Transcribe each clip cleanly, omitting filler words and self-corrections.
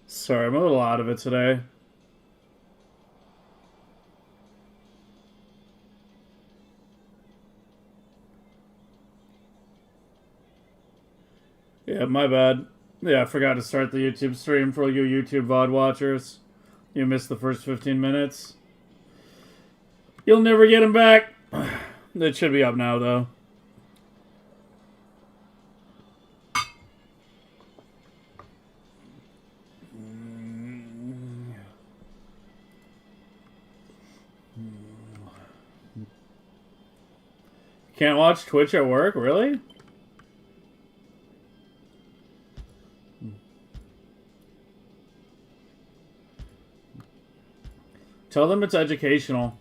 Sorry, I'm a little out of it today. Yeah, my bad. Yeah, I forgot to start the YouTube stream for you YouTube VOD watchers. You missed the first 15 minutes. You'll never get them back. It should be up now, though. Can't watch Twitch at work? Really? Tell them it's educational.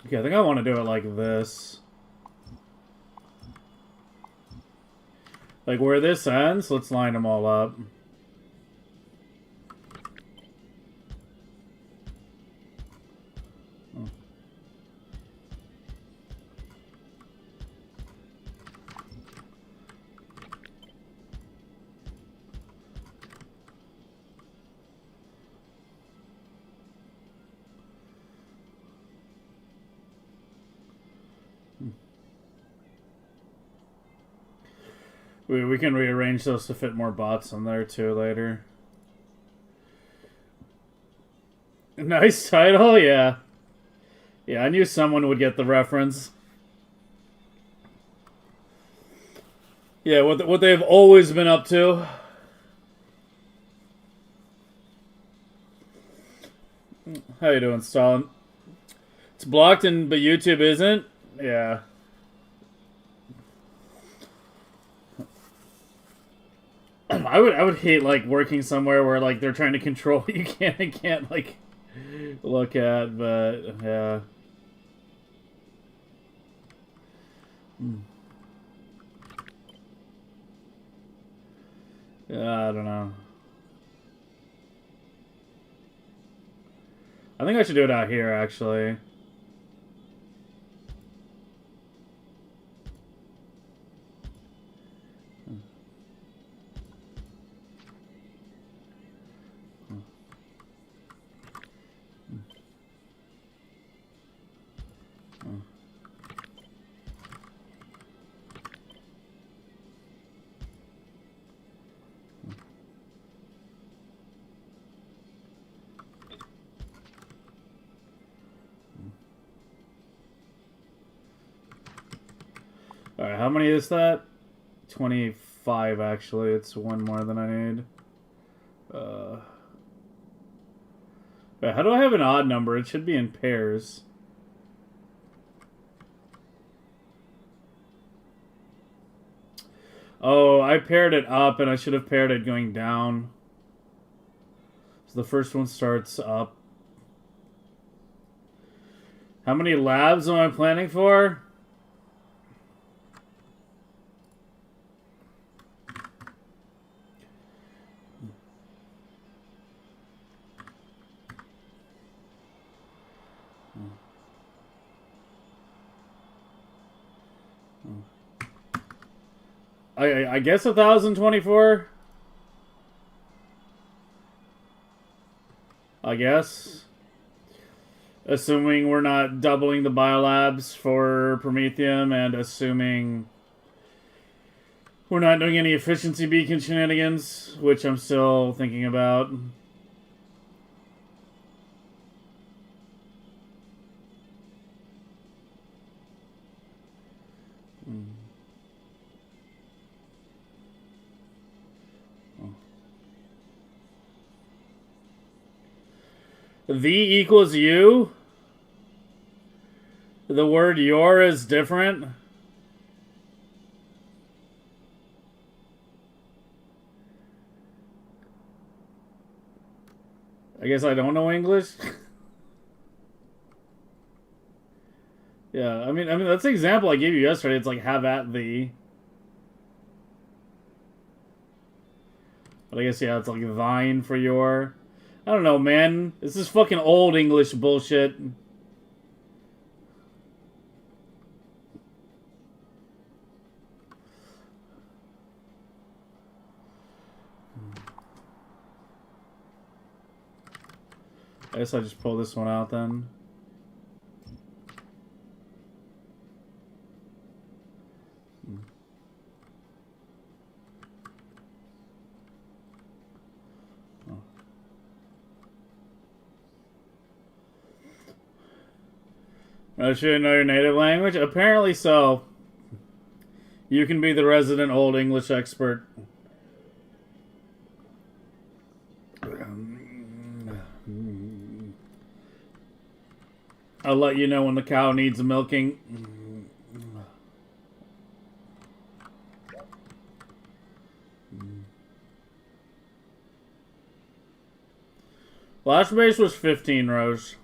Okay, I think I want to do it like this. Like where this ends, let's line them all up. We can rearrange those to fit more bots in there too later. Nice title, yeah. Yeah, I knew someone would get the reference. Yeah, what they've always been up to. How you doing, Stalin? It's blocked, but YouTube isn't. Yeah. I would hate like working somewhere where like they're trying to control what you can't like look at, but yeah. Yeah, I don't know. I think I should do it out here actually. Alright, how many is that? 25 actually. It's one more than I need. How do I have an odd number? It should be in pairs. Oh, I paired it up and I should have paired it going down. So the first one starts up. How many labs am I planning for? I guess 1,024. I guess. Assuming we're not doubling the biolabs for Prometheum and assuming we're not doing any efficiency beacon shenanigans, which I'm still thinking about. V equals U? The word your is different? I guess I don't know English. Yeah, I mean that's the example I gave you yesterday. It's like have at thee. But I guess, yeah, it's like thine for your... I don't know, man. This is fucking old English bullshit. I guess I just pull this one out then. I should know your native language? Apparently so. You can be the resident old English expert. I'll let you know when the cow needs milking. Last base was 15 rows.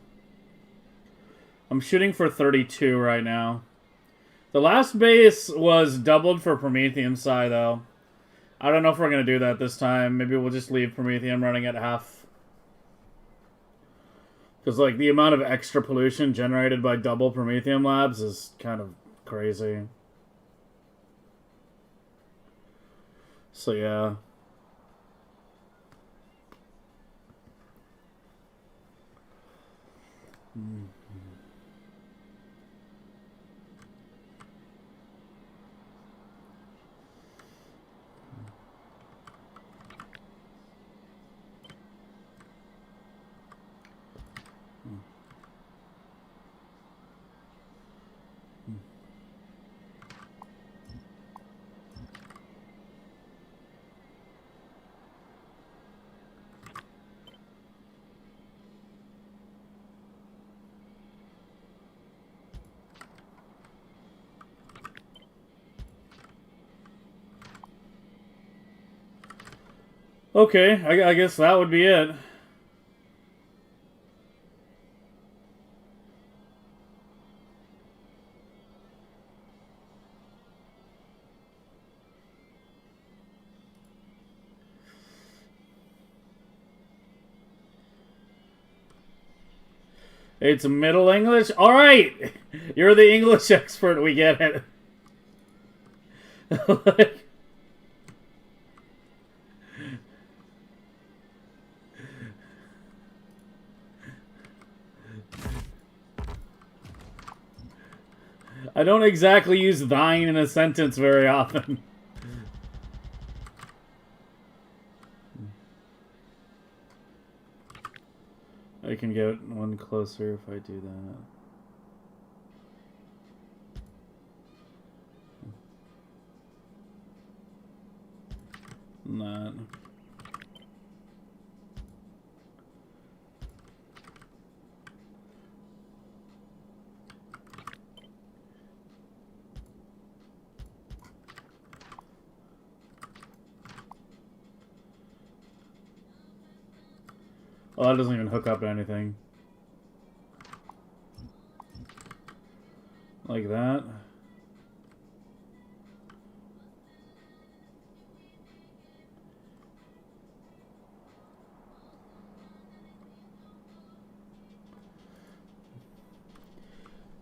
I'm shooting for 32 right now. The last base was doubled for Promethium Psi, though. I don't know if we're going to do that this time. Maybe we'll just leave Promethium running at half. Because, like, the amount of extra pollution generated by double Promethium labs is kind of crazy. So, yeah. Okay, I guess that would be it. It's Middle English? Alright! You're the English expert, we get it. Like, I don't exactly use thine in a sentence very often. I can get one closer if I do that. Not. Oh, that doesn't even hook up to anything. Like that.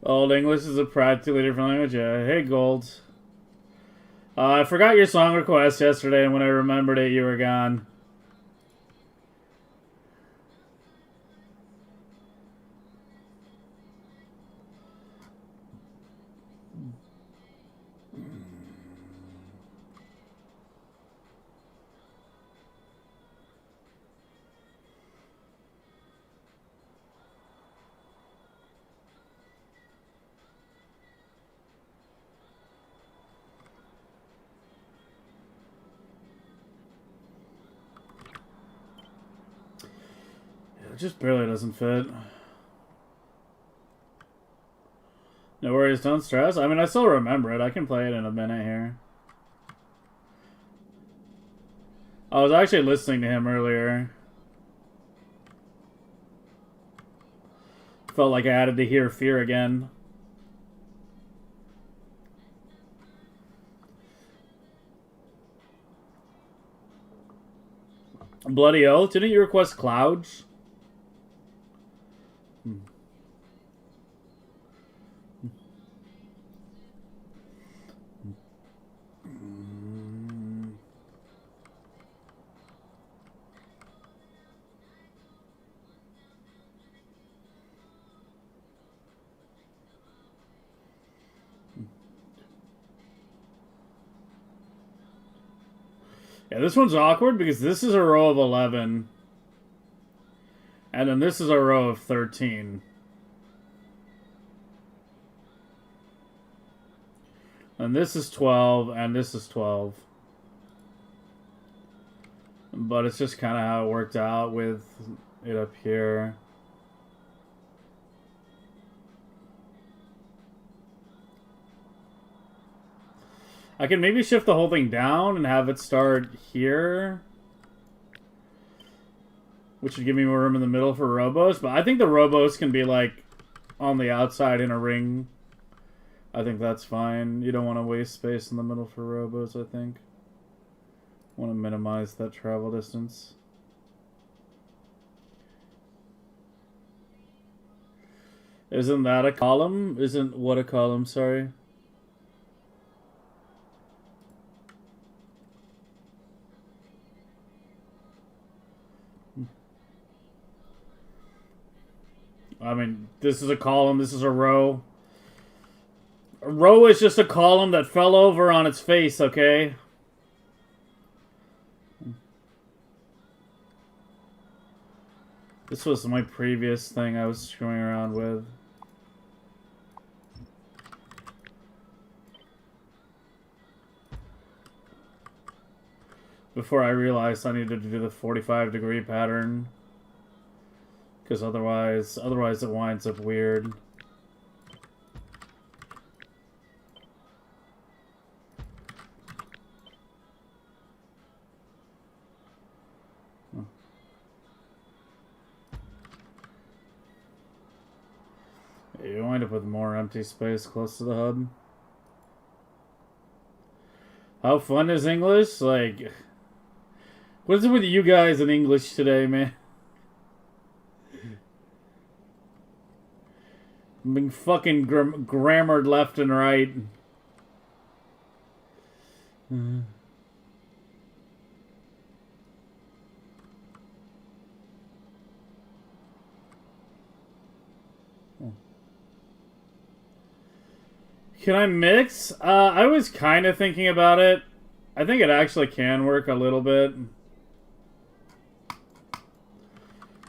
Old English is a practically different language. Yeah. Hey, Gold. I forgot your song request yesterday, and when I remembered it, you were gone. It just barely doesn't fit. No worries, don't stress. I mean, I still remember it. I can play it in a minute here. I was actually listening to him earlier. Felt like I had to hear Fear again. Bloody oath. Didn't you request clouds? Yeah, this one's awkward because this is a row of 11. And then this is a row of 13. And this is 12, and this is 12. But it's just kind of how it worked out with it up here. I can maybe shift the whole thing down and have it start here. Which would give me more room in the middle for robos. But I think the robos can be like on the outside in a ring. I think that's fine. You don't want to waste space in the middle for robos, I think. Want to minimize that travel distance. Isn't that a column? Isn't what a column, sorry. I mean, this is a column, this is a row. A row is just a column that fell over on its face, okay? This was my previous thing I was screwing around with. Before I realized I needed to do the 45-degree pattern. Because otherwise it winds up weird. You wind up with more empty space close to the hub. How fun is English? Like, what is it with you guys in English today, man? I'm being fucking grammared left and right. Can I mix? I was kind of thinking about it. I think it actually can work a little bit.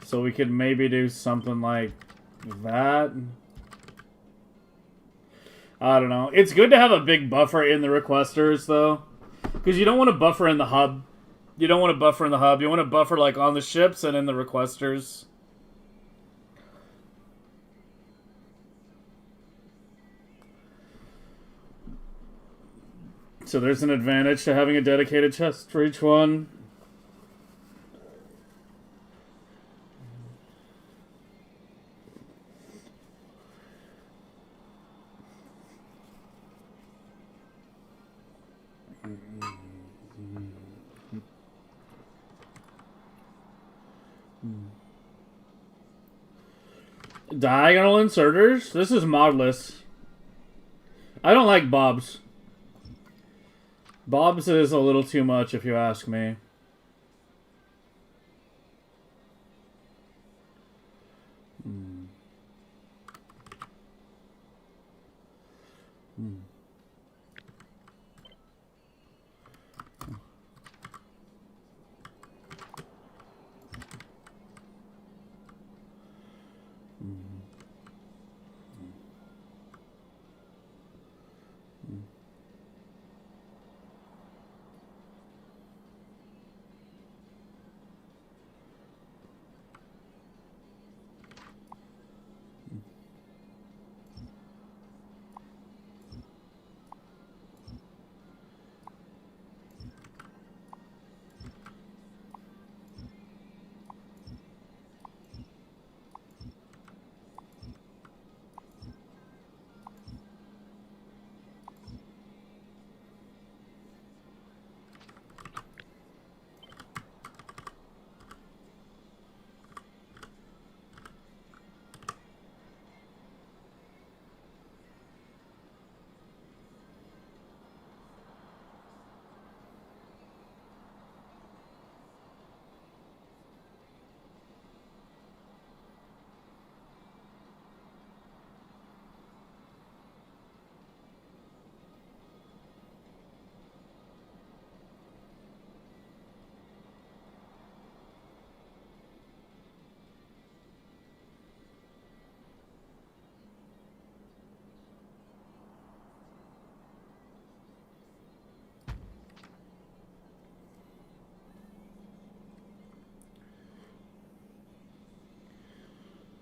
So we could maybe do something like that. I don't know. It's good to have a big buffer in the requesters, though. Because you don't want to buffer in the hub. You don't want to buffer in the hub. You want to buffer, like, on the ships and in the requesters. So there's an advantage to having a dedicated chest for each one. Diagonal inserters? This is modless. I don't like Bob's. Bob's is a little too much if you ask me.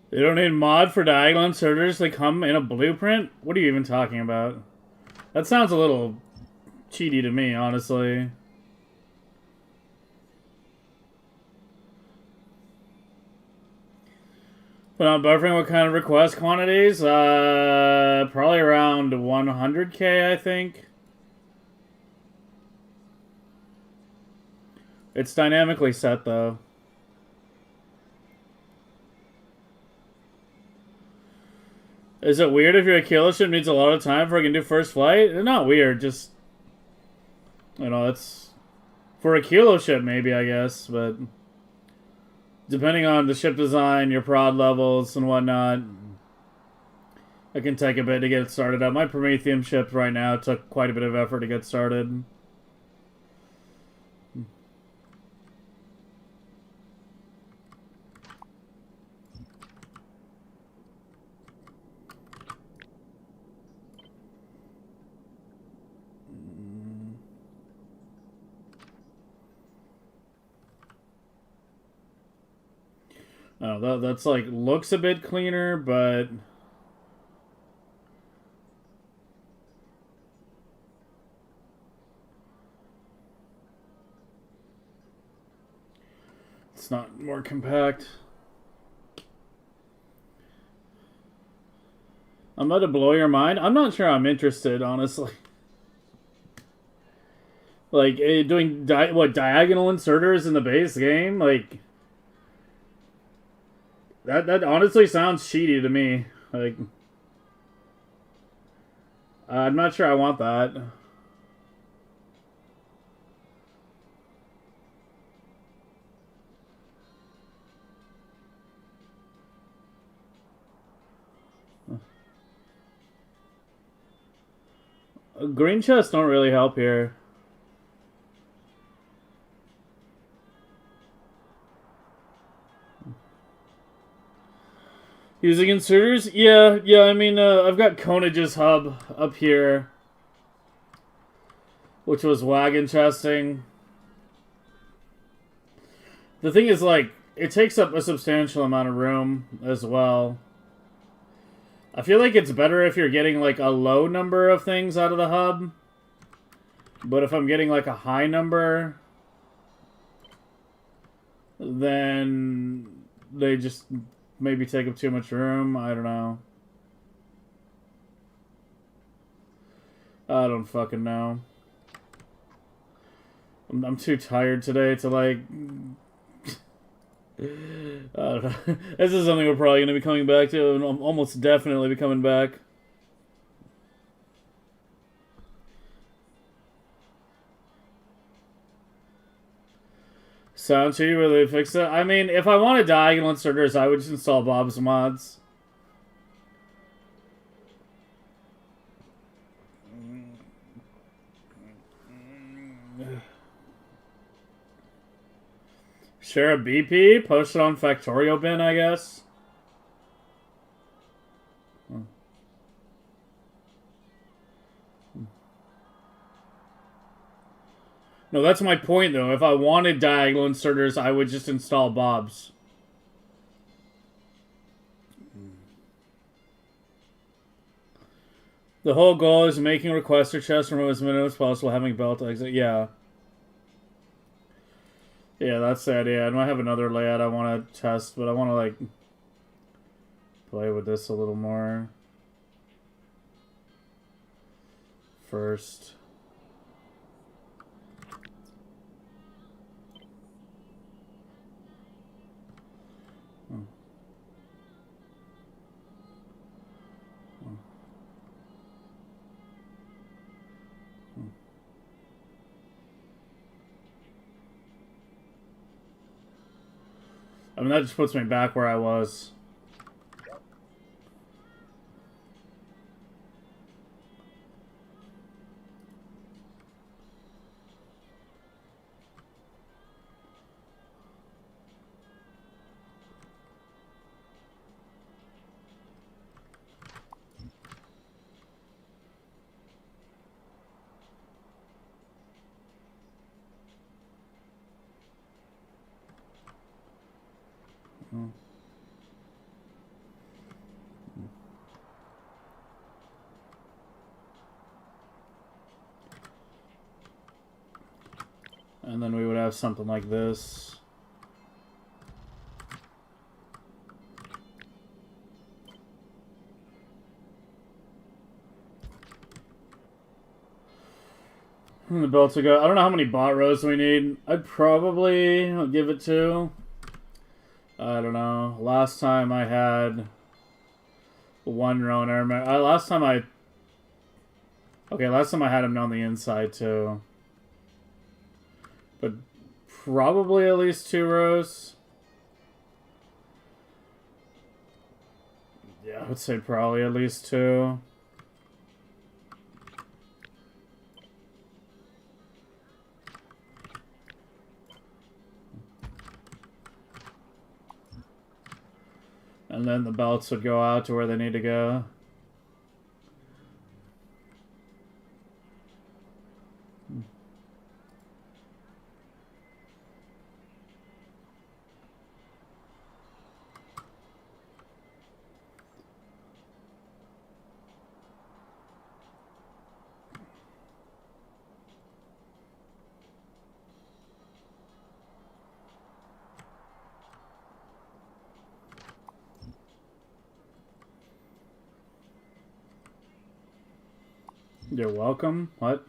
They don't need mod for diagonal inserters. They come in a blueprint? What are you even talking about? That sounds a little cheaty to me, honestly. But on buffering, what kind of request quantities? Probably around 100K, I think. It's dynamically set, though. Is it weird if your kilo ship needs a lot of time before I can do first flight? It's not weird, just... You know, it's... For a kilo ship, maybe, I guess, but... Depending on the ship design, your prod levels, and whatnot... It can take a bit to get it started up. My Prometheum ship right now took quite a bit of effort to get started. Oh, that's like looks a bit cleaner, but it's not more compact. I'm about to blow your mind. I'm not sure I'm interested, honestly. Like doing diagonal inserters in the base game, like. That honestly sounds cheaty to me. Like, I'm not sure I want that. Green chests don't really help here. Using inserters? Yeah, I mean, I've got Conage's hub up here, which was wagon chesting. The thing is, like, it takes up a substantial amount of room as well. I feel like it's better if you're getting, like, a low number of things out of the hub. But if I'm getting, like, a high number, then they just maybe take up too much room. I don't know. I don't fucking know. I'm too tired today to, like... I don't know. This is something we're probably going to be coming back to, and almost definitely be coming back. Sound cheaty where they fix it? I mean, if I wanted diagonal inserters, I would just install Bob's mods. Share a BP? Post it on Factorio bin, I guess. No, that's my point, though. If I wanted diagonal inserters, I would just install Bob's. The whole goal is making requester chests from as minimum as possible, having belt exit. Yeah. Yeah, that's the idea. I might have another layout I want to test, but I want to, like, play with this a little more first. I mean, that just puts me back where I was. have something like this. And the belts will go. I don't know how many bot rows we need. I'd probably give it to. I don't know. Last time I had one row, and I remember last time I had him on the inside too. But probably at least 2 rows. Yeah, I would say probably at least 2. And then the belts would go out to where they need to go. You're welcome. What?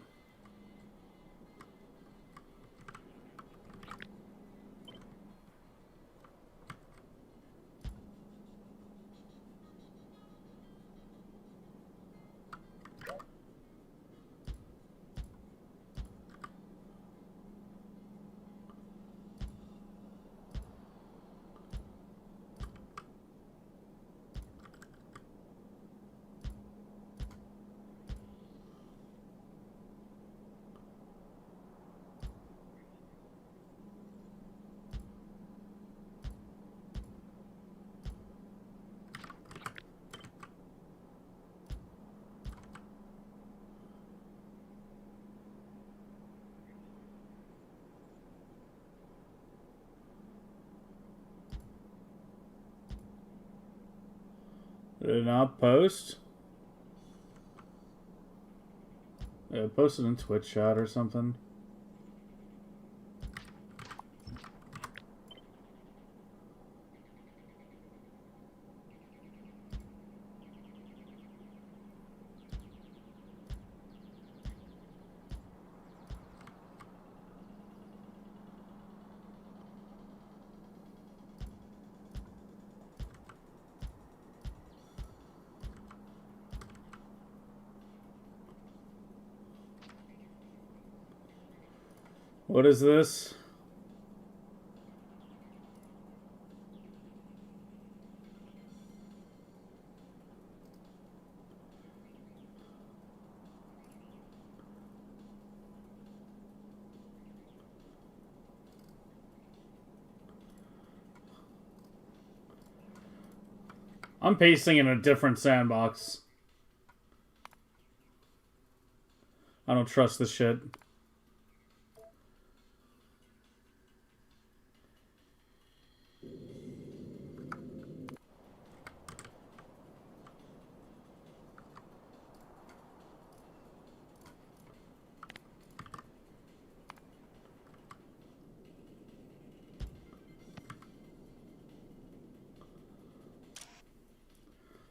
Did it not post? Yeah, it posted in Twitch chat or something. What is this? I'm pasting in a different sandbox. I don't trust this shit.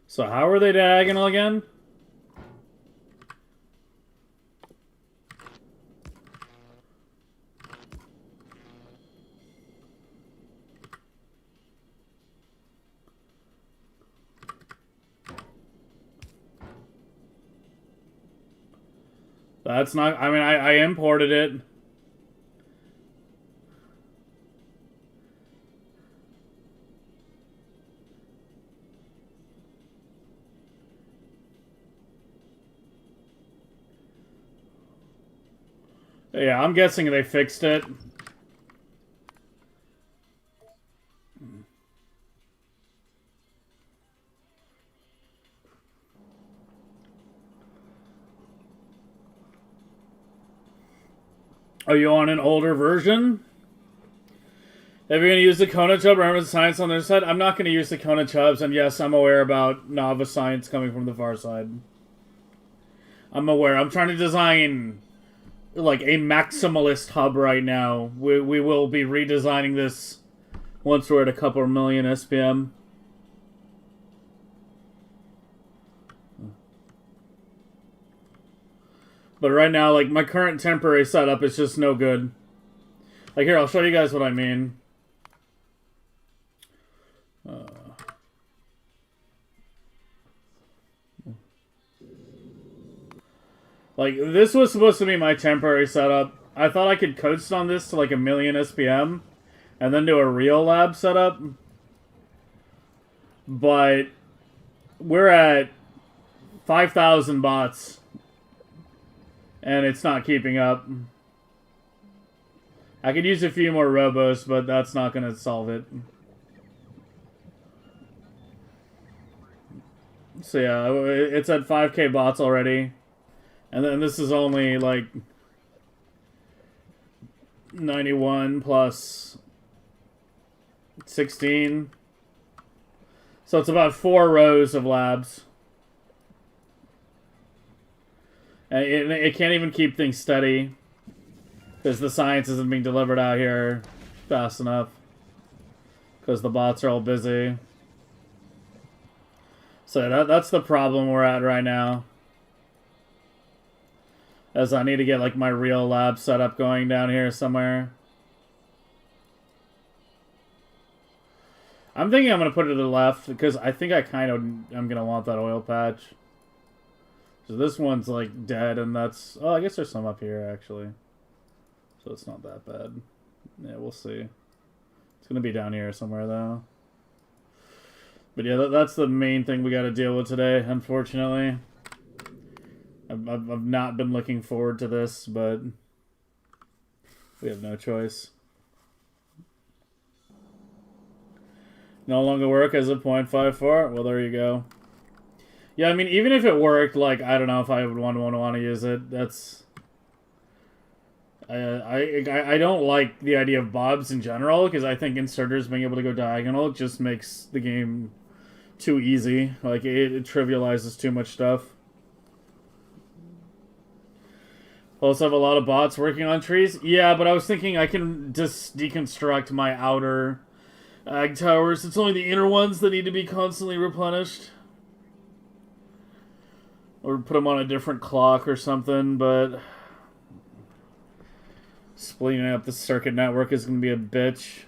So how are they diagonal again? That's not... I mean, I imported it. Yeah, I'm guessing they fixed it. Are you on an older version? If you're going to use the Kona Chub, remember the science on their side? I'm not going to use the Kona Chubs, and yes, I'm aware about novice science coming from the far side. I'm aware. I'm trying to design like a maximalist hub right now. We will be redesigning this once we're at a couple million SPM. But right now, like, my current temporary setup is just no good. Like, here, I'll show you guys what I mean. Like, this was supposed to be my temporary setup. I thought I could coast on this to, like, a million SPM. And then do a real lab setup. But we're at 5,000 bots. And it's not keeping up. I could use a few more robos, but that's not going to solve it. So yeah, it's at 5k bots already. And then this is only like 91 plus 16. So it's about 4 rows of labs. And it can't even keep things steady. Because the science isn't being delivered out here fast enough. Because the bots are all busy. So that's the problem we're at right now. As I need to get like my real lab setup going down here somewhere. I'm thinking I'm going to put it to the left. Because I think I kind of am going to want that oil patch. So this one's like dead and that's... Oh, I guess there's some up here actually. So it's not that bad. Yeah, we'll see. It's going to be down here somewhere though. But yeah, that's the main thing we got to deal with today, unfortunately. I've not been looking forward to this, but we have no choice. No longer work as a 0.54? Well, there you go. Yeah, I mean, even if it worked, like, I don't know if I would want to use it. That's... I don't like the idea of bobs in general, because I think inserters being able to go diagonal just makes the game too easy. Like, it trivializes too much stuff. Also have a lot of bots working on trees. Yeah, but I was thinking I can just deconstruct my outer ag towers. It's only the inner ones that need to be constantly replenished. Or put them on a different clock or something, but... Splitting up the circuit network is going to be a bitch.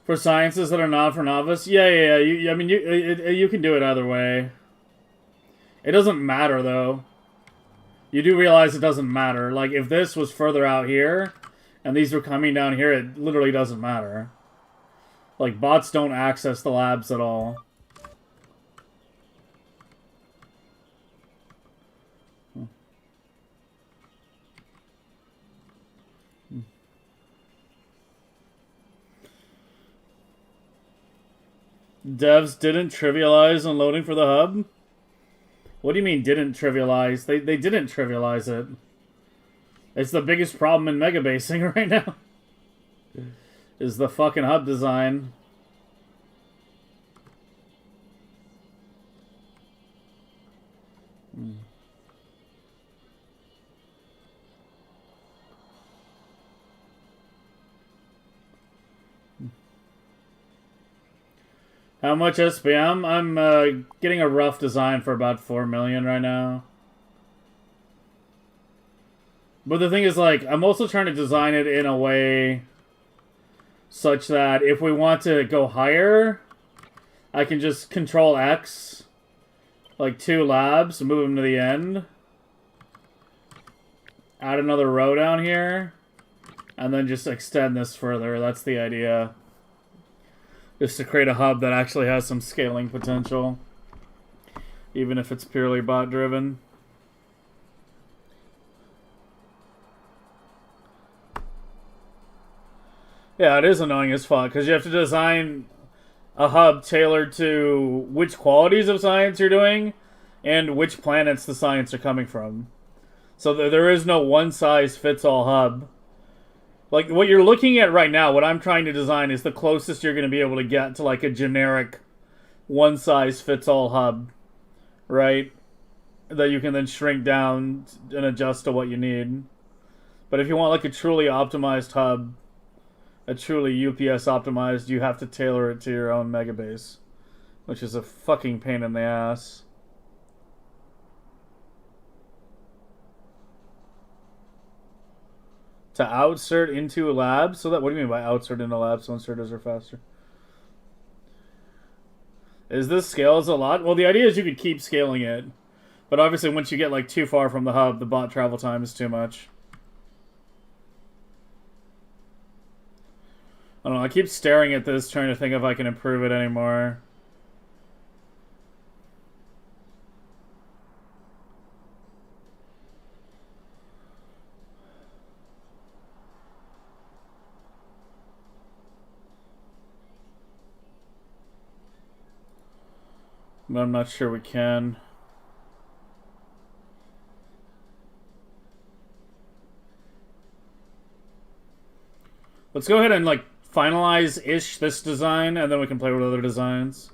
For sciences that are not for novice? Yeah. I mean, you can do it either way. It doesn't matter, though. You do realize it doesn't matter. Like, if this was further out here, and these were coming down here, it literally doesn't matter. Like, bots don't access the labs at all. Devs didn't trivialize unloading for the hub? What do you mean didn't trivialize? They didn't trivialize it. It's the biggest problem in megabasing right now. Is the fucking hub design. How much SPM? I'm getting a rough design for about 4 million right now. But the thing is, like, I'm also trying to design it in a way such that if we want to go higher, I can just Control X, like 2 labs, move them to the end, add another row down here, and then just extend this further. That's the idea. Just to create a hub that actually has some scaling potential, even if it's purely bot driven. Yeah, it is annoying as fuck, because you have to design a hub tailored to which qualities of science you're doing, and which planets the science are coming from. So there is no one-size-fits-all hub. Like, what you're looking at right now, what I'm trying to design is the closest you're going to be able to get to, like, a generic one-size-fits-all hub, right? That you can then shrink down and adjust to what you need. But if you want, like, a truly optimized hub, a truly UPS optimized, you have to tailor it to your own Megabase, which is a fucking pain in the ass. To outsert into a lab? So that, what do you mean by outsert into a lab so inserters are faster? Is this scales a lot? Well, the idea is you could keep scaling it. But obviously once you get like too far from the hub, the bot travel time is too much. I don't know, I keep staring at this trying to think if I can improve it anymore. But I'm not sure we can. Let's go ahead and like finalize-ish this design, and then we can play with other designs.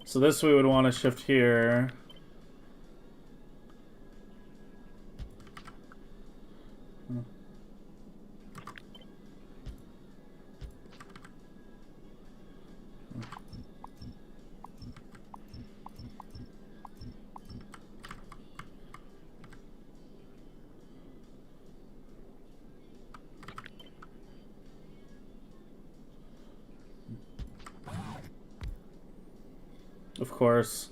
So this we would want to shift here. Of course.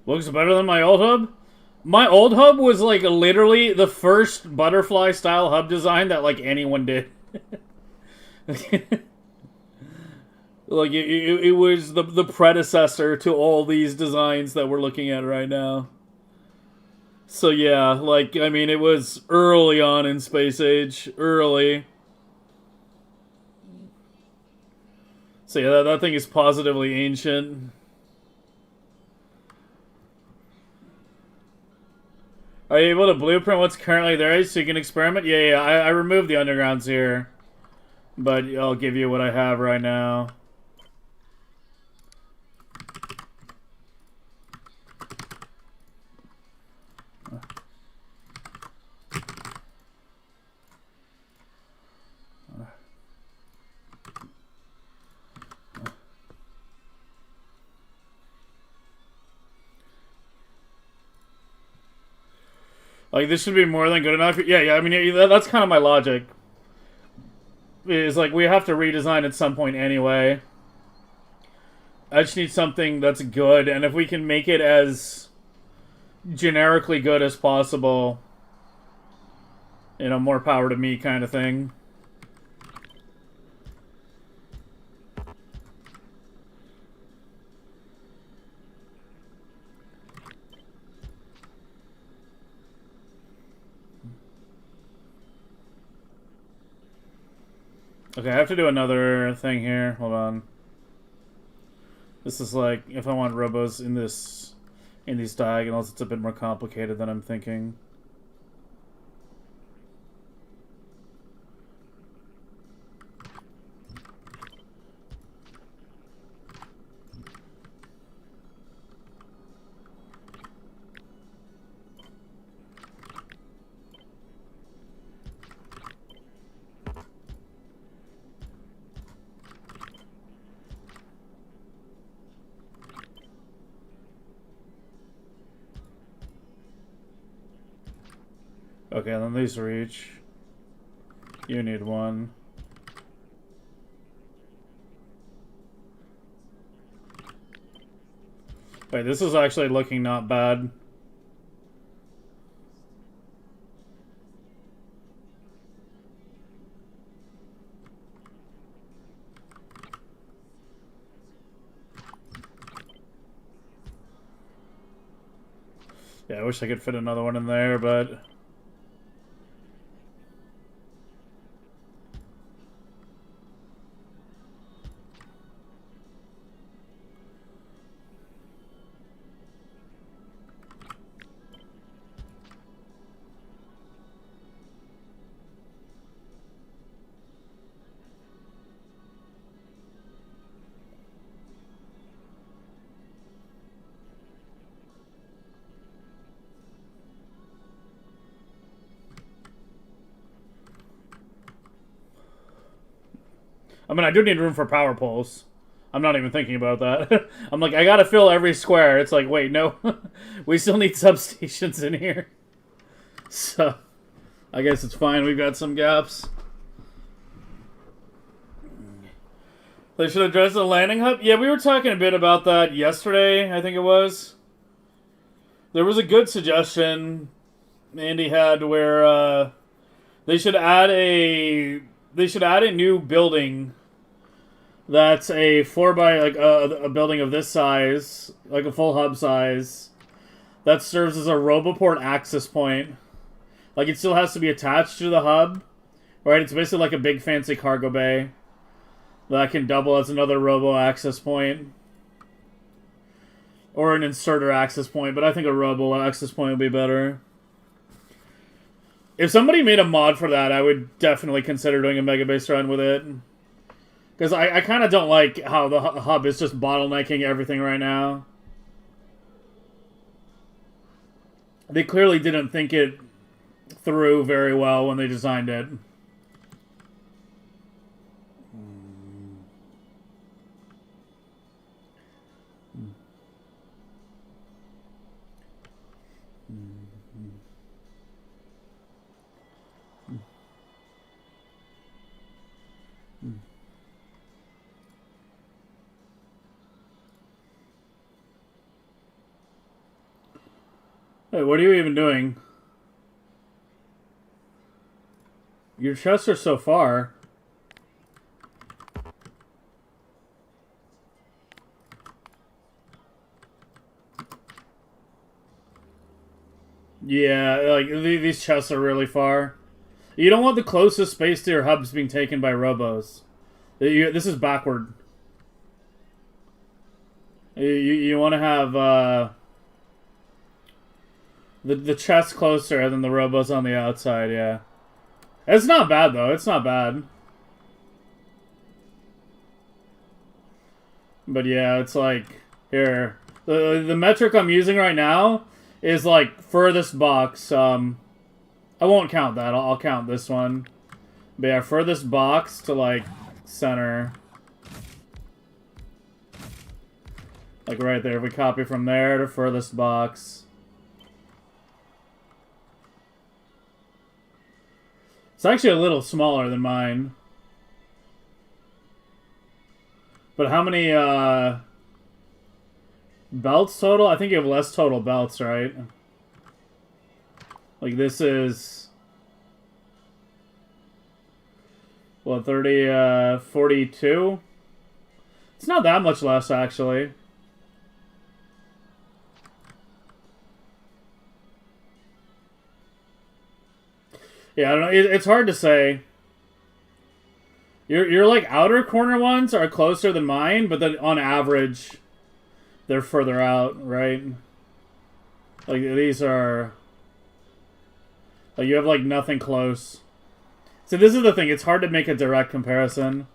Looks better than my old hub? My old hub was like literally the first butterfly style hub design that like anyone did. Like it was the predecessor to all these designs that we're looking at right now. So yeah, like I mean it was early on in Space Age, early. So yeah, that thing is positively ancient. Are you able to blueprint what's currently there so you can experiment? Yeah. I removed the undergrounds here. But I'll give you what I have right now. Like, this should be more than good enough. Yeah, I mean, that's kind of my logic. Is like, we have to redesign at some point anyway. I just need something that's good, and if we can make it as generically good as possible, you know, more power to me kind of thing. Okay, I have to do another thing here. Hold on. This is like, if I want robos in these diagonals, it's a bit more complicated than I'm thinking. Okay, then these reach. You need one. Wait, this is actually looking not bad. Yeah, I wish I could fit another one in there, but... I mean, I do need room for power poles. I'm not even thinking about that. I'm like, I gotta fill every square. It's like, wait, no. We still need substations in here. So, I guess it's fine. We've got some gaps. They should address the landing hub. Yeah, we were talking a bit about that yesterday, I think it was. There was a good suggestion Andy had where they should add a new building that's a 4x, like a building of this size, like a full hub size, that serves as a Roboport access point. Like, it still has to be attached to the hub, right? It's basically like a big fancy cargo bay that can double as another Robo access point. Or an inserter access point, but I think a Robo access point would be better. If somebody made a mod for that, I would definitely consider doing a Megabase run with it. Because I kind of don't like how the hub is just bottlenecking everything right now. They clearly didn't think it through very well when they designed it. Hey, what are you even doing? Your chests are so far. Yeah, like, these chests are really far. You don't want the closest space to your hubs being taken by robos. This is backward. You want to have the chest closer than the robos on the outside, yeah. It's not bad, though. It's not bad. But yeah, it's like, here. The metric I'm using right now is like furthest box. I won't count that. I'll count this one. But yeah, furthest box to like center. Like right there. If we copy from there to furthest box. It's actually a little smaller than mine. But how many belts total? I think you have less total belts, right? Like this is... what, 42? It's not that much less, actually. Yeah, I don't know. It's hard to say. Your like outer corner ones are closer than mine, but then on average, they're further out, right? Like these are. Like you have like nothing close. So this is the thing. It's hard to make a direct comparison.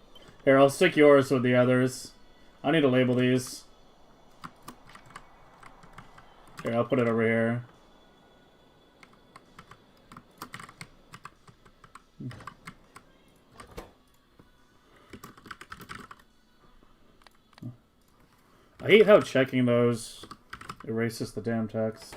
Here, I'll stick yours with the others. I need to label these. Here, I'll put it over here. I hate how checking those erases the damn text.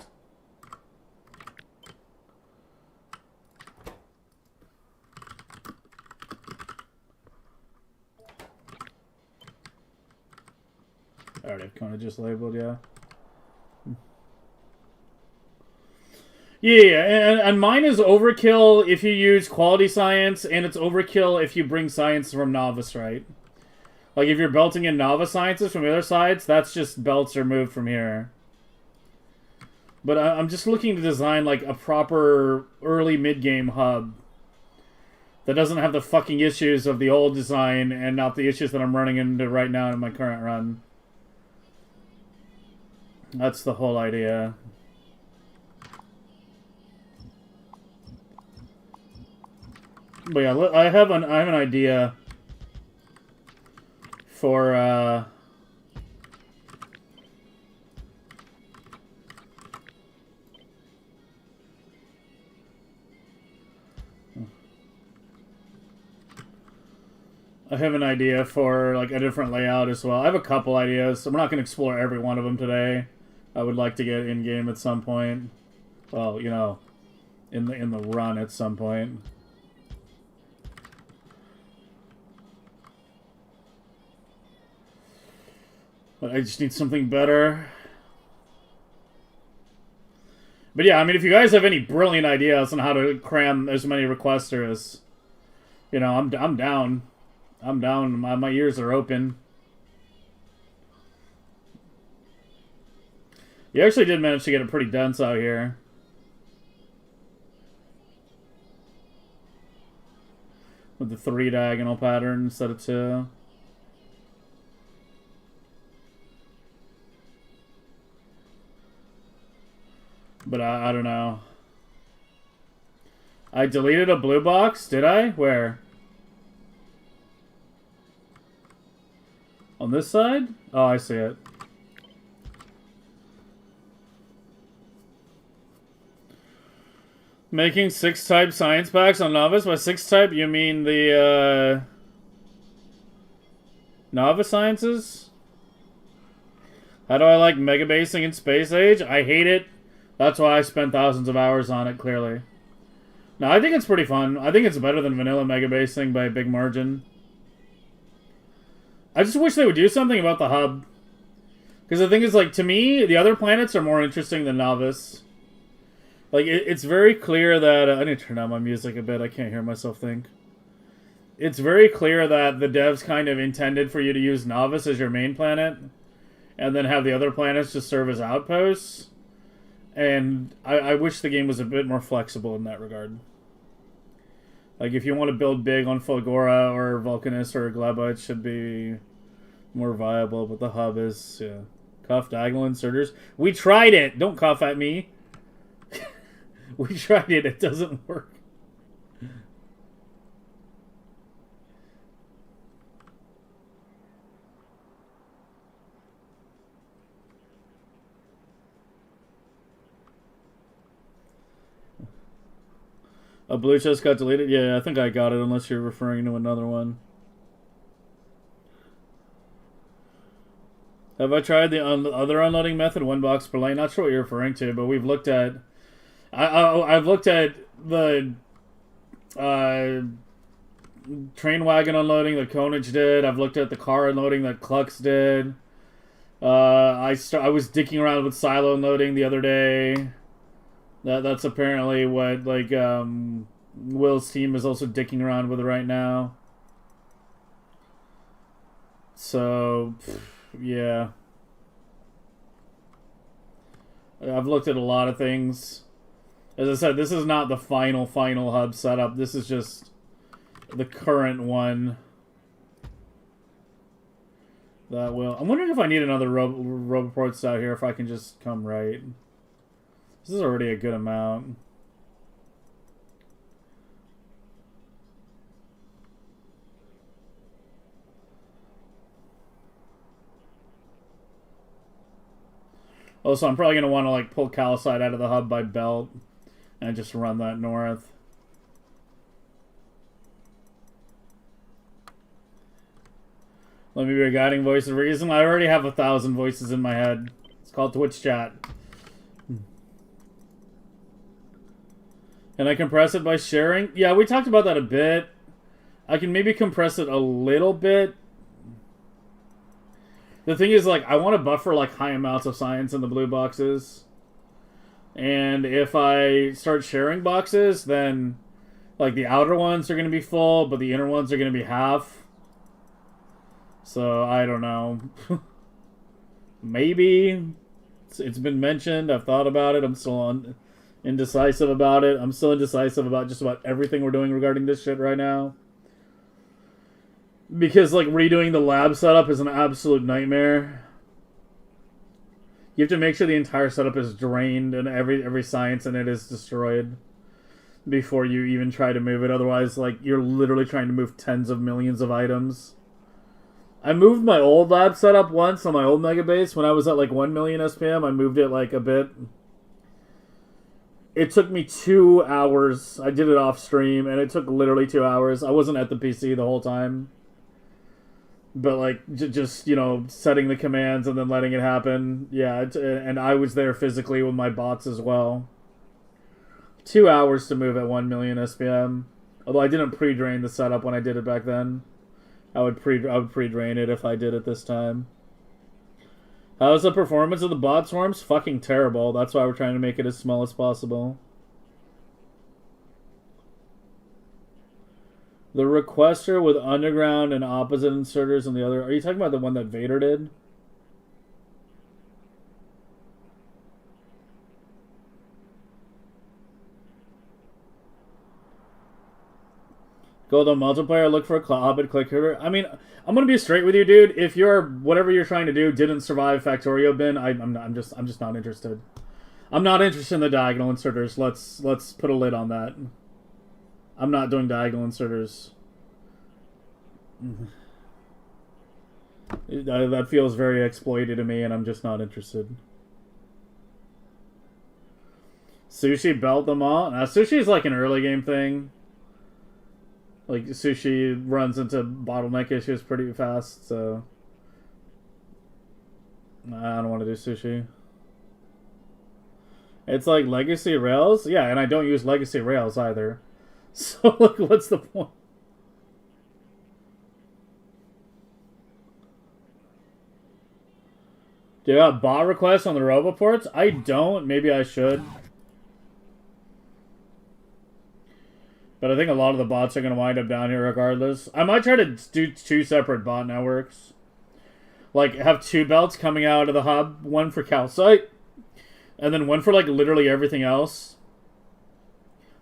I already have Kona just labeled, yeah. Yeah, and mine is overkill if you use quality science, and it's overkill if you bring science from novice, right? Like, if you're belting in novice sciences from the other sides, that's just belts are moved from here. But I'm just looking to design, like, a proper early mid-game hub that doesn't have the fucking issues of the old design and not the issues that I'm running into right now in my current run. That's the whole idea. But yeah, I have an idea for I have an idea for like a different layout as well. I have a couple ideas. So we're not going to explore every one of them today. I would like to get in game at some point. Well, you know, in the run at some point. But I just need something better. But yeah, I mean, if you guys have any brilliant ideas on how to cram as many requesters, you know, I'm down. I'm down. My ears are open. You actually did manage to get it pretty dense out here. With the 3 diagonal pattern instead of 2. But I don't know. I deleted a blue box, did I? Where? On this side? Oh, I see it. Making 6-type science packs on novice. By 6-type, you mean the novice sciences? How do I like megabasing in Space Age? I hate it. That's why I spent thousands of hours on it, clearly. No, I think it's pretty fun. I think it's better than vanilla megabasing by a big margin. I just wish they would do something about the hub. Because the thing is, like, to me, the other planets are more interesting than novice. Like, it's very clear that... I need to turn down my music a bit. I can't hear myself think. It's very clear that the devs kind of intended for you to use novice as your main planet. And then have the other planets just serve as outposts. And I wish the game was a bit more flexible in that regard. Like, if you want to build big on Fulgora or Vulcanus or Gleba, it should be more viable. But the hub is, yeah. Cuff diagonal inserters. We tried it! Don't cough at me. We tried it. It doesn't work. A blue chest got deleted? Yeah, I think I got it, unless you're referring to another one. Have I tried the other unloading method, 1 box per lane? Not sure what you're referring to, but we've looked at... I've looked at the train wagon unloading that Konage did. I've looked at the car unloading that Klux did. I was dicking around with silo unloading the other day. That's apparently what, like, Will's team is also dicking around with right now. So, yeah. I've looked at a lot of things. As I said, this is not the final hub setup. This is just the current one. That will... I'm wondering if I need another Roboports out here, if I can just come right. This is already a good amount. Also, I'm probably going to want to like pull Calcite out of the hub by belt and just run that north. Let me be your guiding voice of reason. I already have 1,000 voices in my head. It's called Twitch chat. Can I compress it by sharing? Yeah, we talked about that a bit. I can maybe compress it a little bit. The thing is, like, I want to buffer, like, high amounts of science in the blue boxes. And if I start sharing boxes, then, like, the outer ones are going to be full, but the inner ones are going to be half. So, I don't know. Maybe. It's been mentioned. I've thought about it. I'm still indecisive about it. I'm still indecisive about just about everything we're doing regarding this shit right now. Because, like, redoing the lab setup is an absolute nightmare. You have to make sure the entire setup is drained and every science in it is destroyed before you even try to move it. Otherwise, like, you're literally trying to move tens of millions of items. I moved my old lab setup once on my old Megabase when I was at, like, 1 million SPM. I moved it, like, a bit. It took me 2 hours. I did it off stream, and it took literally 2 hours. I wasn't at the PC the whole time. But, like, just, you know, setting the commands and then letting it happen. Yeah, and I was there physically with my bots as well. 2 hours to move at 1 million SPM. Although I didn't pre-drain the setup when I did it back then. I would pre-drain it if I did it this time. How's the performance of the bot swarms? Fucking terrible. That's why we're trying to make it as small as possible. The requester with underground and opposite inserters and the other... Are you talking about the one that Vader did? Go to multiplayer, look for a Hobbit click here. I mean, I'm gonna be straight with you, dude. If your whatever you're trying to do didn't survive Factorio bin, I'm just not interested. I'm not interested in the diagonal inserters. Let's put a lid on that. I'm not doing diagonal inserters. That feels very exploited to me, and I'm just not interested. Sushi belt them all. Sushi is like an early game thing. Like, Sushi runs into bottleneck issues pretty fast, so... I don't want to do Sushi. It's like Legacy Rails? Yeah, and I don't use Legacy Rails either. So, like, what's the point? Do you have bot requests on the RoboPorts? I don't. Maybe I should. But I think a lot of the bots are going to wind up down here regardless. I might try to do 2 separate bot networks. Like, have 2 belts coming out of the hub. One for calcite. And then one for, like, literally everything else.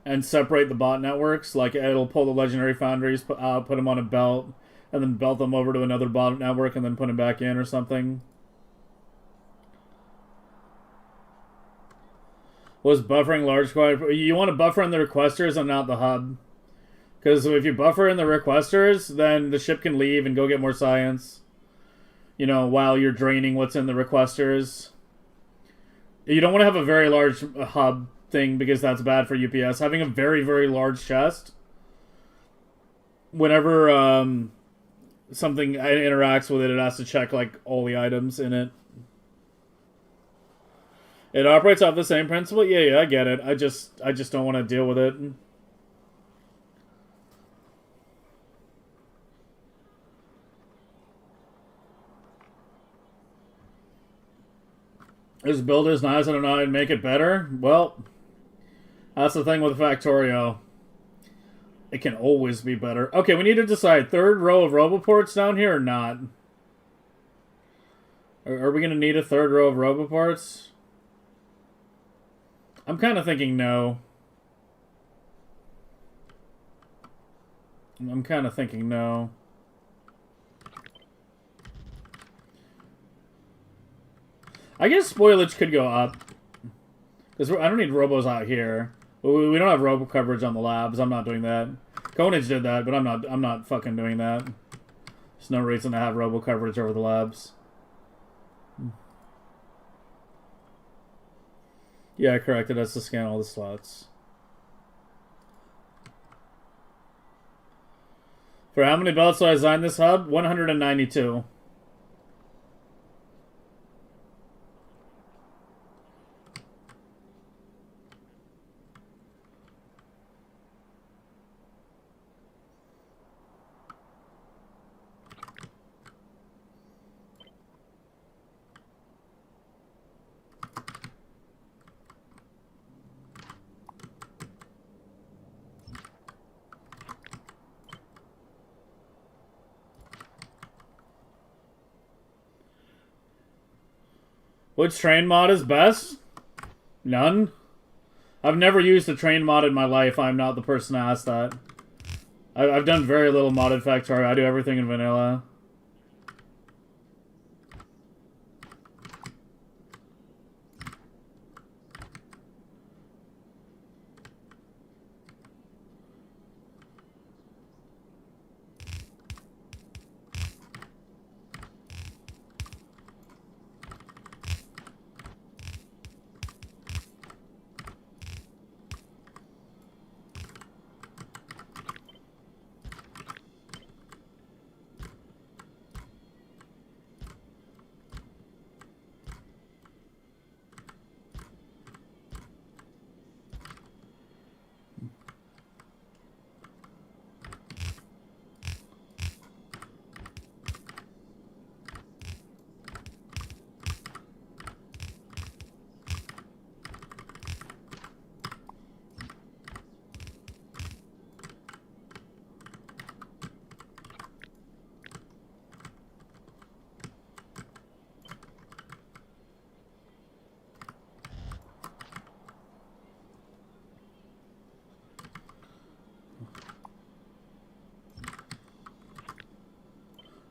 And separate the bot networks. Like, it'll pull the legendary foundries, put them on a belt. And then belt them over to another bot network and then put them back in or something. Was buffering large quad? You want to buffer in the requesters and not the hub. Because if you buffer in the requesters, then the ship can leave and go get more science. You know, while you're draining what's in the requesters. You don't want to have a very large hub thing because that's bad for UPS. Having a very, very large chest. Whenever something interacts with it, it has to check, like, all the items in it. It operates off the same principle? Yeah, I get it. I just don't want to deal with it. This build is nice. I don't know how to make it better. Well, that's the thing with Factorio. It can always be better. Okay, we need to decide. 3rd row of RoboPorts down here or not? Are we going to need a 3rd row of RoboPorts? I'm kind of thinking no. I'm kind of thinking no. I guess spoilage could go up. Because I don't need robos out here. We don't have robo coverage on the labs. I'm not doing that. Conage did that, but I'm not fucking doing that. There's no reason to have robo coverage over the labs. Yeah, correct. It has to scan all the slots. For how many belts do I design this hub? 192. Which train mod is best? None. I've never used a train mod in my life. I'm not the person to ask that. I've done very little modded Factorio. I do everything in vanilla.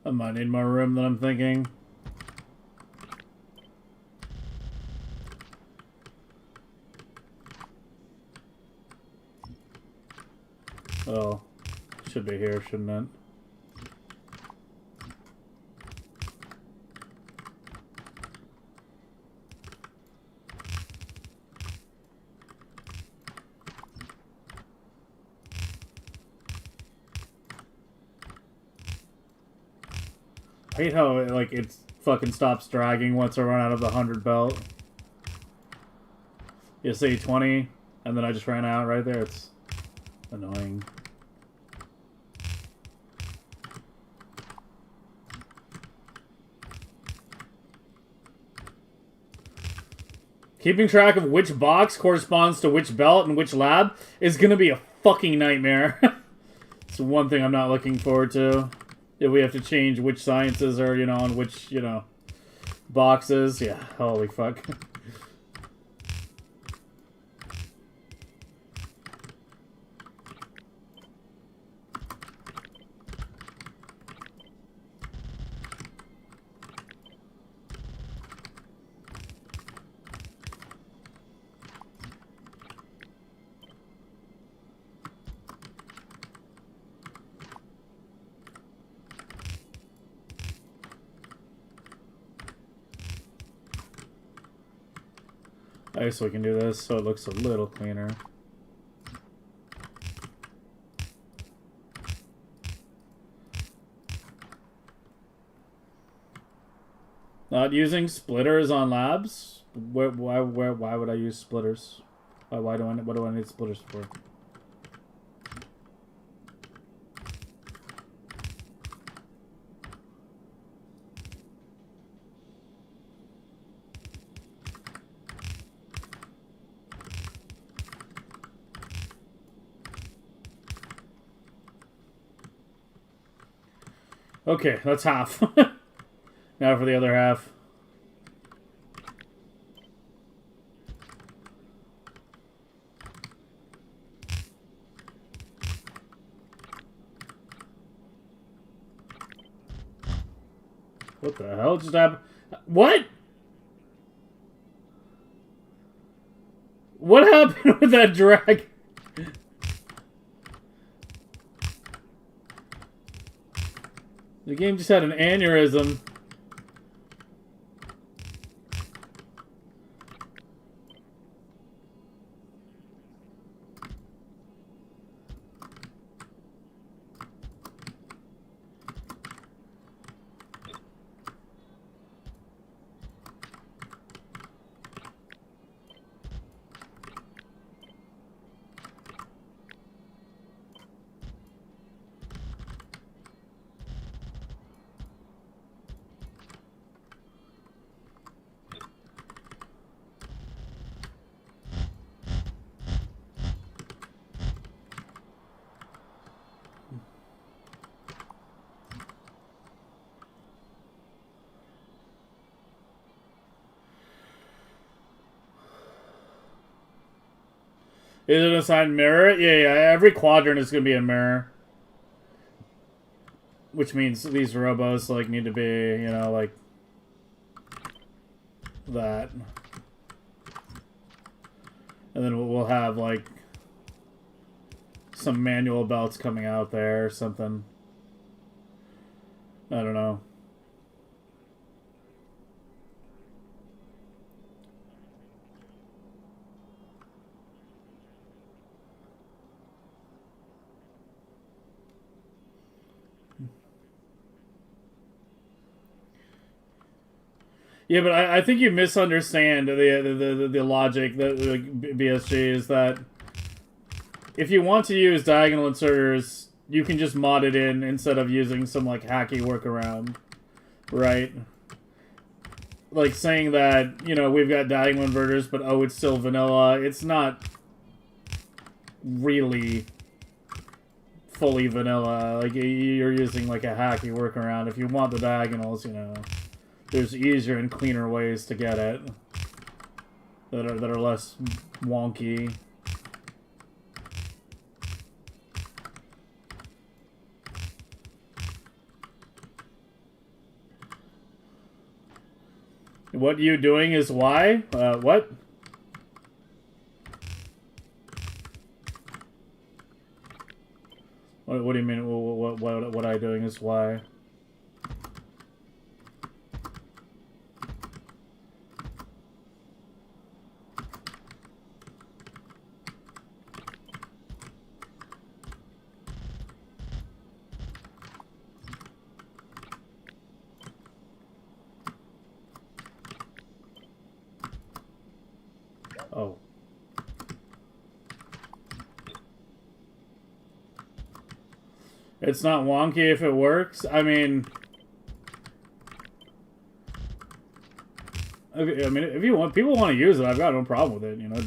I might need more room than I'm thinking. Oh, should be here, shouldn't it? I hate how it fucking stops dragging once I run out of the 100 belt. You say 20, and then I just ran out right there. It's annoying. Keeping track of which box corresponds to which belt and which lab is gonna be a fucking nightmare. It's one thing I'm not looking forward to. If we have to change which sciences are, on which, boxes. Yeah, holy fuck. I guess we can do this so it looks a little cleaner. Not using splitters on labs? Why would I use splitters? What do I need splitters for? Okay, that's half. Now for the other half. What the hell just happened? What? What happened with that drag? The game just had an aneurysm. Is it assigned mirror? Yeah. Every quadrant is going to be a mirror. Which means these robos, like, need to be, you know, like... that. And then we'll have, like... some manual belts coming out there or something. I don't know. Yeah, but I think you misunderstand the logic that BSG is that if you want to use diagonal inserters, you can just mod it in instead of using some like hacky workaround, right? Like saying that, you know, we've got diagonal inverters, but oh, it's still vanilla. It's not really fully vanilla. Like you're using like a hacky workaround. If you want the diagonals, you know, there's easier and cleaner ways to get it that are less wonky. What you doing is why? What? What do you mean? What I doing is why? Oh. It's not wonky if it works. I mean, okay, I mean, if you want, people want to use it. I've got no problem with it. You know,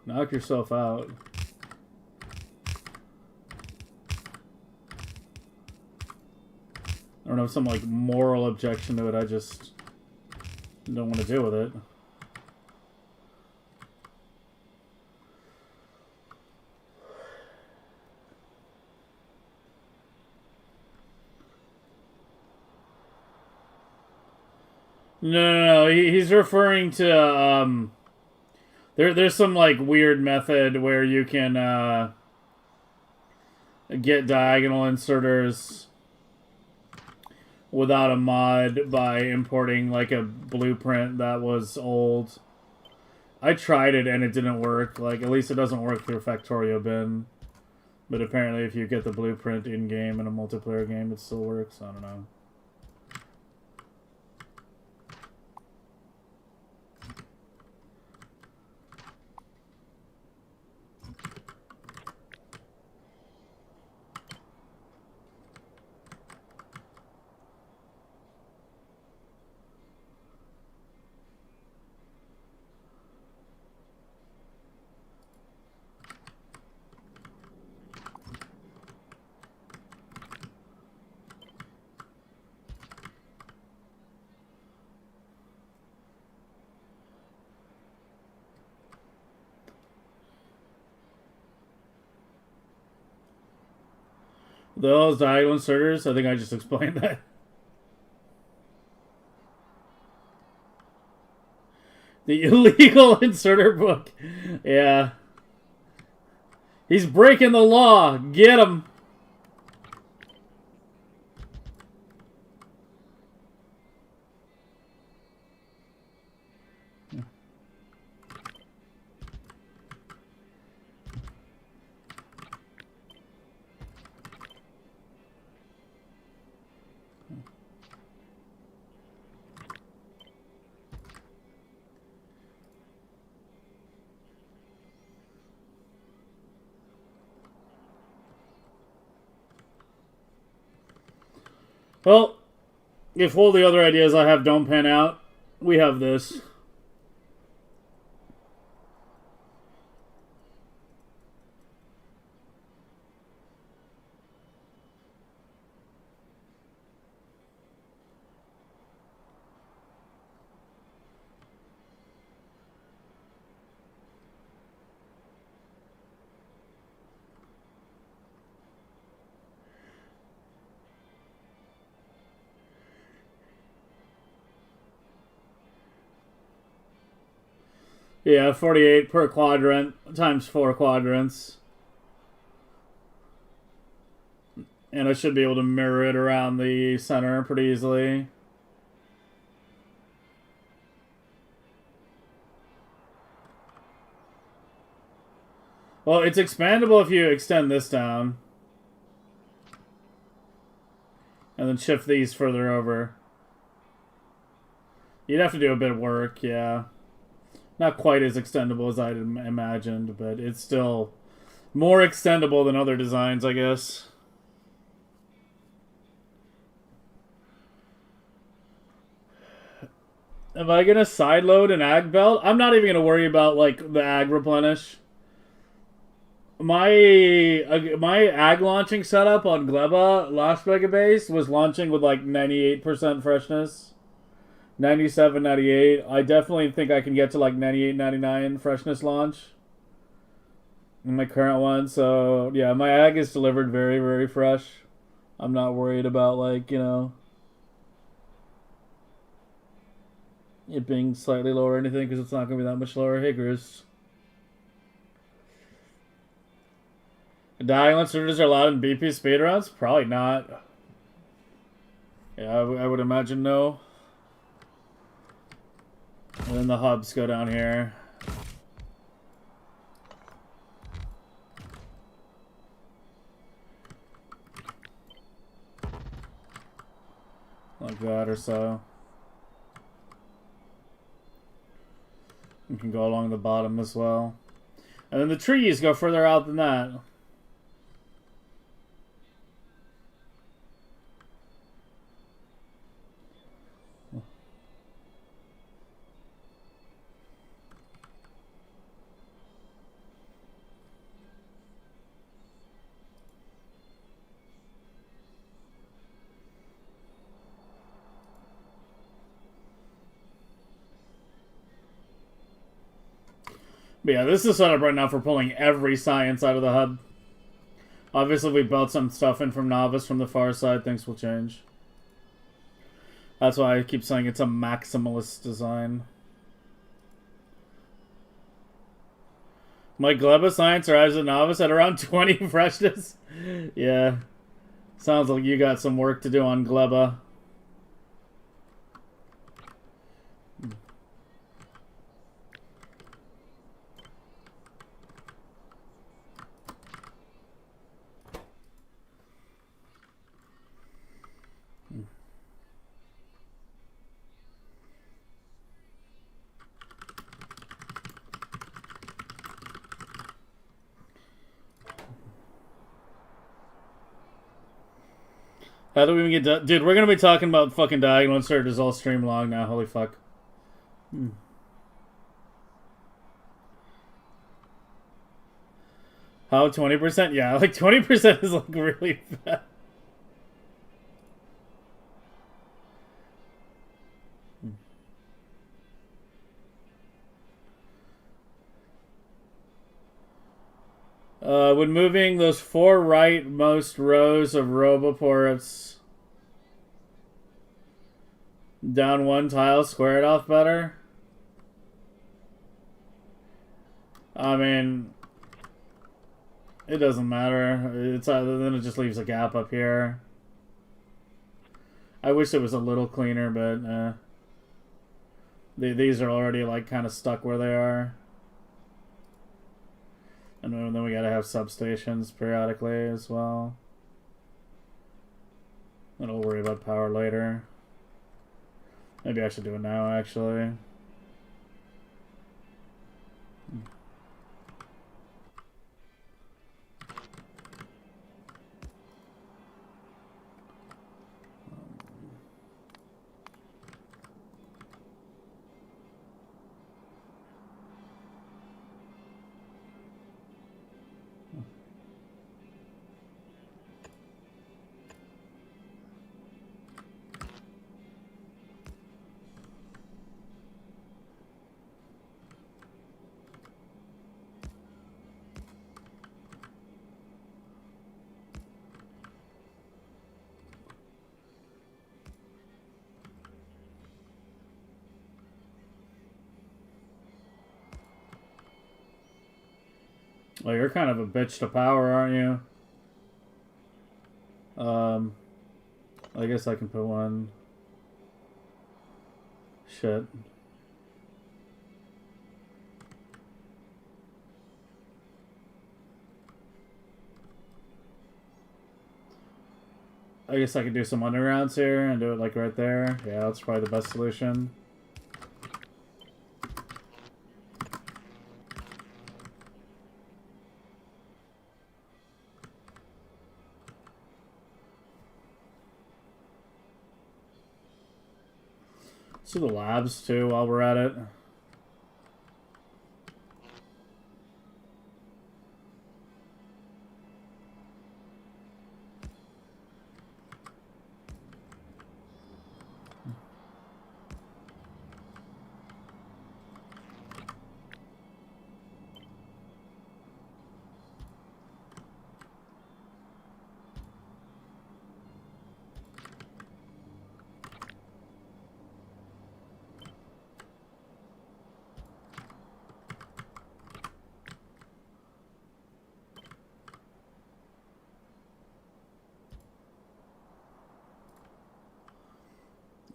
knock yourself out. I don't have some like moral objection to it. I just don't want to deal with it. No. He's referring to there's some like weird method where you can get diagonal inserters without a mod by importing like a blueprint that was old. I tried it and it didn't work. Like, at least it doesn't work through Factorio bin. But apparently if you get the blueprint in-game in a multiplayer game, it still works. I don't know. Those diagonal inserters, I think I just explained that. The illegal inserter book. Yeah. He's breaking the law. Get him. Well, if all the other ideas I have don't pan out, we have this. Yeah, 48 per quadrant times 4 quadrants. And I should be able to mirror it around the center pretty easily. Well, it's expandable if you extend this down. And then shift these further over. You'd have to do a bit of work, yeah. Not quite as extendable as I'd imagined, but it's still more extendable than other designs, I guess. Am I gonna sideload an ag belt? I'm not even gonna worry about like the ag replenish. My ag launching setup on Gleba last Megabase was launching with like 98% freshness. 97, 98. I definitely think I can get to like 98, 99 freshness launch in my current one. So yeah, my ag is delivered very, very fresh. I'm not worried about like, you know, it being slightly lower or anything because it's not going to be that much lower. Hey, Bruce. Diagonal inserters are allowed in BP speedruns? Probably not. Yeah, I would imagine no. And then the hubs go down here. Like that or so. You can go along the bottom as well. And then the trees go further out than that. But yeah, this is set up right now for pulling every science out of the hub. Obviously, we built some stuff in from Novice from the far side. Things will change. That's why I keep saying it's a maximalist design. My Gleba science arrives at Novice at around 20 freshness. Yeah. Sounds like you got some work to do on Gleba. How do we even get done? Dude, we're going to be talking about fucking diagonal inserters all stream long now. Holy fuck. How, 20%? Yeah, like 20% is like really bad. When moving those 4 rightmost rows of roboports down 1 tile, square it off better. I mean, it doesn't matter. It's then it just leaves a gap up here. I wish it was a little cleaner, but these are already like kind of stuck where they are. And then we gotta have substations periodically as well. Then we'll worry about power later. Maybe I should do it now, actually. Well, you're kind of a bitch to power, aren't you? I guess I can put one. Shit. I guess I could do some undergrounds here and do it like right there. Yeah, that's probably the best solution. Let's do the labs too while we're at it.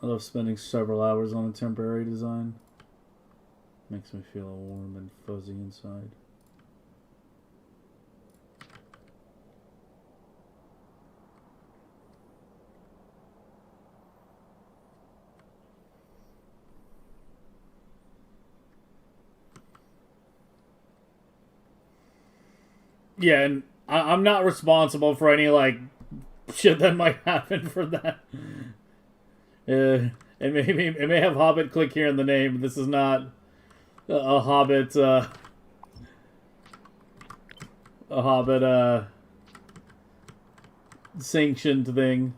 I love spending several hours on a temporary design. Makes me feel warm and fuzzy inside. Yeah, and I'm not responsible for any, like, shit that might happen for that. It may have Hobbit click here in the name. This is not a Hobbit, sanctioned thing.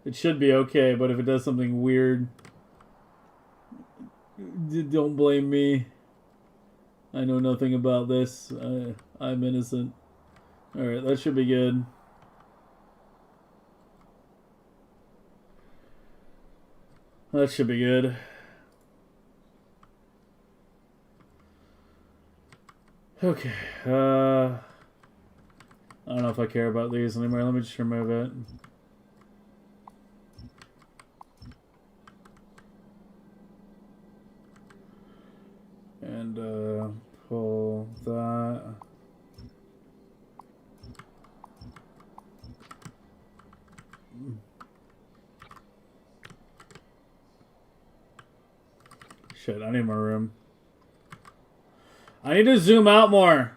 It should be okay, but if it does something weird, don't blame me. I know nothing about this. I'm innocent. Alright, that should be good. That should be good. Okay. I don't know if I care about these anymore. Let me just remove it. And pull that. Shit, I need more room. I need to zoom out more.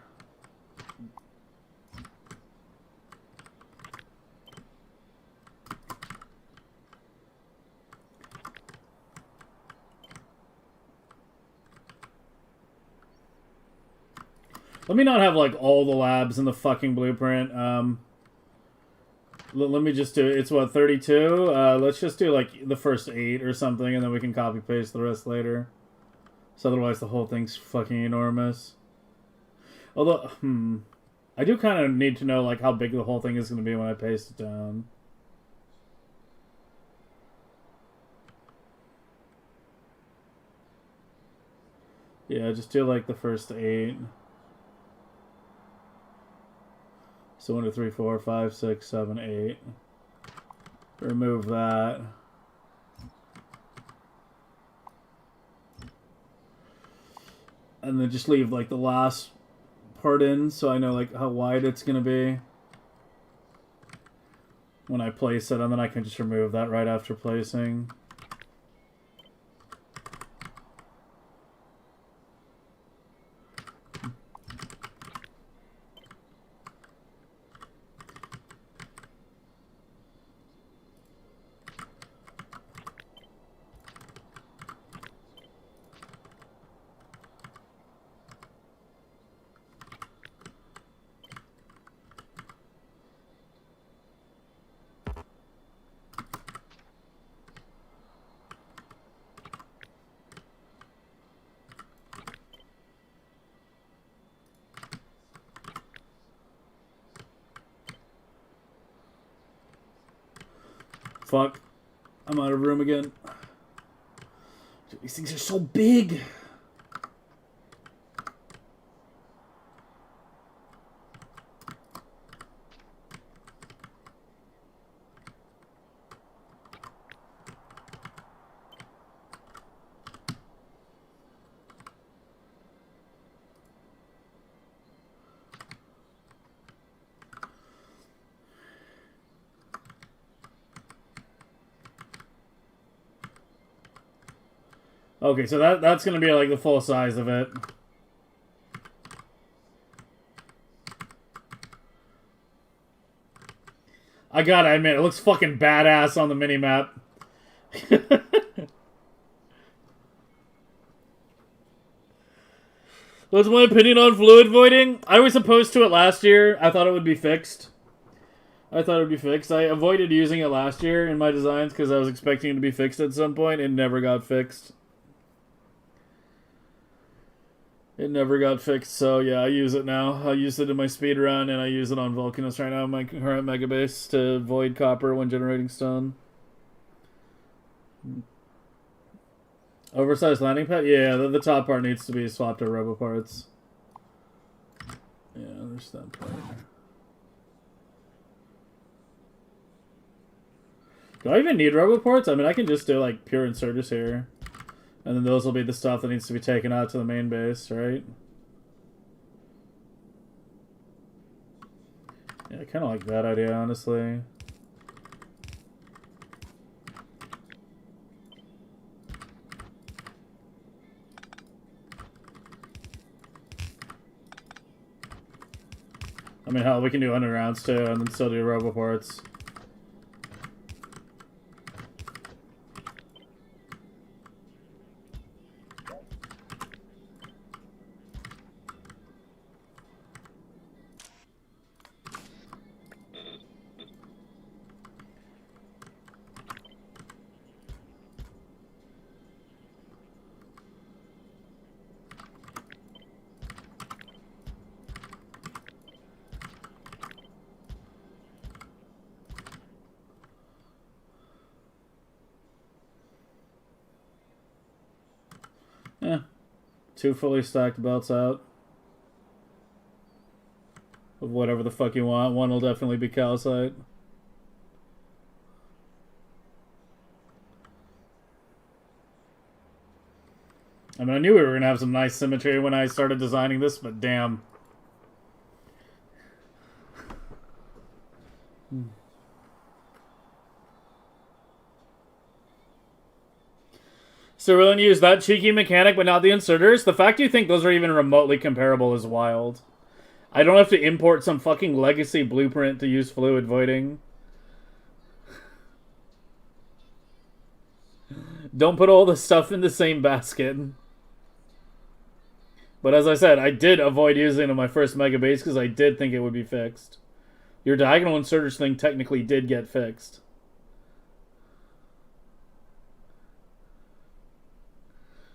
Let me not have, like, all the labs in the fucking blueprint. Let me just do it. It's what, 32? Let's just do, like, the first 8 or something, and then we can copy paste the rest later. So otherwise the whole thing's fucking enormous. Although, I do kind of need to know, like, how big the whole thing is going to be when I paste it down. Yeah, just do, like, the first 8. So 1, 2, 3, 4, 5, 6, 7, 8. Remove that. And then just leave, like, the last part in so I know, like, how wide it's going to be when I place it, and then I can just remove that right after placing. Fuck. I'm out of room again. These things are so big. Okay, so that's gonna be like the full size of it. I gotta admit, it looks fucking badass on the minimap. What's my opinion on fluid voiding? I was opposed to it last year. I thought it would be fixed. I avoided using it last year in my designs because I was expecting it to be fixed at some point. It never got fixed. So yeah, I use it now. I use it in my speed run, and I use it on Vulcanus right now in my current Megabase to void copper when generating stone. Oversized landing pad? Yeah, the top part needs to be swapped to robo parts. Yeah, there's that part. Do I even need robo parts? I mean, I can just do like pure inserters here. And then those will be the stuff that needs to be taken out to the main base, right? Yeah, I kind of like that idea, honestly. I mean, hell, we can do undergrounds too, and then still do robo parts. Yeah. 2 fully stacked belts out. Of whatever the fuck you want. One will definitely be calcite. I mean, I knew we were going to have some nice symmetry when I started designing this, but damn. So we're going to use that cheeky mechanic, but not the inserters? The fact you think those are even remotely comparable is wild. I don't have to import some fucking legacy blueprint to use fluid voiding. Don't put all the stuff in the same basket. But as I said, I did avoid using it in my first Megabase because I did think it would be fixed. Your diagonal inserters thing technically did get fixed.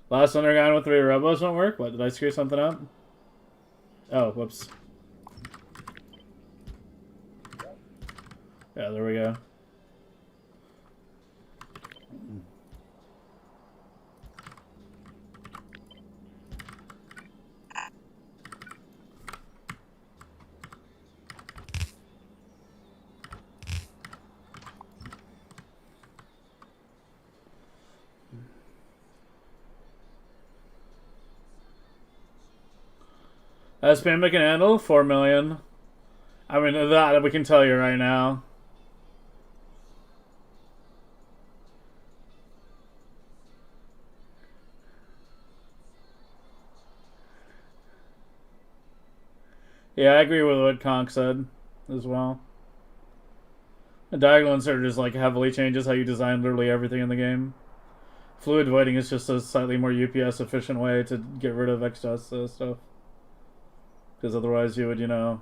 Last underground with 3 robos won't work? What, did I screw something up? Oh, whoops. Yeah, there we go. SPM can handle 4 million. I mean, that we can tell you right now. Yeah, I agree with what Conk said as well. The diagonal insert just like heavily changes how you design literally everything in the game. Fluid voiding is just a slightly more UPS efficient way to get rid of excess stuff. Because otherwise you would, you know,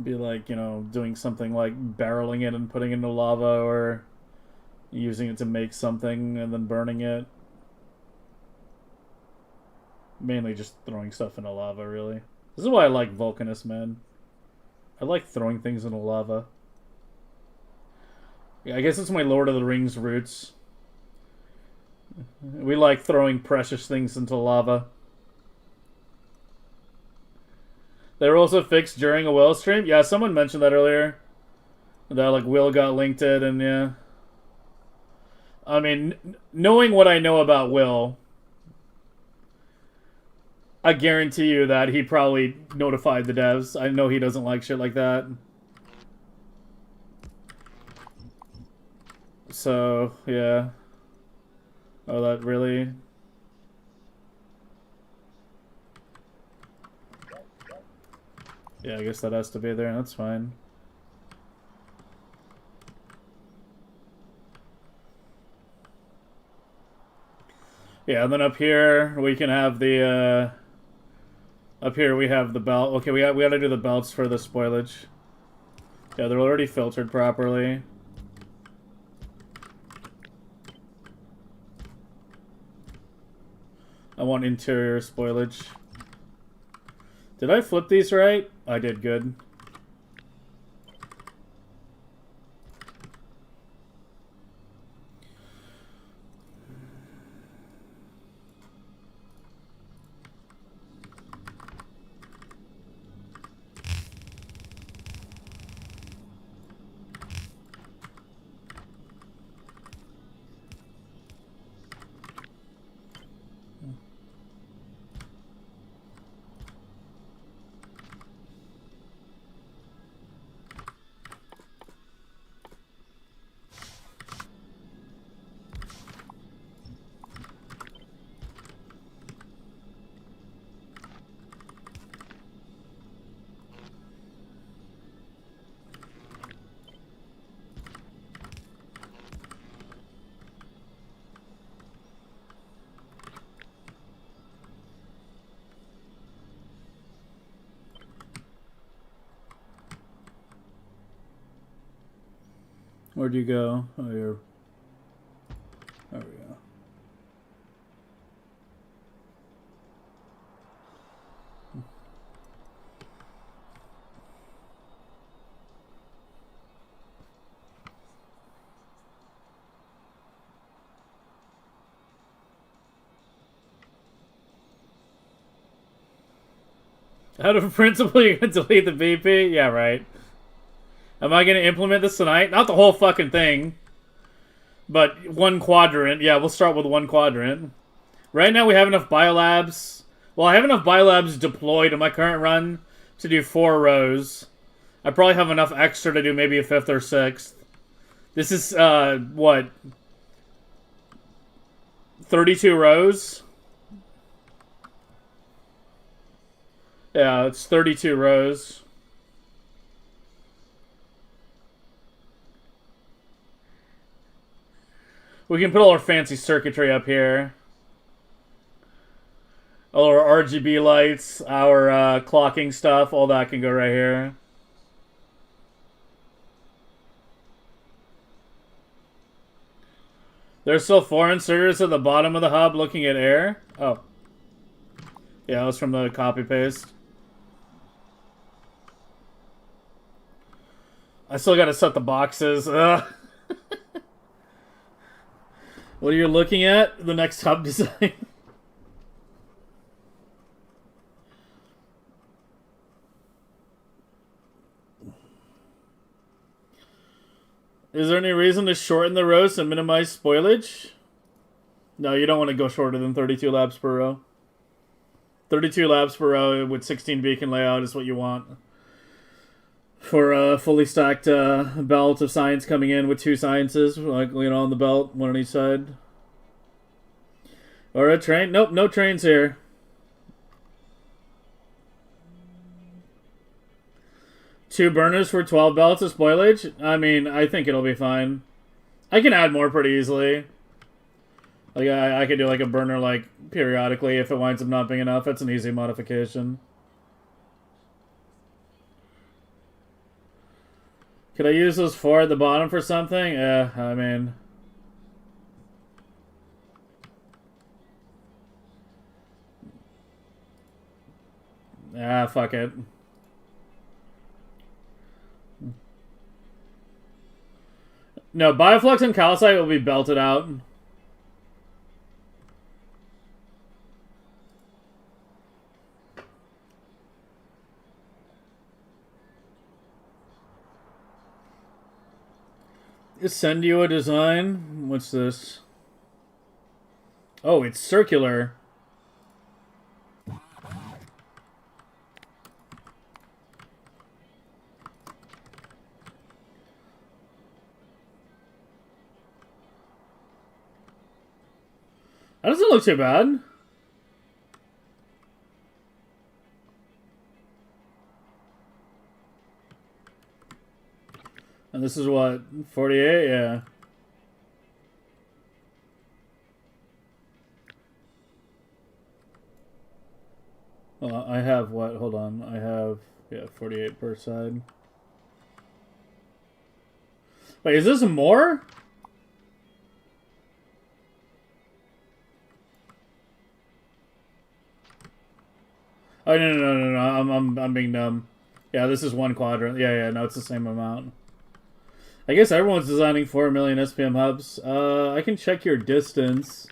be like, you know, doing something like barreling it and putting it into lava, or using it to make something and then burning it. Mainly just throwing stuff into lava, really. This is why I like Vulcanus, man. I like throwing things into lava. Yeah, I guess it's my Lord of the Rings roots. We like throwing precious things into lava. They were also fixed during a Will stream? Yeah, someone mentioned that earlier. That, like, Will got linked it, and yeah. I mean, knowing what I know about Will, I guarantee you that he probably notified the devs. I know he doesn't like shit like that. So, yeah. Oh, that really... Yeah, I guess that has to be there. That's fine. Yeah, and then up here we can have the up here we have the belt. Okay, we got to do the belts for the spoilage. Yeah, they're already filtered properly. I want interior spoilage. Did I flip these right? I did good. Where'd you go? Oh, you're... There we go. Out of principle, you're going to delete the BP? Yeah, right. Am I going to implement this tonight? Not the whole fucking thing. But one quadrant. Yeah, we'll start with one quadrant. Right now we have enough biolabs. Well, I have enough biolabs deployed in my current run to do 4 rows. I probably have enough extra to do maybe a 5th or 6th. This is, what? 32 rows? Yeah, it's 32 rows. We can put all our fancy circuitry up here. All our RGB lights, our clocking stuff, all that can go right here. There's still 4 inserters at the bottom of the hub looking at air. Oh. Yeah, that was from the copy paste. I still gotta set the boxes. What are you looking at? The next hub design? Is there any reason to shorten the rows and minimize spoilage? No, you don't want to go shorter than 32 labs per row. 32 labs per row with 16 beacon layout is what you want. For a fully stacked belt of science coming in with 2 sciences, like, you know, on the belt, 1 on each side. Or a train? Nope, no trains here. Two burners for 12 belts of spoilage? I mean, I think it'll be fine. I can add more pretty easily. Like, I could do like a burner like periodically if it winds up not being enough. That's an easy modification. Could I use those 4 at the bottom for something? I mean... Ah, fuck it. No, Bioflux and Calcite will be belted out. Just send you a design. What's this? Oh, it's circular. That doesn't look too bad. And this is what, 48? Yeah. Well, I have what? Hold on. I have, yeah, 48 per side. Wait, is this more? Oh, no. I'm being dumb. Yeah, this is one quadrant. Yeah, no, it's the same amount. I guess everyone's designing 4 million SPM hubs. I can check your distance.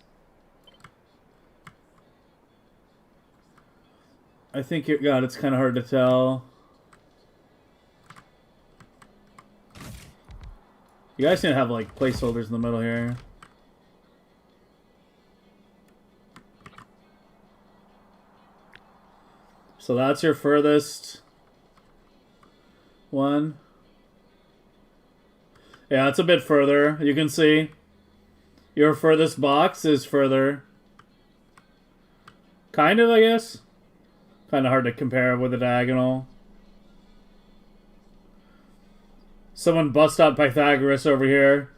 I think God, it's kind of hard to tell. You guys need to have like placeholders in the middle here. So that's your furthest one. Yeah, it's a bit further. You can see your furthest box is further. Kind of, I guess. Kind of hard to compare with a diagonal. Someone bust out Pythagoras over here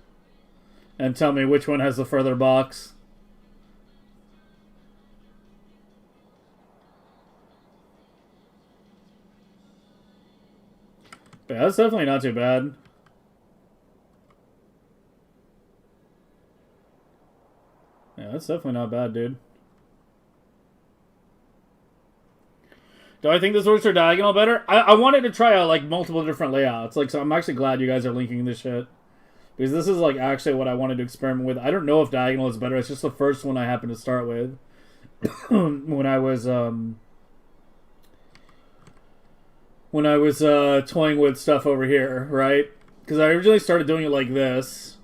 and tell me which one has the further box. But yeah, that's definitely not too bad. Yeah, that's definitely not bad, dude. Do I think this works for diagonal better? I wanted to try out like multiple different layouts. Like, so I'm actually glad you guys are linking this shit. Because this is like actually what I wanted to experiment with. I don't know if diagonal is better. It's just the first one I happened to start with. when I was toying with stuff over here, right? Because I originally started doing it like this.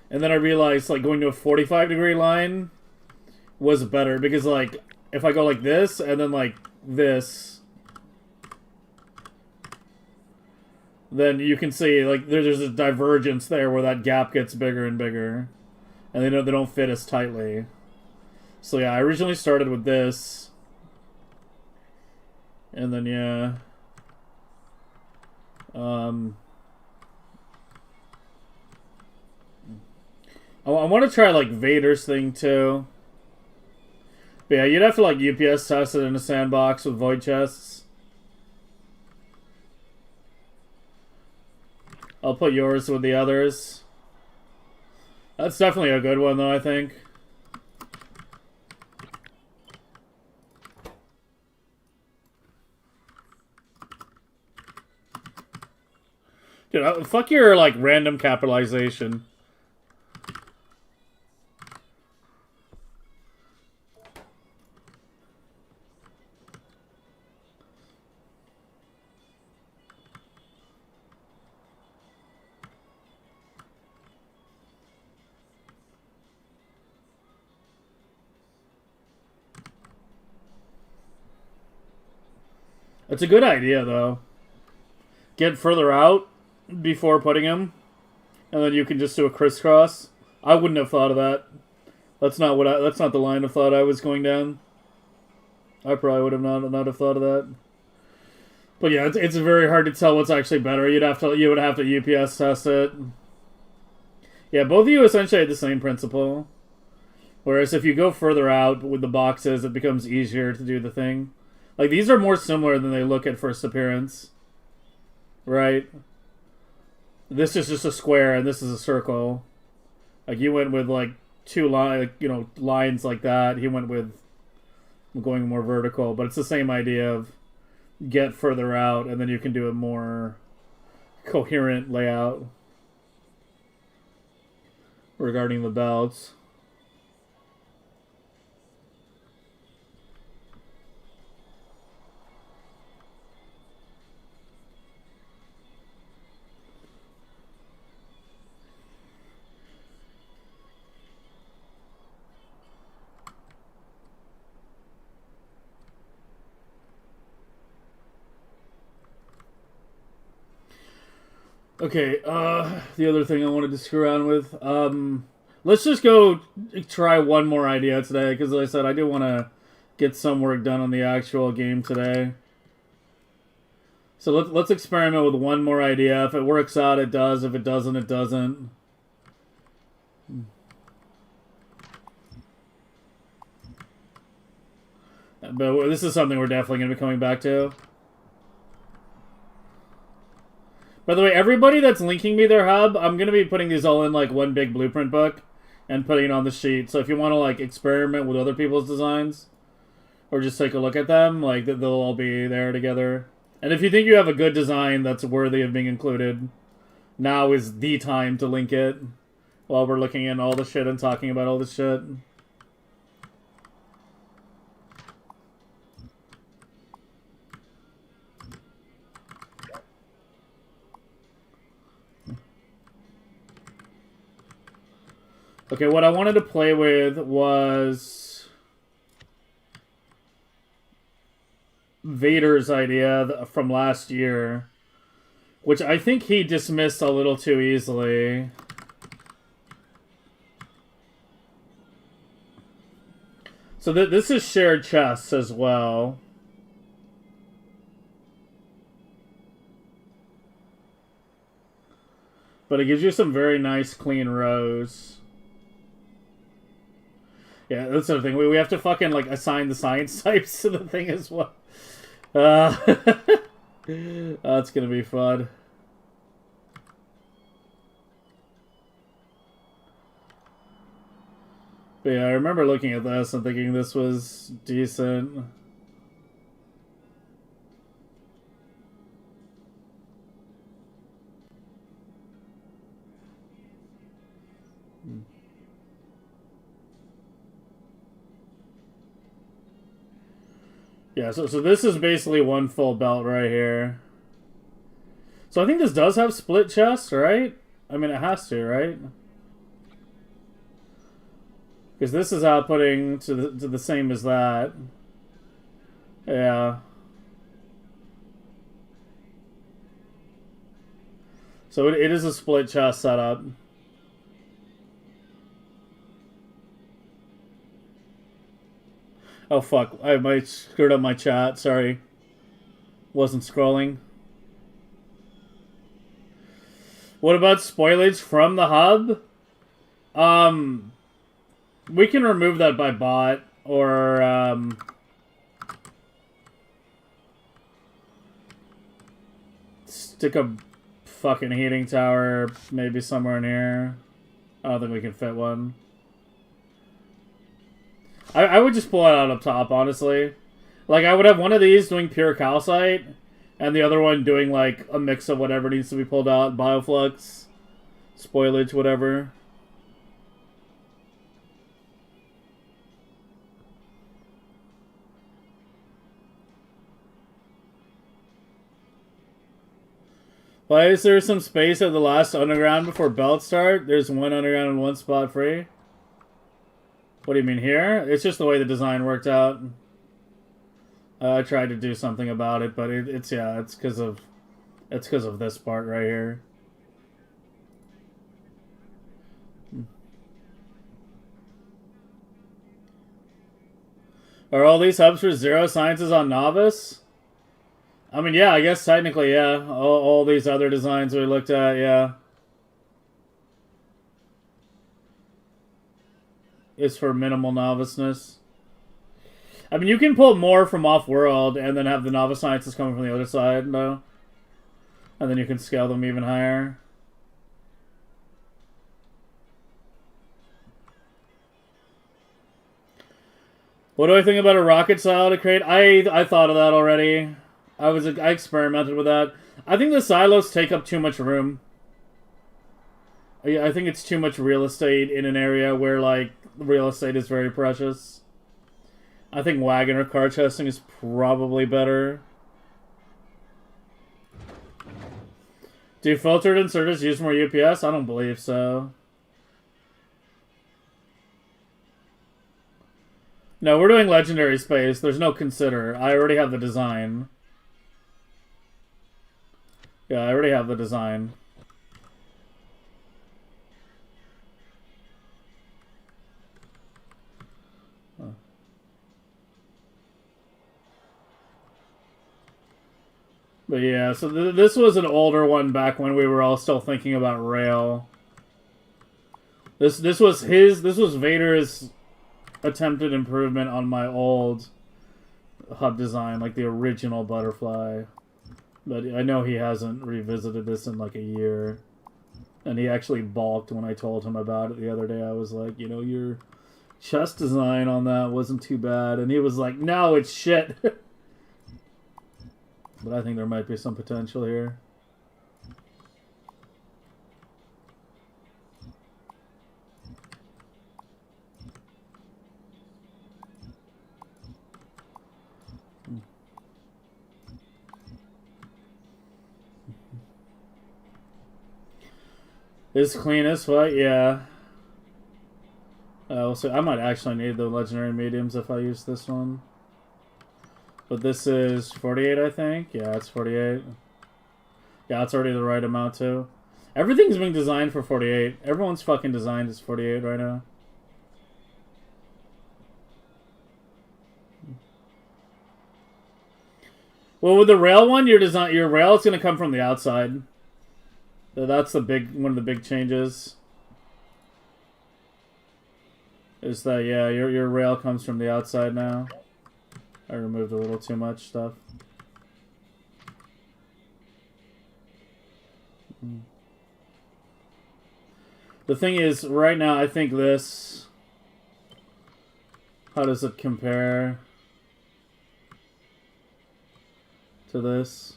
And then I realized like going to a 45-degree line was better. Because like if I go like this and then like this, then you can see like there's a divergence there where that gap gets bigger and bigger, and they don't fit as tightly. So yeah, I originally started with this, and then yeah, I want to try like Vader's thing too. But yeah, you'd have to like UPS test it in a sandbox with void chests. I'll put yours with the others. That's definitely a good one though, I think. Dude, fuck your like random capitalization. It's a good idea, though. Get further out before putting him, and then you can just do a crisscross. I wouldn't have thought of that. That's not what that's not the line of thought I was going down. I probably would have not have thought of that. But yeah, it's very hard to tell what's actually better. You would have to UPS test it. Yeah, both of you essentially had the same principle. Whereas if you go further out with the boxes, it becomes easier to do the thing. Like, these are more similar than they look at first appearance. Right? This is just a square, and this is a circle. Like, you went with, like, two lines like that. He went with going more vertical. But it's the same idea of get further out, and then you can do a more coherent layout regarding the belts. Okay, the other thing I wanted to screw around with, Let's just go try one more idea today, because like I said, I do want to get some work done on the actual game today. So let's experiment with one more idea. If it works out, it does. If it doesn't, it doesn't. But this is something we're definitely going to be coming back to. By the way, everybody that's linking me their hub, I'm going to be putting these all in like one big blueprint book and putting it on the sheet. So if you want to like experiment with other people's designs or just take a look at them, like they'll all be there together. And if you think you have a good design that's worthy of being included, now is the time to link it while we're looking at all the shit and talking about all the shit. Okay, what I wanted to play with was Vader's idea from last year, which I think he dismissed a little too easily. So this is shared chests as well. But it gives you some very nice clean rows. Yeah, that's the thing. We have to fucking, like, assign the science types to the thing as well. That's gonna be fun. But yeah, I remember looking at this and thinking this was decent. Yeah, so this is basically one full belt right here. So I think this does have split chests, right? I mean, it has to, right? Because this is outputting to the same as that. Yeah. So it is a split chest setup. Oh fuck, I might screwed up my chat, sorry. Wasn't scrolling. What about spoilage from the hub? We can remove that by bot, or stick a fucking heating tower maybe somewhere in here. I don't think we can fit one. I would just pull it out up top, honestly. Like, I would have one of these doing pure calcite, and the other one doing, like, a mix of whatever needs to be pulled out. Bioflux, spoilage, whatever. Why is there some space at the last underground before belts start? There's one underground and one spot free. What do you mean here? It's just the way the design worked out. I tried to do something about it, but it's because of this part right here. Are all these hubs for zero sciences on novice? I mean, yeah, I guess technically, yeah. All these other designs we looked at, yeah. Is for minimal noviceness. I mean, you can pull more from off-world and then have the novice sciences coming from the other side, though. And then you can scale them even higher. What do I think about a rocket silo to create? I thought of that already. I experimented with that. I think the silos take up too much room. I think it's too much real estate in an area where, like, real estate is very precious. I think wagon or car chesting is probably better. Do filtered inserters use more UPS? I don't believe so. No, we're doing legendary space. There's no consider. I already have the design. Yeah, I already have the design. But yeah, so this was an older one back when we were all still thinking about rail. This was Vader's attempted improvement on my old hub design, like the original butterfly. But I know he hasn't revisited this in like a year. And he actually balked when I told him about it the other day. I was like, you know, your chest design on that wasn't too bad. And he was like, no, it's shit. But I think there might be some potential here. Is clean as fuck, yeah. So I might actually need the legendary mediums if I use this one. But this is 48, I think. Yeah, it's 48. Yeah, it's already the right amount too. Everything's being designed for 48. Everyone's fucking designed is 48 right now. Well, with the rail one, your rail is going to come from the outside. So that's one of the big changes. Is that, yeah, your rail comes from the outside now. I removed a little too much stuff. The thing is, right now, I think this... How does it compare to this?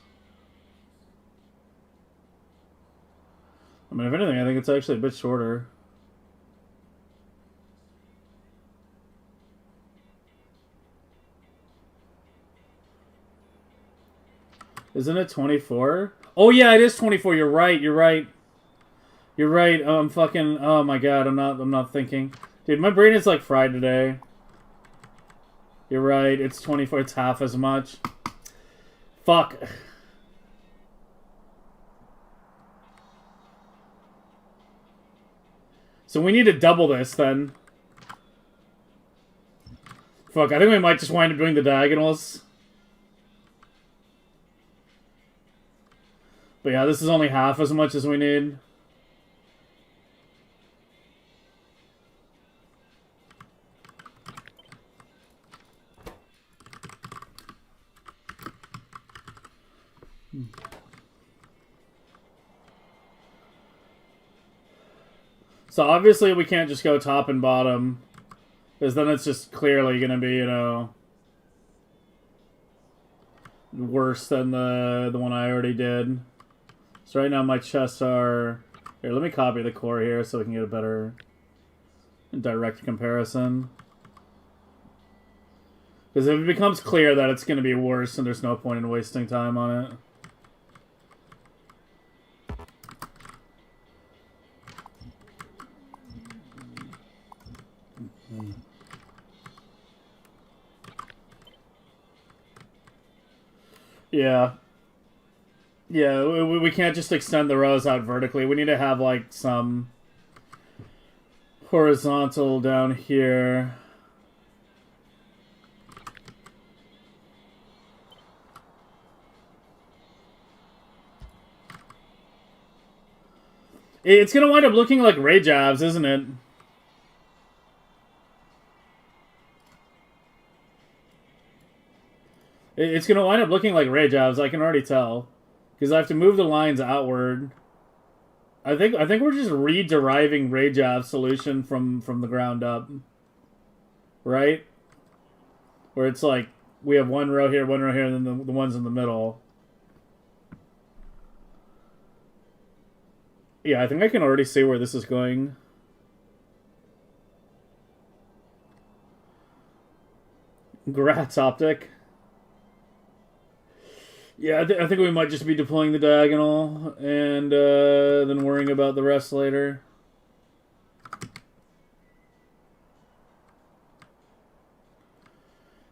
I mean, if anything, I think it's actually a bit shorter. Isn't it 24? Oh yeah, it is 24. You're right. You're right. You're right. Oh, I'm fucking. Oh my god. I'm not thinking. Dude, my brain is like fried today. You're right. It's 24. It's half as much. Fuck. So we need to double this then. Fuck. I think we might just wind up doing the diagonals. But yeah, this is only half as much as we need. So obviously we can't just go top and bottom. Because then it's just clearly going to be, you know, worse than the one I already did. So right now my chests are... Here, let me copy the core here so we can get a better direct comparison. Because if it becomes clear that it's going to be worse, then there's no point in wasting time on it. Yeah. Yeah, we can't just extend the rows out vertically. We need to have, like, some horizontal down here. It's going to wind up looking like ray jabs, isn't it? It's going to wind up looking like ray jabs, I can already tell. Because I have to move the lines outward. I think we're just re-deriving ray jab solution from the ground up. Right? Where it's like, we have one row here, and then the ones in the middle. Yeah, I think I can already see where this is going. Grats, Optic. Yeah, I think we might just be deploying the diagonal and then worrying about the rest later.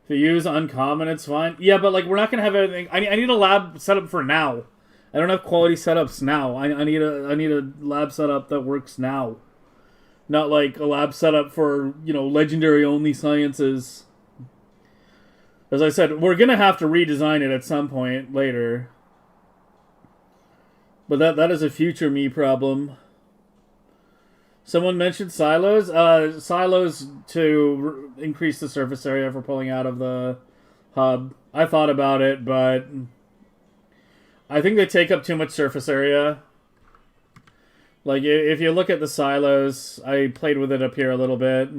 If you use uncommon, it's fine. Yeah, but like we're not gonna have anything. I need a lab setup for now. I don't have quality setups now. I need a lab setup that works now. Not like a lab setup for, you know, legendary only sciences. As I said, we're going to have to redesign it at some point later. But that is a future me problem. Someone mentioned silos. Silos to increase the surface area for pulling out of the hub. I thought about it, but I think they take up too much surface area. Like, if you look at the silos, I played with it up here a little bit.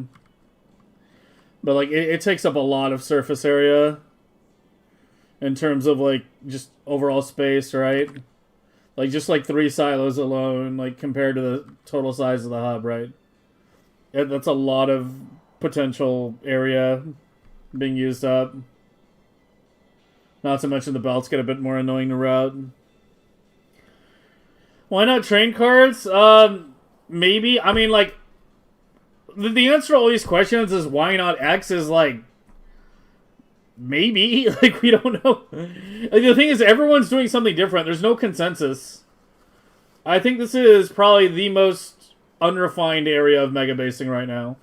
But, like, it takes up a lot of surface area in terms of, like, just overall space, right? Like, just, like, 3 silos alone, like, compared to the total size of the hub, right? That's a lot of potential area being used up. Not to mention the belts get a bit more annoying to route. Why not train cards? Maybe. I mean, like, the answer to all these questions is why not X is, like, maybe. Like, we don't know. Like, the thing is, everyone's doing something different. There's no consensus. I think this is probably the most unrefined area of megabasing right now.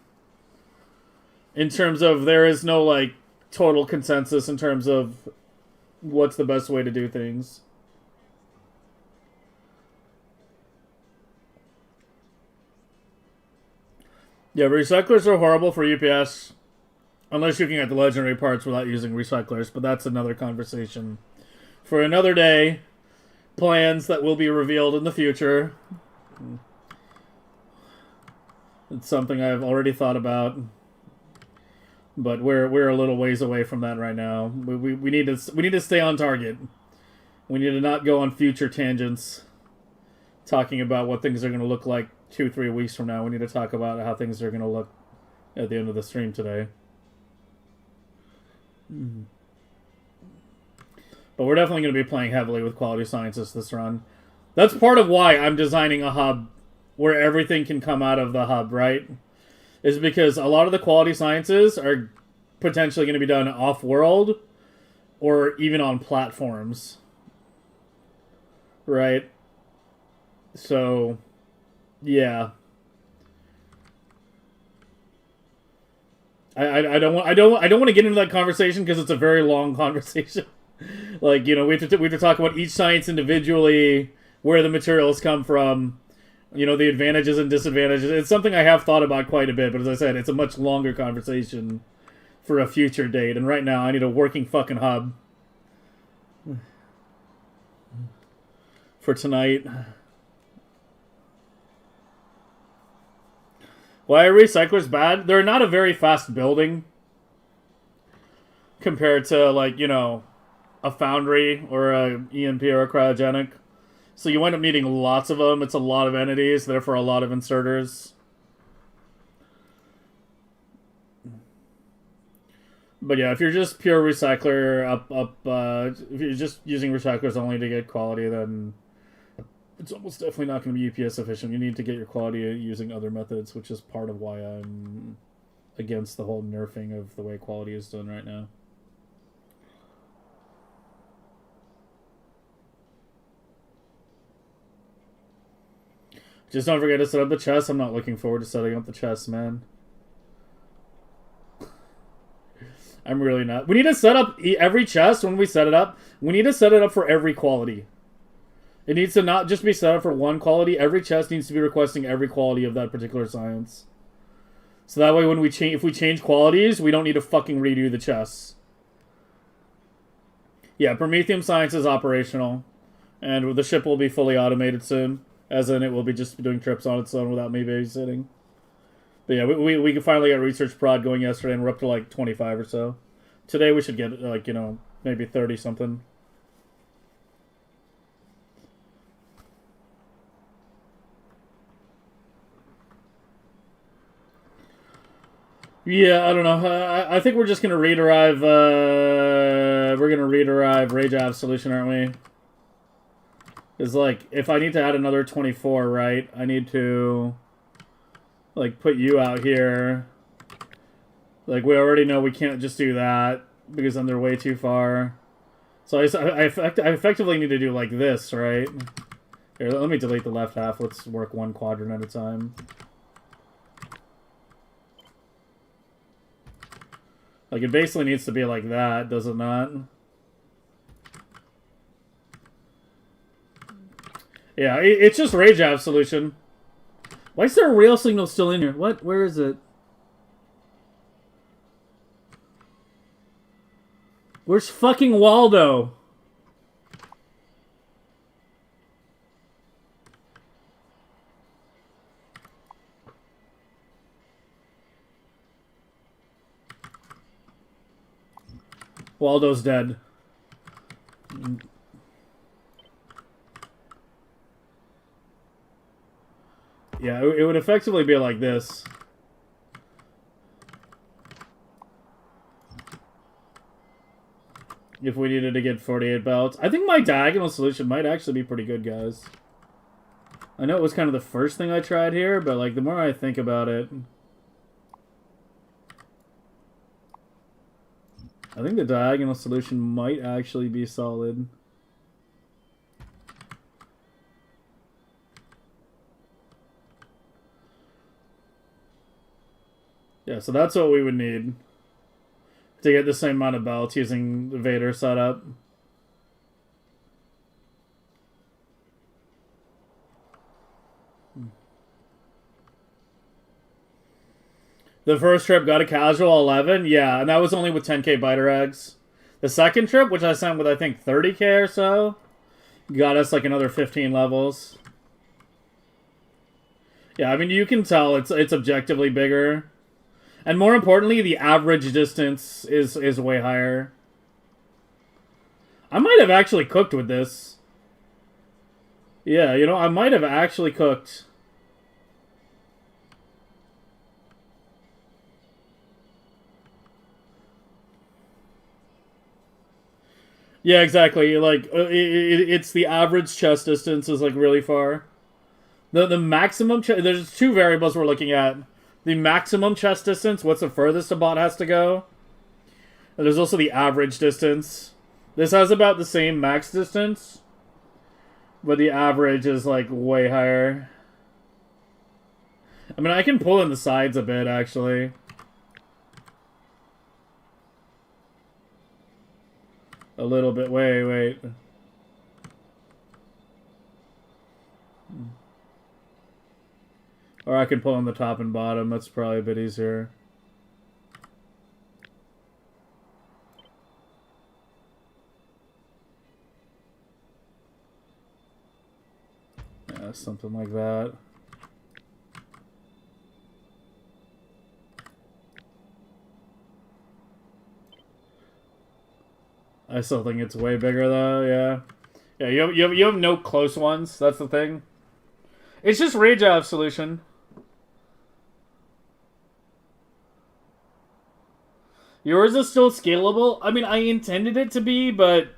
In terms of, there is no, like, total consensus in terms of what's the best way to do things. Yeah, recyclers are horrible for UPS. Unless you can get the legendary parts without using recyclers. But that's another conversation for another day. Plans that will be revealed in the future. It's something I've already thought about. But we're a little ways away from that right now. We need to stay on target. We need to not go on future tangents. Talking about what things are going to look like 2-3 weeks from now. We need to talk about how things are going to look at the end of the stream today. But we're definitely going to be playing heavily with quality sciences this run. That's part of why I'm designing a hub where everything can come out of the hub, right? Is because a lot of the quality sciences are potentially going to be done off-world or even on platforms. Right? So, yeah. I don't want to get into that conversation because it's a very long conversation. Like, you know, we have to talk about each science individually, where the materials come from, you know, the advantages and disadvantages. It's something I have thought about quite a bit, but as I said, it's a much longer conversation for a future date. And right now, I need a working fucking hub for tonight. Why are recyclers bad? They're not a very fast building compared to, like, you know, a foundry or a EMP or a cryogenic. So you end up needing lots of them. It's a lot of entities, therefore a lot of inserters. But yeah, if you're just pure recycler, if you're just using recyclers only to get quality, then it's almost definitely not going to be UPS efficient. You need to get your quality using other methods, which is part of why I'm against the whole nerfing of the way quality is done right now. Just don't forget to set up the chest. I'm not looking forward to setting up the chest, man. I'm really not. We need to set up every chest when we set it up. We need to set it up for every quality. It needs to not just be set up for one quality. Every chest needs to be requesting every quality of that particular science. So that way when we change, if we change qualities, we don't need to fucking redo the chests. Yeah, Prometheum Science is operational. And the ship will be fully automated soon. As in, it will be just doing trips on its own without me babysitting. But yeah, we can finally get research prod going yesterday, and we're up to like 25 or so. Today we should get, like, you know, maybe 30 something. Yeah, I don't know. I think we're just gonna rederive. We're gonna rederive Rage Absolution, aren't we? It's like, if I need to add another 24, right? I need to, like, put you out here. Like, we already know we can't just do that because then they're way too far. So I effectively need to do like this, right? Here, let me delete the left half. Let's work one quadrant at a time. Like, it basically needs to be like that, does it not? Yeah, it's just rage app solution. Why is there a rail signal still in here? What? Where is it? Where's fucking Waldo? Waldo's dead. Yeah, it would effectively be like this. If we needed to get 48 belts. I think my diagonal solution might actually be pretty good, guys. I know it was kind of the first thing I tried here, but like the more I think about it, I think the diagonal solution might actually be solid. Yeah, so that's what we would need to get the same amount of belts using the Vader setup. The first trip got a casual 11, yeah, and that was only with 10k biter eggs. The second trip, which I sent with I think 30k or so, got us like another 15 levels. Yeah, I mean you can tell it's objectively bigger. And more importantly, the average distance is way higher. I might have actually cooked with this. Yeah, you know, I might have actually cooked. Yeah, exactly. Like, it's the average chest distance is, like, really far. The maximum... There's two variables we're looking at. The maximum chest distance, what's the furthest a bot has to go. And there's also the average distance. This has about the same max distance, but the average is, like, way higher. I mean, I can pull in the sides a bit, actually. A little bit. Wait. Or I can pull in the top and bottom. That's probably a bit easier. Yeah, something like that. I still think it's way bigger, though, yeah. Yeah, you have no close ones. That's the thing. It's just rage out solution. Yours is still scalable. I mean, I intended it to be, but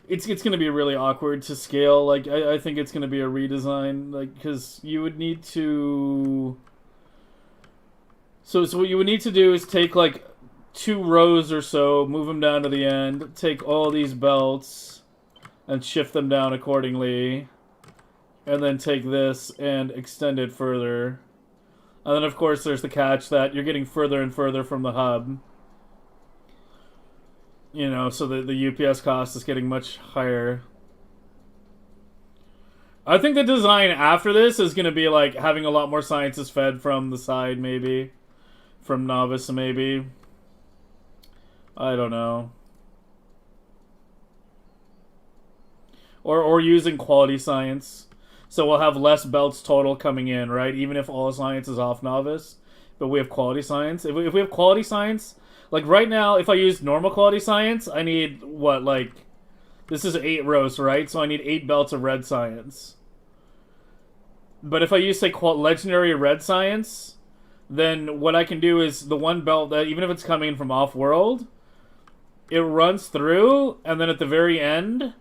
it's going to be really awkward to scale. Like, I think it's going to be a redesign, like, because you would need to... So what you would need to do is take, like, 2 rows or so, move them down to the end, take all these belts, and shift them down accordingly, and then take this and extend it further. And then, of course, there's the catch that you're getting further and further from the hub. You know, so the UPS cost is getting much higher. I think the design after this is going to be like having a lot more scientists fed from the side, maybe. From novice, maybe. I don't know. Or using quality science. So we'll have less belts total coming in, right? Even if all science is off novice. But we have quality science. If we have quality science... Like, right now, if I use normal quality science, I need, what, like... This is 8 rows, right? So I need 8 belts of red science. But if I use, say, legendary red science, then what I can do is the one belt that, even if it's coming in from off-world, it runs through, and then at the very end,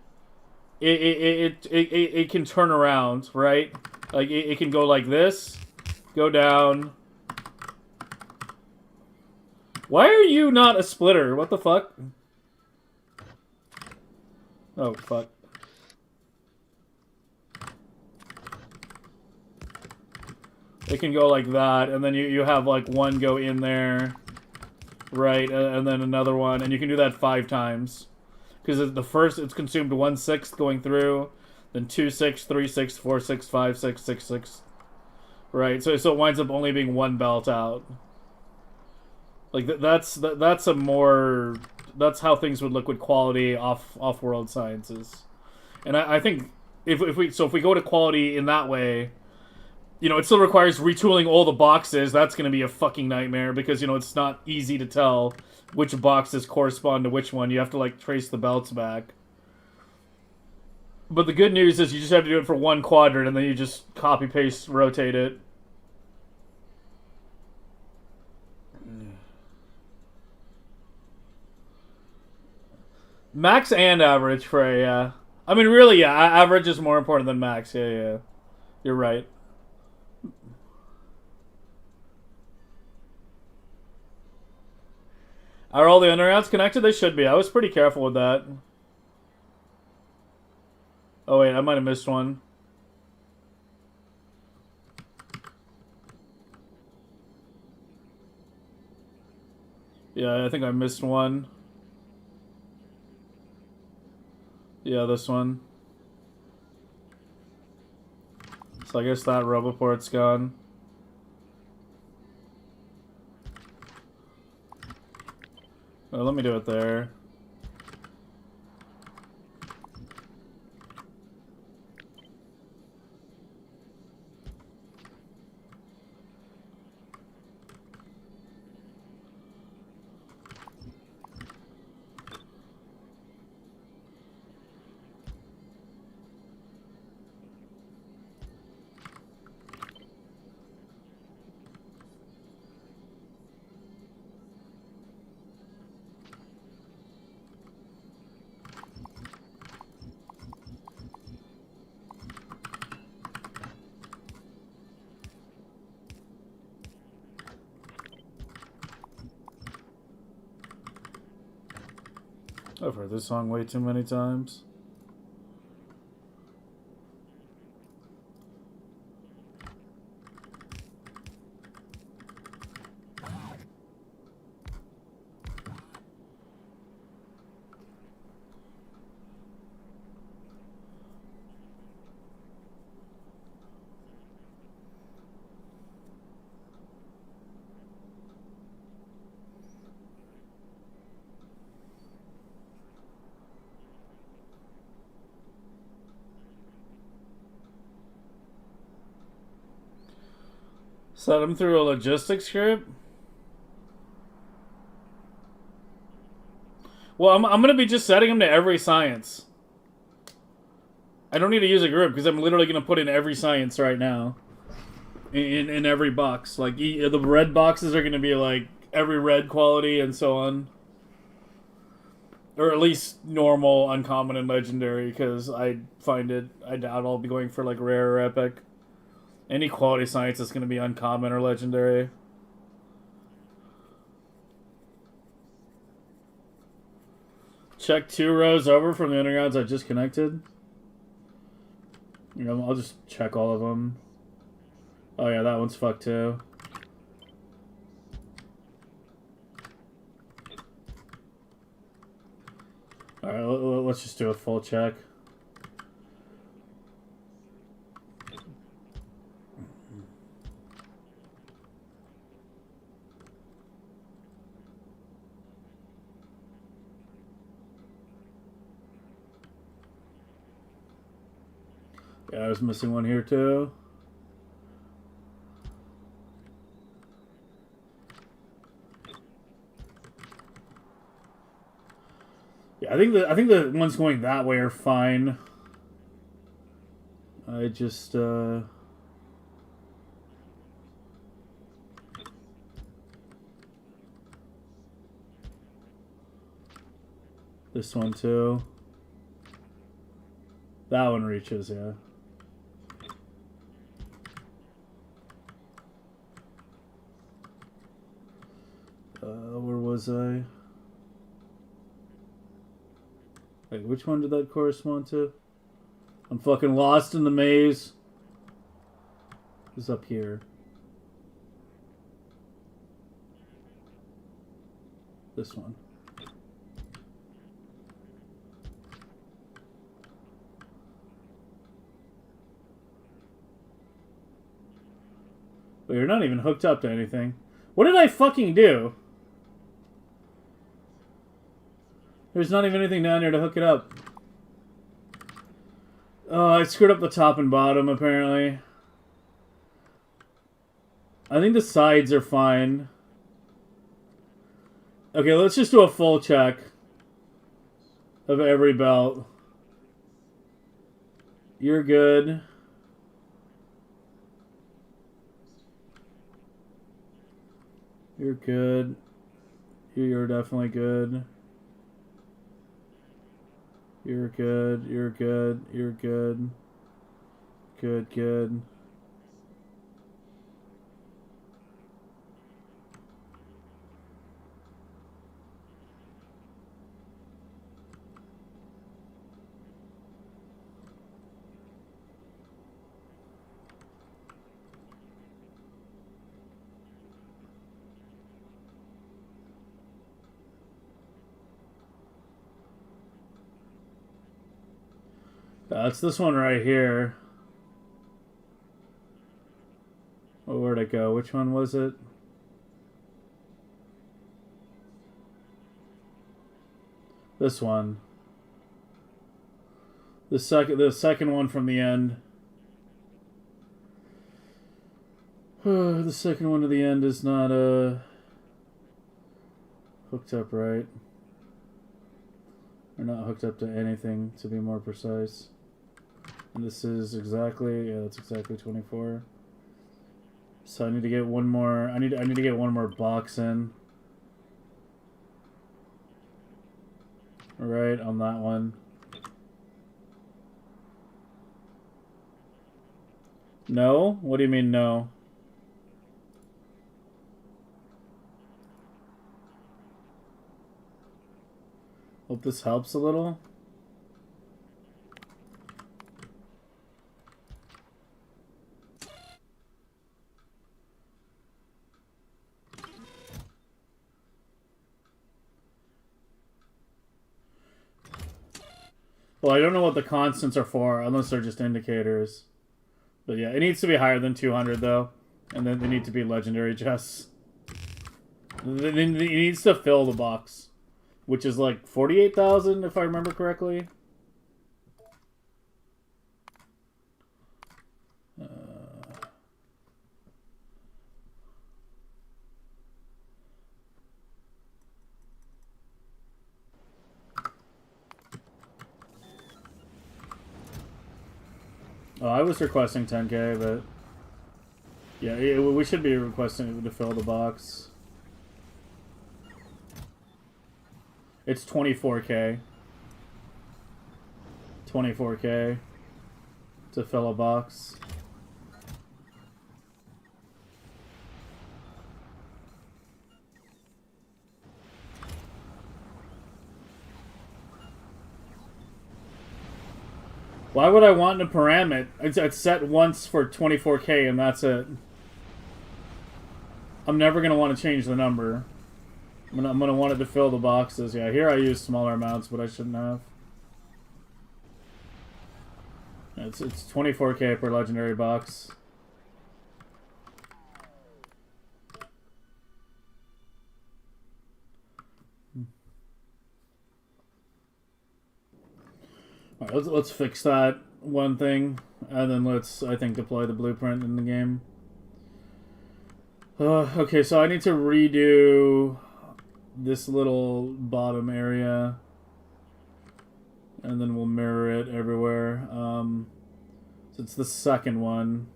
it can turn around, right? Like, it can go like this, go down... Why are you not a splitter? What the fuck? Oh, fuck. It can go like that, and then you have, like, one go in there, right, and then another one, and you can do that 5 times. Because the first, it's consumed 1/6 going through, then 2, 6, 3, 6, 4, 6, 5, 6, 6, 6. Right, so it winds up only being one belt out. Like that's a more, that's how things would look with quality off-world sciences. And I think if we go to quality in that way, you know, it still requires retooling all the boxes. That's going to be a fucking nightmare because, you know, it's not easy to tell which boxes correspond to which one. You have to like trace the belts back. But the good news is you just have to do it for one quadrant and then you just copy paste rotate it. Max and average for a, yeah. I mean, really, yeah, average is more important than max. Yeah, yeah. You're right. Are all the underroutes connected? They should be. I was pretty careful with that. Oh, wait, I might have missed one. Yeah, I think I missed one. Yeah, this one. So I guess that Roboport's gone. Oh, let me do it there. I've heard this song way too many times. Set them through a logistics script? Well, I'm going to be just setting them to every science. I don't need to use a group because I'm literally going to put in every science right now. In every box. Like, the red boxes are going to be like every red quality and so on. Or at least normal, uncommon, and legendary because I doubt I'll be going for like rare or epic. Any quality science is going to be uncommon or legendary. Check 2 rows over from the undergrounds I just connected. You know, I'll just check all of them. Oh yeah, that one's fucked too. Alright, let's just do a full check. Yeah, I was missing one here too. Yeah, I think the ones going that way are fine. I just this one too. That one reaches, yeah. Where was I? Wait, which one did that correspond to? I'm fucking lost in the maze. It's up here. This one. But you're not even hooked up to anything. What did I fucking do? There's not even anything down here to hook it up. Oh, I screwed up the top and bottom, apparently. I think the sides are fine. Okay, let's just do a full check of every belt. You're good. You're good. You're definitely good. You're good. You're good. You're good. Good, good. It's this one right here. Oh, where'd it go? Which one was it? This one. The second one from the end. The second one to the end is not hooked up right. Or not hooked up to anything, to be more precise. And this is exactly, yeah, that's exactly 24. So I need to get one more. I need to get one more box in. Right on that one. No? What do you mean no? Hope this helps a little. Well, I don't know what the constants are for, unless they're just indicators. But yeah, it needs to be higher than 200, though. And then they need to be legendary chests. It needs to fill the box. Which is like 48,000, if I remember correctly. Oh, I was requesting 10k, but... Yeah, we should be requesting to fill the box. It's 24k. 24k to fill a box. Why would I want to param it? It's set once for 24k and that's it. I'm never going to want to change the number. I'm gonna want it to fill the boxes. Yeah, here I use smaller amounts, but I shouldn't have. It's 24k per legendary box. All right, let's fix that one thing, and then let's, I think, deploy the blueprint in the game. Okay, so I need to redo this little bottom area, and then we'll mirror it everywhere. So it's the second one.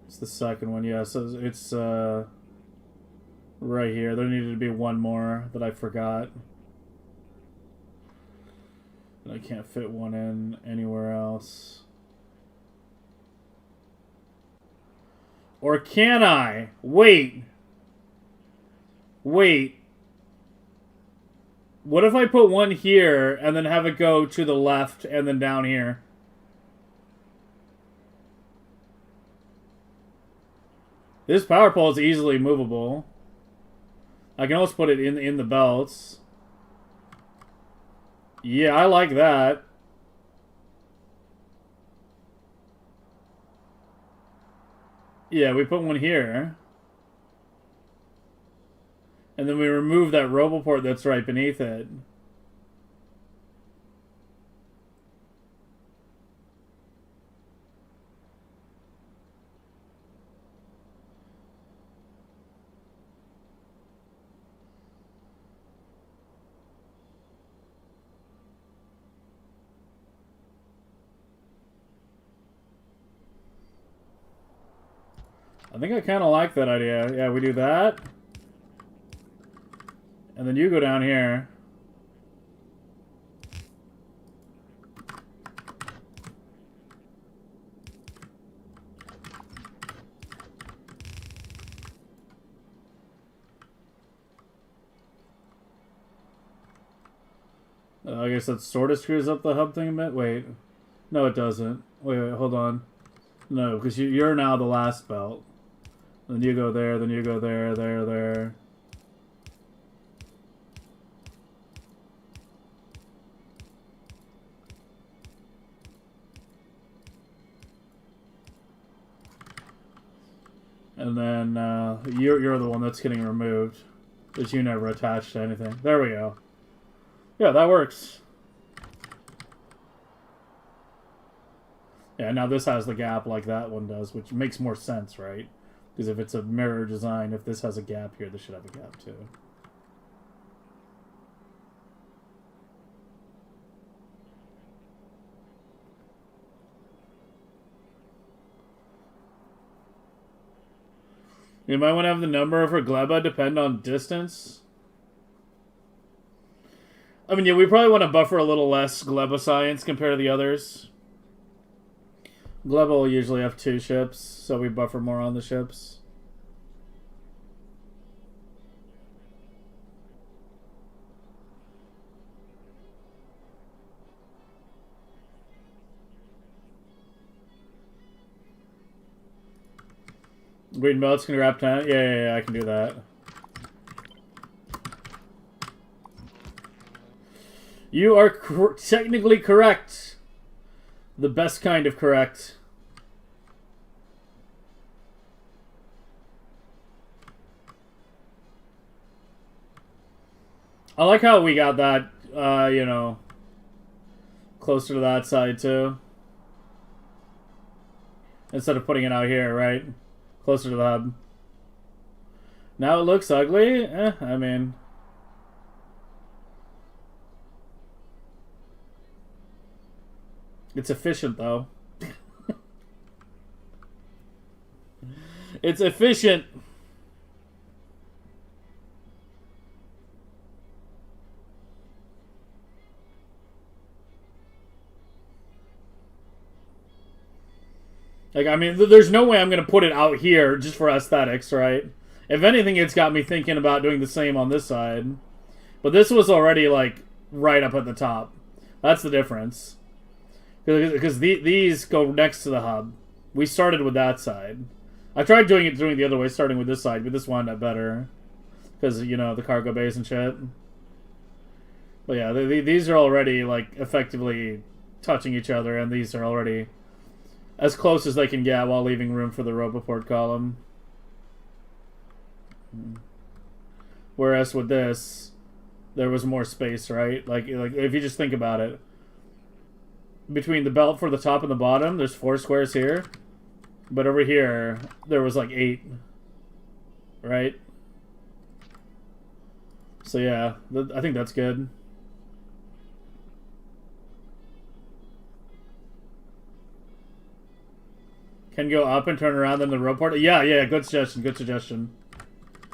It's the second one, yeah. So it's right here. There needed to be one more that I forgot. And I can't fit one in anywhere else. Or can I? Wait. Wait. What if I put one here and then have it go to the left and then down here? This power pole is easily movable. I can almost put it in the belts. Yeah, I like that. Yeah, we put one here. And then we remove that roboport that's right beneath it. I think I kind of like that idea. Yeah, we do that. And then you go down here. I guess that sort of screws up the hub thing a bit. Wait. No, it doesn't. Wait, hold on. No, because you're now the last belt. Then you go there, then you go there, there. And then you're the one that's getting removed. Because you never attached to anything. There we go. Yeah, that works. Yeah, now this has the gap like that one does, which makes more sense, right? Because if it's a mirror design, if this has a gap here, this should have a gap too. You might want to have the number of her gleba depend on distance. I mean, yeah, we probably want to buffer a little less gleba science compared to the others. Gleba will usually have 2 ships, so we buffer more on the ships. Green belts can grab 10. Yeah, I can do that. You are technically correct. The best kind of correct. I like how we got that, you know, closer to that side too. Instead of putting it out here, right? Closer to the hub. Now it looks ugly. I mean... It's efficient, though. It's efficient. Like, I mean, there's no way I'm going to put it out here just for aesthetics, right? If anything, it's got me thinking about doing the same on this side. But this was already, like, right up at the top. That's the difference. Because these go next to the hub. We started with that side. I tried doing it the other way, starting with this side, but this wound up better. Because, you know, the cargo bays and shit. But yeah, these are already, like, effectively touching each other, and these are already as close as they can get while leaving room for the roboport column. Whereas with this, there was more space, right? Like if you just think about it. Between the belt for the top and the bottom, there's 4 squares here. But over here, there was like 8. Right? So yeah, I think that's good. Can go up and turn around then the roboport? Yeah, good suggestion, good suggestion.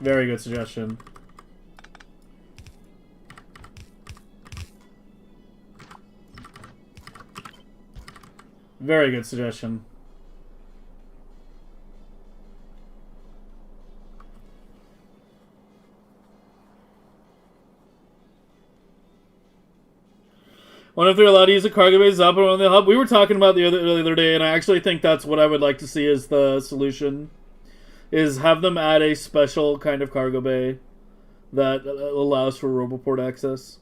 Very good suggestion. Very good suggestion. Wonder if they're allowed to use the cargo bays up and on the hub. We were talking about the other day, and I actually think that's what I would like to see as the solution. Is have them add a special kind of cargo bay that allows for roboport access.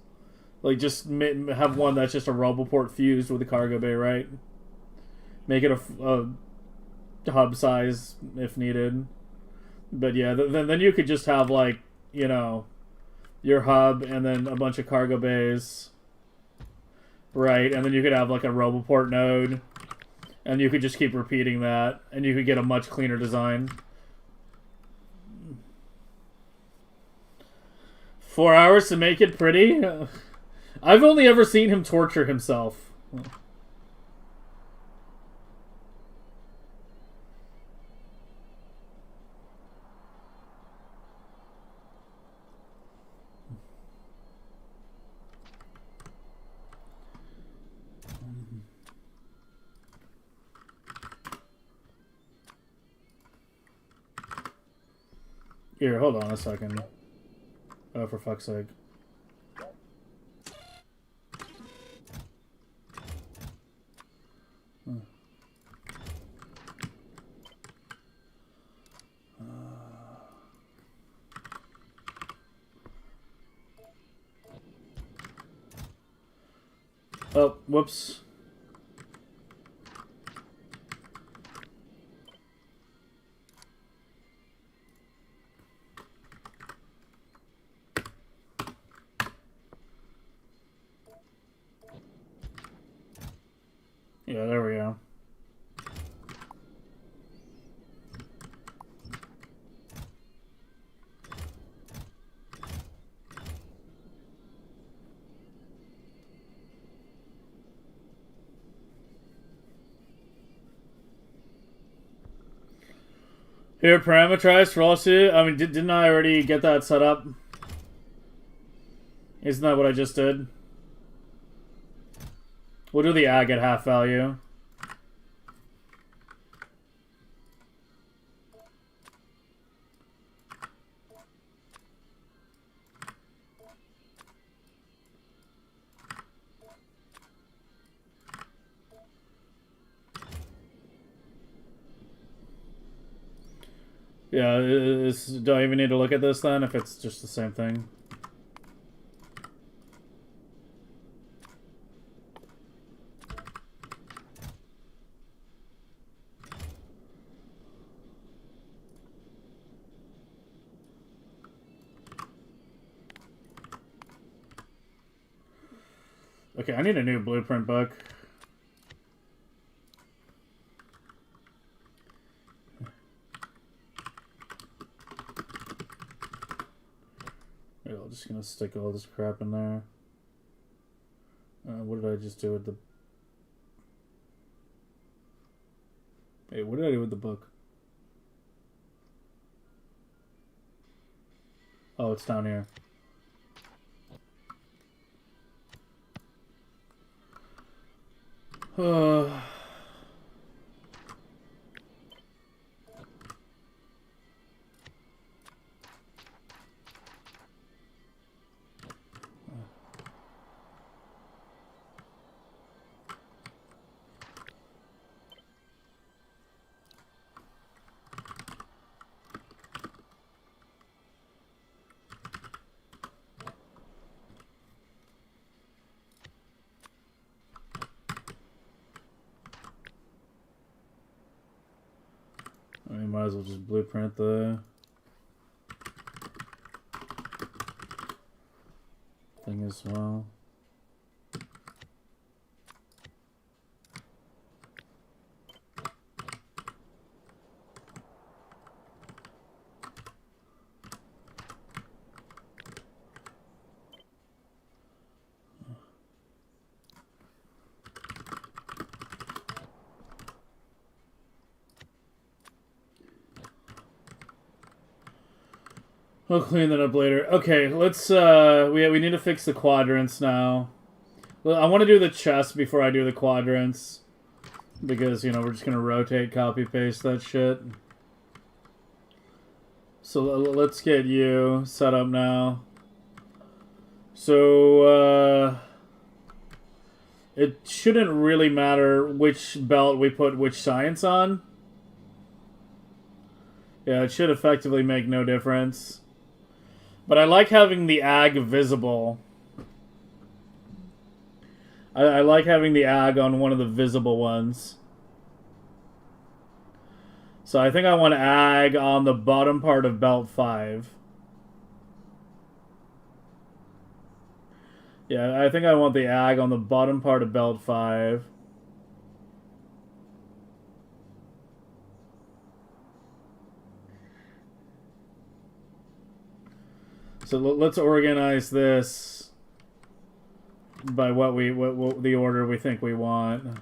Like, just have one that's just a roboport fused with a cargo bay, right? Make it hub size if needed. But yeah, then you could just have like, you know, your hub and then a bunch of cargo bays. Right, and then you could have like a Roboport node. And you could just keep repeating that. And you could get a much cleaner design. 4 hours to make it pretty? I've only ever seen him torture himself. Here, hold on a second. Oh, for fuck's sake. Oh, whoops. Yeah, there we go. Here, parameterize for all shit. I mean, didn't I already get that set up? Isn't that what I just did? We'll do the ag at half value. Yeah, do I even need to look at this then, if it's just the same thing? Okay, I need a new blueprint book. I'm just gonna stick all this crap in there. What did I just do with the... Hey, what did I do with the book? Oh, it's down here. I mean, might as well just blueprint the thing as well. We'll clean that up later. Okay, let's we need to fix the quadrants now. Well, I want to do the chest before I do the quadrants, because, you know, we're just gonna rotate, copy, paste that shit. So let's get you set up now. So it shouldn't really matter which belt we put which science on. Yeah, it should effectively make no difference. But I like having the ag visible. I like having the ag on one of the visible ones. So I think I want ag on the bottom part of belt 5. Yeah, I think I want the ag on the bottom part of belt 5. So let's organize this by what the order we think we want.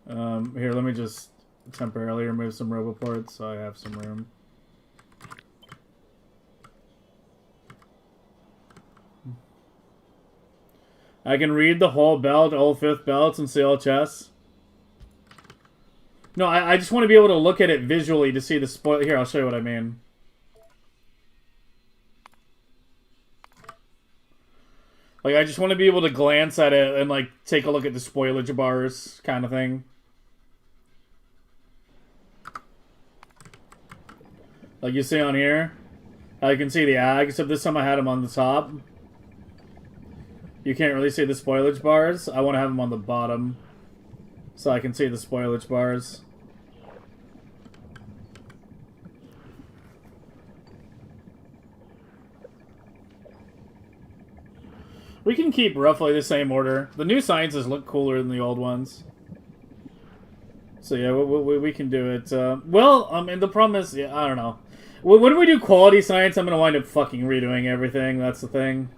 Here, let me just temporarily remove some roboports so I have some room. I can read the whole belt, all 5th belts, and CLHS. No, I just want to be able to look at it visually to see the spoil. Here, I'll show you what I mean. Like, I just want to be able to glance at it and, like, take a look at the spoilage bars kind of thing. Like you see on here. I can see the ag, except this time I had them on the top. You can't really see the spoilage bars. I want to have them on the bottom so I can see the spoilage bars. We can keep roughly the same order. The new sciences look cooler than the old ones. So yeah, we can do it. And the problem is, yeah, I don't know. When we do quality science, I'm going to wind up fucking redoing everything. That's the thing.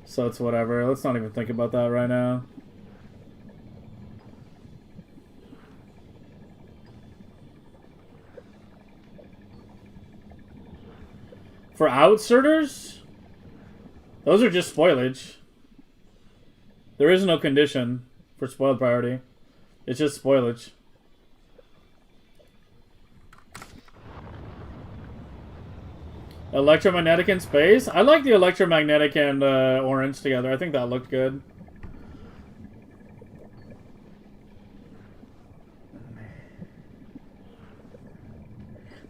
So it's whatever. Let's not even think about that right now. For outserters, those are just spoilage. There is no condition for spoiled priority. It's just spoilage. Electromagnetic in space? I like the electromagnetic and orange together. I think that looked good.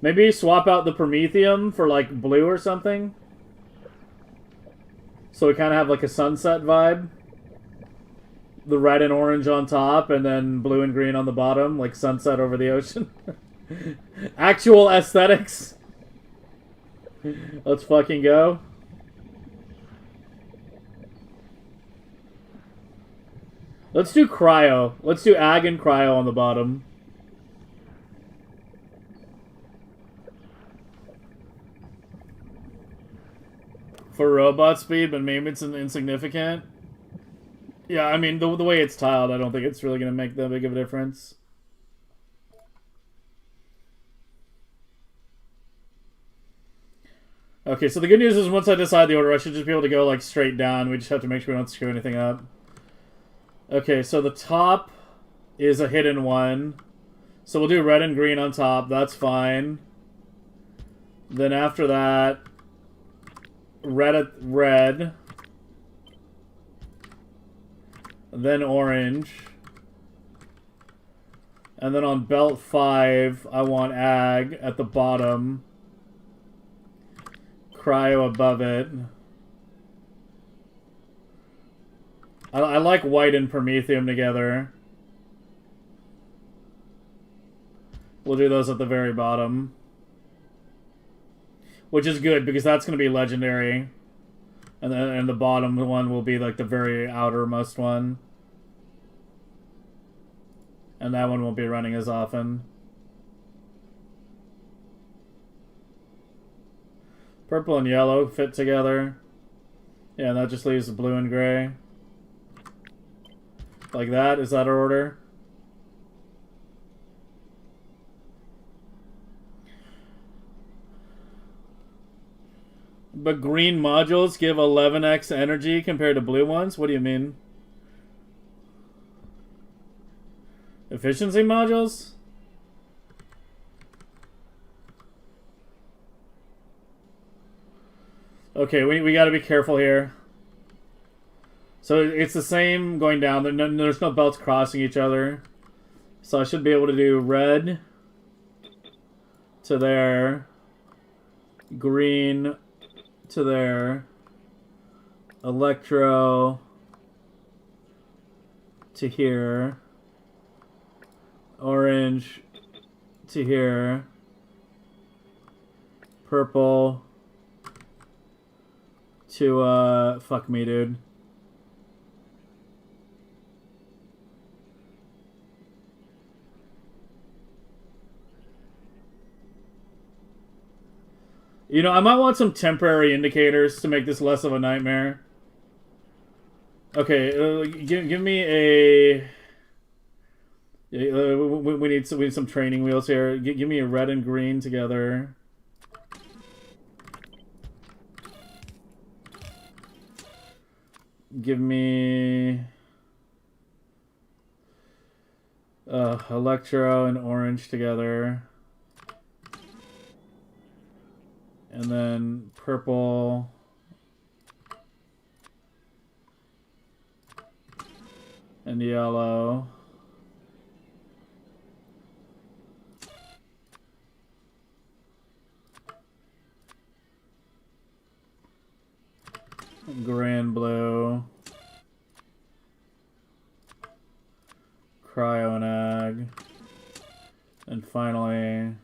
Maybe swap out the Promethium for like blue or something. So we kind of have like a sunset vibe. The red and orange on top, and then blue and green on the bottom, like sunset over the ocean. Actual aesthetics. Let's fucking go. Let's do cryo. Let's do ag and cryo on the bottom. For robot speed, but maybe it's insignificant. Yeah, I mean, the way it's tiled, I don't think it's really going to make that big of a difference. Okay, so the good news is once I decide the order, I should just be able to go, like, straight down. We just have to make sure we don't screw anything up. Okay, so the top is a hidden one. So we'll do red and green on top. That's fine. Then after that, red. Then orange. And then on belt 5, I want ag at the bottom. Cryo above it. I like white and Promethium together. We'll do those at the very bottom. Which is good, because that's going to be legendary. And the bottom one will be like the very outermost one. And that one won't be running as often. Purple and yellow fit together. Yeah, and that just leaves blue and gray. Like that? Is that our order? But green modules give 11x energy compared to blue ones? What do you mean? Efficiency modules? Okay, we gotta be careful here. So it's the same going down. There's no belts crossing each other. So I should be able to do red to there, green to there, electro to here, orange to here, purple to fuck me, dude. You know, I might want some temporary indicators to make this less of a nightmare. Okay, give me a... we need some training wheels here. Give me a red and green together. Give me... electro and orange together. And then purple... and yellow. Grand blue. Cryo-nag. And finally...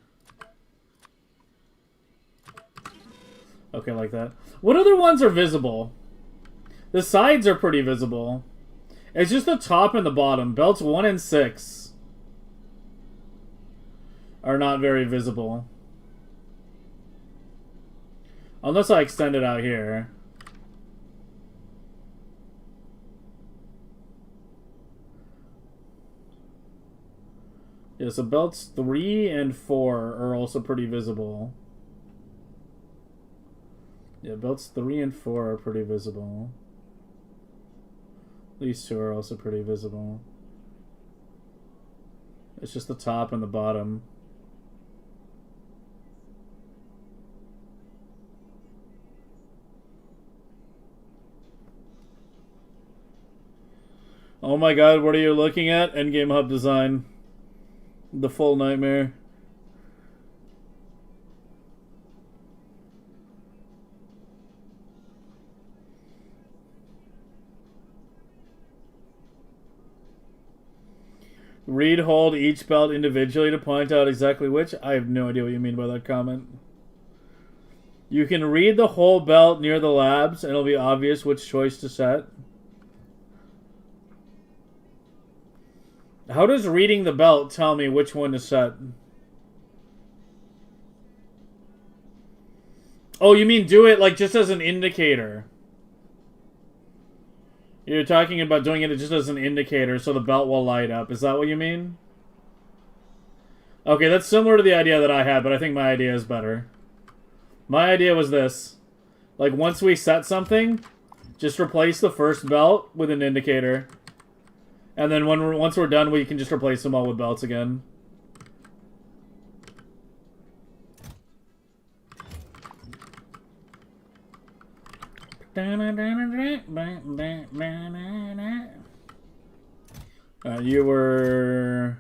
okay, like that. What other ones are visible? The sides are pretty visible. It's just the top and the bottom. Belts 1 and 6 are not very visible. Unless I extend it out here. Yeah, so belts 3 and 4 are also pretty visible. Yeah, belts 3 and 4 are pretty visible. These two are also pretty visible. It's just the top and the bottom. Oh my god, what are you looking at? Endgame hub design. The full nightmare. Read hold each belt individually to point out exactly which. I have no idea what you mean by that comment. You can read the whole belt near the labs and it'll be obvious which choice to set. How does reading the belt tell me which one to set? Oh, you mean do it like just as an indicator? You're talking about doing it just as an indicator so the belt will light up. Is that what you mean? Okay, that's similar to the idea that I had, but I think my idea is better. My idea was this. Like, once we set something, just replace the first belt with an indicator. And then once we're done, we can just replace them all with belts again. You were...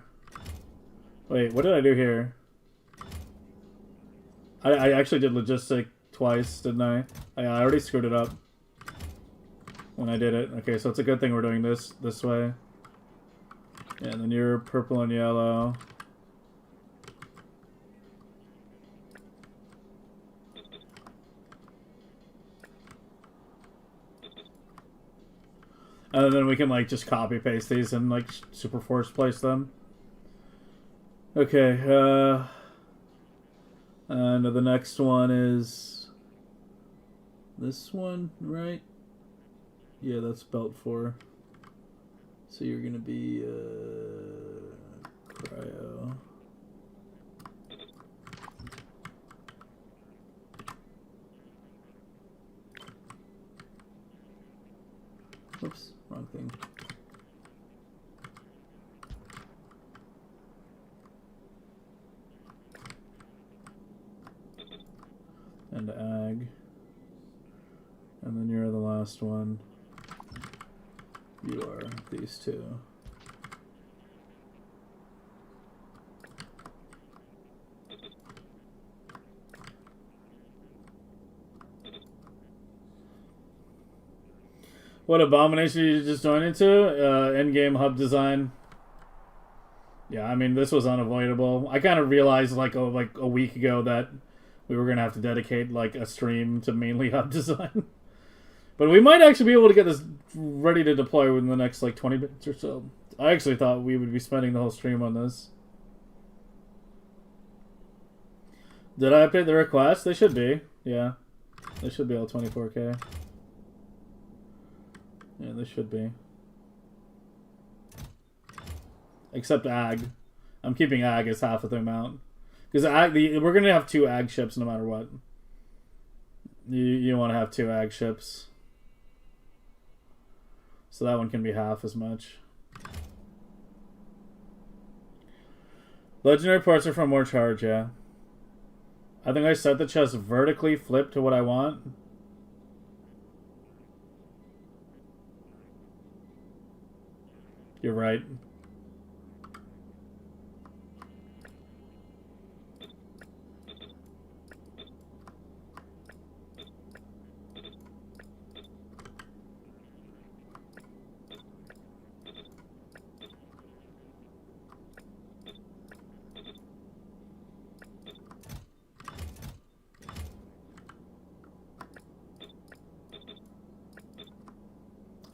wait, what did I do here? I actually did logistic twice, didn't I? I already screwed it up when I did it. Okay, so it's a good thing we're doing this way. Yeah, and then you're purple and yellow. And then we can, like, just copy paste these and, like, super force place them. Okay, and the next one is this one, right? Yeah, that's belt 4. So you're gonna be, cryo. Oops, wrong thing. And ag. And then you're the last one. You are these two. What abomination did you just join into? Endgame hub design. Yeah, I mean, this was unavoidable. I kind of realized like a week ago that we were gonna have to dedicate like a stream to mainly hub design. But we might actually be able to get this ready to deploy within the next like 20 minutes or so. I actually thought we would be spending the whole stream on this. Did I update the request? They should be. Yeah. They should be all 24K. Yeah, they should be. Except ag. I'm keeping ag as half of the amount. Because we're going to have 2 ag ships no matter what. You want to have 2 ag ships. So that one can be half as much. Legendary parts are for more charge, yeah. I think I set the chest vertically flipped to what I want. You're right.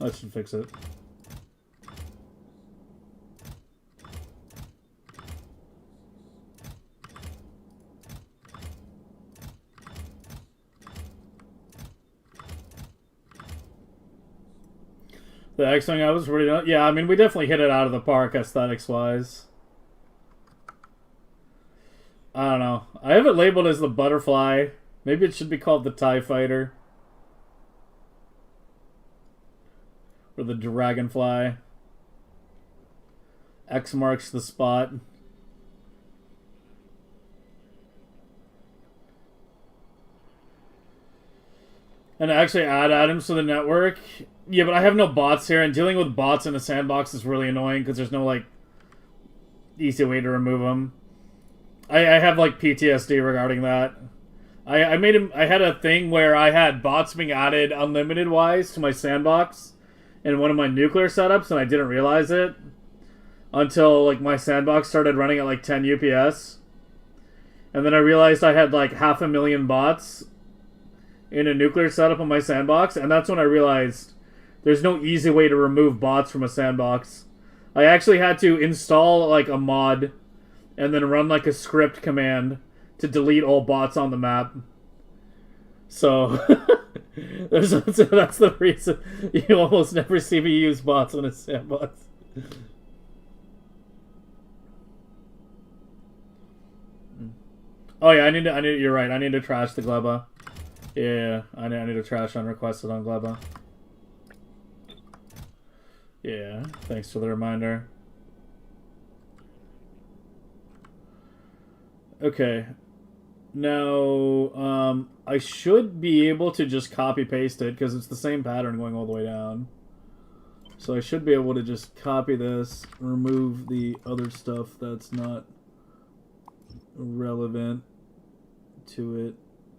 That should fix it. The X-Wing I was pretty done. Yeah, I mean, we definitely hit it out of the park aesthetics-wise. I don't know. I have it labeled as the Butterfly. Maybe it should be called the TIE Fighter. Or the Dragonfly. X marks the spot. And actually add items to the network. Yeah, but I have no bots here, and dealing with bots in a sandbox is really annoying because there's no, like, easy way to remove them. I have, like, PTSD regarding that. I had a thing where I had bots being added unlimited-wise to my sandbox in one of my nuclear setups, and I didn't realize it until, like, my sandbox started running at, like, 10 UPS. And then I realized I had, like, 500,000 bots in a nuclear setup on my sandbox, and that's when I realized there's no easy way to remove bots from a sandbox. I actually had to install, like, a mod and then run, like, a script command to delete all bots on the map. So, that's the reason you almost never see me use bots on a sandbox. Oh yeah, I need. You're right. I need to trash the Gleba. Yeah, I need to trash unrequested on Gleba. Yeah, thanks for the reminder. Okay. Now, I should be able to just copy-paste it, because it's the same pattern going all the way down. So I should be able to just copy this, remove the other stuff that's not relevant to it.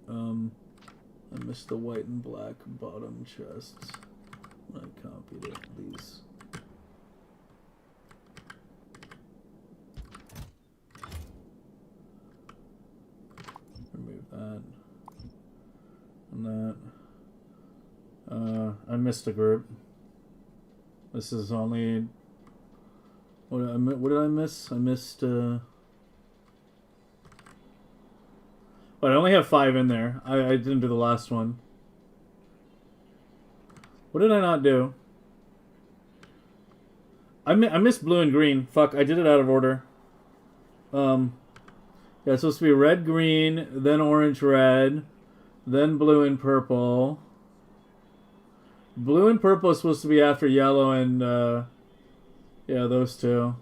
I missed the white and black bottom chests. I copied it, these. Remove that. And that. I missed a group. This is only... What did I miss? I missed, But I only have 5 in there. I didn't do the last one. What did I not do? I missed blue and green. Fuck, I did it out of order. Yeah, it's supposed to be red, green, then orange, red, then blue and purple. Blue and purple is supposed to be after yellow and, yeah, those two.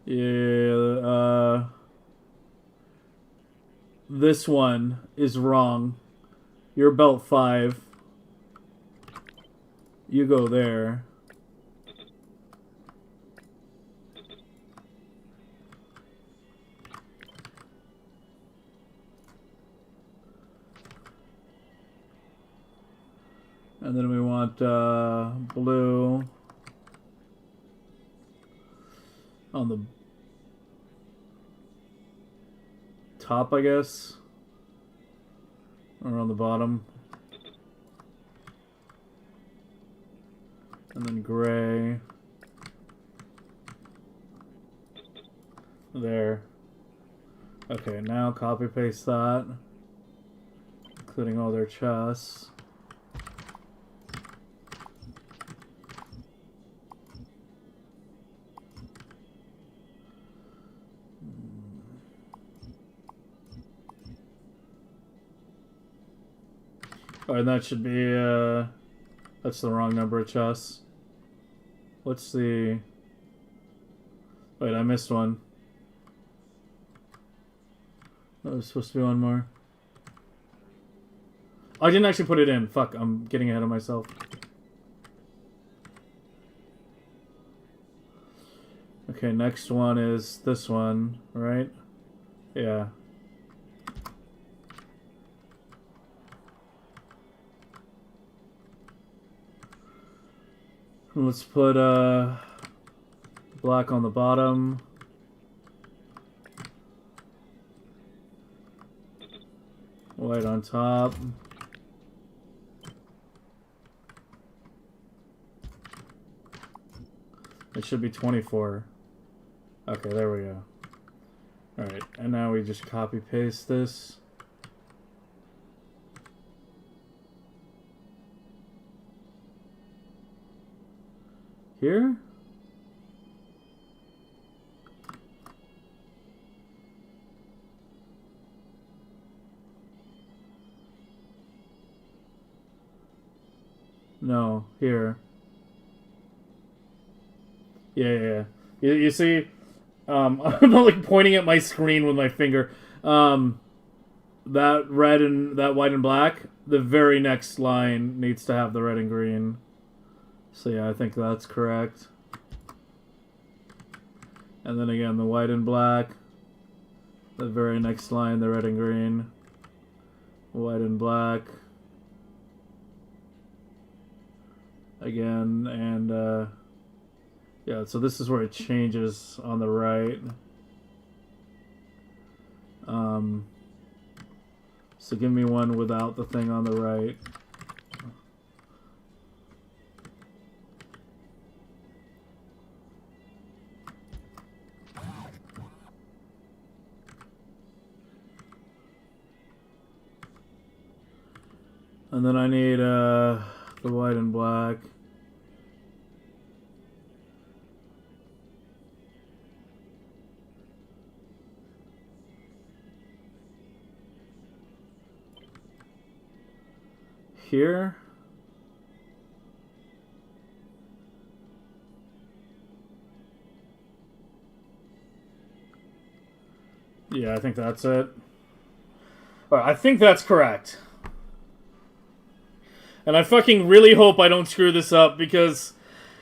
Yeah, this one is wrong. You're belt 5. You go there. And then we want blue. on the top, I guess, or on the bottom, and then gray there. Okay, now copy paste that, including all their chests. Alright, that should be, that's the wrong number of chests. What's the... Wait, I missed one. Oh, there's supposed to be one more. Oh, I didn't actually put it in. Fuck, I'm getting ahead of myself. Okay, next one is this one, right? Yeah. Let's put black on the bottom. White on top. It should be 24. Okay, there we go. Alright, and now we just copy paste this. Here? No, here. Yeah. You see, I'm like pointing at my screen with my finger. That red and that white and black, the very next line needs to have the red and green. So yeah, I think that's correct. And then again, the white and black. The very next line, the red and green. White and black. Again, and yeah, so this is where it changes on the right. So give me one without the thing on the right. And then I need the white and black. Here. Yeah, I think that's it. Alright, I think that's correct. And I fucking really hope I don't screw this up, because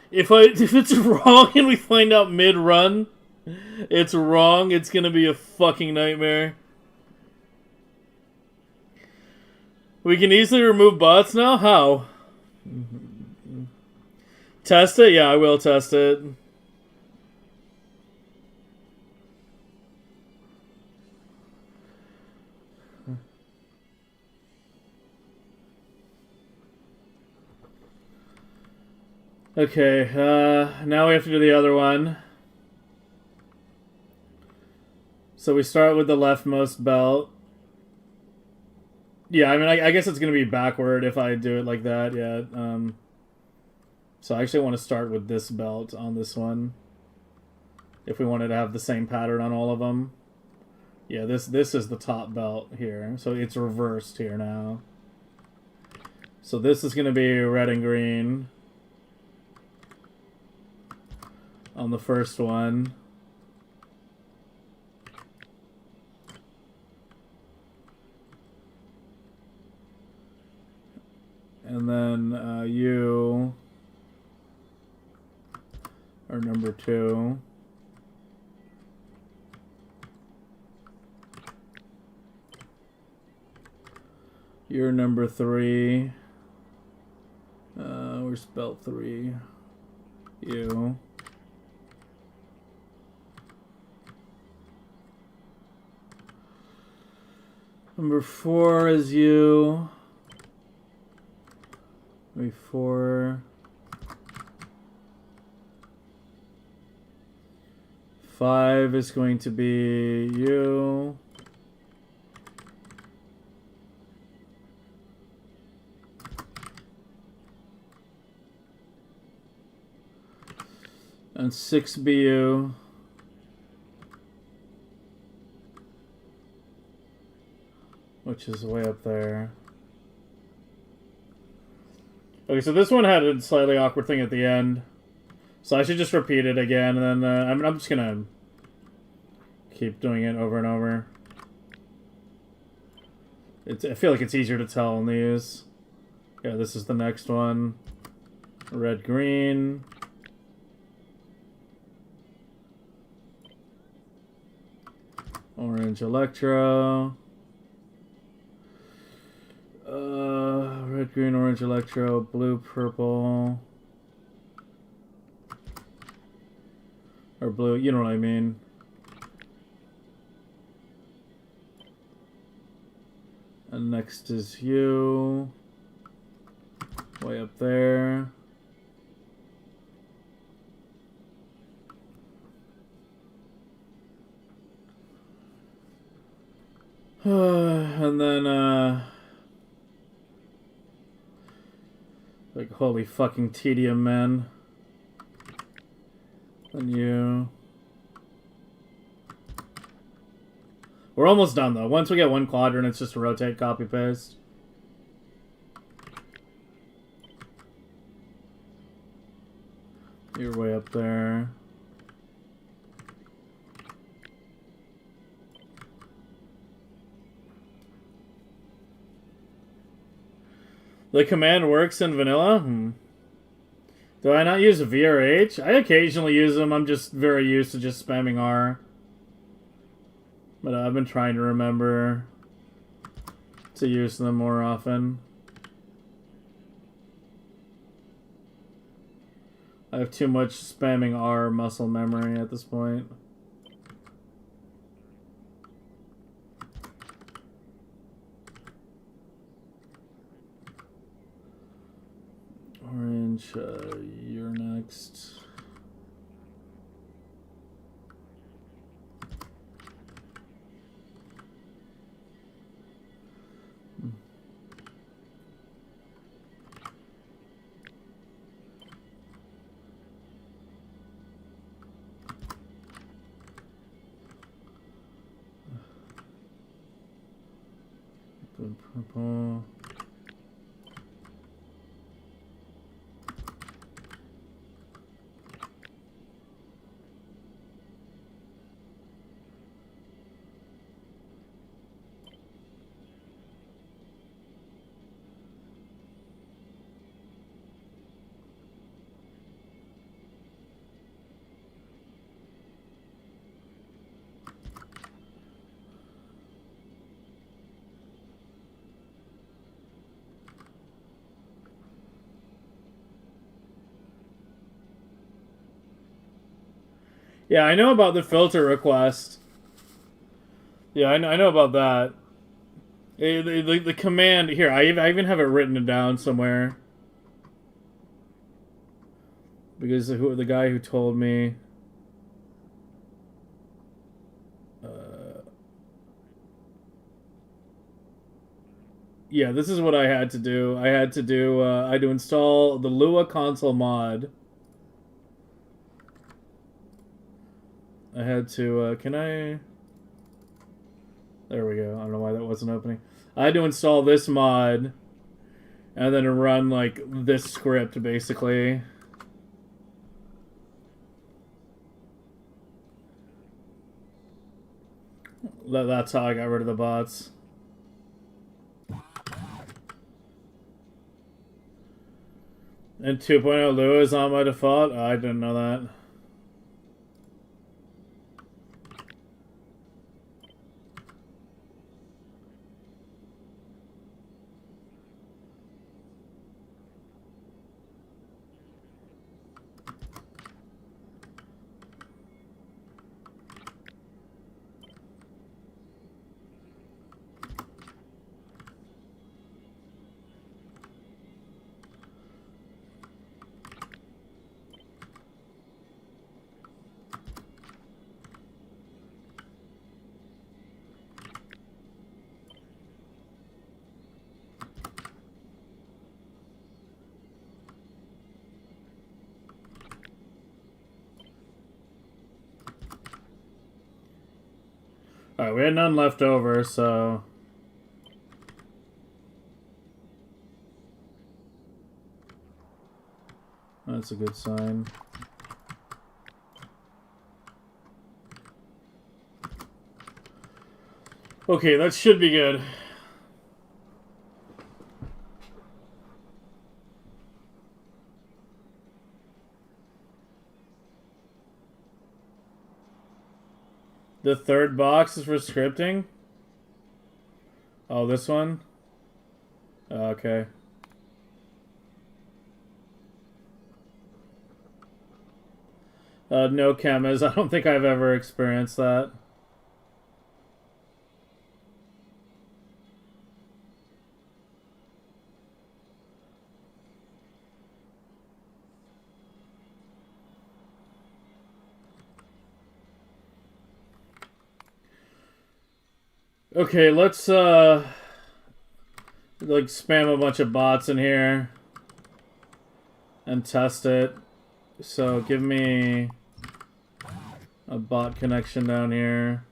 if it's wrong and we find out mid-run it's wrong, it's gonna be a fucking nightmare. We can easily remove bots now? How? Test it? Yeah, I will test it. Okay, now we have to do the other one. So we start with the leftmost belt. Yeah, I mean, I guess it's going to be backward if I do it like that, yeah. So I actually want to start with this belt on this one. If we wanted to have the same pattern on all of them. Yeah, this is the top belt here. So it's reversed here now. So this is going to be red and green on the first one. And then you are number 2. You're number 3. Where's belt 3? You. Number 4 is you. Number 4. 5 is going to be you. And 6 be you. Which is way up there. Okay, so this one had a slightly awkward thing at the end. So I should just repeat it again, and then I'm just gonna keep doing it over and over. I feel like it's easier to tell in these. Yeah, this is the next one. Red, green. Orange, electro. Red, green, orange, electro, blue, purple. Or blue, you know what I mean. And next is you. Way up there. And then, like, holy fucking tedium, man. And you. We're almost done, though. Once we get one quadrant, it's just a rotate, copy, paste. You're way up there. The command works in vanilla? Do I not use V or H? I occasionally use them. I'm just very used to just spamming R. But I've been trying to remember to use them more often. I have too much spamming R muscle memory at this point. Orange, you're next. Blue, purple. Yeah, I know about the filter request. Yeah, I know about that. The command here, I even have it written down somewhere. Because the guy who told me. Yeah, this is what I had to do. I had to install the Lua console mod. I had to, can I... There we go. I don't know why that wasn't opening. I had to install this mod and then run, like, this script, basically. That's how I got rid of the bots. And 2.0 Lua is on my default? Oh, I didn't know that. Alright, we had none left over, so... That's a good sign. Okay, that should be good. The third box is for scripting? Oh, this one? Okay. No chemis. I don't think I've ever experienced that. Okay, let's like spam a bunch of bots in here and test it. So give me a bot connection down here.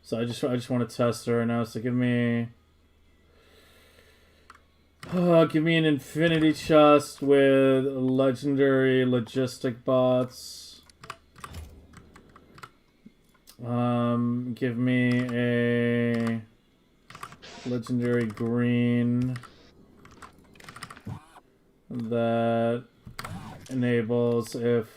So I just want to test it right now. So give me an infinity chest with legendary logistic bots. Give me a legendary green that enables if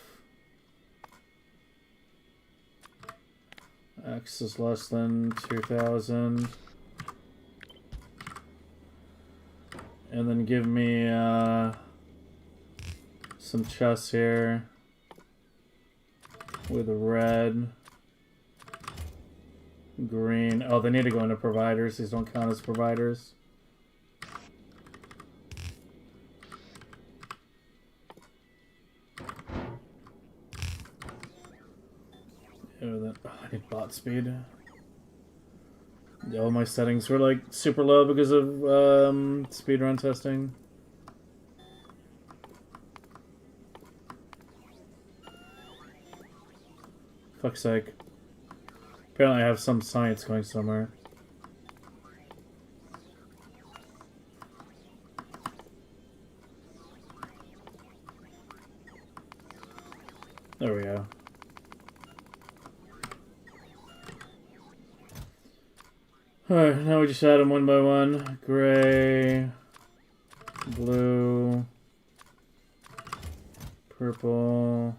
X is less than 2,000. And then give me some chests here with red, green. Oh, they need to go into providers. These don't count as providers. Oh, I need bot speed. All my settings were like super low because of speedrun testing. Fuck's sake. Apparently I have some science going somewhere. There we go. Alright, now we just add them one by one. Gray, blue, purple,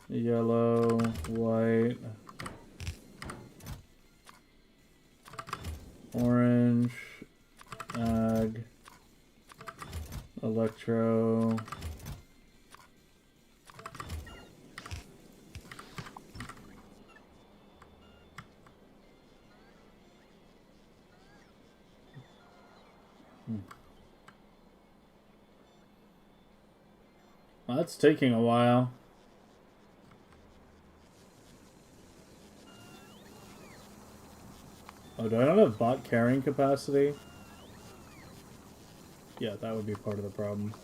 yellow, white, orange, ag, electro, Well, that's taking a while. Oh, do I not have bot carrying capacity? Yeah, that would be part of the problem.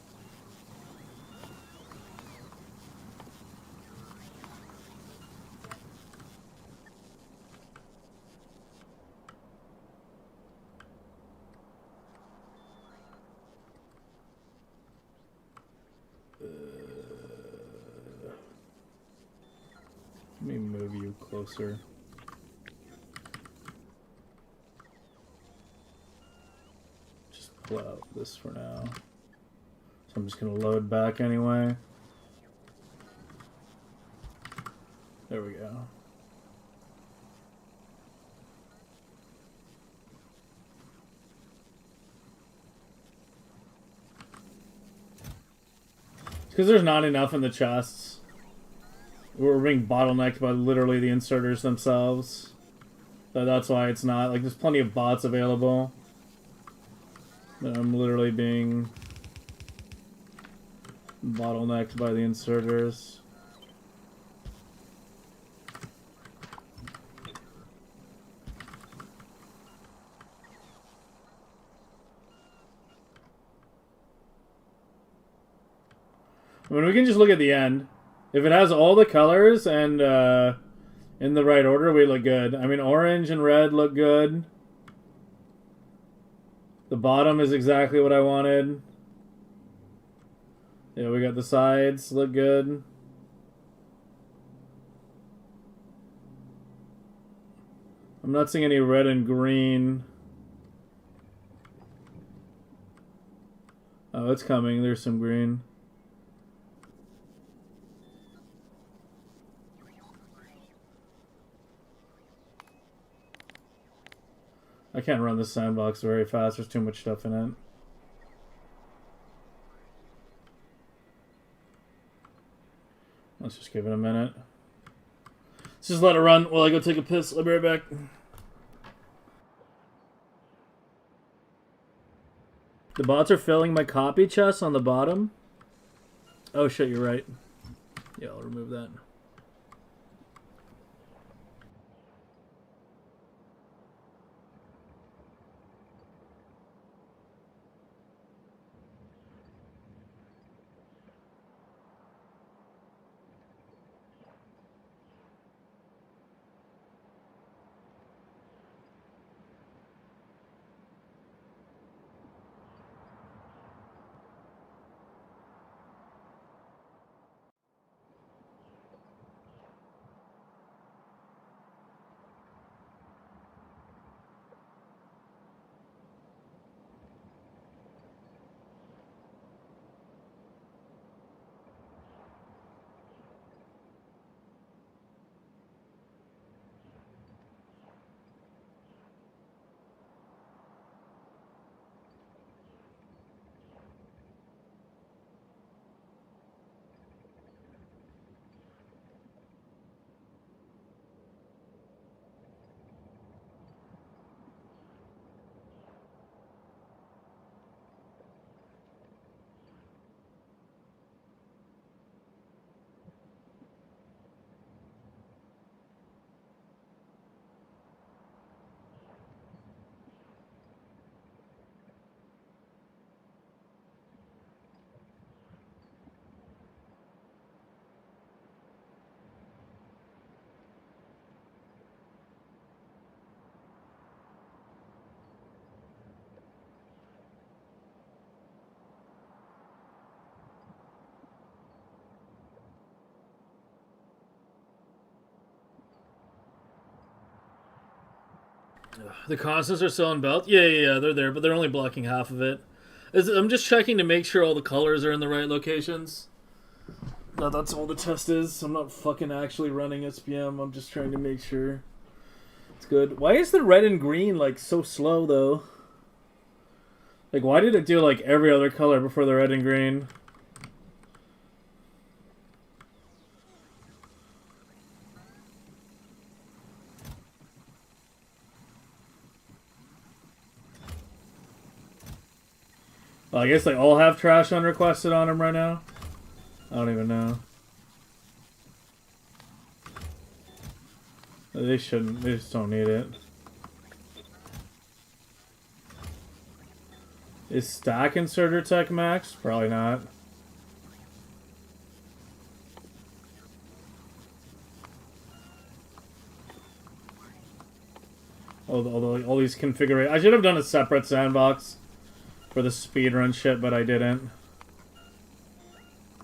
Let me move you closer. Just pull out this for now. So I'm just gonna load back anyway. There we go. It's because there's not enough in the chests. We're being bottlenecked by literally the inserters themselves. So that's why it's not. Like, there's plenty of bots available. But I'm literally being bottlenecked by the inserters. I mean, we can just look at the end. If it has all the colors and in the right order, we look good. I mean, orange and red look good. The bottom is exactly what I wanted. Yeah, we got the sides look good. I'm not seeing any red and green. Oh, it's coming. There's some green. I can't run this sandbox very fast. There's too much stuff in it. Let's just give it a minute. Let's just let it run while I go take a piss. I'll be right back. The bots are filling my copy chest on the bottom. Oh shit, you're right. Yeah, I'll remove that. The constants are still in belt? Yeah, they're there, but they're only blocking half of it. I'm just checking to make sure all the colors are in the right locations. That's all the test is. I'm not fucking actually running SPM. I'm just trying to make sure it's good. Why is the red and green, like, so slow, though? Like, why did it do, like, every other color before the red and green? Well, I guess they all have trash unrequested on them right now. I don't even know. They shouldn't. They just don't need it. Is stack inserter tech max? Probably not. All these configurations. I should have done a separate sandbox for the speedrun shit, but I didn't.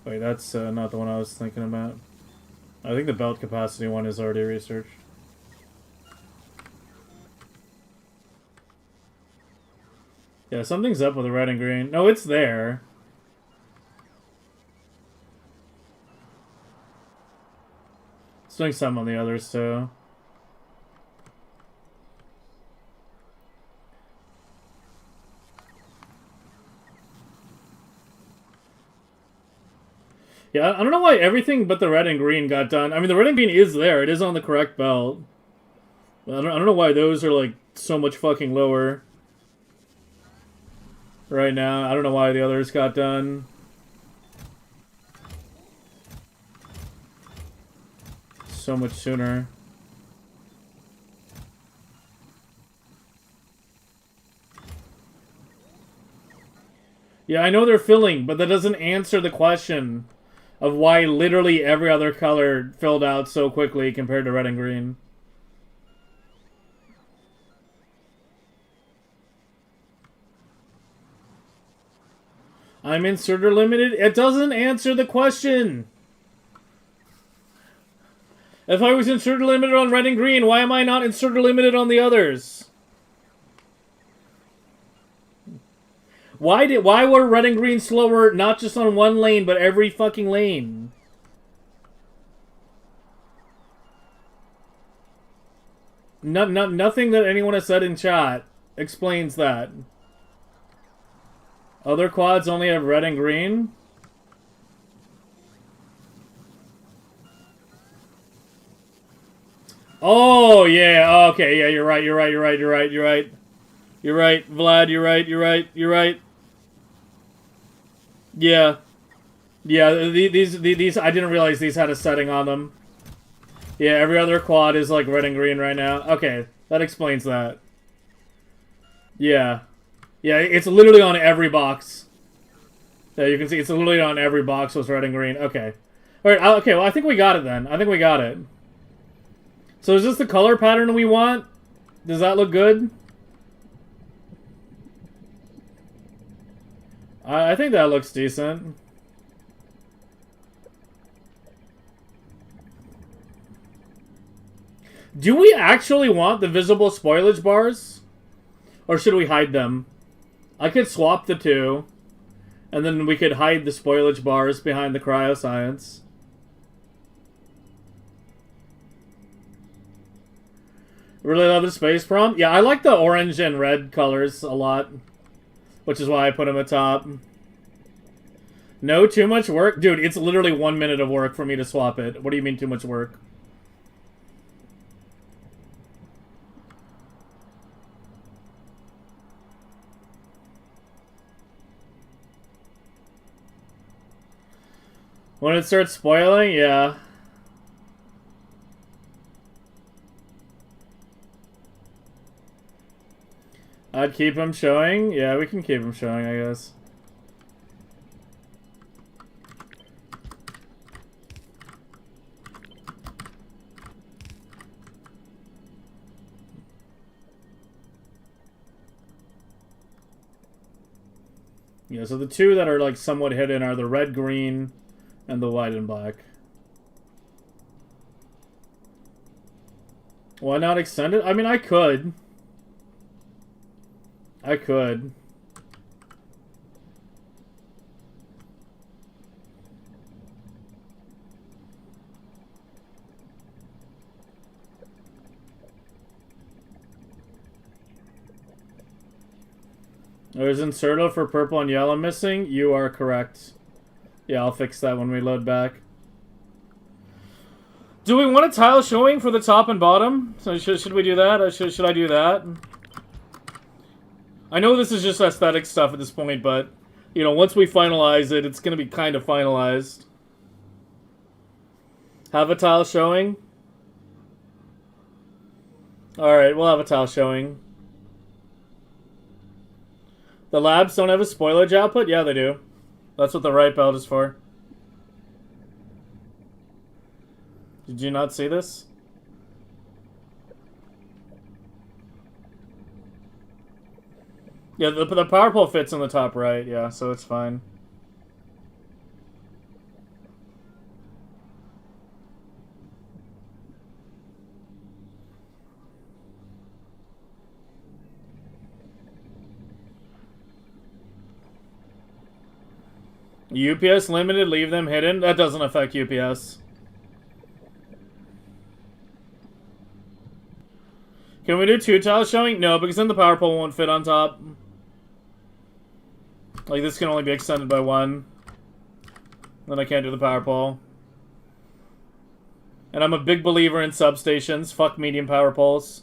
Wait, that's not the one I was thinking about. I think the belt capacity one is already researched. Yeah, something's up with the red and green. No, it's there. It's doing some on the others, too. Yeah, I don't know why everything but the red and green got done. I mean, the red and green is there. It is on the correct belt. I don't know why those are, like, so much fucking lower right now. I don't know why the others got done. So much sooner. Yeah, I know they're filling, but that doesn't answer the question. of why literally every other color filled out so quickly compared to red and green. I'm inserter limited? It doesn't answer the question. If I was inserter limited on red and green, why am I not inserter limited on the others? Why were red and green slower not just on one lane, but every fucking lane? Nothing that anyone has said in chat explains that. Other quads only have red and green? Oh, yeah. Okay, yeah, you're right, Vlad, you're right. Yeah. Yeah, these I didn't realize these had a setting on them. Yeah, every other quad is like red and green right now. Okay, that explains that. Yeah. Yeah, it's literally on every box. Yeah, you can see it's literally on every box was red and green. Okay. Alright, okay, well I think we got it then. I think we got it. So is this the color pattern we want? Does that look good? I think that looks decent. Do we actually want the visible spoilage bars? Or should we hide them? I could swap the two. And then we could hide the spoilage bars behind the cryoscience. Really love the space prompt. Yeah, I like the orange and red colors a lot. Which is why I put them at top. No, too much work? Dude, it's literally 1 minute of work for me to swap it. What do you mean too much work? When it starts spoiling, yeah. I'd keep him showing. Yeah, we can keep him showing, I guess. Yeah, so the two that are like somewhat hidden are the red, green, and the white and black. Why not extend it? I mean, I could. I could. There's inserto for purple and yellow missing. You are correct. Yeah, I'll fix that when we load back. Do we want a tile showing for the top and bottom? So should we do that? Or should I do that? I know this is just aesthetic stuff at this point, but, you know, once we finalize it, it's going to be kind of finalized. Have a tile showing? Alright, we'll have a tile showing. The labs don't have a spoilage output? Yeah, they do. That's what the right belt is for. Did you not see this? Yeah, the power pole fits in the top right, yeah, so it's fine. UPS limited, leave them hidden? That doesn't affect UPS. Can we do two tiles showing? No, because then the power pole won't fit on top. Like, this can only be extended by one. Then I can't do the power pole. And I'm a big believer in substations. Fuck medium power poles.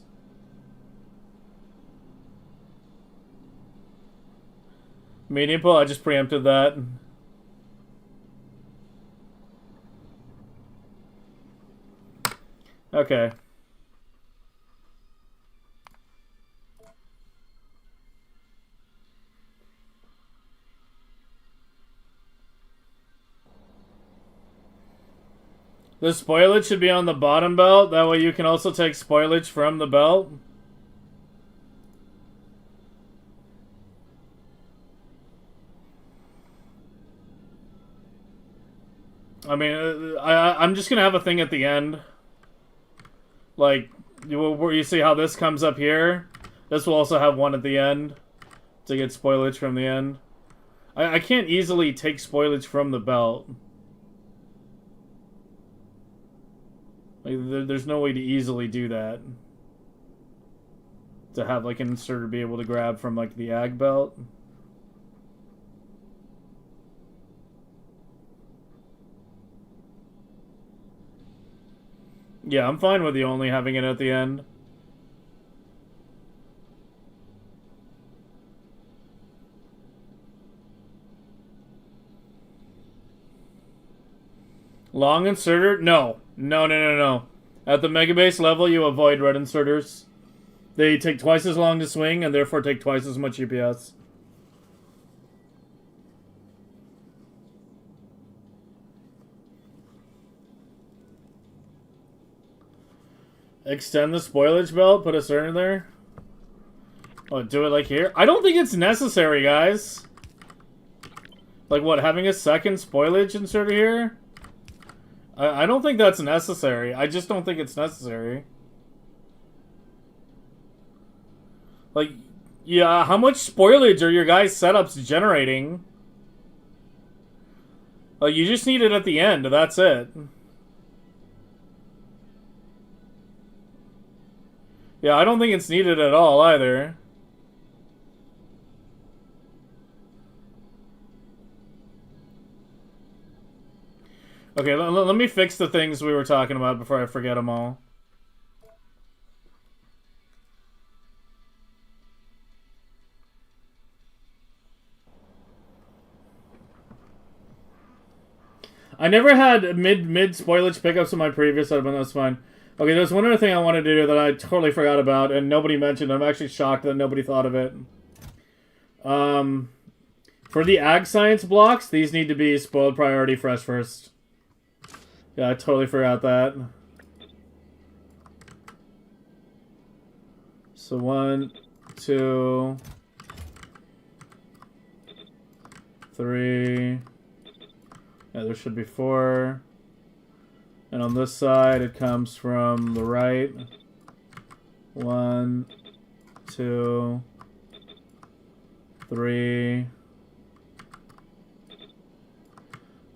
Medium pole? I just preempted that. Okay. The spoilage should be on the bottom belt. That way you can also take spoilage from the belt. I mean, I'm just going to have a thing at the end. Like, you see how this comes up here? This will also have one at the end to get spoilage from the end. I can't easily take spoilage from the belt. Like, there's no way to easily do that. To have, like, an inserter be able to grab from, like, the ag belt. Yeah, I'm fine with you only having it at the end. Long inserter? No. No. At the Megabase level, you avoid red inserters. They take twice as long to swing, and therefore take twice as much UPS. Extend the spoilage belt, put a inserter in there. Oh, do it like here? I don't think it's necessary, guys. Like, what, having a second spoilage inserter here? I don't think that's necessary. I just don't think it's necessary. Like, yeah, how much spoilage are your guys' setups generating? Like, you just need it at the end, that's it. Yeah, I don't think it's needed at all, either. Okay, let me fix the things we were talking about before I forget them all. I never had mid spoilage pickups in my previous setup, and that's fine. Okay, there's one other thing I wanted to do that I totally forgot about, and nobody mentioned. I'm actually shocked that nobody thought of it. For the ag science blocks, these need to be spoiled priority fresh first. Yeah, I totally forgot that. So 1, 2, 3. Yeah, there should be 4. And on this side, it comes from the right. 1, 2, 3,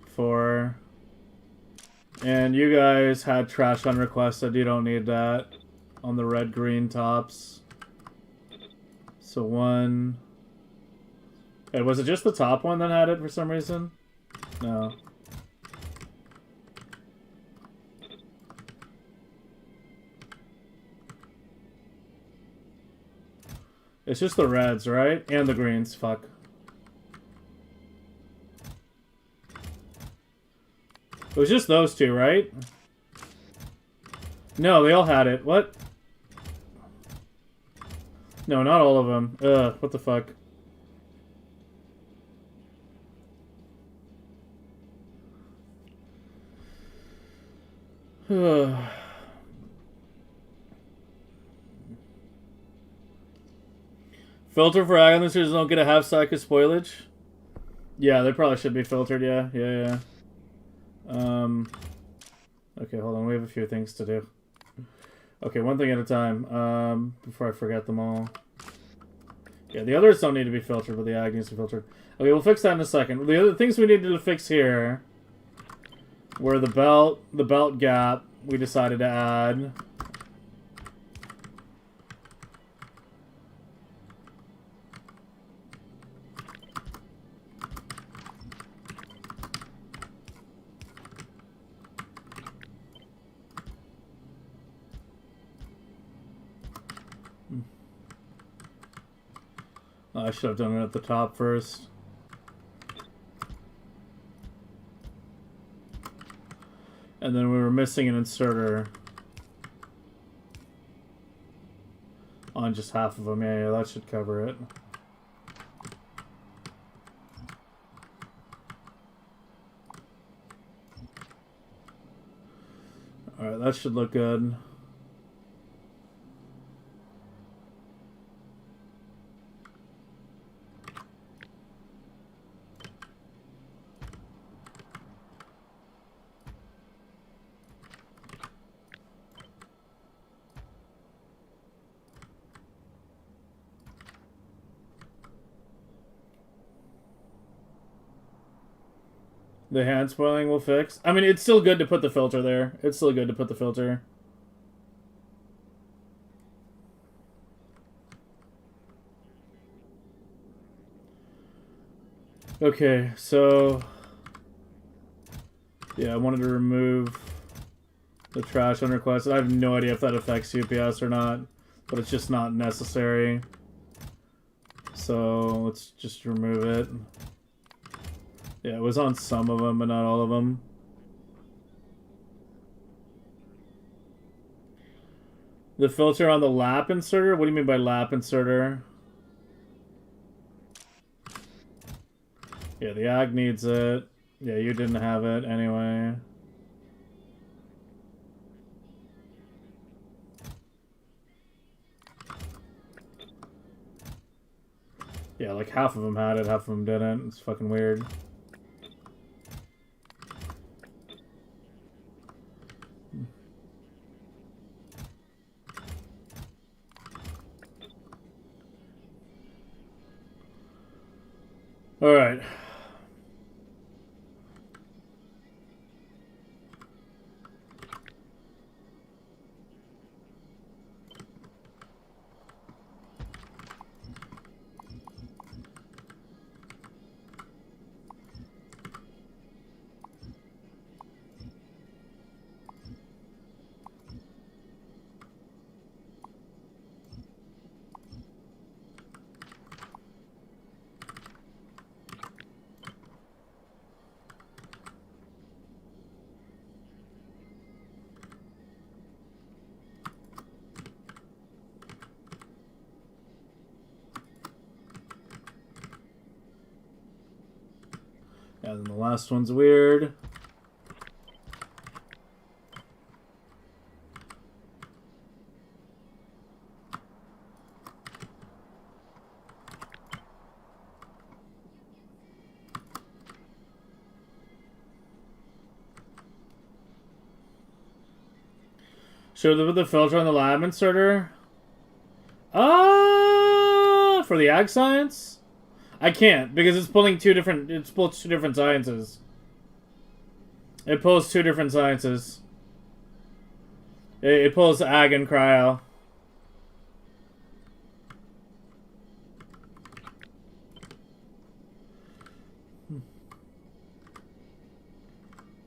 4. And you guys had trash unrequested. You don't need that on the red-green tops. So 1. Hey, was it just the top one that had it for some reason? No. It's just the reds, right? And the greens. Fuck. It was just those two, right? No, they all had it. What? No, not all of them. Ugh, what the fuck? Filter for islanders don't get a half stack of spoilage? Yeah, they probably should be filtered, yeah. Okay, hold on, we have a few things to do. Okay, one thing at a time, before I forget them all. Yeah, the others don't need to be filtered, but the ag needs to be filtered. Okay, we'll fix that in a second. The other things we needed to fix here were the belt gap we decided to add. I should have done it at the top first. And then we were missing an inserter on just half of them. Yeah, that should cover it. Alright, that should look good. The hand spoiling will fix. I mean, it's still good to put the filter there. It's still good to put the filter. Okay, so... yeah, I wanted to remove the trash on request. I have no idea if that affects UPS or not, but it's just not necessary. So let's just remove it. Yeah, it was on some of them, but not all of them. The filter on the lap inserter? What do you mean by lap inserter? Yeah, the ag needs it. Yeah, you didn't have it anyway. Yeah, like half of them had it, half of them didn't. It's fucking weird. Alright. And then the last one's weird. Should I put the filter on the lab inserter? For the ag science? I can't because it's pulling two different. It's pulled two different sciences. It pulls two different sciences. It pulls ag and cryo.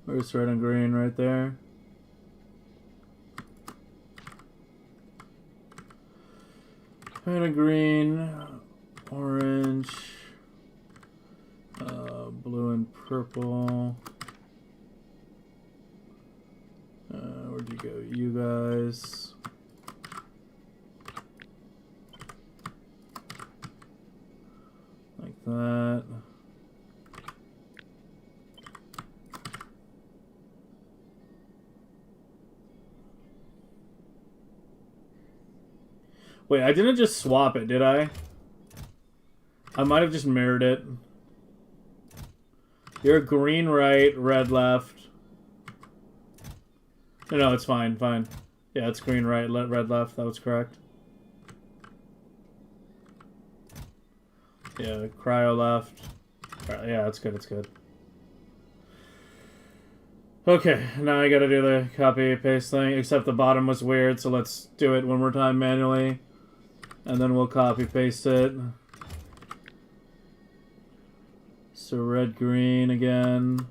Where's red and green right there? Red and green, orange, blue and purple. Where'd you go? You guys. Like that. Wait, I didn't just swap it, did I? I might have just mirrored it. You're green right, red left. No, it's fine, fine. Yeah, it's green right, red left. That was correct. Yeah, cryo left. Yeah, it's good, it's good. Okay, now I gotta do the copy paste thing, except the bottom was weird, so let's do it one more time manually. And then we'll copy paste it. So red, green again.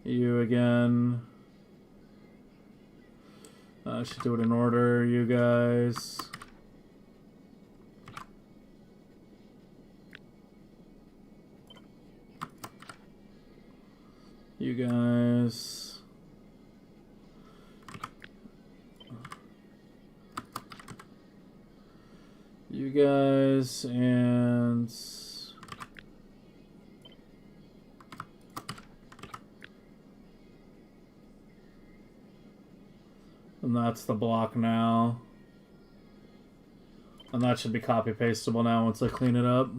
You again. I should do it in order, you guys. You guys. You guys and And that's the block now. And that should be copy pastable now once I clean it up.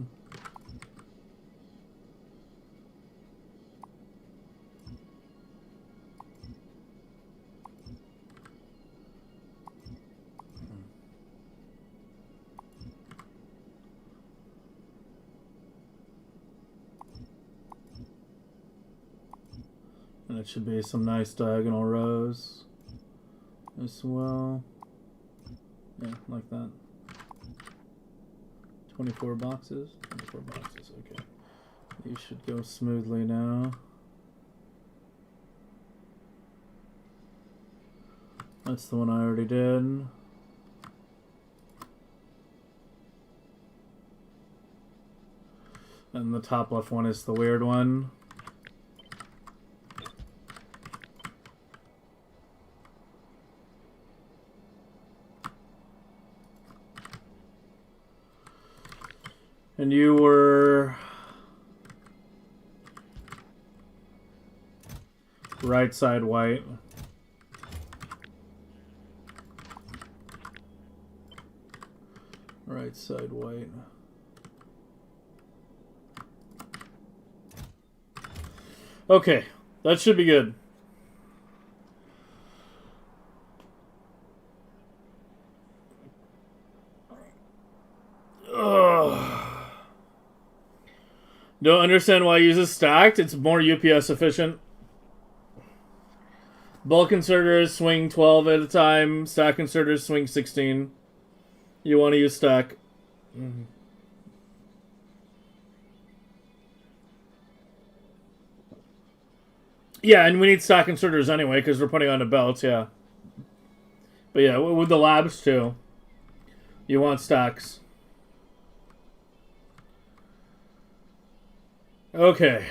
And it should be some nice diagonal rows as well. Yeah, like that. 24 boxes? 24 boxes, okay. These should go smoothly now. That's the one I already did. And the top left one is the weird one. And you were right side white. Right side white. Okay, that should be good. Don't understand why I use it stacked. It's more UPS efficient. Bulk inserters swing 12 at a time. Stack inserters swing 16. You want to use stack. Mm-hmm. Yeah, and we need stack inserters anyway because we're putting on the belts, yeah. But yeah, with the labs too. You want stacks. Okay.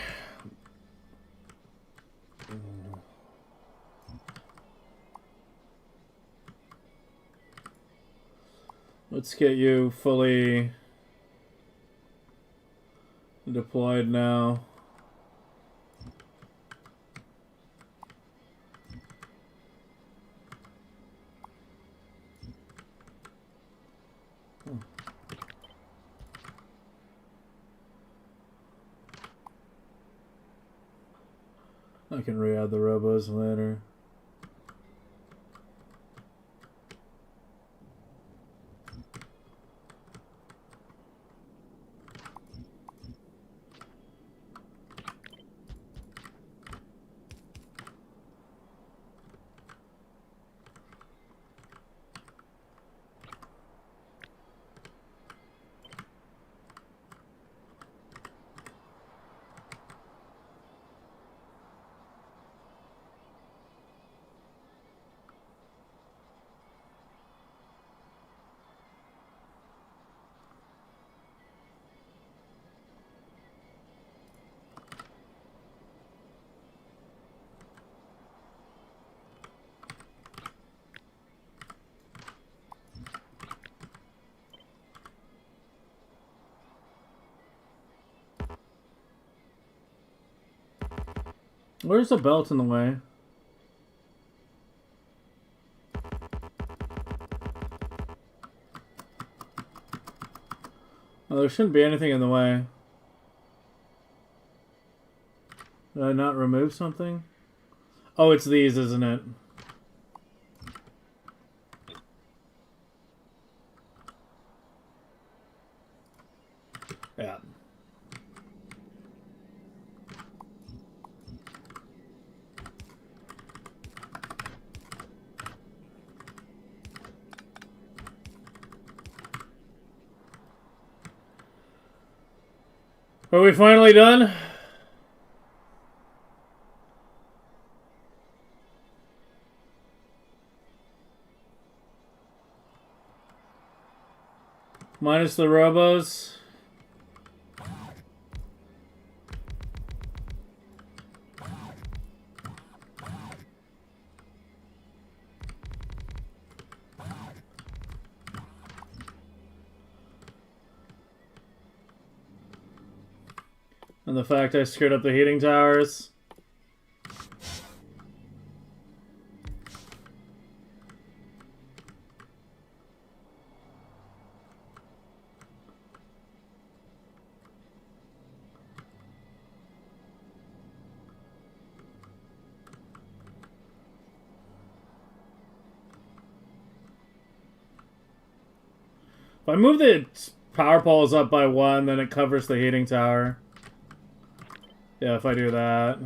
Let's get you fully deployed now. I can re-add the robos later. Where's the belt in the way? Oh, there shouldn't be anything in the way. Did I not remove something? Oh, it's these, isn't it? Yeah. Are we finally done? Minus the robos. And the fact I screwed up the heating towers. If I move the power poles up by 1, then it covers the heating tower. Yeah, if I do that.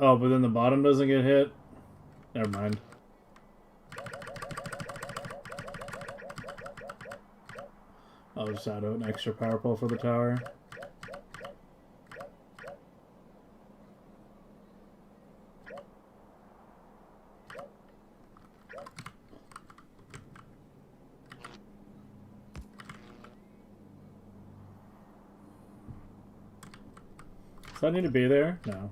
Oh, but then the bottom doesn't get hit? Never mind. I'll just add an extra power pole for the tower. Does that need to be there? No.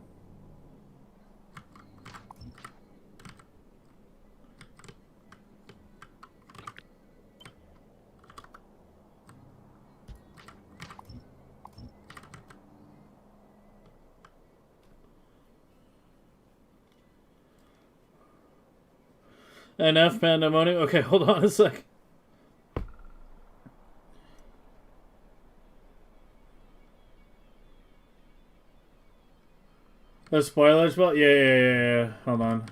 NF pandemonium? Okay, hold on a sec. The spoilers? Well, yeah. Hold on.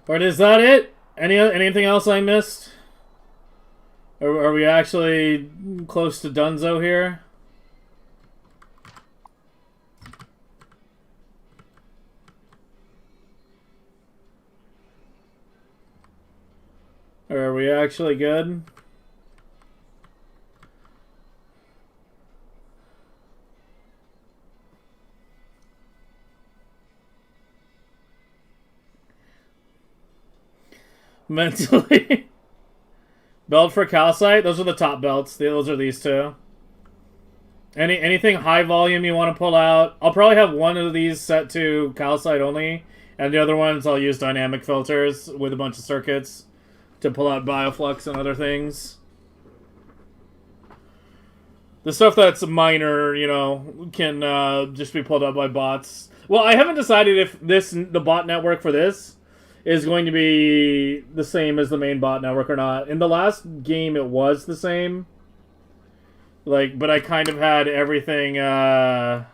Or is that it? Anything else I missed? Are we actually close to Dunzo here? Or are we actually good? Mentally. Belt for calcite? Those are the top belts. Those are these two. Anything high volume you want to pull out? I'll probably have one of these set to calcite only, and the other ones I'll use dynamic filters with a bunch of circuits to pull out bioflux and other things. The stuff that's minor, you know, can just be pulled up by bots. Well, I haven't decided if the bot network for this is going to be the same as the main bot network or not. In the last game, it was the same. Like, but I kind of had everything, I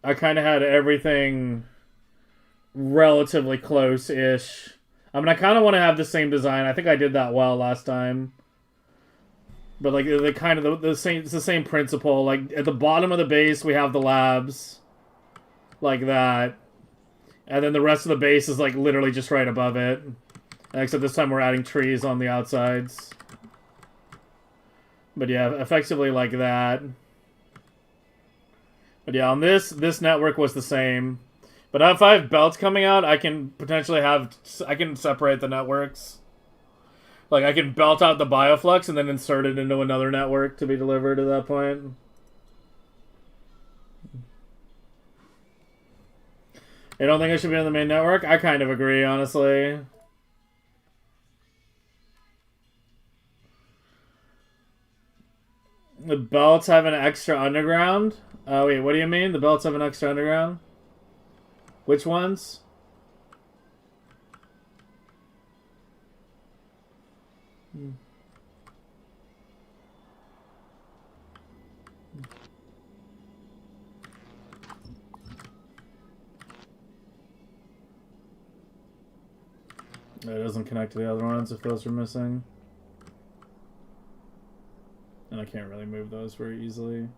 kind of had everything relatively close-ish. I mean, I kind of want to have the same design. I think I did that well last time. But, like, the kind of the same, it's the same principle. Like, at the bottom of the base, we have the labs. Like that. And then the rest of the base is, like, literally just right above it. Except this time we're adding trees on the outsides. But yeah, effectively like that. But yeah, on this network was the same. But if I have belts coming out, I can potentially I can separate the networks. Like, I can belt out the bioflux and then insert it into another network to be delivered at that point. You don't think I should be on the main network? I kind of agree, honestly. The belts have an extra underground? Wait, what do you mean? The belts have an extra underground? Which ones? It doesn't connect to the other ones if those are missing. And I can't really move those very easily.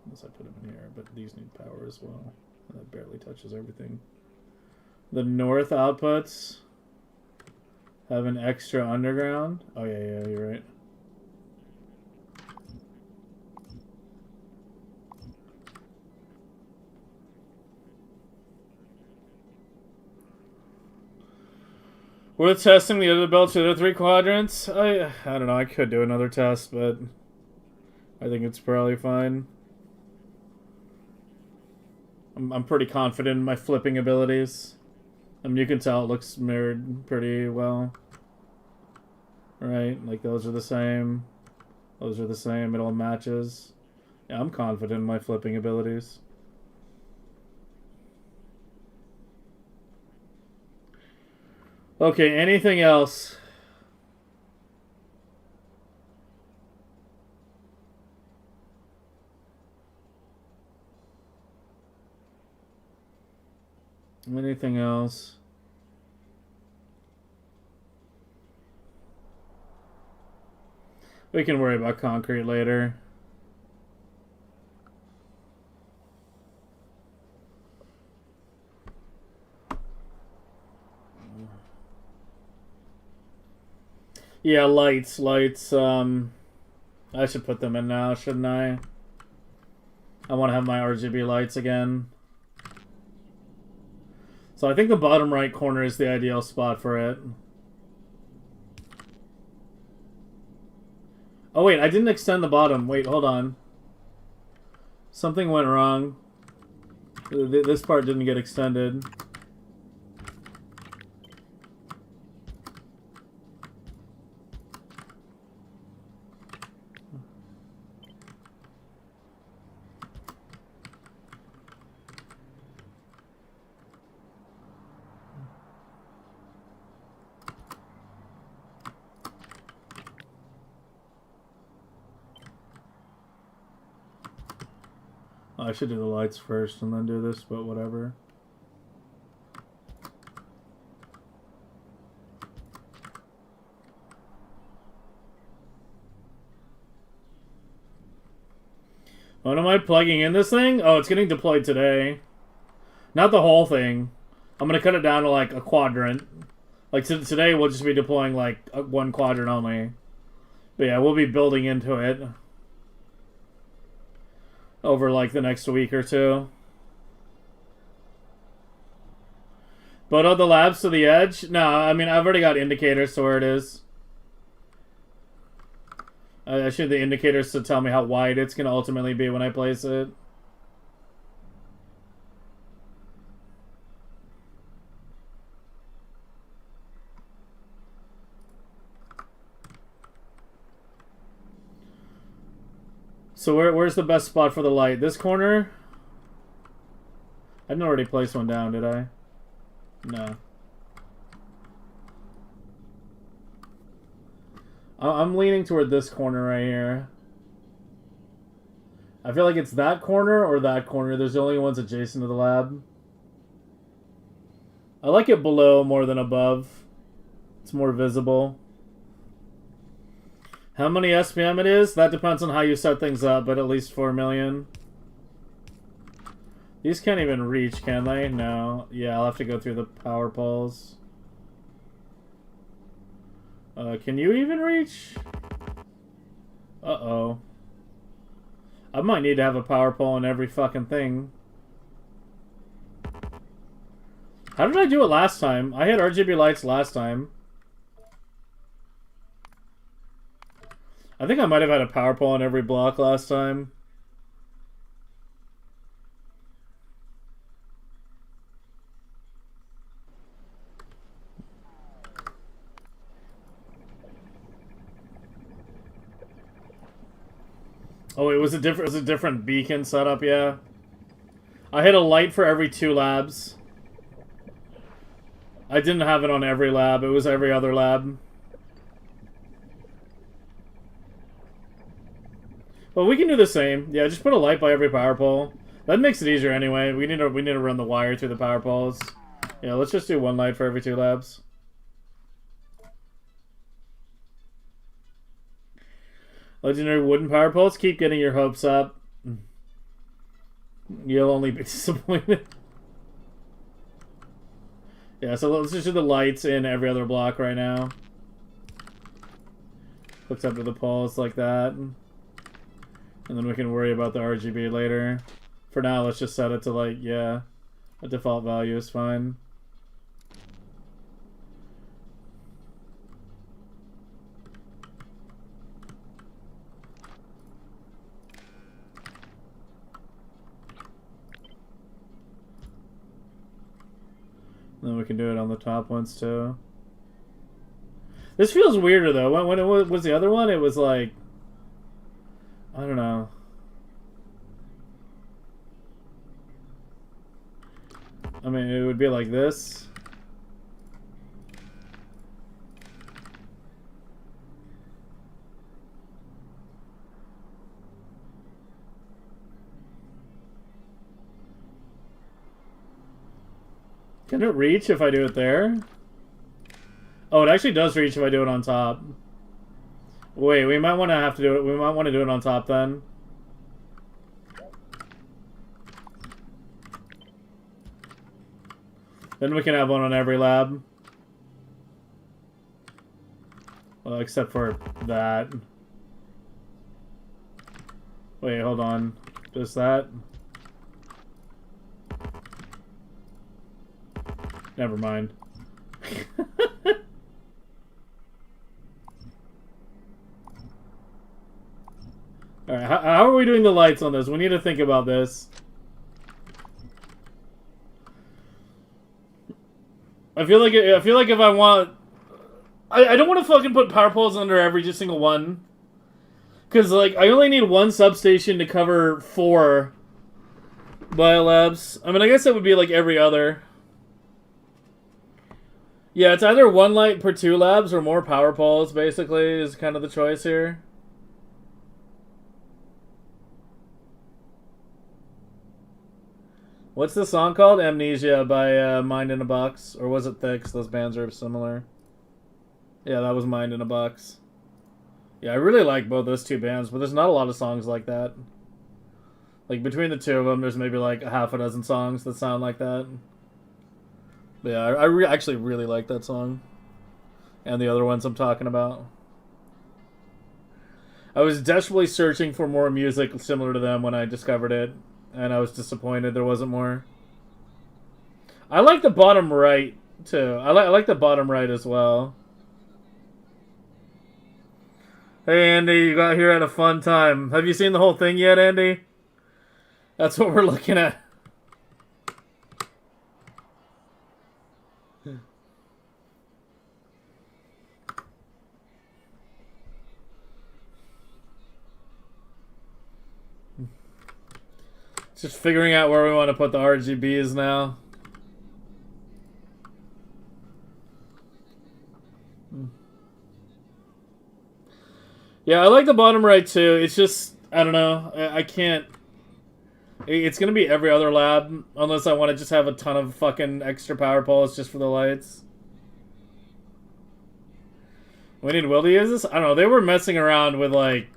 Unless I put them in here, but these need power as well. That barely touches everything. The north outputs have an extra underground. Oh yeah, you're right. Worth testing the other belts, the other 3 quadrants? I don't know. I could do another test, but I think it's probably fine. I'm pretty confident in my flipping abilities. I mean, you can tell it looks mirrored pretty well. Right? Like, those are the same. Those are the same. It all matches. Yeah, I'm confident in my flipping abilities. Okay, anything else? Anything else? We can worry about concrete later. Yeah, lights. I should put them in now, shouldn't I? I want to have my RGB lights again. So I think the bottom right corner is the ideal spot for it. Oh wait, I didn't extend the bottom. Wait, hold on. Something went wrong. This part didn't get extended. I should do the lights first and then do this, but whatever. When am I plugging in this thing? Oh, it's getting deployed today. Not the whole thing. I'm going to cut it down to like a quadrant. Like today we'll just be deploying like 1 quadrant only. But yeah, we'll be building into it over like the next week or two. But on the labs to the edge? No, I mean, I've already got indicators to where it is. I should have the indicators to tell me how wide it's going to ultimately be when I place it. So where's the best spot for the light? This corner? I didn't already place one down, did I? No. I'm leaning toward this corner right here. I feel like it's that corner or that corner. There's the only ones adjacent to the lab. I like it below more than above. It's more visible. How many SPM it is? That depends on how you set things up, but at least 4 million. These can't even reach, can they? No. Yeah, I'll have to go through the power poles. Can you even reach? Uh-oh. I might need to have a power pole in every fucking thing. How did I do it last time? I had RGB lights last time. I think I might have had a power pole in every block last time. Oh, it was a different beacon setup, yeah. I had a light for every 2 labs. I didn't have it on every lab. It was every other lab. Well, we can do the same. Yeah, just put a light by every power pole. That makes it easier anyway. We need to run the wire through the power poles. Yeah, let's just do 1 light for every 2 labs. Legendary wooden power poles. Keep getting your hopes up. You'll only be disappointed. Yeah, so let's just do the lights in every other block right now. Hooks up to the poles like that. And then we can worry about the RGB later. For now, let's just set it to like, yeah, a default value is fine. Then we can do it on the top ones too. This feels weirder though. When it was the other one, it was like, I don't know. I mean, it would be like this. Can it reach if I do it there? Oh, it actually does reach if I do it on top. Wait, we might want to have to do it. We might want to do it on top then. Then we can have one on every lab. Well, except for that. Wait, hold on. Just that? Never mind. Alright, how are we doing the lights on this? We need to think about this. I feel like if I want... I don't want to fucking put power poles under every single one. Because, like, I only need one substation to cover 4 biolabs. I mean, I guess that would be, like, every other. Yeah, it's either 1 light per 2 labs or more power poles, basically, is kind of the choice here. What's the song called? Amnesia by Mind in a Box. Or was it Thix? Those bands are similar. Yeah, that was Mind in a Box. Yeah, I really like both those 2 bands, but there's not a lot of songs like that. Like, between the 2 of them, there's maybe like a half a dozen songs that sound like that. But yeah, I actually really like that song. And the other ones I'm talking about. I was desperately searching for more music similar to them when I discovered it. And I was disappointed there wasn't more. I like the bottom right, too. I like the bottom right as well. Hey, Andy, you got here at a fun time. Have you seen the whole thing yet, Andy? That's what we're looking at. Just figuring out where we want to put the RGBs now. Yeah, I like the bottom right too. It's just, I don't know. I can't. It's going to be every other lab unless I want to just have a ton of fucking extra power poles just for the lights. We need Will to use this? I don't know. They were messing around with like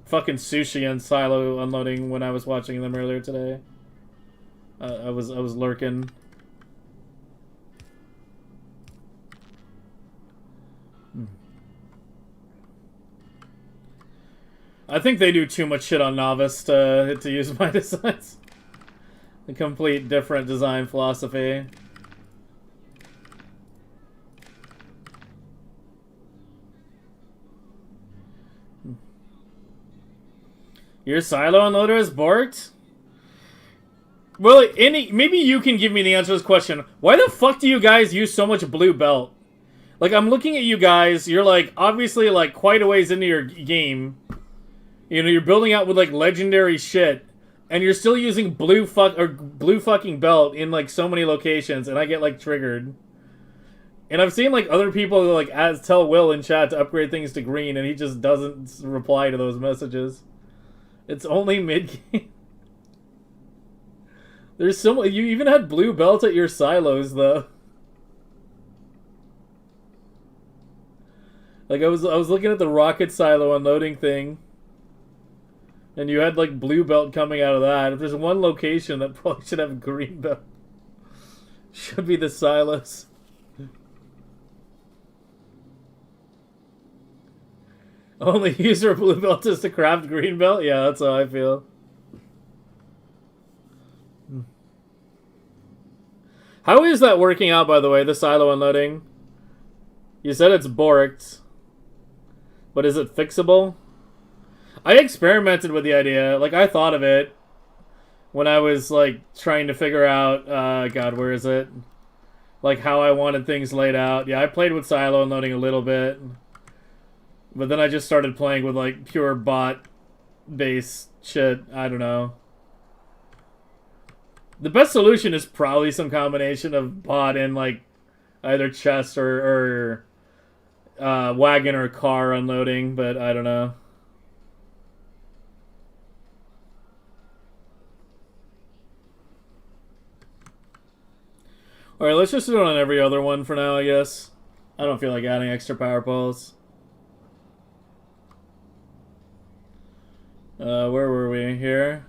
fucking sushi and silo unloading when I was watching them earlier today. I was lurking. I think they do too much shit on Novice to use my designs. A complete different design philosophy. Your silo unloader is borked? Well, maybe you can give me the answer to this question. Why the fuck do you guys use so much blue belt? Like, I'm looking at you guys. You're, like, obviously, like, quite a ways into your game. You know, you're building out with, like, legendary shit. And you're still using blue fucking belt in, like, so many locations. And I get, like, triggered. And I've seen, like, other people, like, tell Will in chat to upgrade things to green. And he just doesn't reply to those messages. It's only mid-game. There's so much. You even had blue belt at your silos, though. Like, I was looking at the rocket silo unloading thing. And you had, like, blue belt coming out of that. If there's one location that probably should have green belt, should be the silos. Only user of blue belt is to craft green belt? Yeah, that's how I feel. How is that working out, by the way, the silo unloading? You said it's borked. But is it fixable? I experimented with the idea. Like, I thought of it when I was, like, trying to figure out... God, where is it? like how I wanted things laid out. Yeah, I played with silo unloading a little bit, but then I just started playing with like pure bot based shit. I don't know. The best solution is probably some combination of bot and like either chest or wagon or car unloading, but I don't know. Alright, let's just do it on every other one for now, I guess. I don't feel like adding extra power poles. Where were we? Here?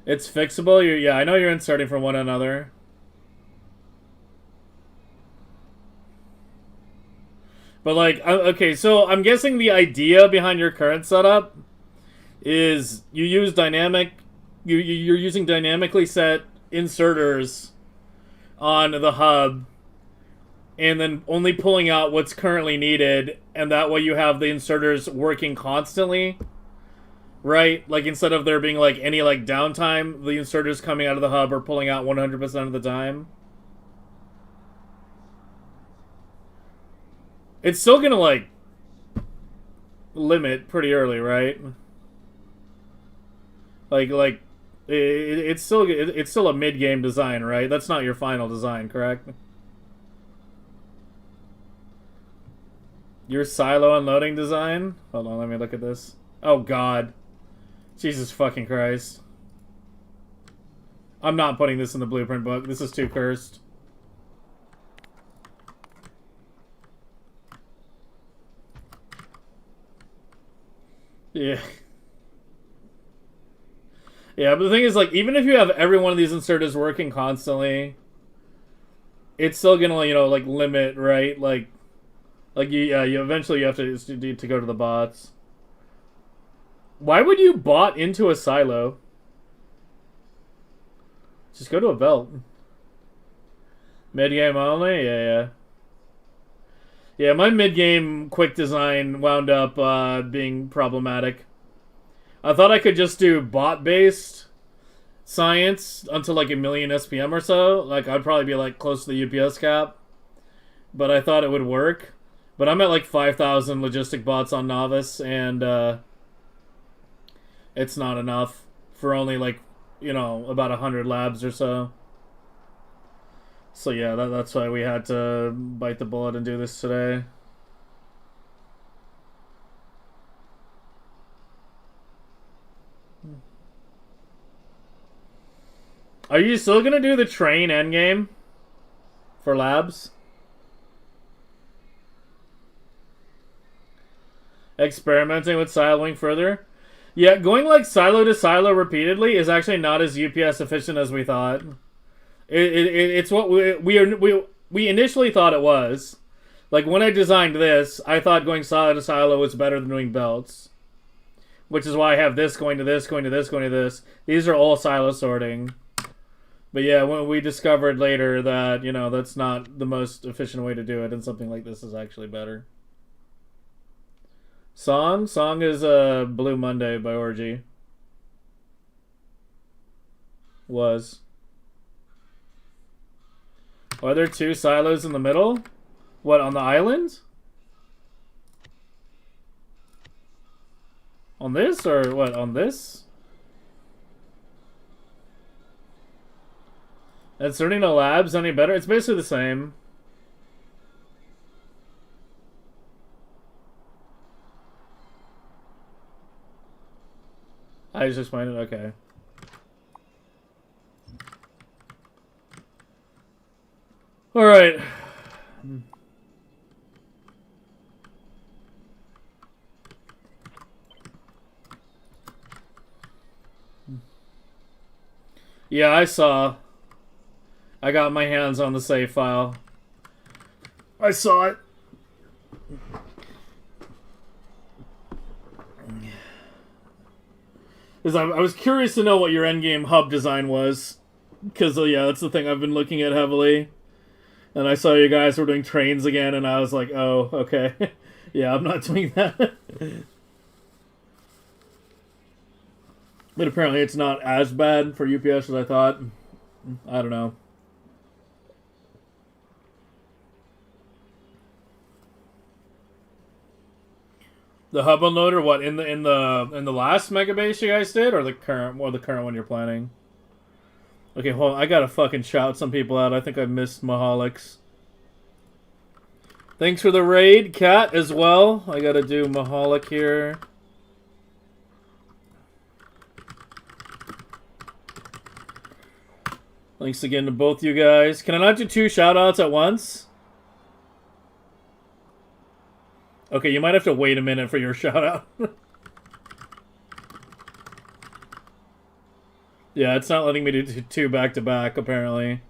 It's fixable? Yeah, I know you're inserting from one another. But like, okay, so I'm guessing the idea behind your current setup is you use dynamic, you're using dynamically set inserters on the hub, and then only pulling out what's currently needed, and that way you have the inserters working constantly, right? Like instead of there being like any like downtime, the inserters coming out of the hub are pulling out 100% of the time. It's still gonna like limit pretty early, right? Like it's still a mid-game design, right? That's not your final design, correct? Your silo unloading design? Hold on, let me look at this. Oh god. Jesus fucking Christ. I'm not putting this in the blueprint book. This is too cursed. Yeah. Yeah, but the thing is, like, even if you have every one of these inserters working constantly, it's still gonna, you know, like, limit, right? Like you eventually you have to go to the bots. Why would you bot into a silo? Just go to a belt. Mid-game only? Yeah. Yeah, my mid-game quick design wound up being problematic. I thought I could just do bot-based science until like 1,000,000 SPM or so. Like, I'd probably be like close to the UPS cap. But I thought it would work. But I'm at like 5,000 logistic bots on Novice, and it's not enough for only like, you know, about 100 labs or so. So yeah, that's why we had to bite the bullet and do this today. Are you still gonna do the train endgame for labs? Experimenting with siloing further? Yeah, going like silo to silo repeatedly is actually not as UPS efficient as we thought. It's what we initially thought it was. Like when I designed this, I thought going silo to silo was better than doing belts, which is why I have this going to this, going to this, going to this. These are all silo sorting. But yeah, when we discovered later that, you know, that's not the most efficient way to do it, and something like this is actually better. Song is Blue Monday by Orgy. Was. Are there two silos in the middle? What, on the island? On this, or what, on this? Inserting no labs any better? It's basically the same. I just explained it? Okay. Alright. Yeah, I saw. I got my hands on the save file. I saw it. Because I was curious to know what your endgame hub design was. Because, yeah, that's the thing I've been looking at heavily. And I saw you guys were doing trains again, and I was like, oh, okay. Yeah, I'm not doing that. But apparently it's not as bad for UPS as I thought. I don't know. The hub unloader, what in the last Megabase you guys did, or the current one you're planning? Okay, hold on. I gotta fucking shout some people out. I think I missed Mahaliks. Thanks for the raid, Cat, as well. I gotta do Mahalik here. Thanks again to both you guys. Can I not do 2 shout-outs at once? Okay, you might have to wait a minute for your shout-out. Yeah, it's not letting me do 2 back-to-back, apparently.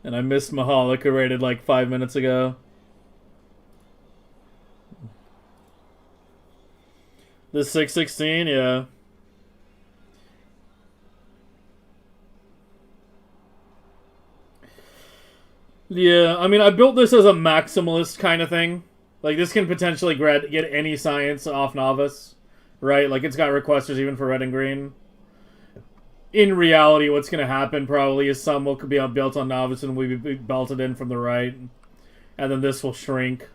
And I missed Mahalik, who rated like 5 minutes ago. The 616, yeah. Yeah, I mean, I built this as a maximalist kind of thing. Like, this can potentially get any science off Novice, right? Like, it's got requesters even for red and green. In reality, what's going to happen probably is some will be built on Novice and will be belted in from the right. And then this will shrink.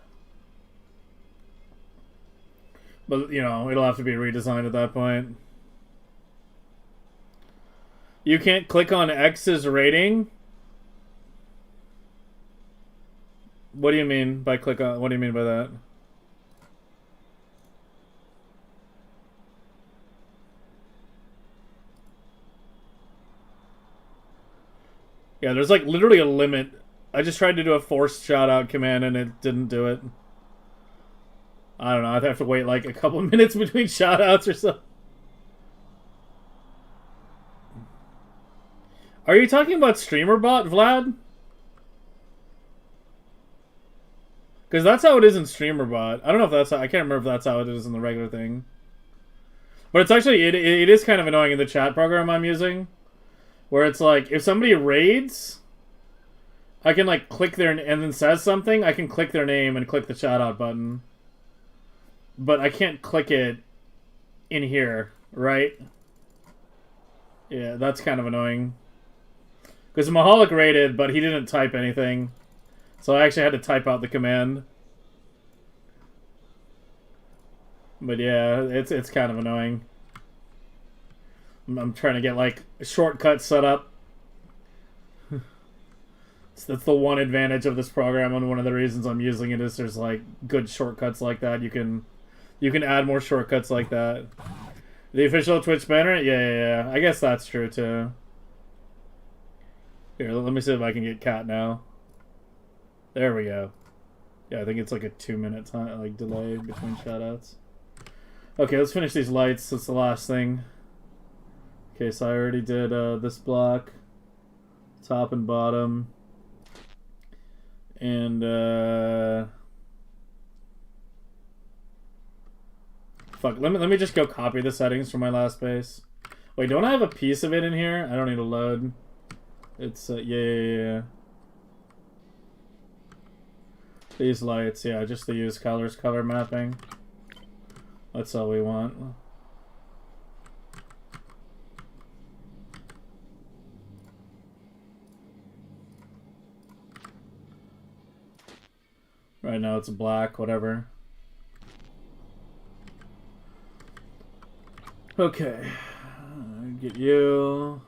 But, you know, it'll have to be redesigned at that point. You can't click on X's rating? What do you mean by click on? What do you mean by that? Yeah, there's like literally a limit. I just tried to do a forced shout-out command and it didn't do it. I don't know. I'd have to wait like a couple minutes between shout-outs or so. Are you talking about StreamerBot, Vlad? Because that's how it is in StreamerBot. I don't know if that's how... I can't remember if that's how it is in the regular thing. But it's actually... It is kind of annoying in the chat program I'm using. Where it's like, if somebody raids... I can like click their... And then says something, I can click their name and click the shout-out button. But I can't click it in here, right? Yeah, that's kind of annoying. Because Mahalik raided, but he didn't type anything. So I actually had to type out the command. But yeah, it's kind of annoying. I'm trying to get like shortcuts set up. So that's the one advantage of this program, and one of the reasons I'm using it is there's like good shortcuts like that. You can add more shortcuts like that. The official Twitch banner? Yeah. I guess that's true too. Here, let me see if I can get Cat now. There we go. Yeah, I think it's like a 2-minute time, like delay between shoutouts. Okay, let's finish these lights. That's the last thing. Okay, so I already did this block, top and bottom, and fuck. Let me just go copy the settings from my last base. Wait, don't I have a piece of it in here? I don't need to load. It's yeah. These lights, yeah, just to use colors color mapping. That's all we want. Right now it's black, whatever. Okay. Get you.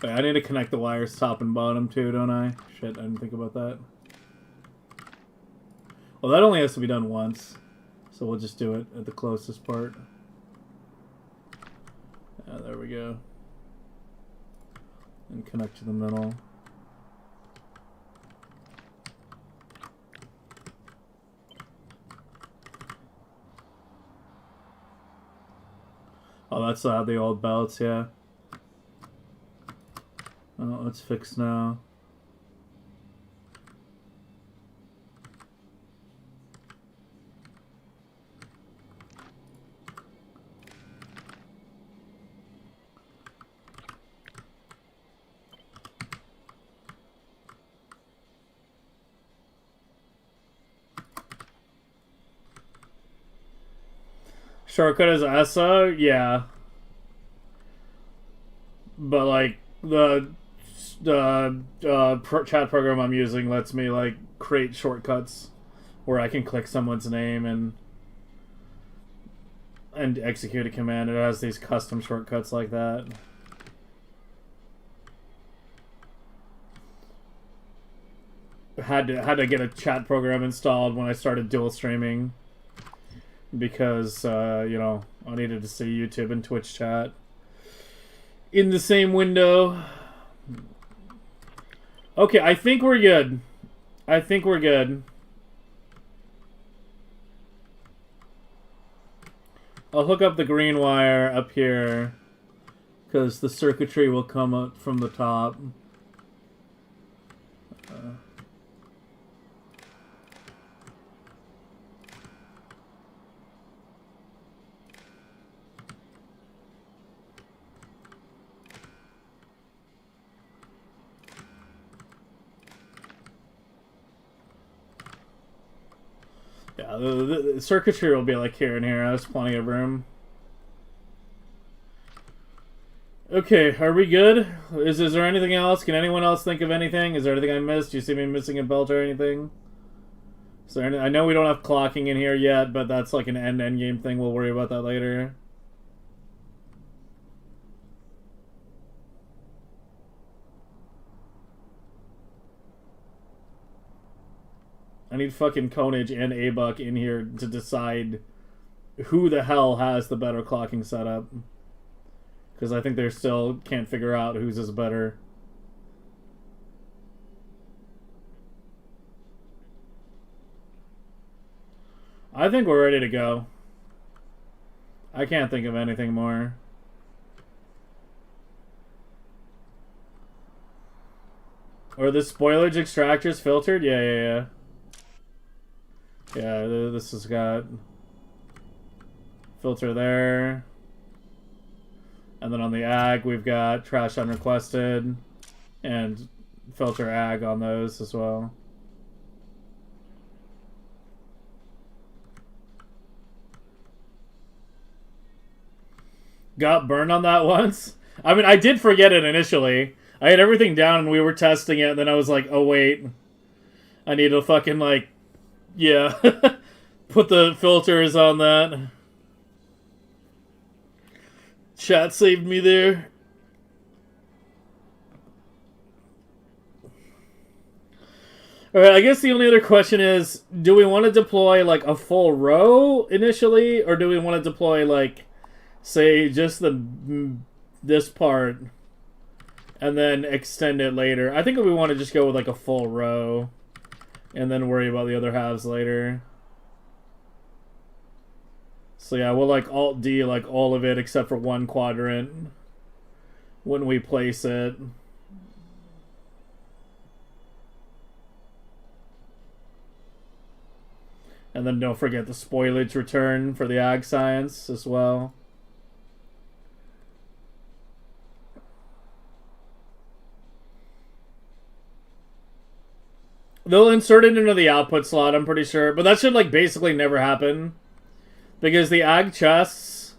Wait, I need to connect the wires top and bottom too, don't I? Shit, I didn't think about that. Well, that only has to be done once. So we'll just do it at the closest part. There we go. And connect to the middle. Oh, that's the old belts, yeah. Oh, it's fixed now. Shortcut is ESA, yeah. But like the chat program I'm using lets me like create shortcuts where I can click someone's name and execute a command. It has these custom shortcuts like that. Had to get a chat program installed when I started dual streaming because you know, I needed to see YouTube and Twitch chat in the same window. Okay, I think we're good. I think we're good. I'll hook up the green wire up here because the circuitry will come up from the top. Yeah, the circuitry will be like here and here. There's plenty of room. Okay, are we good? Is there anything else? Can anyone else think of anything? Is there anything I missed? Do you see me missing a belt or anything? Is there any, I know we don't have clocking in here yet, but that's like an end game thing. We'll worry about that later. I need fucking Konage and A-Buck in here to decide who the hell has the better clocking setup. Because I think they still can't figure out whose is better. I think we're ready to go. I can't think of anything more. Or the spoilage extractors filtered? Yeah. Yeah, this has got filter there. And then on the ag, we've got trash unrequested and filter ag on those as well. Got burned on that once? I mean, I did forget it initially. I had everything down and we were testing it, and then I was like, oh wait. I need to fucking like... Yeah, put the filters on that. Chat saved me there. Alright, I guess the only other question is, do we want to deploy like a full row initially, or do we want to deploy like, say, just this part and then extend it later? I think we want to just go with like a full row and then worry about the other halves later. So yeah, we'll like Alt-D like all of it except for one quadrant when we place it. And then don't forget the spoilage return for the ag science as well. They'll insert it into the output slot, I'm pretty sure. But that should, like, basically never happen. Because the ag chests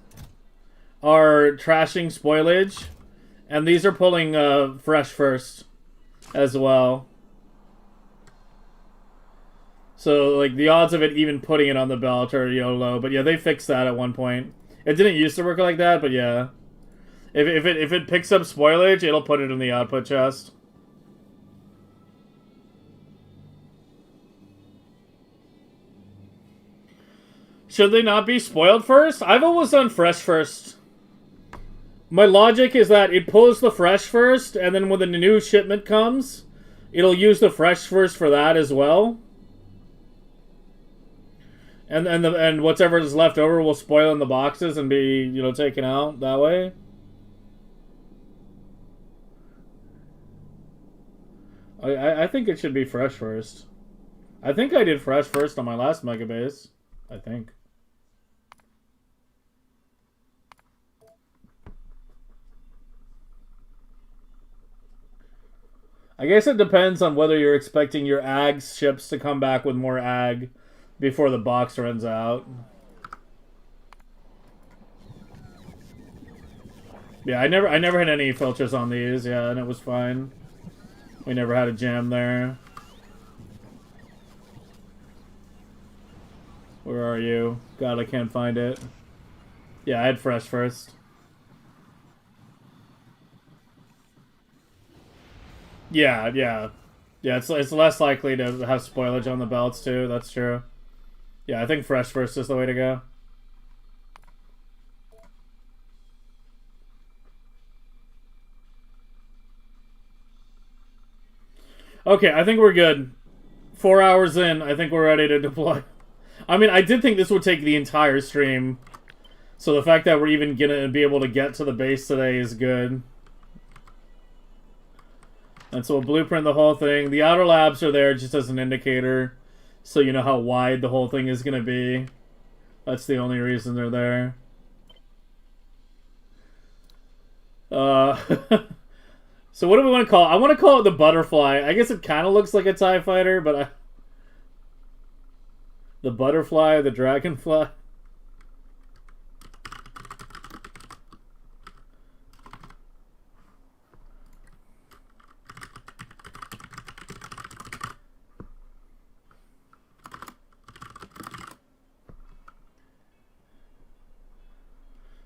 are trashing spoilage. And these are pulling fresh first as well. So, like, the odds of it even putting it on the belt are, you know, low. But yeah, they fixed that at one point. It didn't used to work like that, but yeah. If it picks up spoilage, it'll put it in the output chest. Should they not be spoiled first? I've always done fresh first. My logic is that it pulls the fresh first, and then when the new shipment comes, it'll use the fresh first for that as well. And whatever is left over will spoil in the boxes and be, you know, taken out that way. I think it should be fresh first. I think I did fresh first on my last Megabase. I think. I guess it depends on whether you're expecting your ag ships to come back with more ag before the box runs out. Yeah, I never had any filters on these, yeah, and it was fine. We never had a jam there. Where are you? God, I can't find it. Yeah, I had fresh first. Yeah, yeah. Yeah, it's less likely to have spoilage on the belts, too. That's true. Yeah, I think fresh first is the way to go. Okay, I think we're good. 4 hours in, I think we're ready to deploy. I mean, I did think this would take the entire stream. So the fact that we're even gonna be able to get to the base today is good. And so we'll blueprint the whole thing. The outer labs are there just as an indicator, so you know how wide the whole thing is gonna be. That's the only reason they're there. So what do we want to call it? I want to call it the butterfly. I guess it kind of looks like a TIE fighter, but the butterfly, the dragonfly.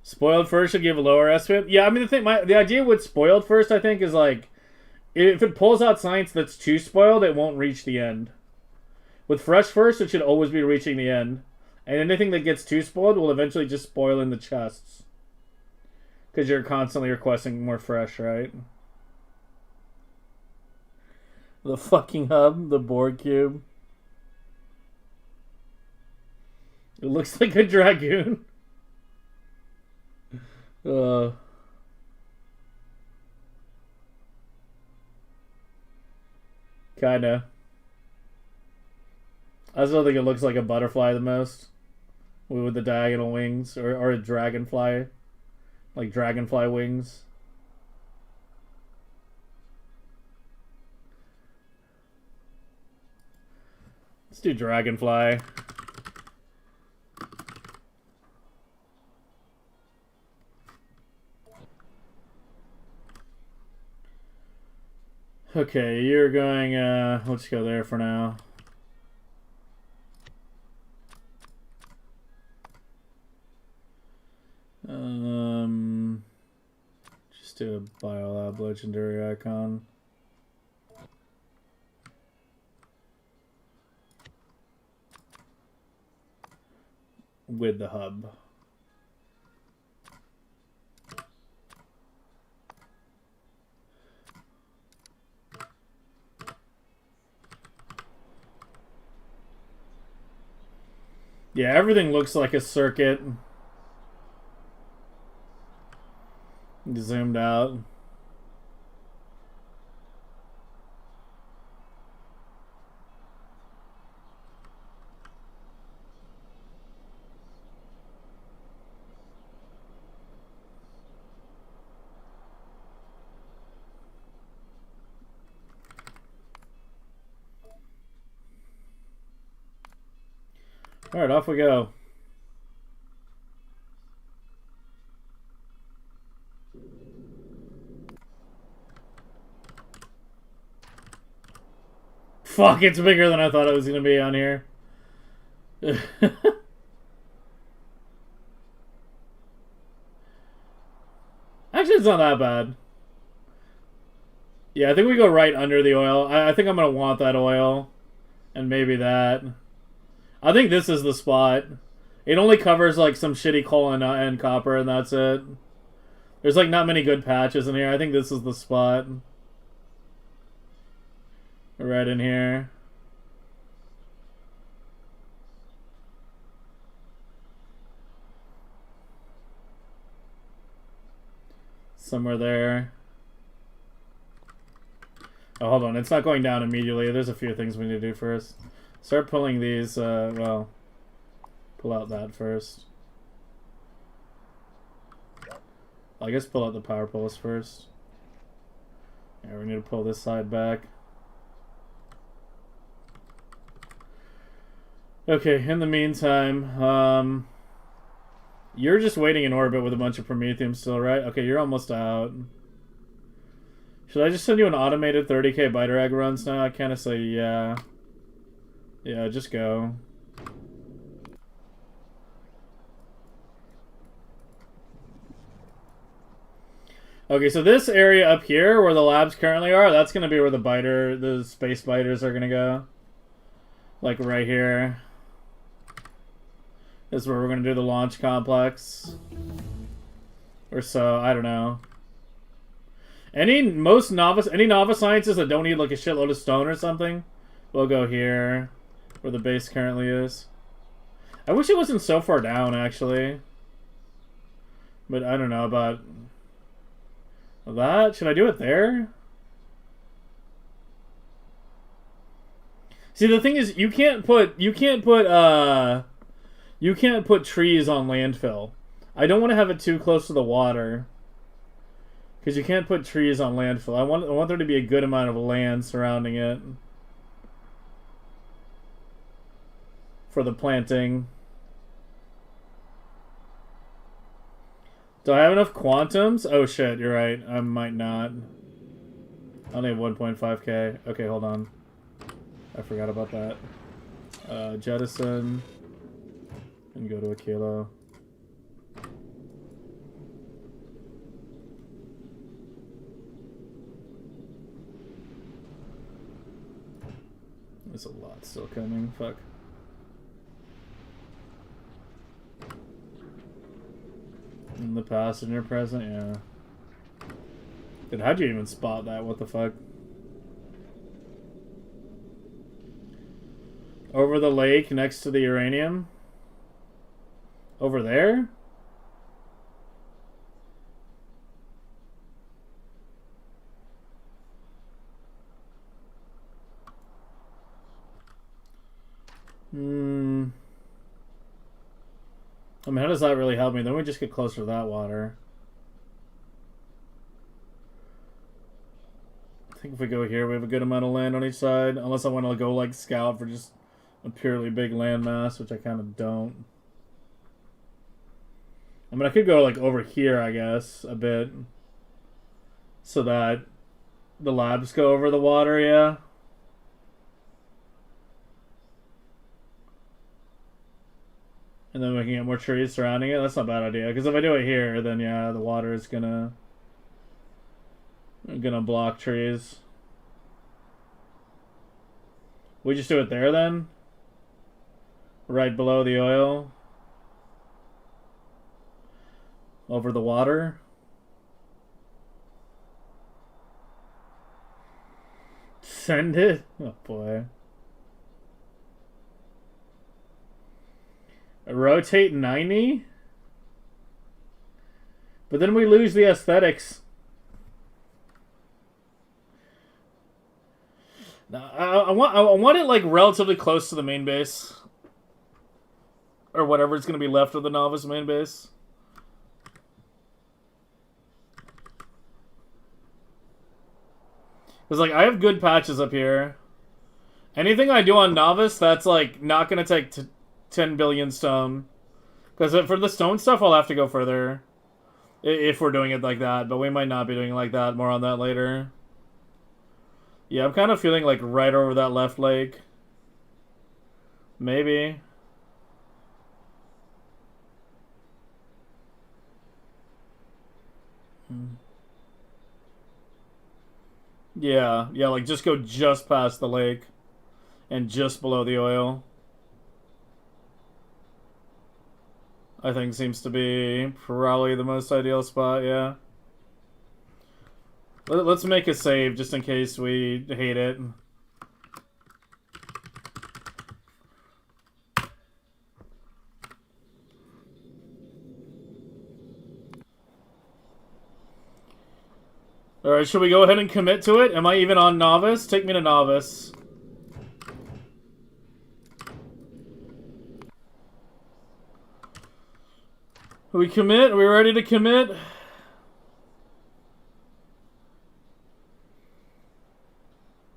Spoiled first should give a lower estimate. Yeah, I mean the idea with spoiled first, I think, is like if it pulls out science that's too spoiled, it won't reach the end. With fresh first, it should always be reaching the end, and anything that gets too spoiled will eventually just spoil in the chests because you're constantly requesting more fresh, right? The fucking hub, the board cube. It looks like a dragoon. Kinda. I still think it looks like a butterfly the most. With the diagonal wings. Or a dragonfly. Like dragonfly wings. Let's do dragonfly. Okay, you're going, let's go there for now. Just do a Biolab legendary icon. With the hub. Yeah, everything looks like a circuit. Zoomed out. Alright, off we go. Fuck, it's bigger than I thought it was going to be on here. Actually, it's not that bad. Yeah, I think we go right under the oil. I think I'm going to want that oil. And maybe that. I think this is the spot. It only covers like some shitty coal and copper, and that's it. There's like not many good patches in here. I think this is the spot. Right in here. Somewhere there. Oh, hold on. It's not going down immediately. There's a few things we need to do first. Start pulling these, well, pull out that first. I guess pull out the power poles first. Yeah, we need to pull this side back. Okay, in the meantime, You're just waiting in orbit with a bunch of Promethium still, right? Okay, you're almost out. Should I just send you an automated 30k Biterag runs now? I kind of say yeah. Yeah, just go. Okay, so this area up here where the labs currently are, that's going to be where the space biters are going to go. Like right here. This is where we're going to do the launch complex. Or so, I don't know. Any novice scientists that don't need like a shitload of stone or something, will go here, where the base currently is. I wish it wasn't so far down, actually. But I don't know about that. Should I do it there? See, the thing is, you can't put trees on landfill. I don't want to have it too close to the water. Because you can't put trees on landfill. I want there to be a good amount of land surrounding it. For the planting. Do I have enough quantums? Oh shit, you're right. I might not. I only have 1.5k. Okay, hold on. I forgot about that. Jettison. And go to a kilo. There's a lot still coming. Fuck. In the past and your present, yeah. Dude, how'd you even spot that? What the fuck? Over the lake next to the uranium? Over there? I mean, how does that really help me? Then we just get closer to that water. I think if we go here, we have a good amount of land on each side. Unless I want to go, like, scout for just a purely big landmass, which I kind of don't. I mean, I could go, like, over here, I guess, a bit. So that the labs go over the water, yeah. And then we can get more trees surrounding it. That's not a bad idea. Because if I do it here, then yeah, the water is gonna block trees. We just do it there then? Right below the oil? Over the water? Send it? Oh boy. Rotate 90? But then we lose the aesthetics. I want it like relatively close to the main base. Or whatever it's going to be left of the novice main base. Because like I have good patches up here. Anything I do on novice that's like not going to take 10 billion stone. Because for the stone stuff, I'll have to go further. If we're doing it like that. But we might not be doing it like that. More on that later. Yeah, I'm kind of feeling like right over that left lake. Maybe. Yeah, like just go just past the lake. And just below the oil. I think seems to be probably the most ideal spot, yeah. Let's make a save just in case we hate it. Alright, should we go ahead and commit to it? Am I even on novice? Take me to novice. We commit? Are we ready to commit?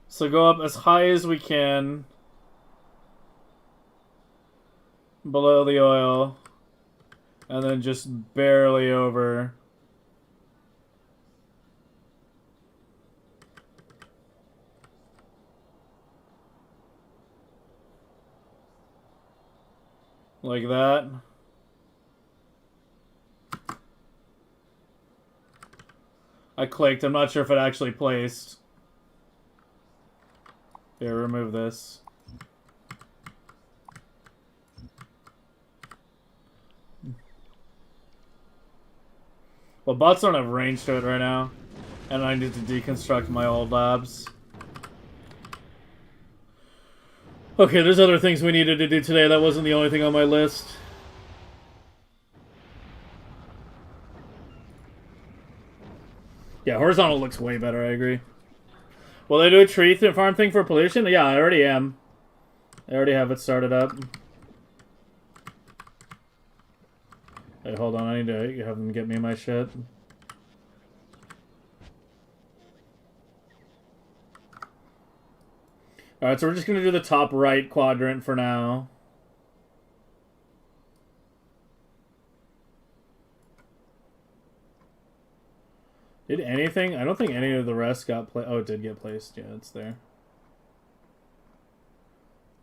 So go up as high as we can. Below the oil. And then just barely over. Like that. I clicked. I'm not sure if it actually placed. Here, remove this. Well, bots don't have range to it right now. And I need to deconstruct my old labs. Okay, there's other things we needed to do today. That wasn't the only thing on my list. Yeah, horizontal looks way better, I agree. Will they do a tree farm thing for pollution? Yeah, I already am. I already have it started up. Wait, hold on, I need to have them get me my shit. Alright, so we're just gonna do the top right quadrant for now. Did anything? I don't think any of the rest got placed. Oh, it did get placed. Yeah, it's there.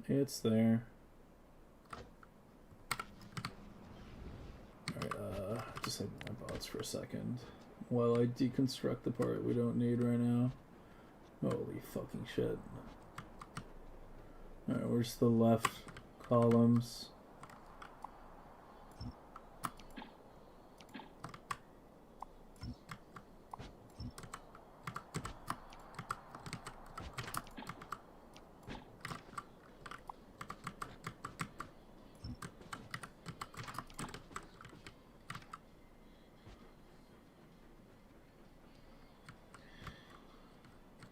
It's there. Alright, just have my bots for a second. While I deconstruct the part we don't need right now. Holy fucking shit. Alright, where's the left columns?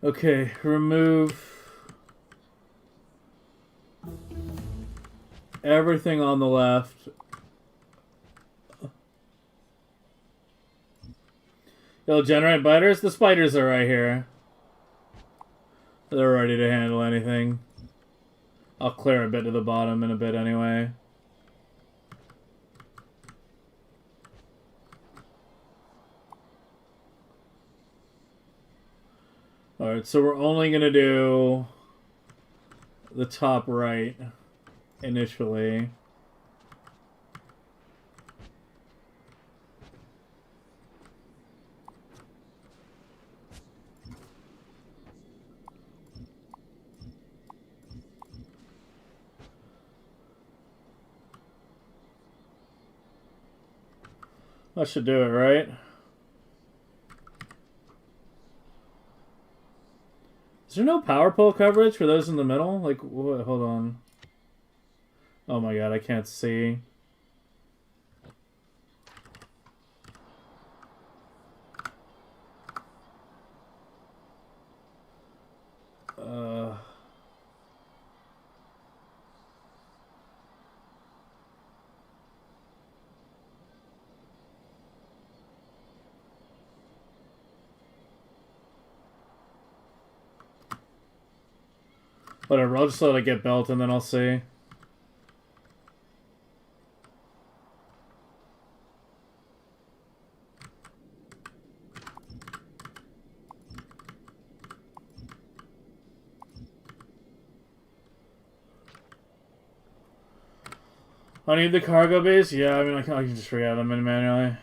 Okay, remove everything on the left. It'll generate biters? The spiders are right here. They're ready to handle anything. I'll clear a bit to the bottom in a bit anyway. Alright, so we're only going to do the top right initially. That should do it, right? Is there no power pole coverage for those in the middle? Like, what? Hold on. Oh my god, I can't see. Whatever, I'll just let it get built and then I'll see. I need the cargo base? Yeah, I mean, I can just forget them manually.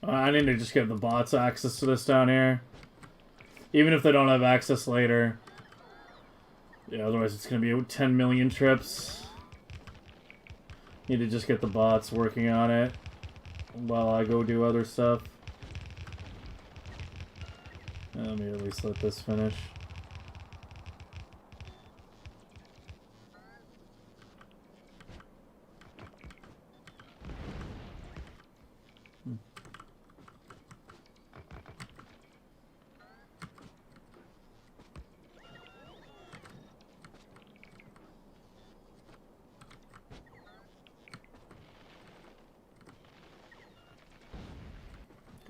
I need to just give the bots access to this down here. Even if they don't have access later. Yeah, otherwise it's going to be 10 million trips. Need to just get the bots working on it while I go do other stuff. Let me at least let this finish.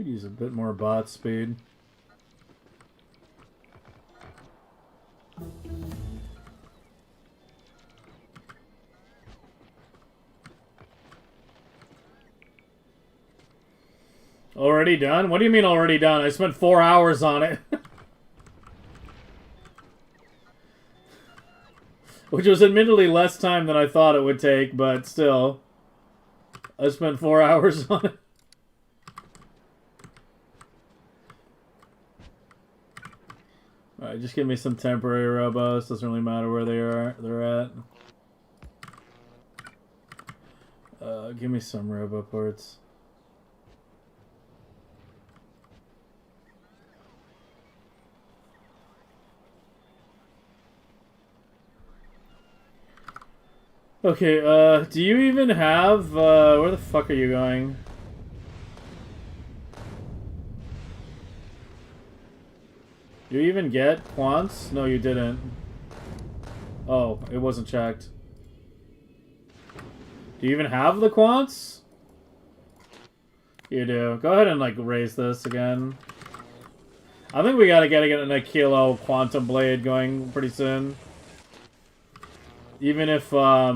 Could use a bit more bot speed. Already done? What do you mean already done? I spent 4 hours on it. Which was admittedly less time than I thought it would take, but still. I spent 4 hours on it. Alright, just give me some temporary robos. Doesn't really matter where they're at. Give me some robo ports. Okay, do you even have, where the fuck are you going? Do you even get quants? No, you didn't. Oh, it wasn't checked. Do you even have the quants? You do. Go ahead and, like, raise this again. I think we gotta get a kilo quantum blade going pretty soon. Even if, I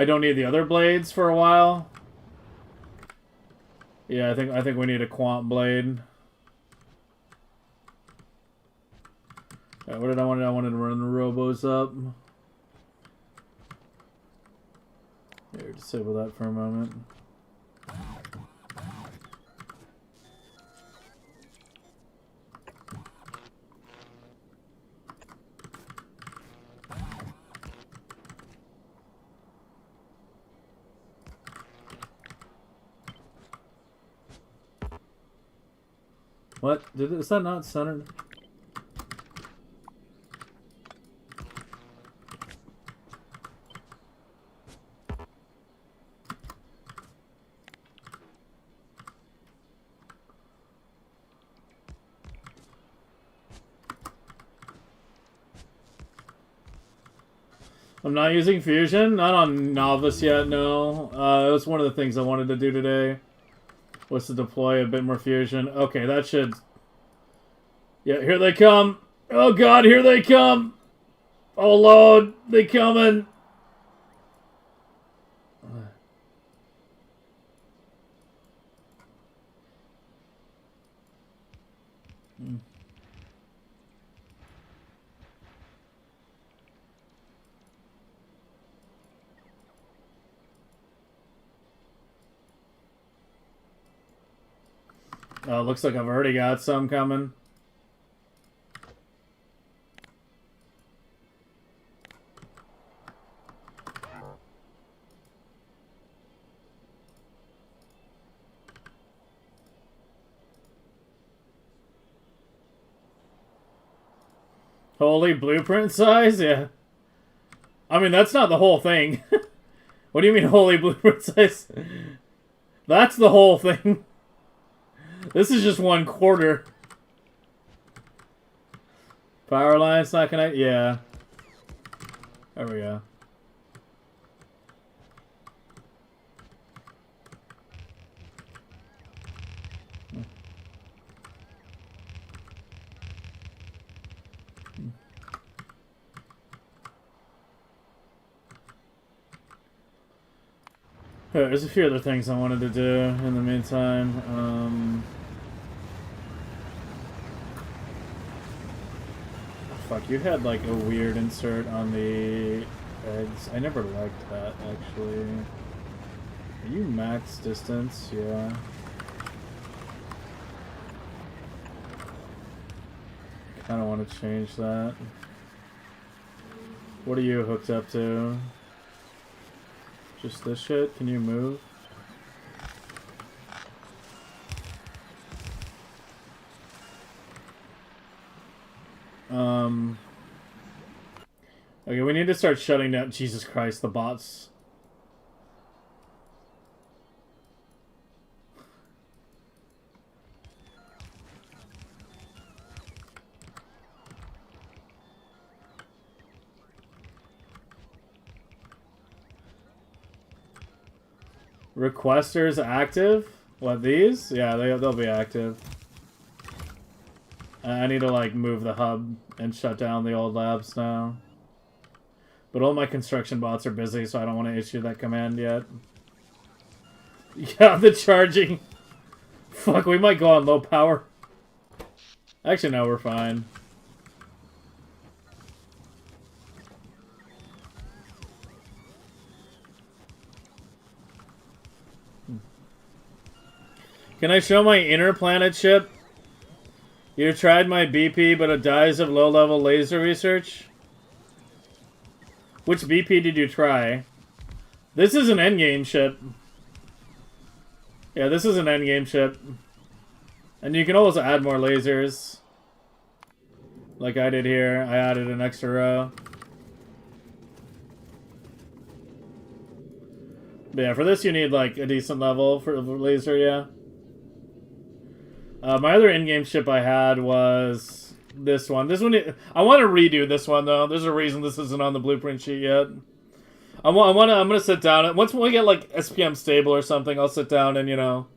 don't need the other blades for a while. Yeah, I think we need a quant blade. Right, what did I want? I wanted to run the robos up. Here, disable that for a moment. What? Is that not centered? I'm not using Fusion. Not on Novice yet, no. It was one of the things I wanted to do today. Was to deploy a bit more Fusion. Okay, that should... Yeah, here they come. Oh god, here they come. Oh lord, they coming. Oh, looks like I've already got some coming. Holy blueprint size? Yeah. I mean, that's not the whole thing. What do you mean holy blueprint size? That's the whole thing. This is just 1/4. Power line's not connected? Yeah. There we go. There's a few other things I wanted to do in the meantime. Fuck, you had like a weird insert on the eggs. I never liked that, actually. Are you max distance? Yeah. Kinda want to change that. What are you hooked up to? Just this shit? Can you move? Okay, we need to start shutting down. Jesus Christ, the bots. Requesters active? What, these? Yeah, they'll be active. I need to, like, move the hub and shut down the old labs now. But all my construction bots are busy, so I don't want to issue that command yet. Yeah, the charging. Fuck, we might go on low power. Actually, no, we're fine. Can I show my inner planet ship? You tried my BP, but it dies of low-level laser research? Which BP did you try? This is an endgame ship. Yeah, this is an endgame ship. And you can also add more lasers. Like I did here. I added an extra row. But yeah, for this you need like a decent level for laser, yeah. My other in-game ship I had was this one. This one, I want to redo this one though. There's a reason this isn't on the blueprint sheet yet. I'm gonna sit down. Once we get like SPM stable or something, I'll sit down and, you know,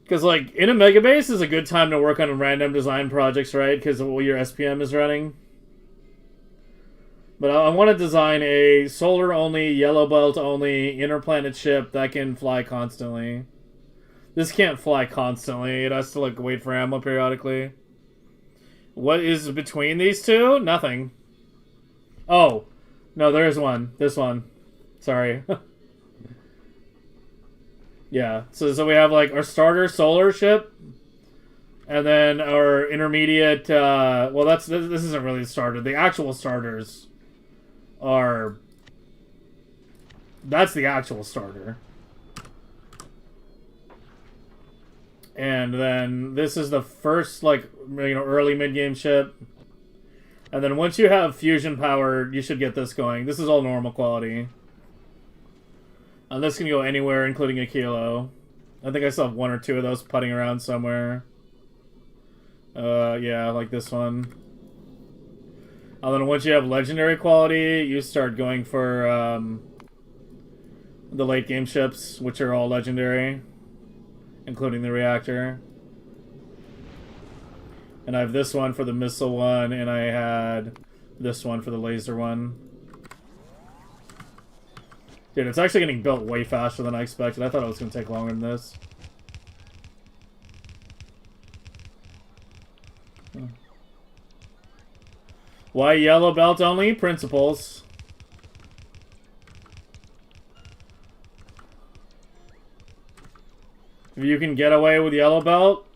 because like in a Megabase is a good time to work on random design projects, right? Because your SPM is running. But I want to design a solar only, yellow belt only, inner planet ship that can fly constantly. This can't fly constantly. It has to like wait for ammo periodically. What is between these two? Nothing. Oh. No, there is one. This one. Sorry. Yeah. So we have like our starter solar ship. And then our intermediate... well, this isn't really the starter. The actual starters are... That's the actual starter. And then this is the first, like, you know, early mid-game ship. And then once you have fusion power, you should get this going. This is all normal quality. And this can go anywhere, including a kilo. I think I still have one or two of those putting around somewhere. Yeah, like this one. And then once you have legendary quality, you start going for the late game ships, which are all legendary, including the reactor. And I have this one for the missile one, and I had this one for the laser one. Dude, it's actually getting built way faster than I expected. I thought it was going to take longer than this. Why yellow belt only? Principles. If you can get away with yellow belt,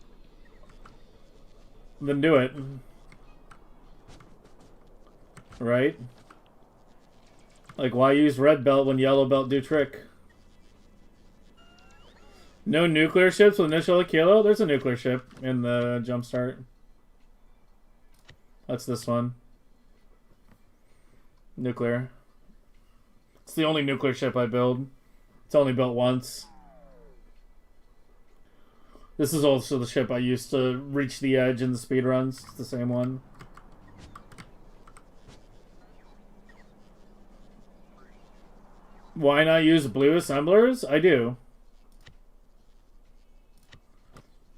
then do it. Right? Like, why use red belt when yellow belt do trick? No nuclear ships with initial kilo? There's a nuclear ship in the jumpstart. That's this one. Nuclear. It's the only nuclear ship I build. It's only built once. This is also the ship I used to reach the edge in the speedruns. It's the same one. Why not use blue assemblers? I do.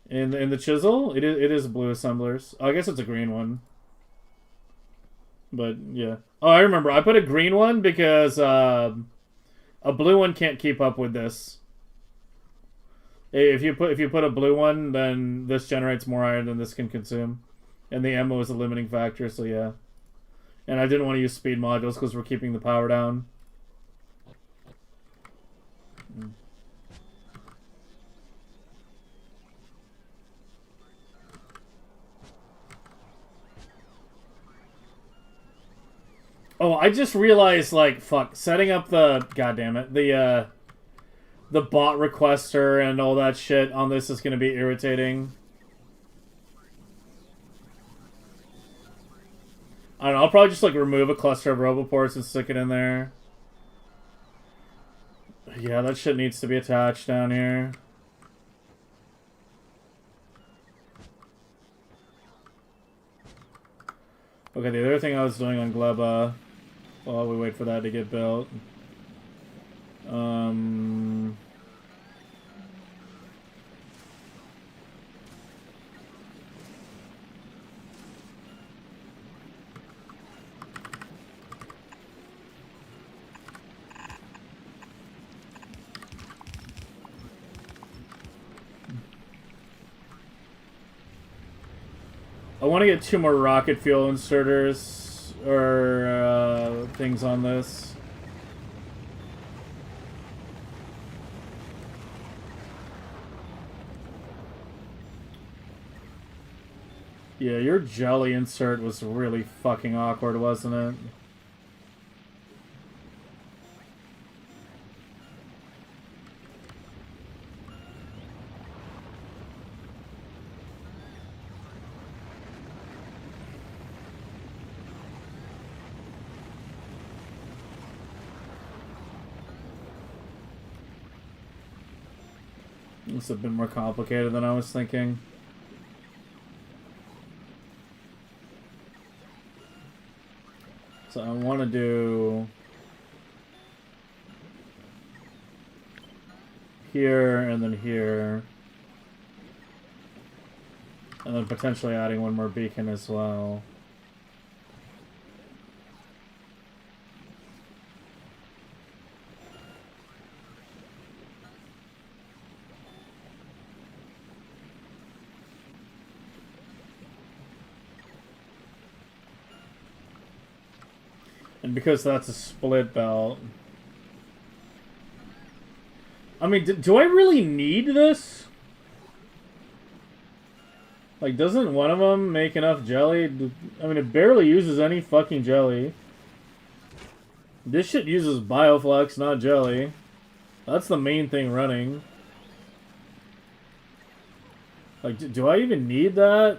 In the chisel, it is blue assemblers. Oh, I guess it's a green one. But yeah. Oh, I remember. I put a green one because a blue one can't keep up with this. If you put a blue one, then this generates more iron than this can consume, and the ammo is a limiting factor. So yeah. And I didn't want to use speed modules because we're keeping the power down. Oh, I just realized, like, fuck, setting up the, goddammit, the bot requester and all that shit on this is going to be irritating. I don't know, I'll probably just, like, remove a cluster of roboports and stick it in there. Yeah, that shit needs to be attached down here. Okay, the other thing I was doing on Gleba, while we wait for that to get built. want to get 2 more rocket fuel inserters or things on this. Yeah, your jelly insert was really fucking awkward, wasn't it? It's a bit more complicated than I was thinking. So I want to do here and then here. And then potentially adding 1 more beacon as well. And because that's a split belt. I mean, do I really need this? Like, doesn't one of them make enough jelly? I mean, it barely uses any fucking jelly. This shit uses bioflux, not jelly. That's the main thing running. Like, do I even need that?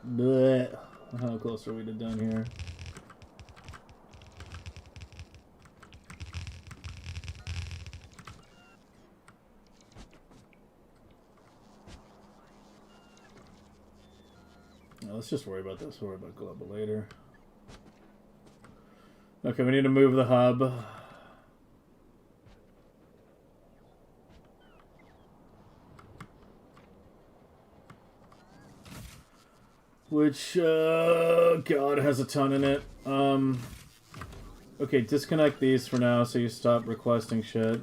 Blech. How close are we to done here? Let's just worry about this. We'll worry about global later. Okay, we need to move the hub. Which, God, has a ton in it. Okay, disconnect these for now so you stop requesting shit.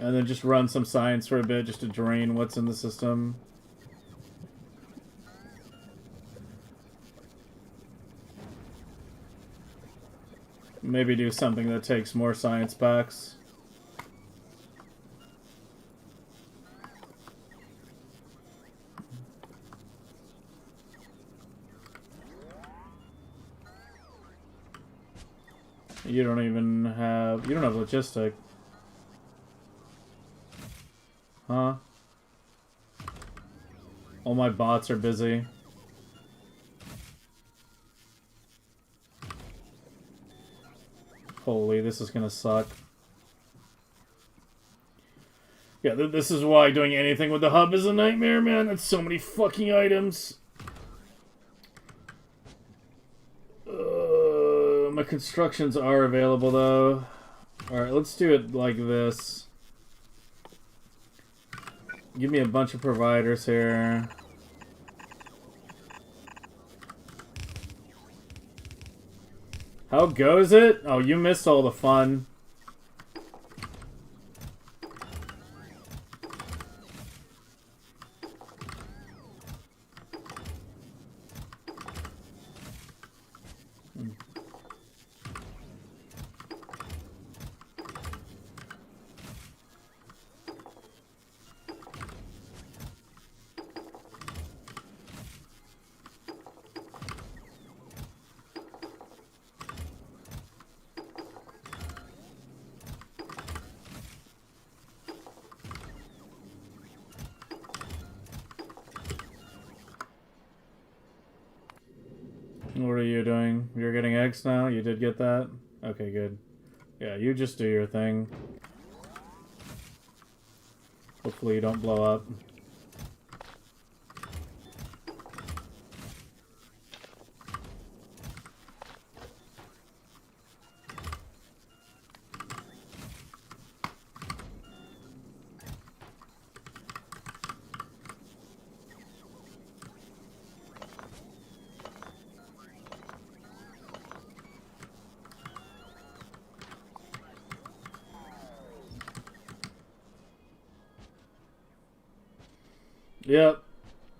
And then just run some science for a bit just to drain what's in the system. Maybe do something that takes more science packs. You don't have logistic. Huh? All my bots are busy. Holy, this is gonna suck. Yeah, this is why doing anything with the hub is a nightmare, man. That's so many fucking items. My constructions are available, though. Alright, let's do it like this. Give me a bunch of providers here. How goes it? Oh, you missed all the fun. What are you doing? You're getting eggs now? You did get that? Okay, good. Yeah, you just do your thing. Hopefully you don't blow up. Yep,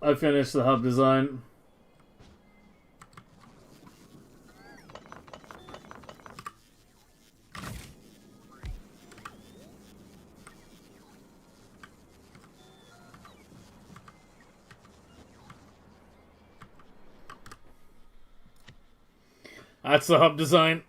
I finished the hub design. That's the hub design.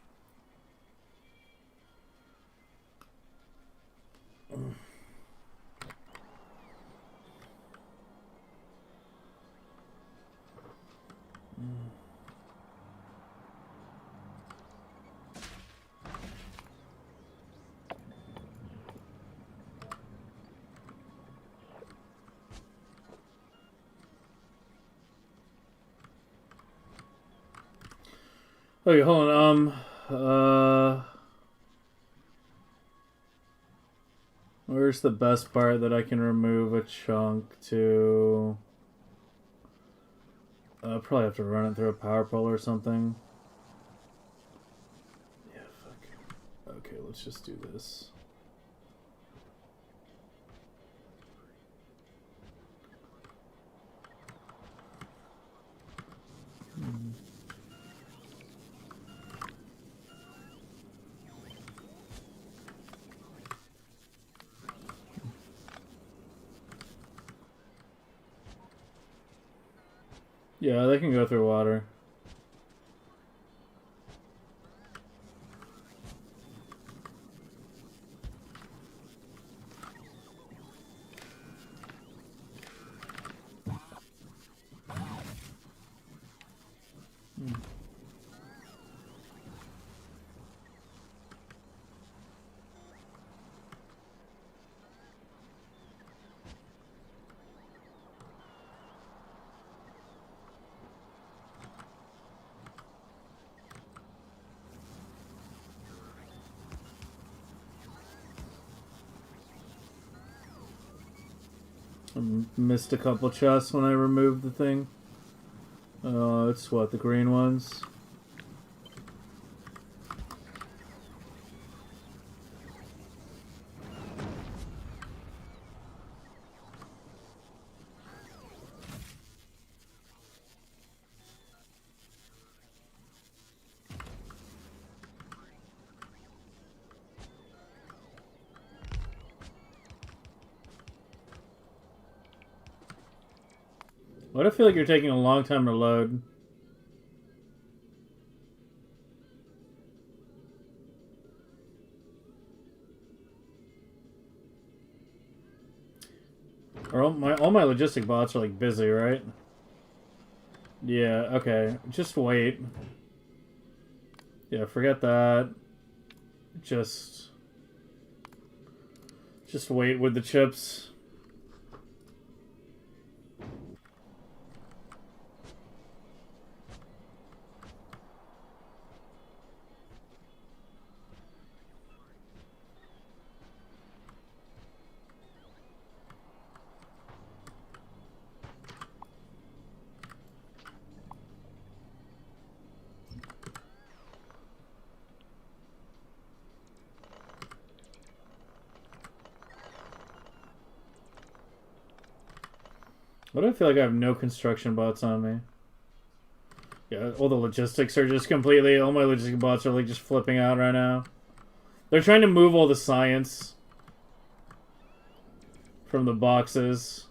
Okay, hold on. Where's the best part that I can remove a chunk to? Probably have to run it through a power pole or something. Yeah, fuck. Okay, let's just do this. Yeah, they can go through water. I missed a couple chests when I removed the thing. It's what, the green ones? Why do I feel like you're taking a long time to load? Or all my logistic bots are like busy, right? Yeah, okay. Just wait. Yeah, forget that. Just wait with the chips. Why do I feel like I have no construction bots on me? Yeah, all the logistics are just completely... All my logistic bots are like just flipping out right now. They're trying to move all the science from the boxes.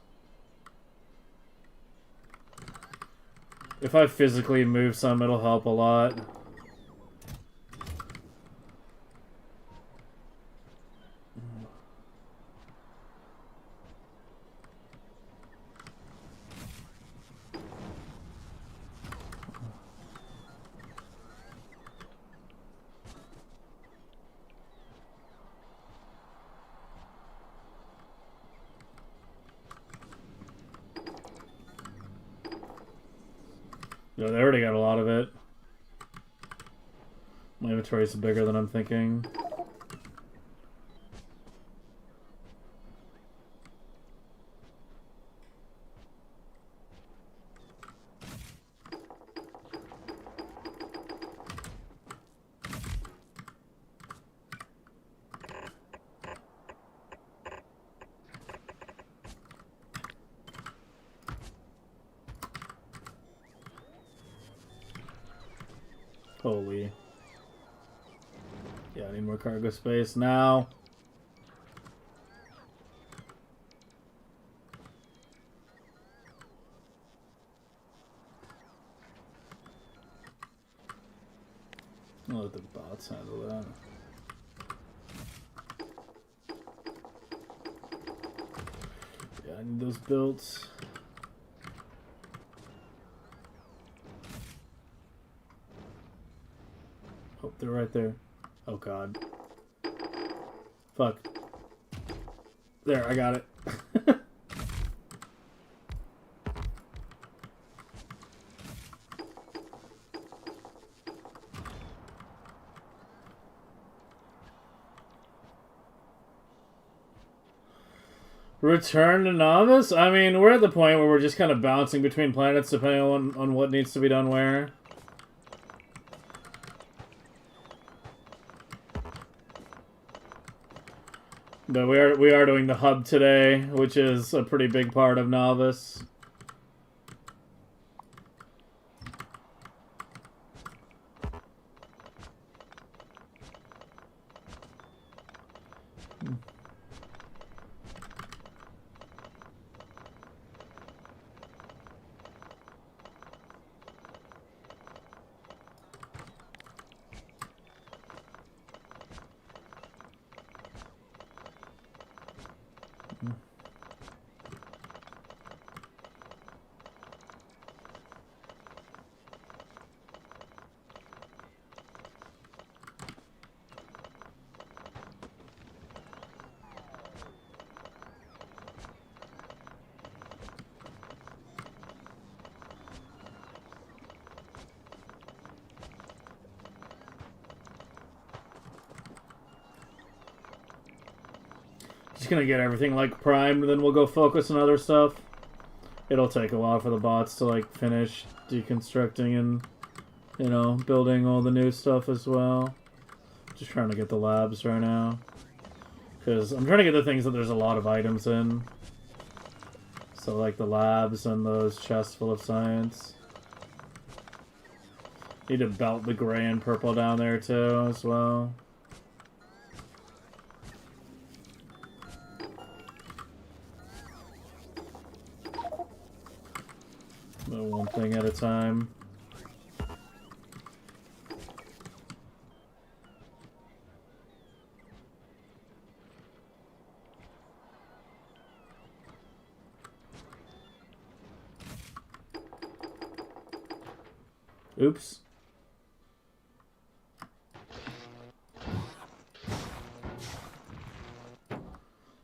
If I physically move some, it'll help a lot. No, they already got a lot of it. My inventory is bigger than I'm thinking. Holy. Yeah, I need more cargo space now. I'll let the bots handle that. Yeah, I need those built. Oh, they're right there. Oh god. Fuck. There, I got it. Return to novice? I mean, we're at the point where we're just kind of bouncing between planets depending on what needs to be done where. But we are doing the hub today, which is a pretty big part of novice. Just gonna get everything like primed, and then we'll go focus on other stuff. It'll take a while for the bots to like finish deconstructing and, you know, building all the new stuff as well. Just trying to get the labs right now, because I'm trying to get the things that there's a lot of items in. So like the labs and those chests full of science. Need to belt the gray and purple down there too as well. One thing at a time. Oops.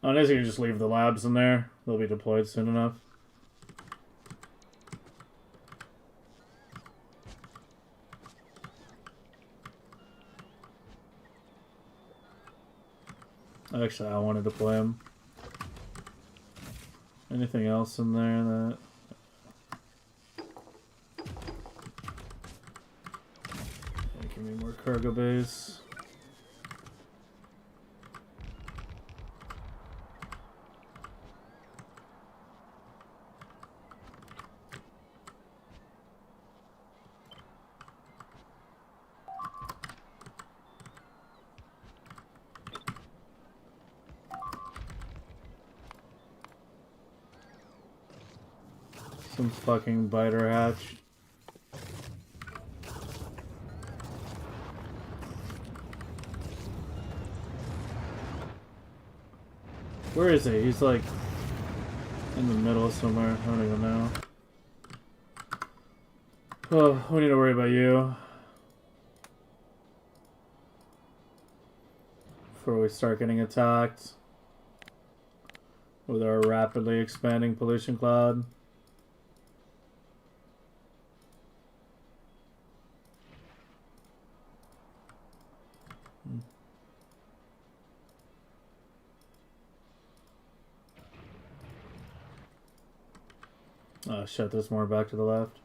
I guess you can just leave the labs in there. They'll be deployed soon enough. Actually, I want to deploy them. Anything else in there that... Yeah, give me more cargo base. Some fucking biter hatch. Where is he? He's like in the middle somewhere. I don't even know. Oh, we need to worry about you before we start getting attacked with our rapidly expanding pollution cloud. Oh shit, there's more back to the left.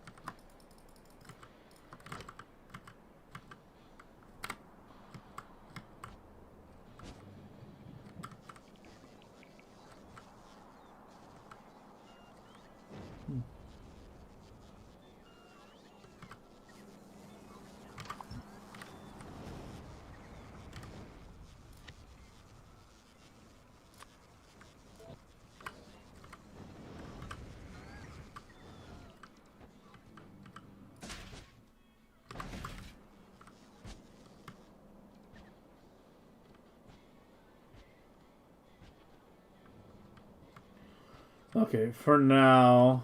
Okay, for now,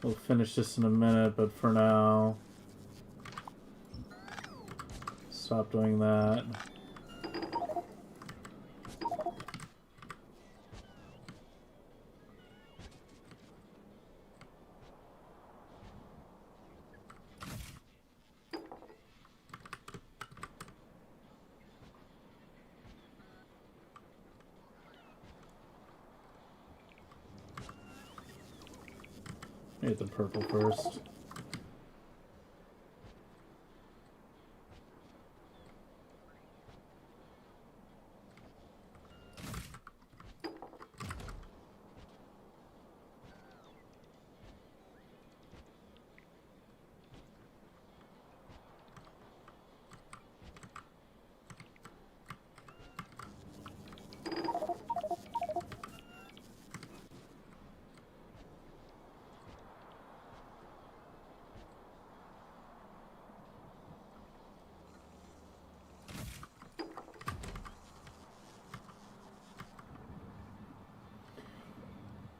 we'll finish this in a minute, but for now, stop doing that. Hit the purple first.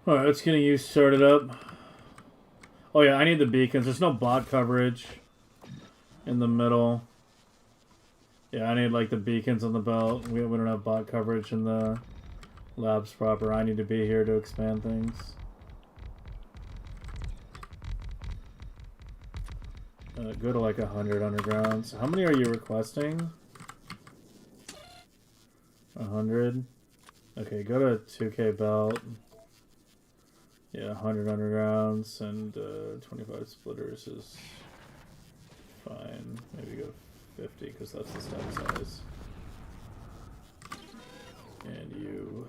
Alright, let's get you started up. Oh yeah, I need the beacons. There's no bot coverage in the middle. Yeah, I need like the beacons on the belt. We don't have bot coverage in the labs proper. I need to be here to expand things. Go to like 100 undergrounds. How many are you requesting? 100? Okay, go to 2K belt. Yeah, 100 undergrounds and 25 splitters is fine. Maybe go 50 because that's the stack size. And you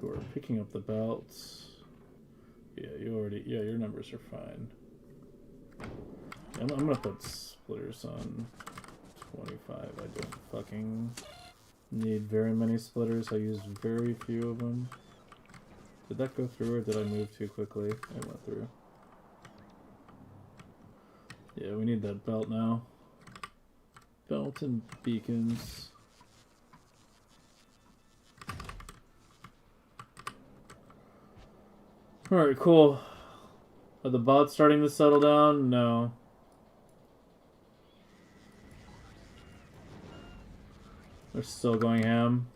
who are picking up the belts. Yeah, yeah, your numbers are fine. I'm gonna put splitters on 25. I don't fucking need very many splitters. I use very few of them. Did that go through or did I move too quickly? It went through. Yeah, we need that belt now. Belt and beacons. Alright, cool. Are the bots starting to settle down? No. They're still going ham.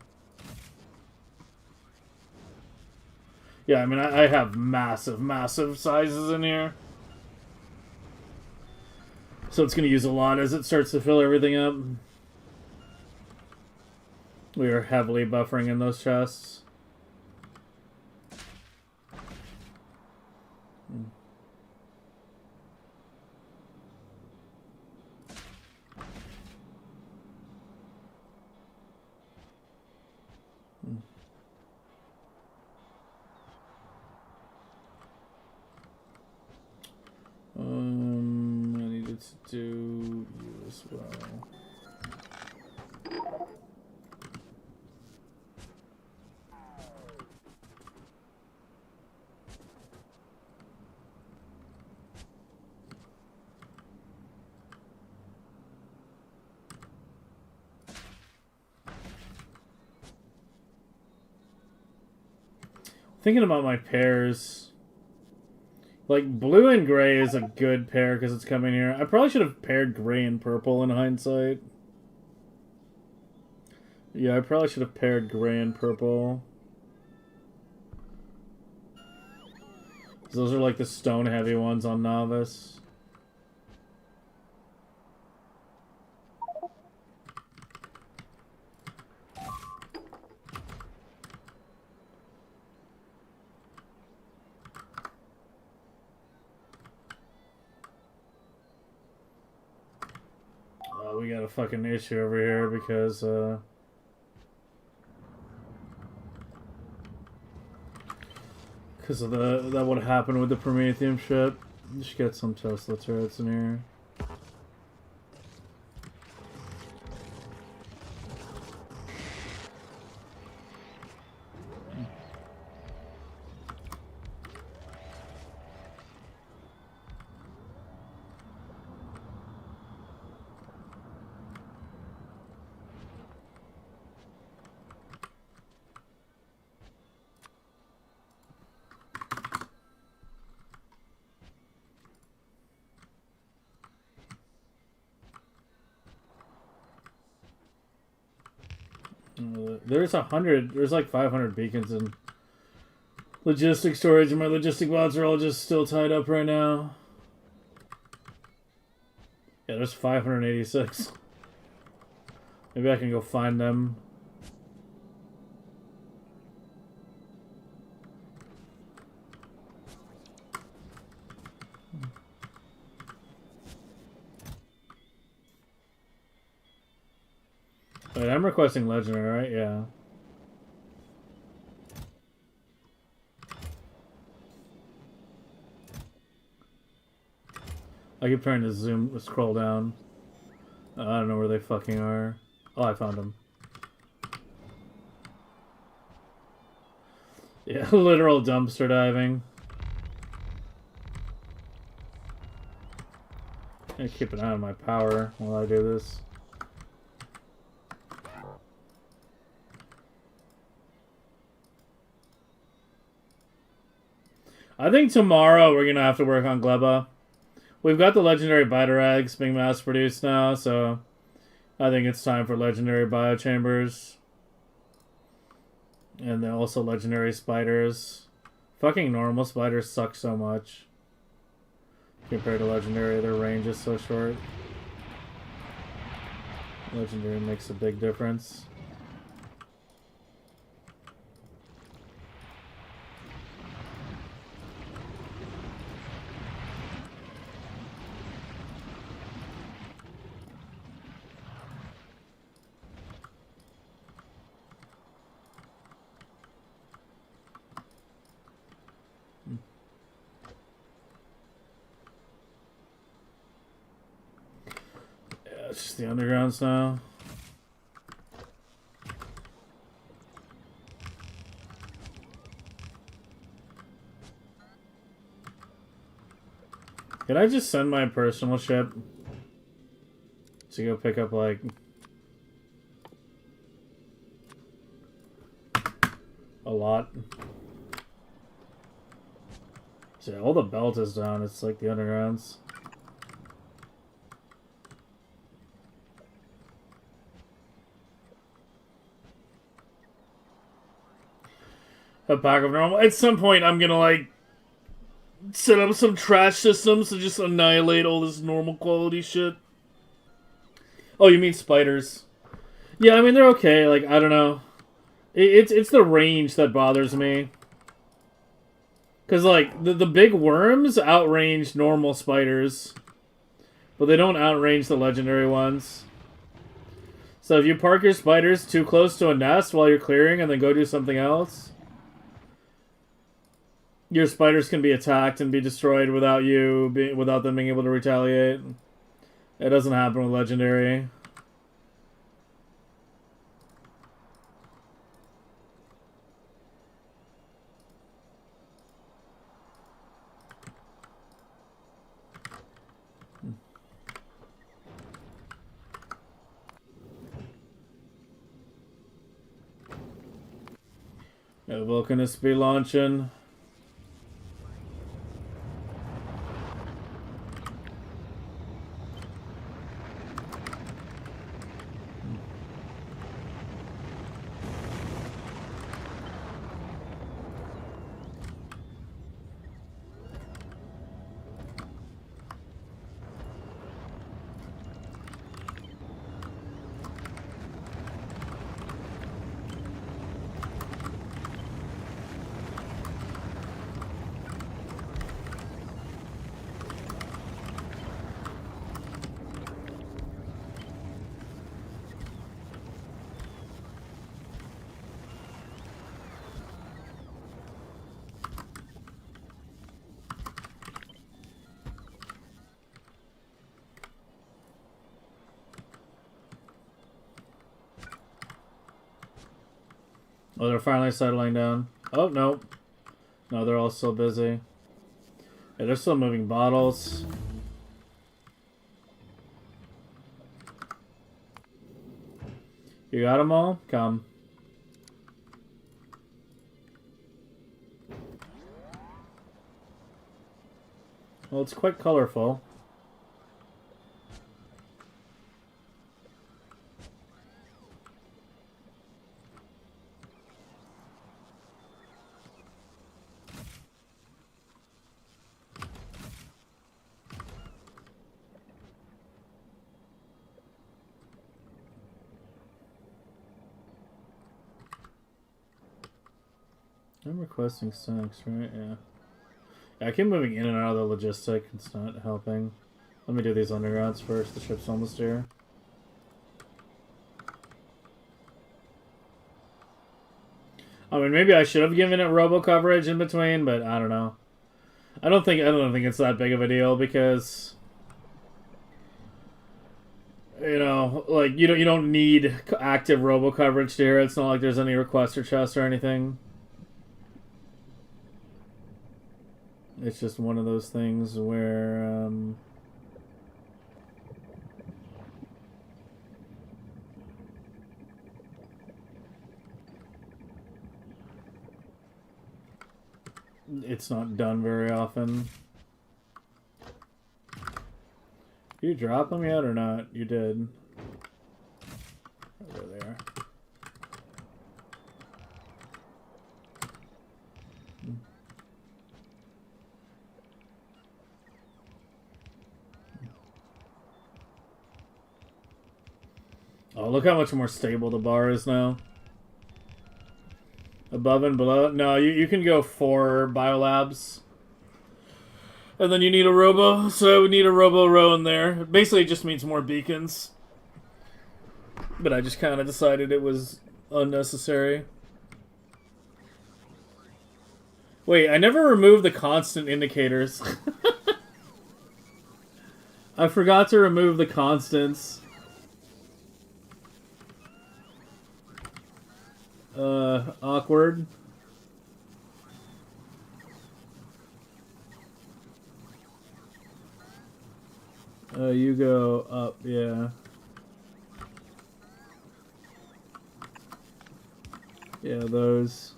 Yeah, I mean, I have massive, massive sizes in here. So it's going to use a lot as it starts to fill everything up. We are heavily buffering in those chests. I needed to do you as well. Thinking about my pairs. Like, blue and gray is a good pair because it's coming here. I probably should have paired gray and purple in hindsight. Yeah, I probably should have paired gray and purple. Those are like the stone heavy ones on Novice. We got a fucking issue over here because of that what happened with the Prometheum ship. You should get some Tesla turrets in here. There's 100. There's like 500 beacons in logistic storage, and my logistic bots are all just still tied up right now. Yeah, there's 586. Maybe I can go find them. Wait, I'm requesting legendary, right? Yeah. I keep trying to scroll down. I don't know where they fucking are. Oh, I found them. Yeah, literal dumpster diving. I keep an eye on my power while I do this. I think tomorrow we're gonna have to work on Gleba. We've got the legendary biter eggs being mass produced now, so I think it's time for legendary biochambers. And then also legendary spiders. Fucking normal spiders suck so much. Compared to legendary, their range is so short. Legendary makes a big difference. It's just the undergrounds now. Can I just send my personal ship to go pick up, like, a lot? So yeah, all the belt is down. It's like the undergrounds. A pack of normal. At some point, I'm gonna, like, set up some trash systems to just annihilate all this normal quality shit. Oh, you mean spiders? Yeah, I mean, they're okay. Like, I don't know. It's the range that bothers me. Because, like, the big worms outrange normal spiders. But they don't outrange the legendary ones. So if you park your spiders too close to a nest while you're clearing and then go do something else, your spiders can be attacked and be destroyed without them being able to retaliate. It doesn't happen with legendary. Yeah, Vulcanus be launching. Oh, they're finally settling down. Oh, no. No, they're all still busy. Yeah, they're still moving bottles. You got them all? Come. Well, it's quite colorful. I'm requesting stacks, right? Yeah. I keep moving in and out of the logistic. It's not helping. Let me do these undergrounds first. The ship's almost here. I mean, maybe I should have given it robo coverage in between, but I don't know. I don't think it's that big of a deal because, you know, like you don't need active robo coverage here. It's not like there's any requester chests or anything. It's just one of those things where it's not done very often. Did you drop them yet or not? You did. Over there. Oh, look how much more stable the bar is now. Above and below. No, you can go 4 biolabs. And then you need a robo, so we need a robo row in there. Basically, it just means more beacons. But I just kind of decided it was unnecessary. Wait, I never removed the constant indicators. I forgot to remove the constants. Awkward. You go up, yeah. Yeah, those.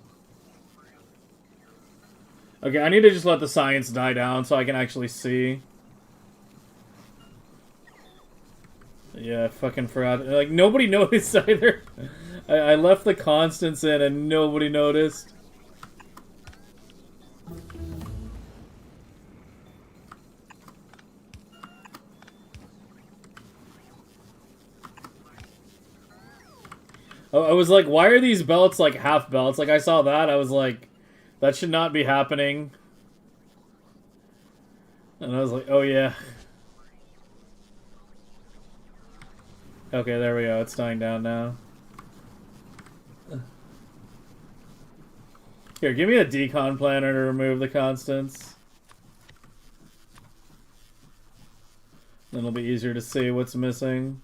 Okay, I need to just let the science die down so I can actually see. Yeah, I fucking forgot. Like, nobody noticed either. I left the constants in and nobody noticed. I was like, why are these belts like half belts? Like, I saw that. I was like, that should not be happening. And I was like, oh yeah. Okay, there we go. It's dying down now. Here, give me a decon planner to remove the constants. Then it'll be easier to see what's missing.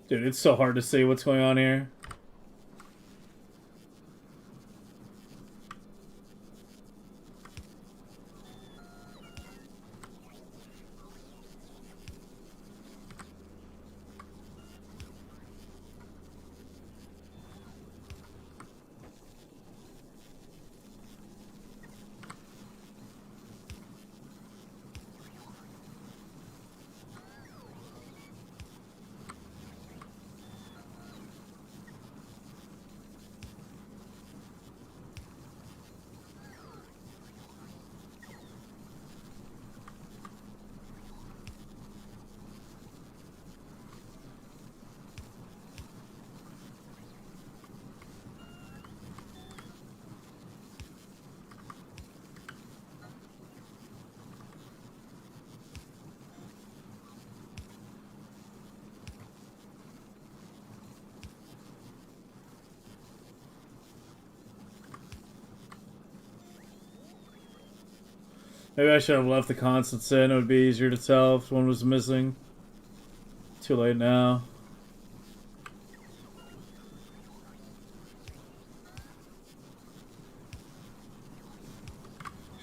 Dude, it's so hard to see what's going on here. Maybe I should have left the constants in. It would be easier to tell if one was missing. Too late now.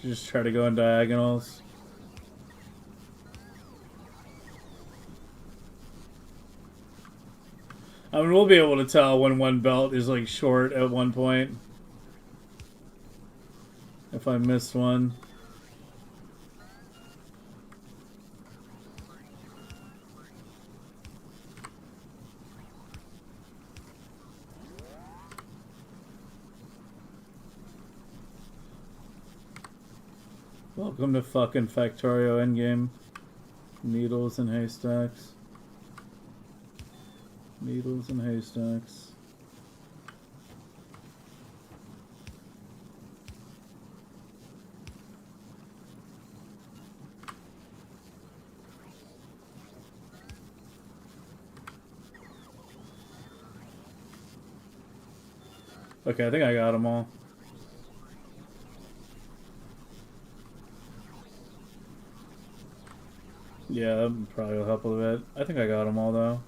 Should just try to go in diagonals. I mean, we'll be able to tell when one belt is like short at one point. If I missed one. Welcome to fucking Factorio Endgame. Needles and haystacks. Needles and haystacks. Okay, I think I got them all. Yeah, that probably will help a little bit. I think I got them all, though.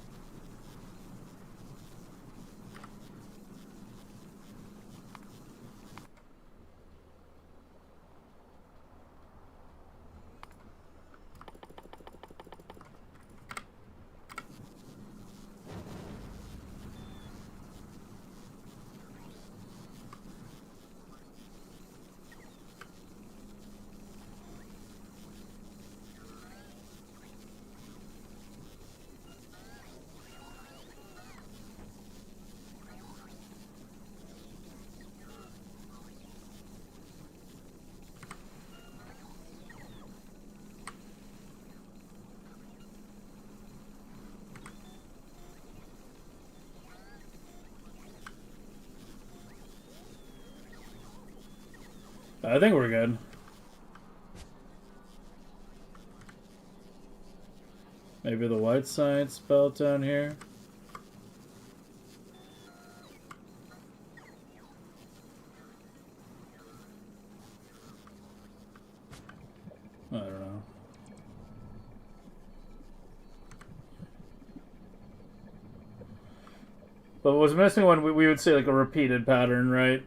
I think we're good. Maybe the white side's belt down here. I don't know. But what was missing one, we would say like a repeated pattern, right?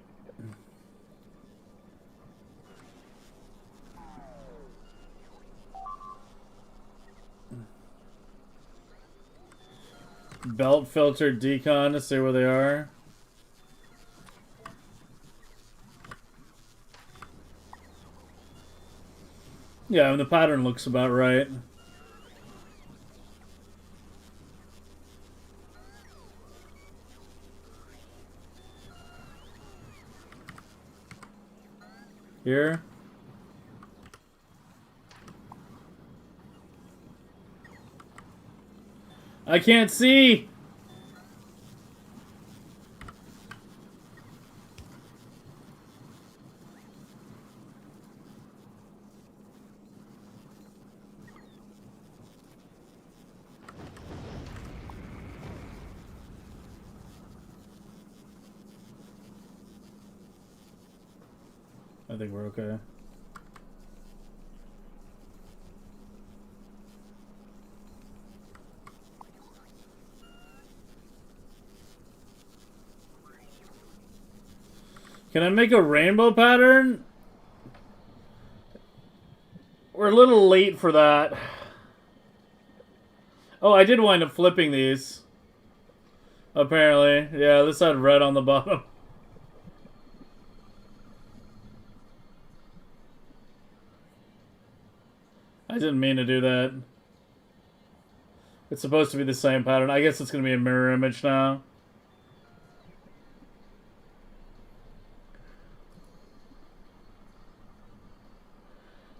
Belt filter decon to see where they are. Yeah, and the pattern looks about right. Here. I can't see! I think we're okay. Can I make a rainbow pattern? We're a little late for that. Oh, I did wind up flipping these. Apparently. Yeah, this had red on the bottom. I didn't mean to do that. It's supposed to be the same pattern. I guess it's going to be a mirror image now.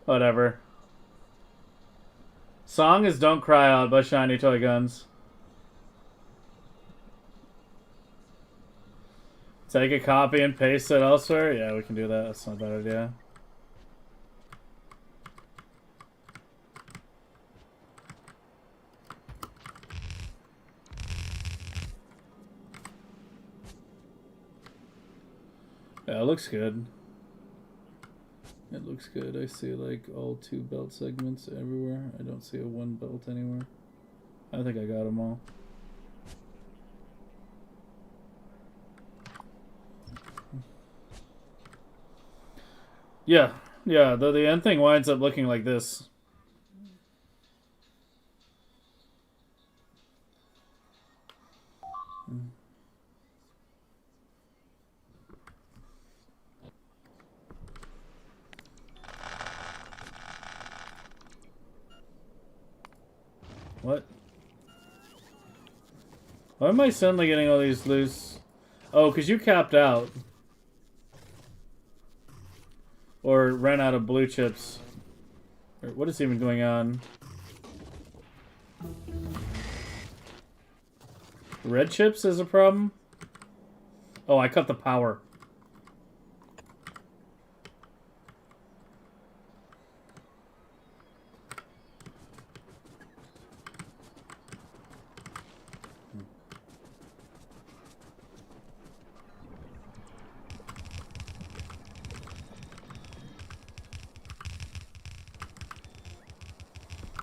Whatever. Song is Don't Cry Out by Shiny Toy Guns. Take a copy and paste it elsewhere? Yeah, we can do that. That's not a bad idea. Yeah, it looks good. It looks good. I see like all 2 belt segments everywhere. I don't see a 1 belt anywhere. I think I got them all. Yeah, yeah, the end thing winds up looking like this. What? Why am I suddenly getting all these loose? Oh, because you capped out. Or ran out of blue chips. What is even going on? Red chips is a problem? Oh, I cut the power.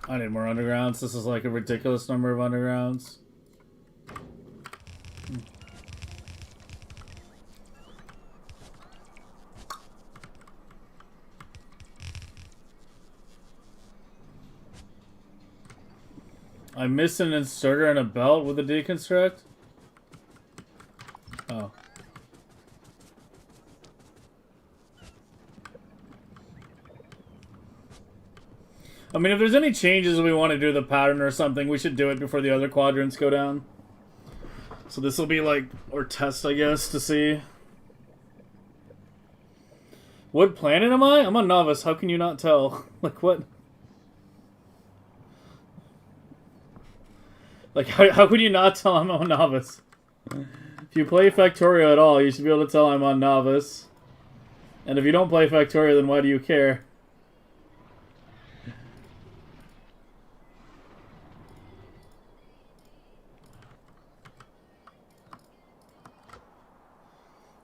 I need more undergrounds. This is like a ridiculous number of undergrounds. I missed an inserter and a belt with a deconstruct? Oh. I mean, if there's any changes we want to do to the pattern or something, we should do it before the other quadrants go down. So this will be like our test, I guess, to see. What planet am I? I'm a novice. How can you not tell? Like, what? Like, how can you not tell I'm a novice? If you play Factorio at all, you should be able to tell I'm on novice. And if you don't play Factorio, then why do you care?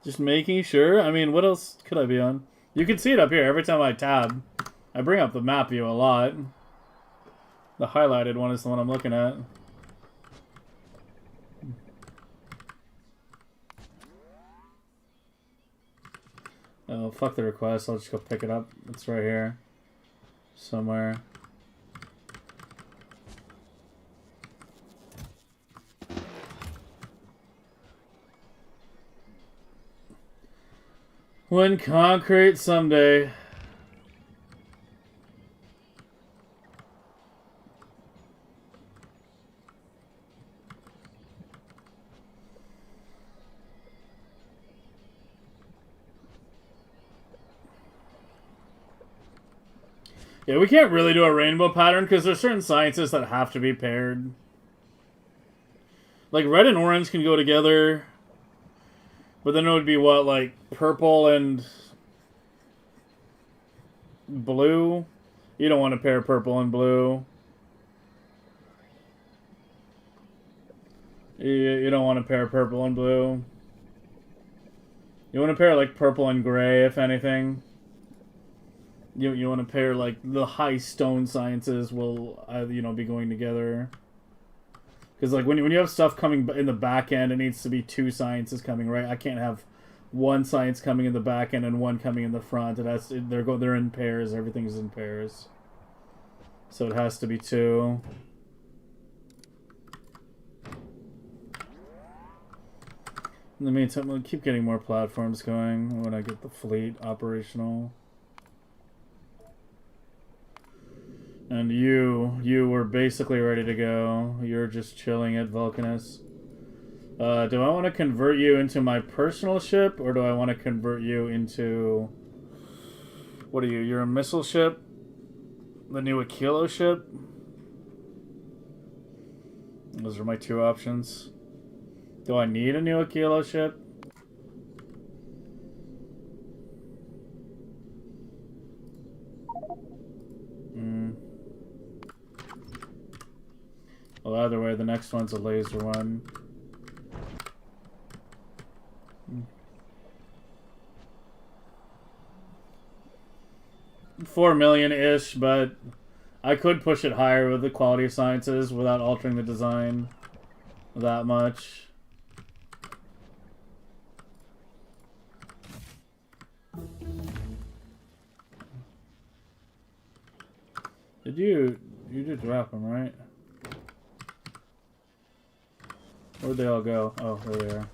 Just making sure. I mean, what else could I be on? You can see it up here every time I tab. I bring up the map view a lot. The highlighted one is the one I'm looking at. Oh, fuck the request. I'll just go pick it up. It's right here. Somewhere. When concrete someday. Yeah, we can't really do a rainbow pattern because there's certain sciences that have to be paired. Like red and orange can go together. But then it would be what, like purple and blue? You don't want to pair purple and blue. You don't want to pair purple and blue. You want to pair like purple and gray, if anything. You want to pair like the high stone sciences will be going together. Because like when you have stuff coming in the back end, it needs to be two sciences coming, right? I can't have one science coming in the back end and one coming in the front. They're in pairs. Everything's in pairs. So it has to be two. In the meantime, we'll keep getting more platforms going when I get the fleet operational. And you were basically ready to go. You're just chilling at Vulcanus. Do I want to convert you into my personal ship, or do I want to convert you into... What are you? You're a missile ship? The new Aquilo ship? Those are my two options. Do I need a new Aquilo ship? Well, either way, the next one's a laser one. 4 million-ish, but I could push it higher with the quality of sciences without altering the design that much. You did drop them, right? Where'd they all go? Oh, there they are.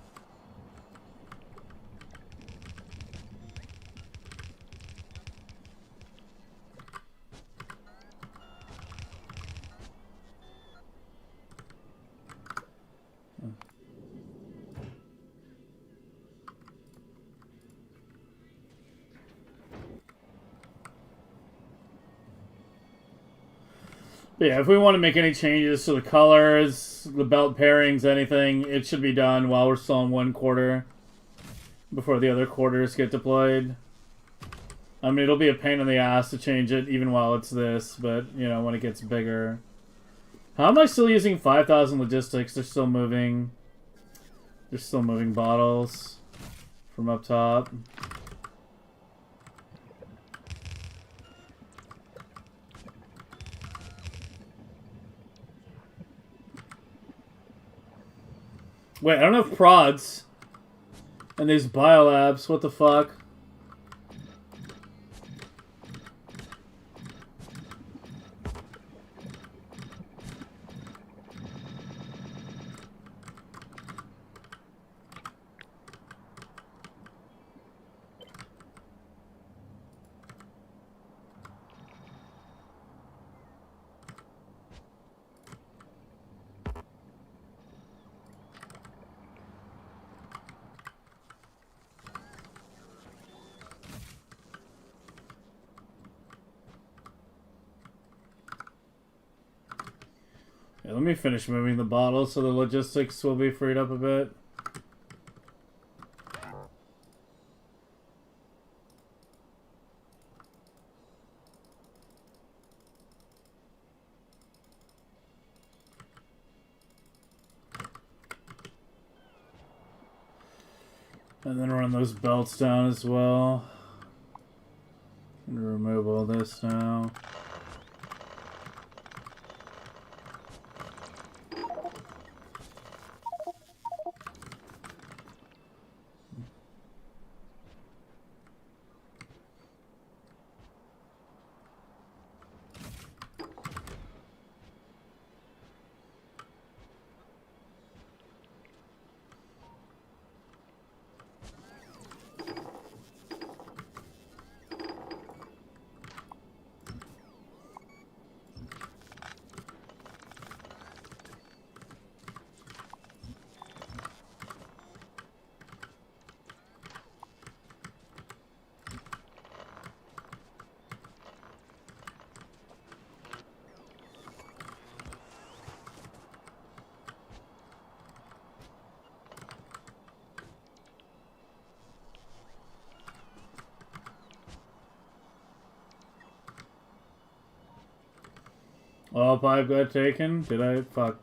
But yeah, if we want to make any changes to the colors, the belt pairings, anything, it should be done while we're still in one quarter before the other quarters get deployed. I mean, it'll be a pain in the ass to change it even while it's this, but, you know, when it gets bigger. How am I still using 5,000 logistics? They're still moving. They're still moving bottles from up top. Wait, I don't have prods. And these biolabs, what the fuck? Yeah, let me finish moving the bottles so the logistics will be freed up a bit. And then run those belts down as well. And remove all this now. Oil pipe got taken? Did I? Fuck.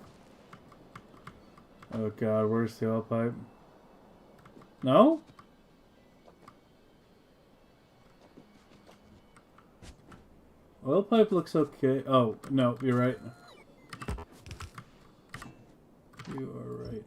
Oh god, where's the oil pipe? No? Oil pipe looks okay. Oh, no, you're right. You are right.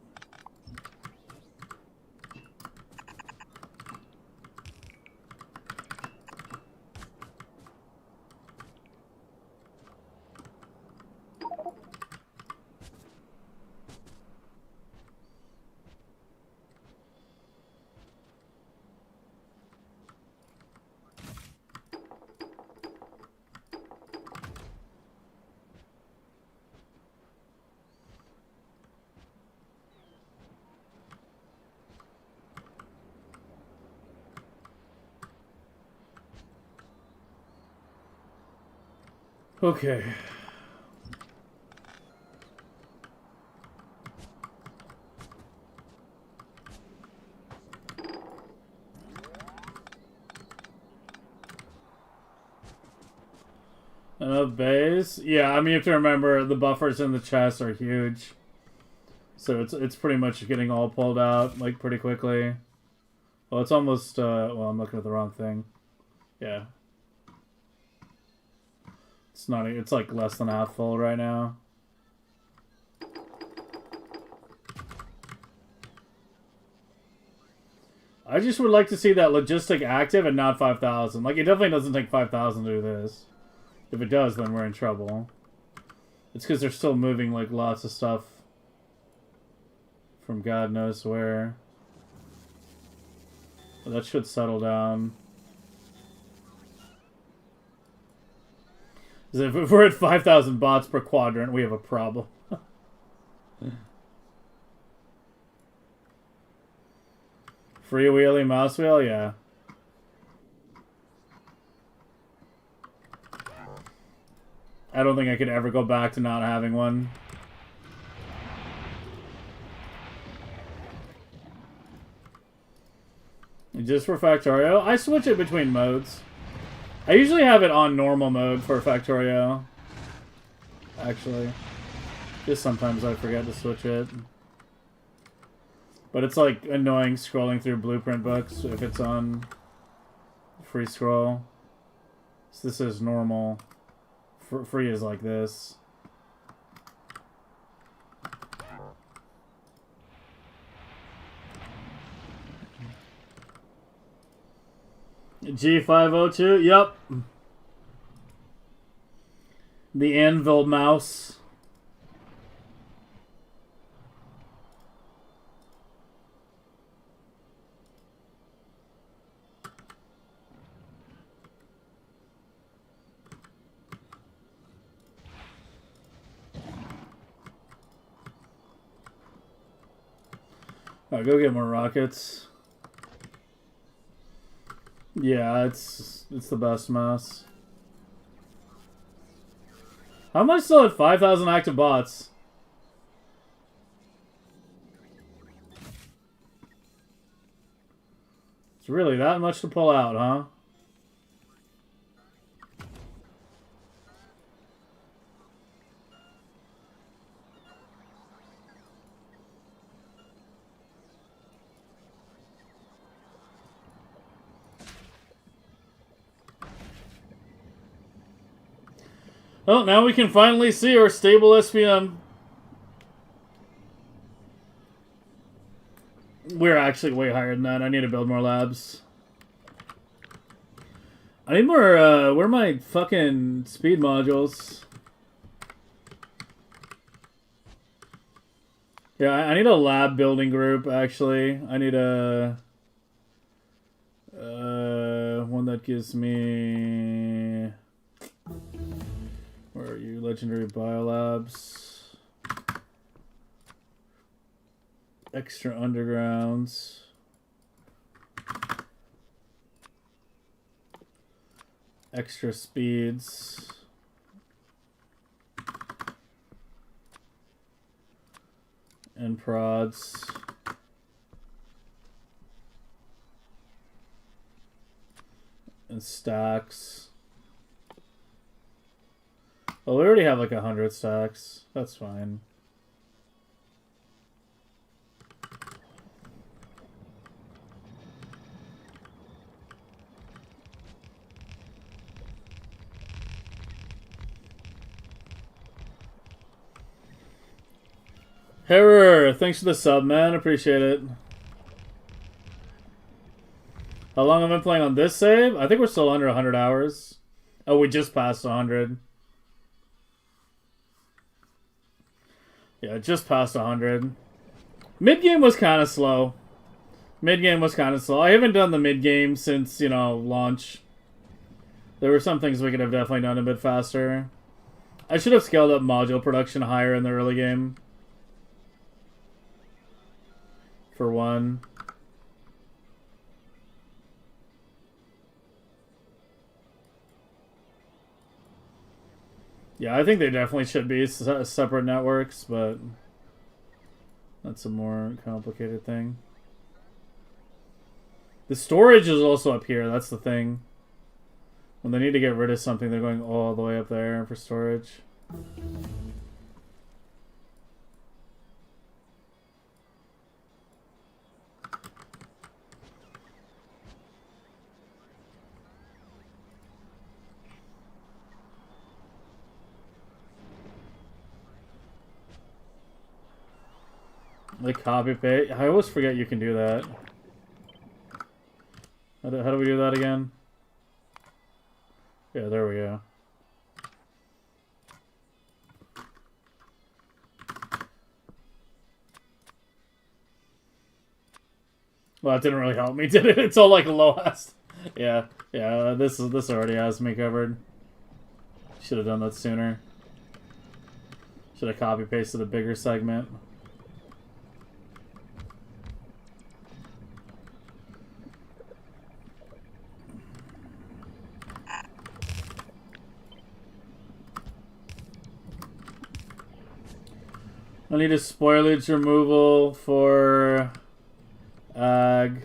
Okay. Enough bays? Yeah, I mean you have to remember the buffers in the chest are huge. So it's pretty much getting all pulled out like pretty quickly. Well, it's almost well, I'm looking at the wrong thing. Yeah. It's not it's like less than half full right now. I just would like to see that logistic active and not 5,000. Like, it definitely doesn't take 5,000 to do this. If it does, then we're in trouble. It's because they're still moving, like, lots of stuff from God knows where. But that should settle down. Because if we're at 5,000 bots per quadrant, we have a problem. Freewheeling mouse wheel? Yeah. I don't think I could ever go back to not having one. Just for Factorio, I switch it between modes. I usually have it on normal mode for Factorio. Actually. Just sometimes I forget to switch it. But it's like annoying scrolling through blueprint books if it's on free scroll. So this is normal. Free is like this. G502, yep. The anvil mouse. Alright, go get more rockets. Yeah, it's the best mouse. How am I still at 5,000 active bots? It's really that much to pull out, huh? Oh, now we can finally see our stable SPM. We're actually way higher than that. I need to build more labs. I need more, where are my fucking speed modules? Yeah, I need a lab building group, actually. I need a... one that gives me... Where are you? Legendary Biolabs. Extra undergrounds. Extra speeds. And prods. And stacks. Well, we already have like 100 stacks. That's fine. Herrer, thanks for the sub, man. Appreciate it. How long have I been playing on this save? I think we're still under 100 hours. Oh, we just passed 100. Yeah, just past 100. Mid-game was kind of slow. Mid-game was kind of slow. I haven't done the mid-game since, you know, launch. There were some things we could have definitely done a bit faster. I should have scaled up module production higher in the early game. For one. Yeah, I think they definitely should be separate networks, but that's a more complicated thing. The storage is also up here, that's the thing. When they need to get rid of something, they're going all the way up there for storage. Like copy paste. I always forget you can do that. How do we do that again? Yeah, there we go. Well, that didn't really help me, did it? It's all like lowest. Yeah, this already has me covered. Should have done that sooner. Should have copy pasted a bigger segment. I need a spoilage removal for ag.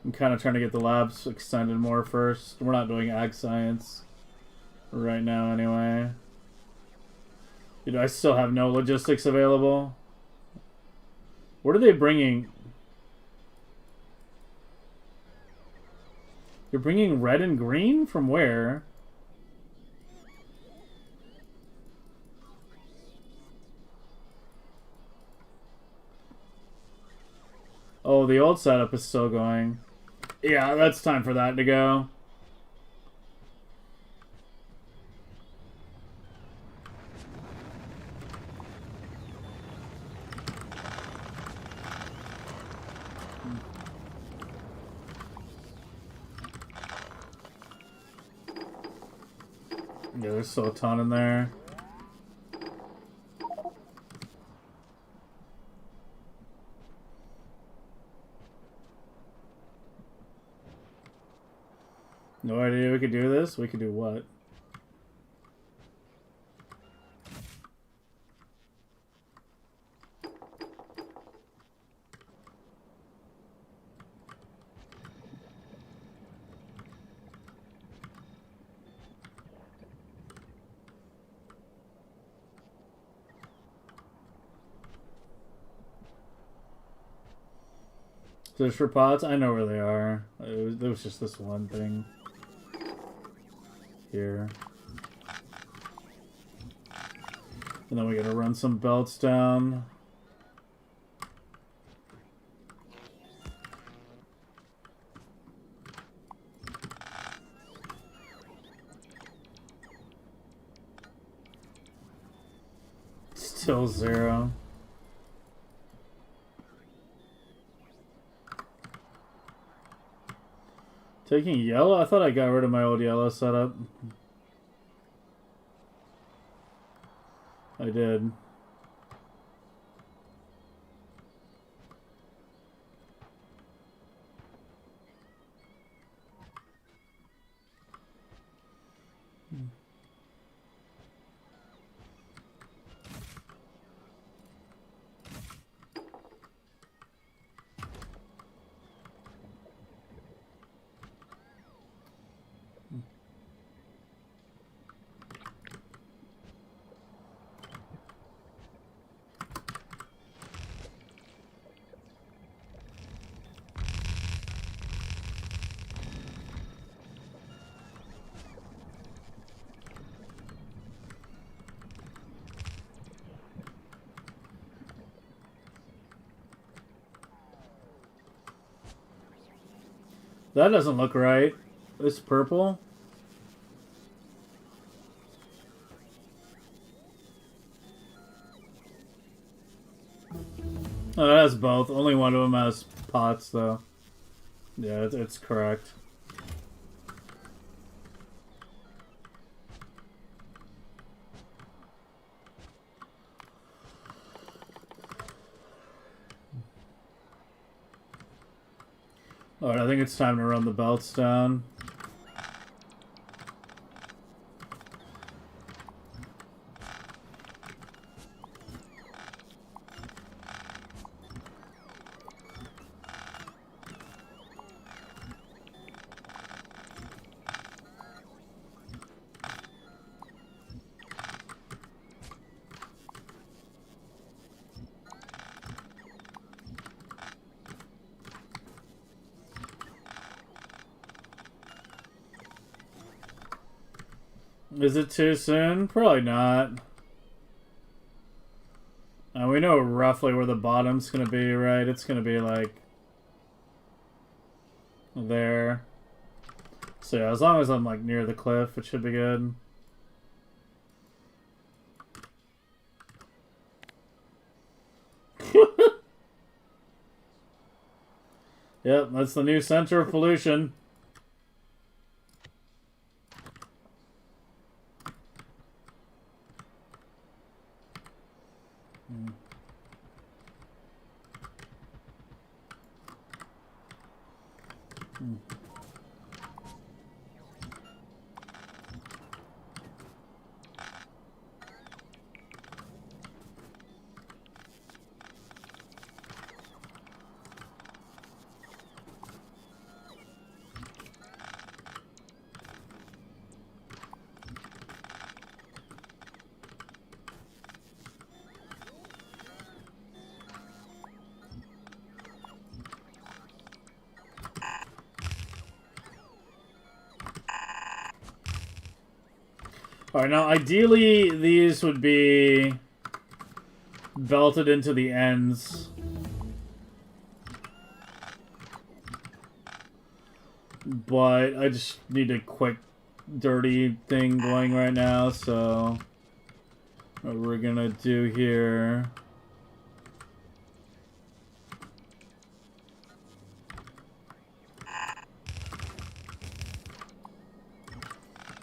I'm kind of trying to get the labs extended more first. We're not doing ag science right now anyway. Dude, I still have no logistics available. What are they bringing? You're bringing red and green? From where? Oh, the old setup is still going. Yeah, that's time for that to go. Yeah, there's still a ton in there. No idea we could do this. We could do what? Fish for pots? I know where they are. It was just this one thing. Here. And then we gotta run some belts down. Still 0. Taking yellow? I thought I got rid of my old yellow setup. I did. That doesn't look right. It's purple. Oh, it has both. Only one of them has pots, though. Yeah, it's correct. Alright, I think it's time to run the belts down. Is it too soon? Probably not. We know roughly where the bottom's gonna be, right? It's gonna be like there. So yeah, as long as I'm like near the cliff, it should be good. Yep, that's the new center of pollution. Alright, now ideally these would be belted into the ends. But I just need a quick dirty thing going right now, so what we're gonna do here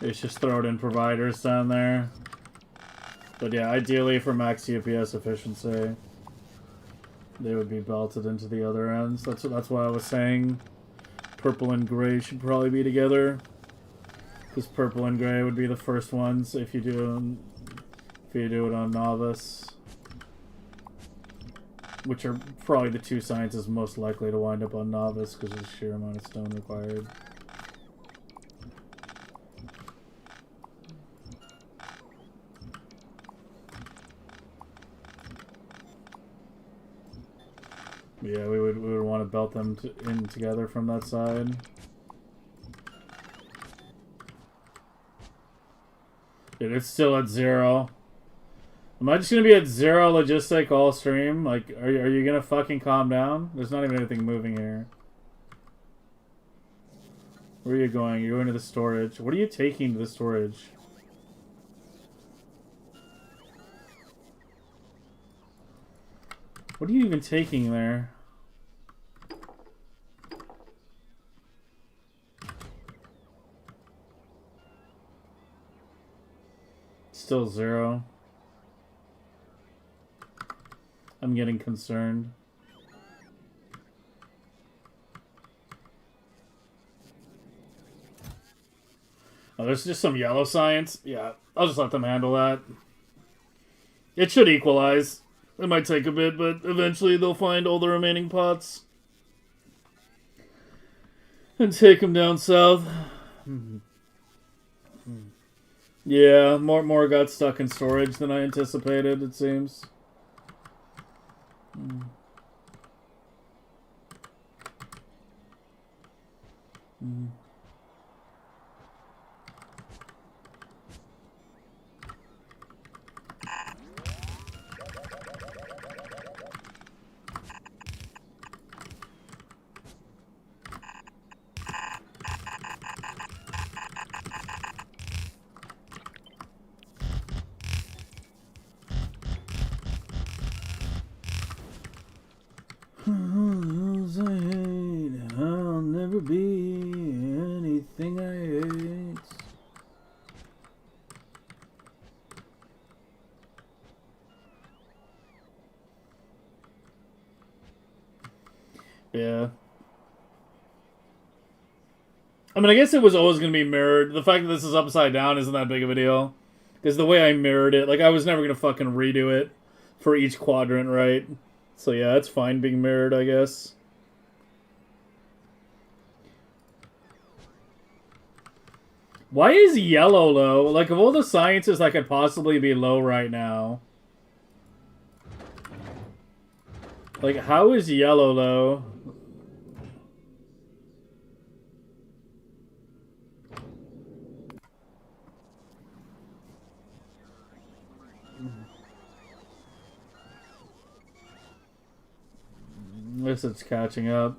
is just throw it in providers down there. But yeah, ideally for max UPS efficiency, they would be belted into the other ends. That's why I was saying purple and gray should probably be together, because purple and gray would be the first ones if you do it on novice, which are probably the two sciences most likely to wind up on novice because of the sheer amount of stone required. Yeah, we would want to belt them in together from that side. Dude, it's still at 0. Am I just gonna be at 0 logistic all stream? Like, are you gonna fucking calm down? There's not even anything moving here. Where are you going? You're going to the storage. What are you taking to the storage? What are you even taking there? Still 0. I'm getting concerned. Oh, there's just some yellow science. Yeah, I'll just let them handle that. It should equalize. It might take a bit, but eventually they'll find all the remaining pots and take them down south. Yeah, more got stuck in storage than I anticipated, it seems. I'll never be anything I hate. Yeah. I mean, I guess it was always going to be mirrored. The fact that this is upside down isn't that big of a deal. Because the way I mirrored it, like, I was never going to fucking redo it for each quadrant, right? So yeah, it's fine being mirrored, I guess. Why is yellow low? Like, of all the sciences that could possibly be low right now. Like, how is yellow low? I guess it's catching up.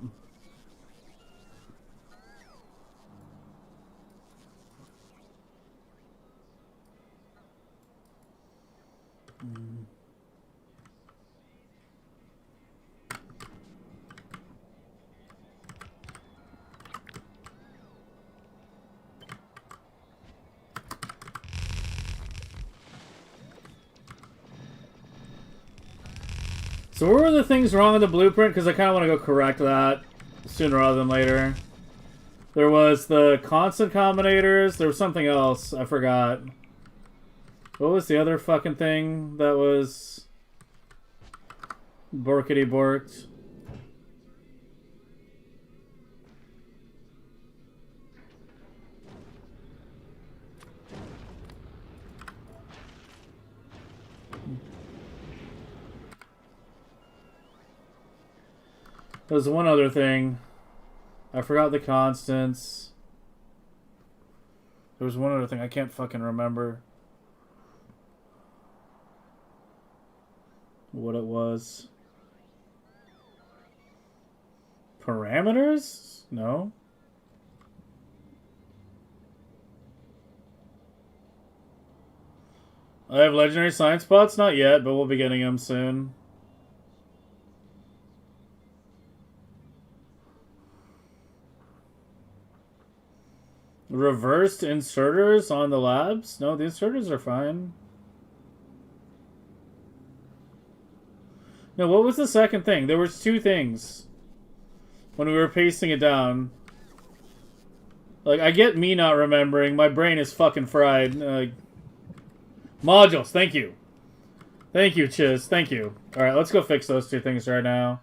So what were the things wrong with the blueprint? Because I kind of want to go correct that sooner rather than later. There was the constant combinators. There was something else. I forgot. What was the other fucking thing that was borkity borked? There was one other thing. I forgot the constants. There was one other thing I can't fucking remember. what it was. Parameters? No. I have legendary science spots? Not yet, but we'll be getting them soon. Reversed inserters on the labs? No, the inserters are fine. No, what was the second thing? There was two things when we were pasting it down. Like, I get me not remembering. My brain is fucking fried. Modules, thank you. Thank you, Chiz. Thank you. Alright, let's go fix those two things right now.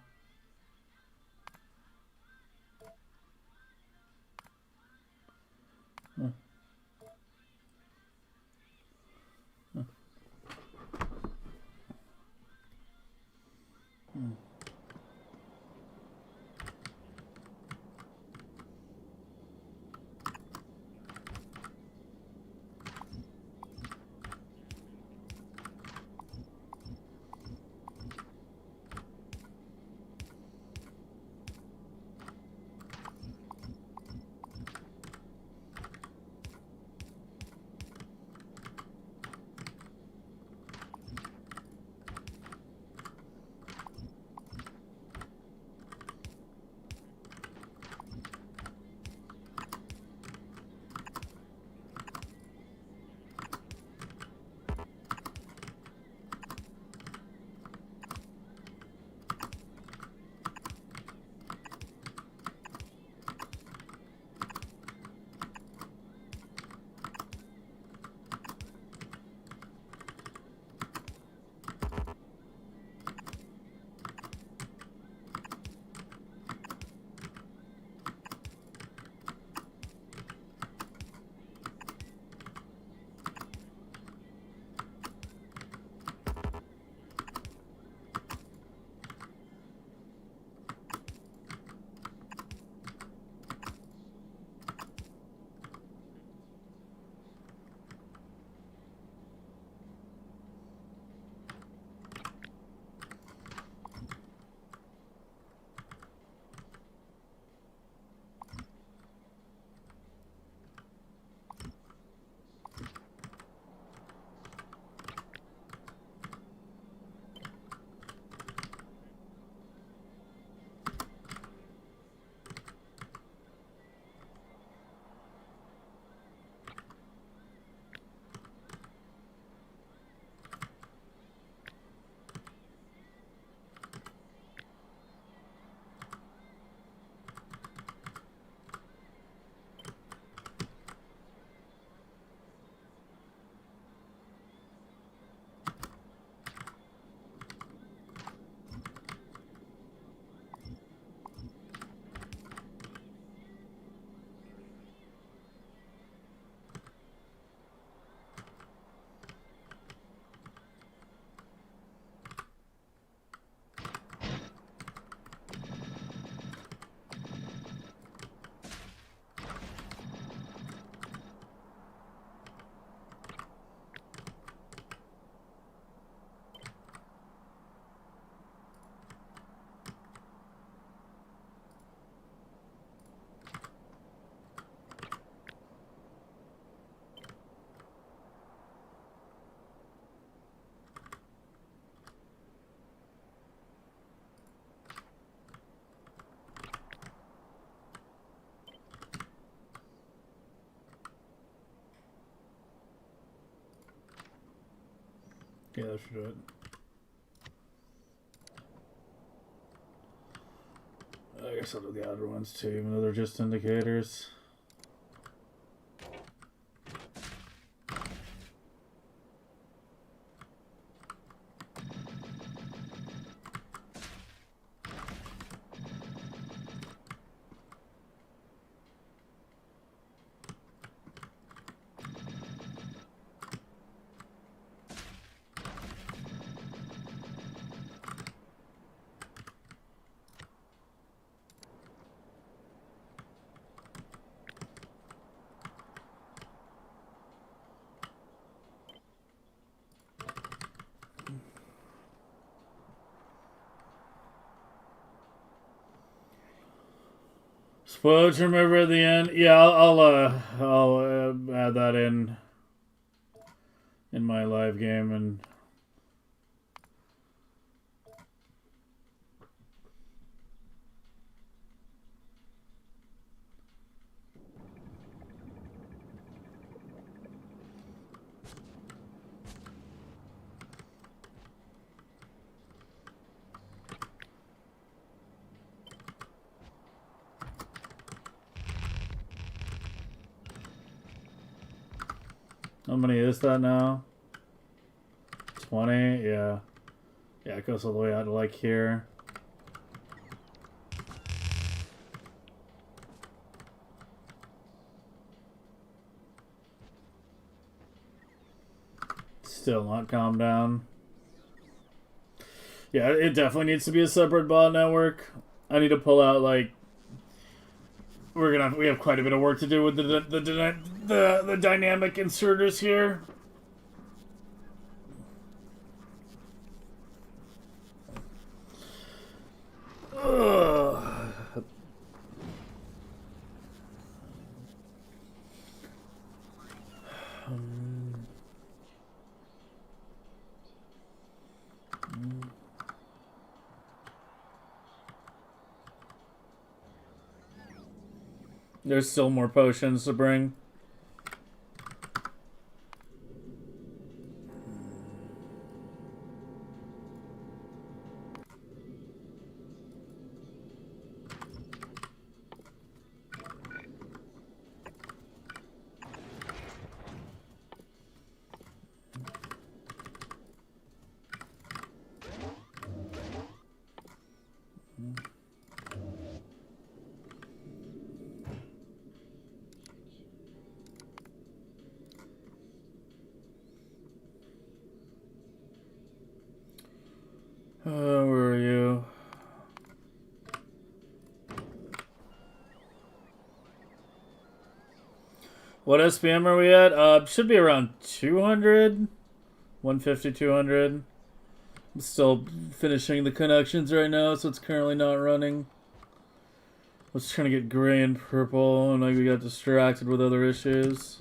Yeah, that should do it. I guess I'll do the other ones too, even though they're just indicators. Spoil to remember at the end. Yeah, I'll add that in my live game and. How many is that now? 20? Yeah. Yeah, it goes all the way out to like here. Still not calmed down. Yeah, it definitely needs to be a separate bot network. I need to pull out like we have quite a bit of work to do with the dynamic inserters here. There's still more potions to bring. Where are you? What SPM are we at? Should be around 200. 150, 200. I'm still finishing the connections right now, so it's currently not running. I was trying to get gray and purple, and we got distracted with other issues.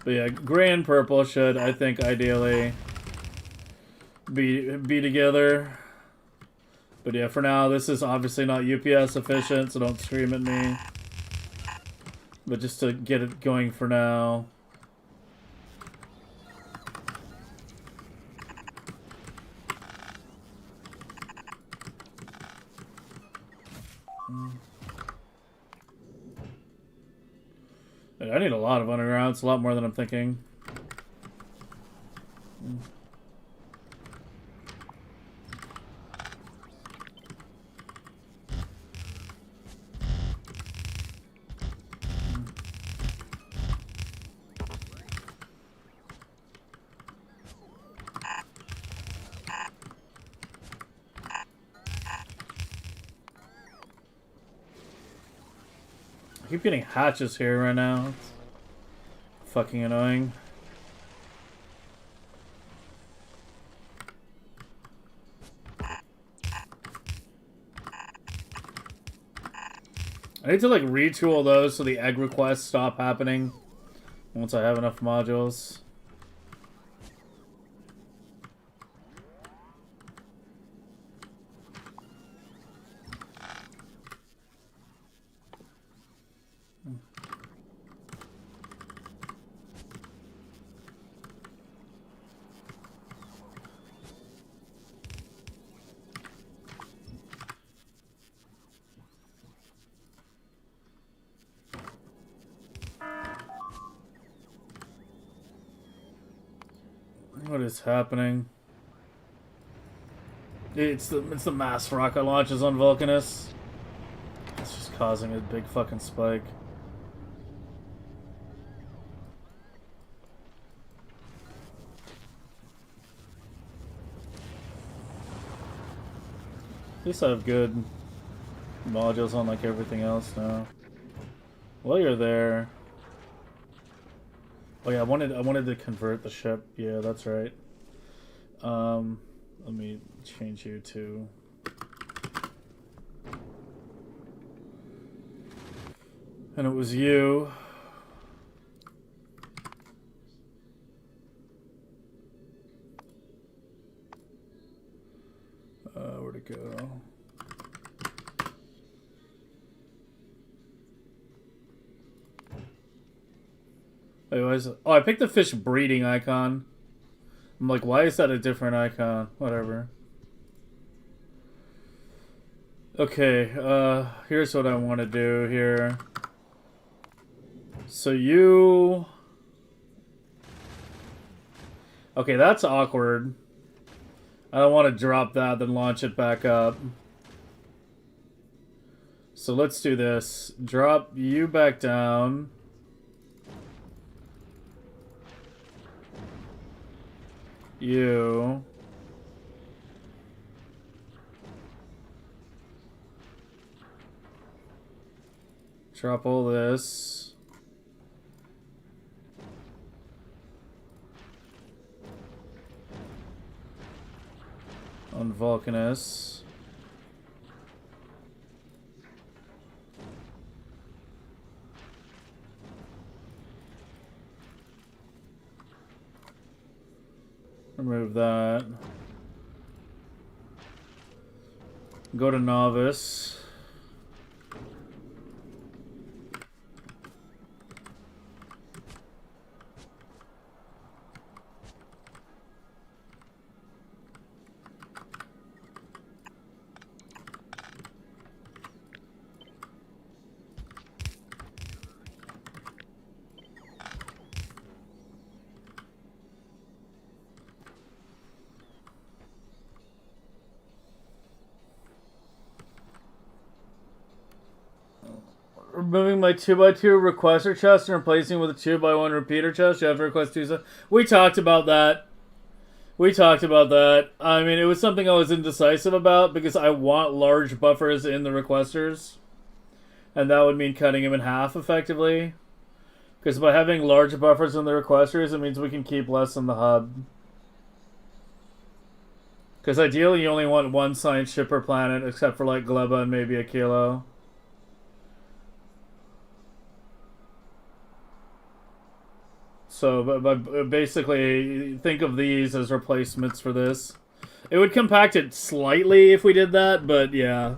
But yeah, gray and purple should, I think, ideally be together. But yeah, for now, this is obviously not UPS efficient, so don't scream at me. But just to get it going for now. I need a lot of underground. It's a lot more than I'm thinking. I keep getting hatches here right now. It's fucking annoying. I need to like retool those so the egg requests stop happening once I have enough modules. What is happening? It's the mass rocket launches on Vulcanus. It's just causing a big fucking spike. At least I have good modules on like everything else now. While you're there. Oh yeah, I wanted to convert the ship. Yeah, that's right. Let me change you to... And it was you. Where'd it go? Anyways, oh, I picked the fish breeding icon. I'm like, why is that a different icon? Whatever. Okay, here's what I want to do here. So you... Okay, that's awkward. I don't want to drop that, then launch it back up. So let's do this. Drop you back down. You. Drop all this. On Vulcanus. Remove that. Go to Novice. Removing my 2x2 requester chest and replacing it with a 2x1 repeater chest. You have to request 2. We talked about that. I mean, it was something I was indecisive about because I want large buffers in the requesters. And that would mean cutting them in half effectively. Because by having large buffers in the requesters, it means we can keep less in the hub. Because ideally you only want one science ship per planet, except for like Gleba and maybe a Kilo. So, but basically, think of these as replacements for this. It would compact it slightly if we did that, but yeah.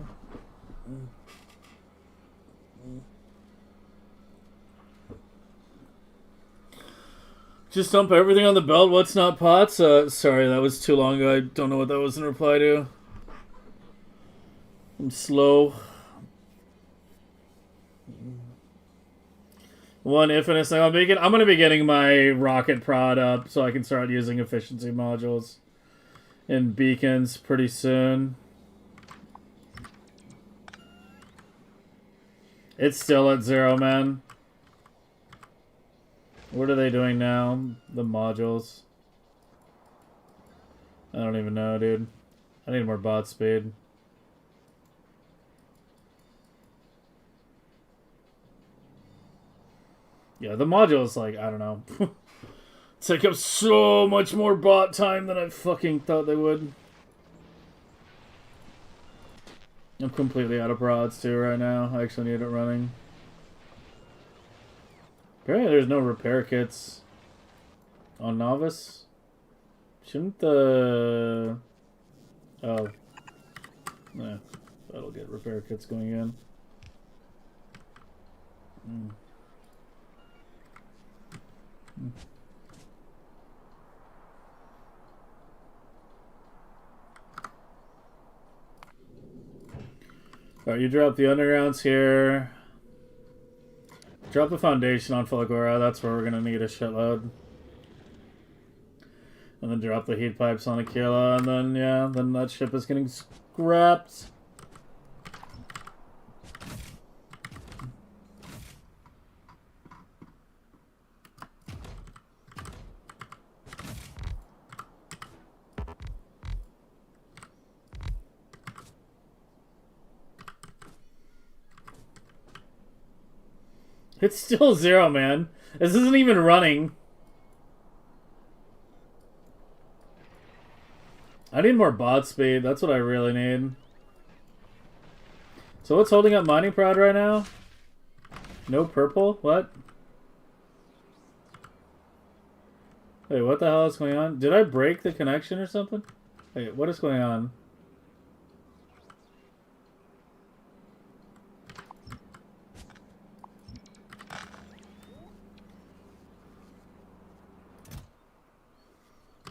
Just dump everything on the belt. What's not pots? Sorry, that was too long ago. I don't know what that was in reply to. I'm slow. One infinite thing I'm gonna be getting my rocket prod up so I can start using efficiency modules in beacons pretty soon. It's still at 0, man. What are they doing now? The modules. I don't even know, dude. I need more bot speed. Yeah, the modules, like, I don't know. Take up so much more bot time than I fucking thought they would. I'm completely out of prods, too, right now. I actually need it running. Apparently there's no repair kits on Novice. Shouldn't the... Oh. Nah, that'll get repair kits going in. Alright, you drop the undergrounds here. Drop the foundation on Fulgora, that's where we're gonna need a shitload. And then drop the heat pipes on Aquila, and then, yeah, then that ship is getting scrapped. It's still 0, man. This isn't even running. I need more bot speed. That's what I really need. So what's holding up mining prod right now? No purple? What? Wait, what the hell is going on? Did I break the connection or something? Wait, what is going on?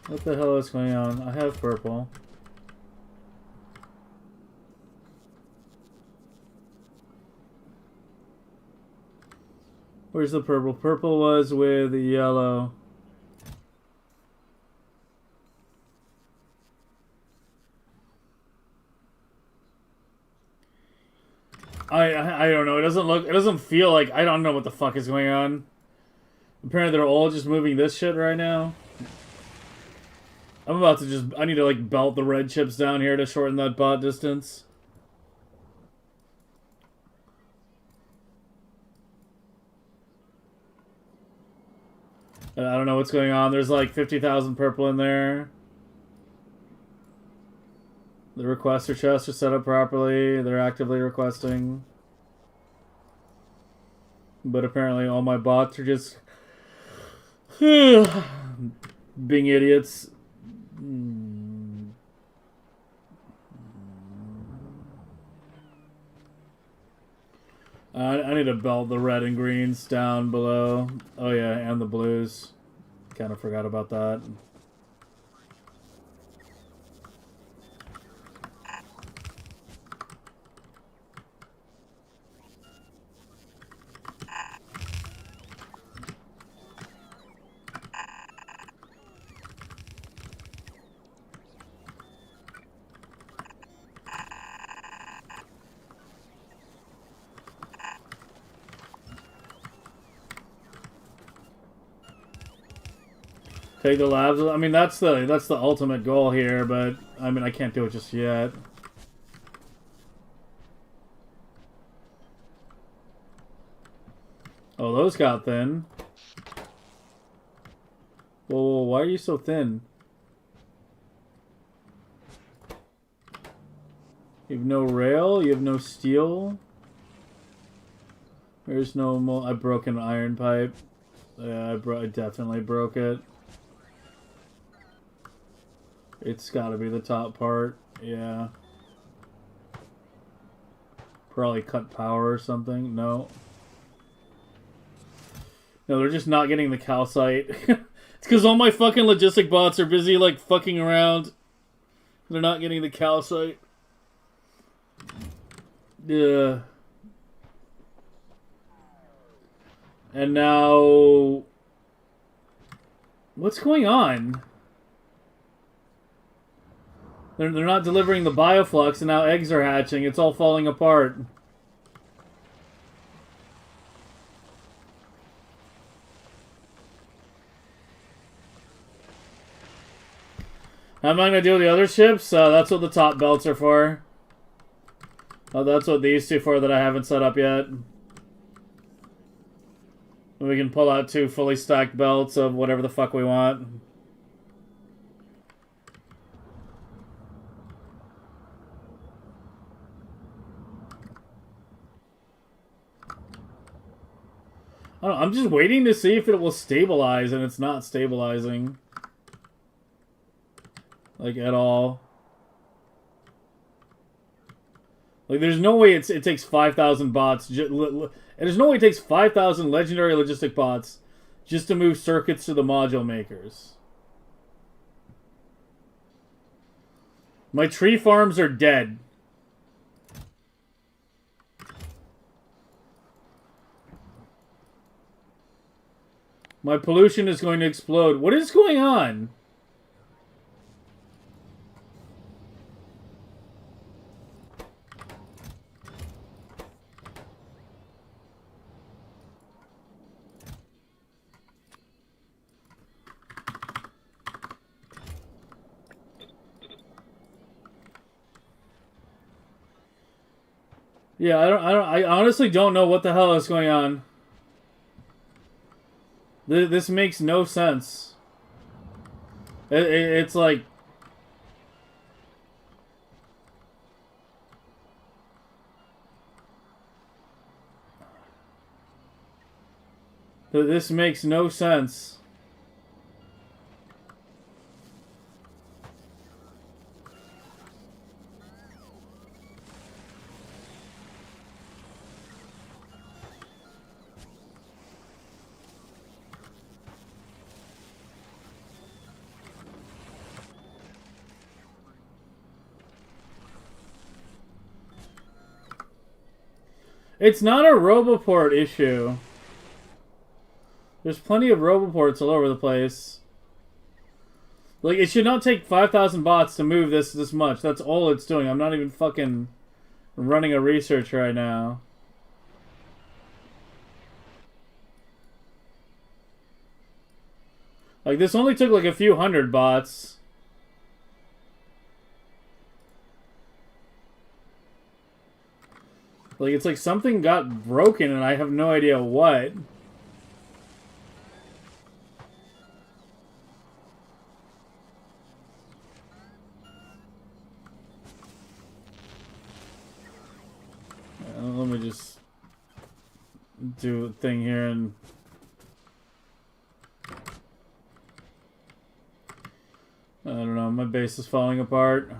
What the hell is going on? I have purple. Where's the purple? Purple was with the yellow. I don't know. It doesn't feel like, I don't know what the fuck is going on. Apparently they're all just moving this shit right now. I'm about to just, I need to like belt the red chips down here to shorten that bot distance. I don't know what's going on. There's like 50,000 purple in there. The requester chests are set up properly. They're actively requesting. But apparently all my bots are just being idiots. I need to belt the red and greens down below. Oh yeah, and the blues. Kind of forgot about that. Take the labs. I mean, that's the ultimate goal here, but I mean, I can't do it just yet. Oh, those got thin. Whoa, why are you so thin? You have no rail. You have no steel. There's no. I broke an iron pipe. Yeah, I definitely broke it. It's got to be the top part. Yeah. Probably cut power or something. No. No, they're just not getting the calcite. It's because all my fucking logistic bots are busy, like, fucking around. They're not getting the calcite. Yeah. And now... What's going on? They're not delivering the bioflux, and now eggs are hatching. It's all falling apart. How am I going to deal with the other ships? That's what the top belts are for. Oh, that's what these two for that I haven't set up yet. We can pull out 2 fully stacked belts of whatever the fuck we want. I don't know, I'm just waiting to see if it will stabilize, and it's not stabilizing. Like, at all. Like, there's no way it takes 5,000 bots. And there's no way it takes 5,000 legendary logistic bots just to move circuits to the module makers. My tree farms are dead. My pollution is going to explode. What is going on? Yeah, I honestly don't know what the hell is going on. This makes no sense. It's like... This makes no sense. It's not a Roboport issue. There's plenty of Roboports all over the place. Like, it should not take 5,000 bots to move this much. That's all it's doing. I'm not even fucking running a research right now. Like, this only took like a few hundred bots. Like, it's like something got broken and I have no idea what. Let me just do a thing here and... I don't know, my base is falling apart.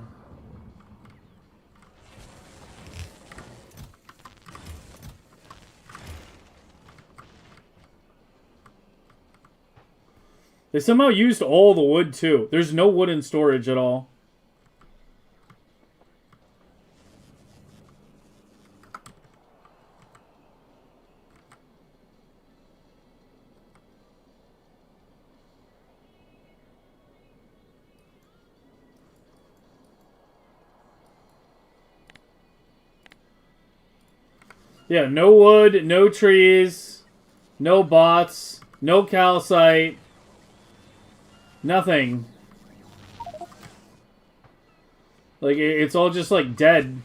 They somehow used all the wood, too. There's no wood in storage at all. Yeah, no wood, no trees, no bots, no calcite. Nothing. Like, it's all just, like, dead.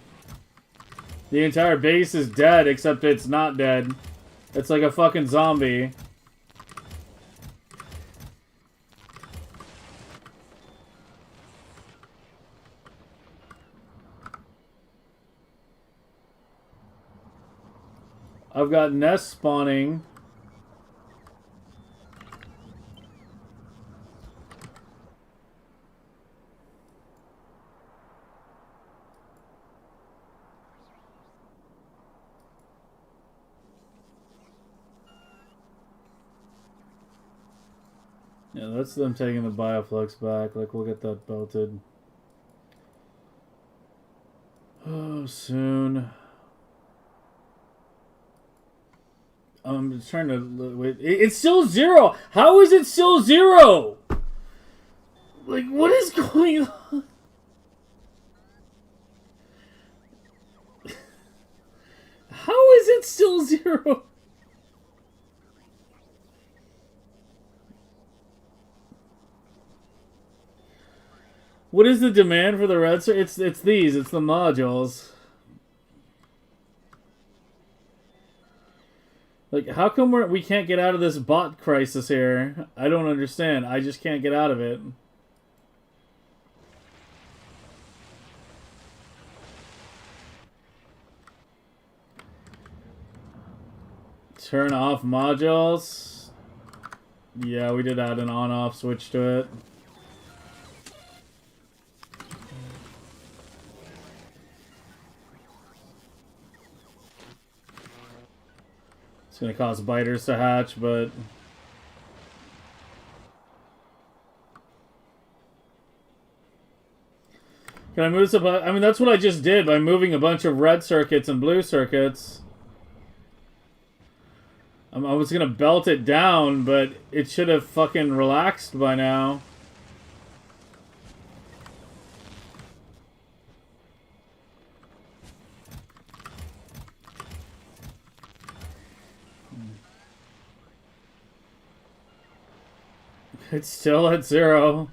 The entire base is dead, except it's not dead. It's like a fucking zombie. I've got nests spawning. Yeah, that's them taking the bioflux back. Like, we'll get that belted. Oh, soon. I'm just trying to... Wait. It's still 0! How is it still 0? Like, what is going on? How is it still 0? What is the demand for the red? It's these. It's the modules. Like, how come we can't get out of this bot crisis here? I don't understand. I just can't get out of it. Turn off modules. Yeah, we did add an on-off switch to it. It's gonna cause biters to hatch, but... Can I move this up? I mean, that's what I just did by moving a bunch of red circuits and blue circuits. I was gonna belt it down, but it should have fucking relaxed by now. It's still at 0.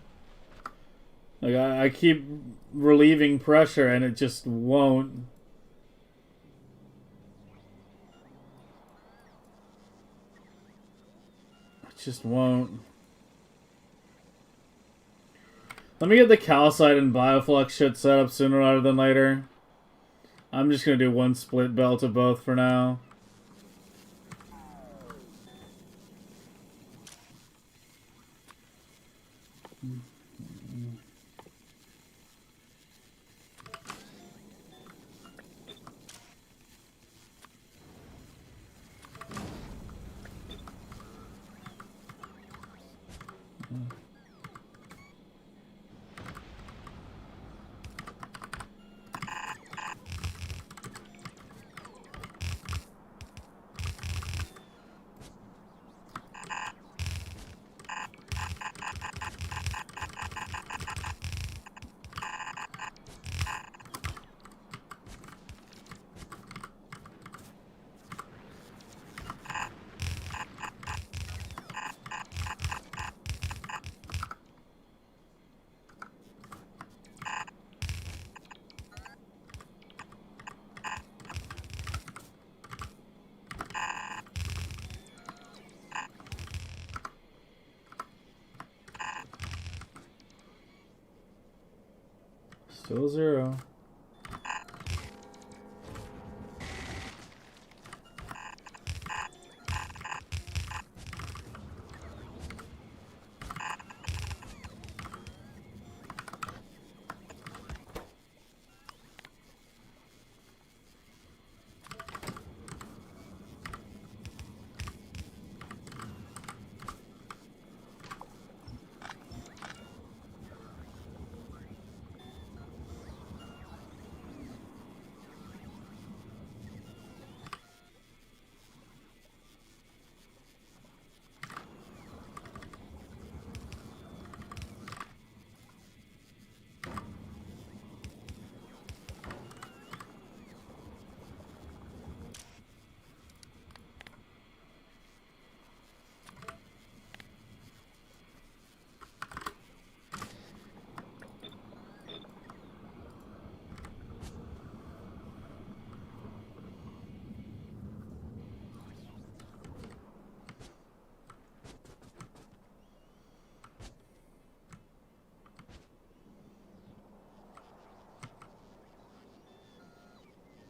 Like, I keep relieving pressure and it just won't. It just won't. Let me get the calcite and bioflux shit set up sooner rather than later. I'm just gonna do one split belt of both for now. Still 0.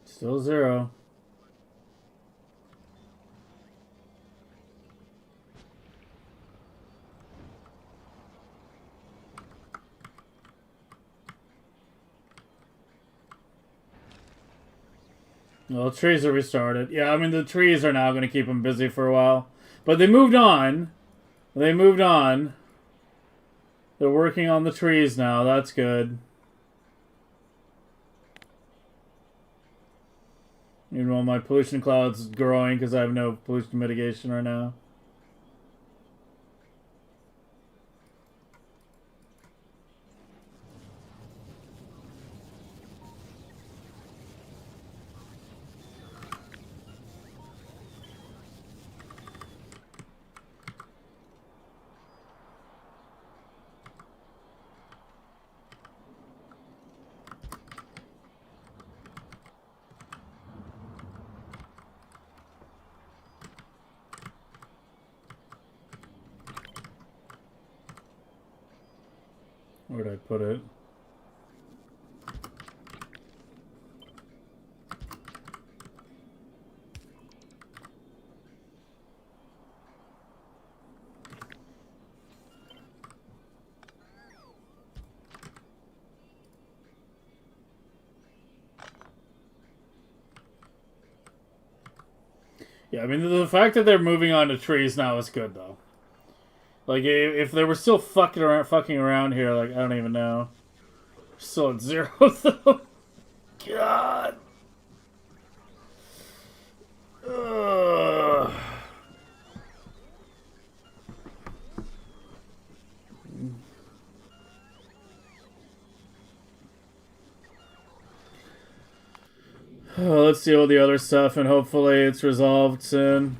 Still 0. Well, the trees are restarted. Yeah, I mean, the trees are now going to keep them busy for a while. But they moved on. They moved on. They're working on the trees now. That's good. Meanwhile, my pollution cloud's growing because I have no pollution mitigation right now. Where'd I put it? Yeah, I mean, the fact that they're moving on to trees now is good, though. Like, if they were still fucking around here, like, I don't even know. Still at 0, though. God. Ugh. Let's deal with the other stuff, and hopefully it's resolved soon.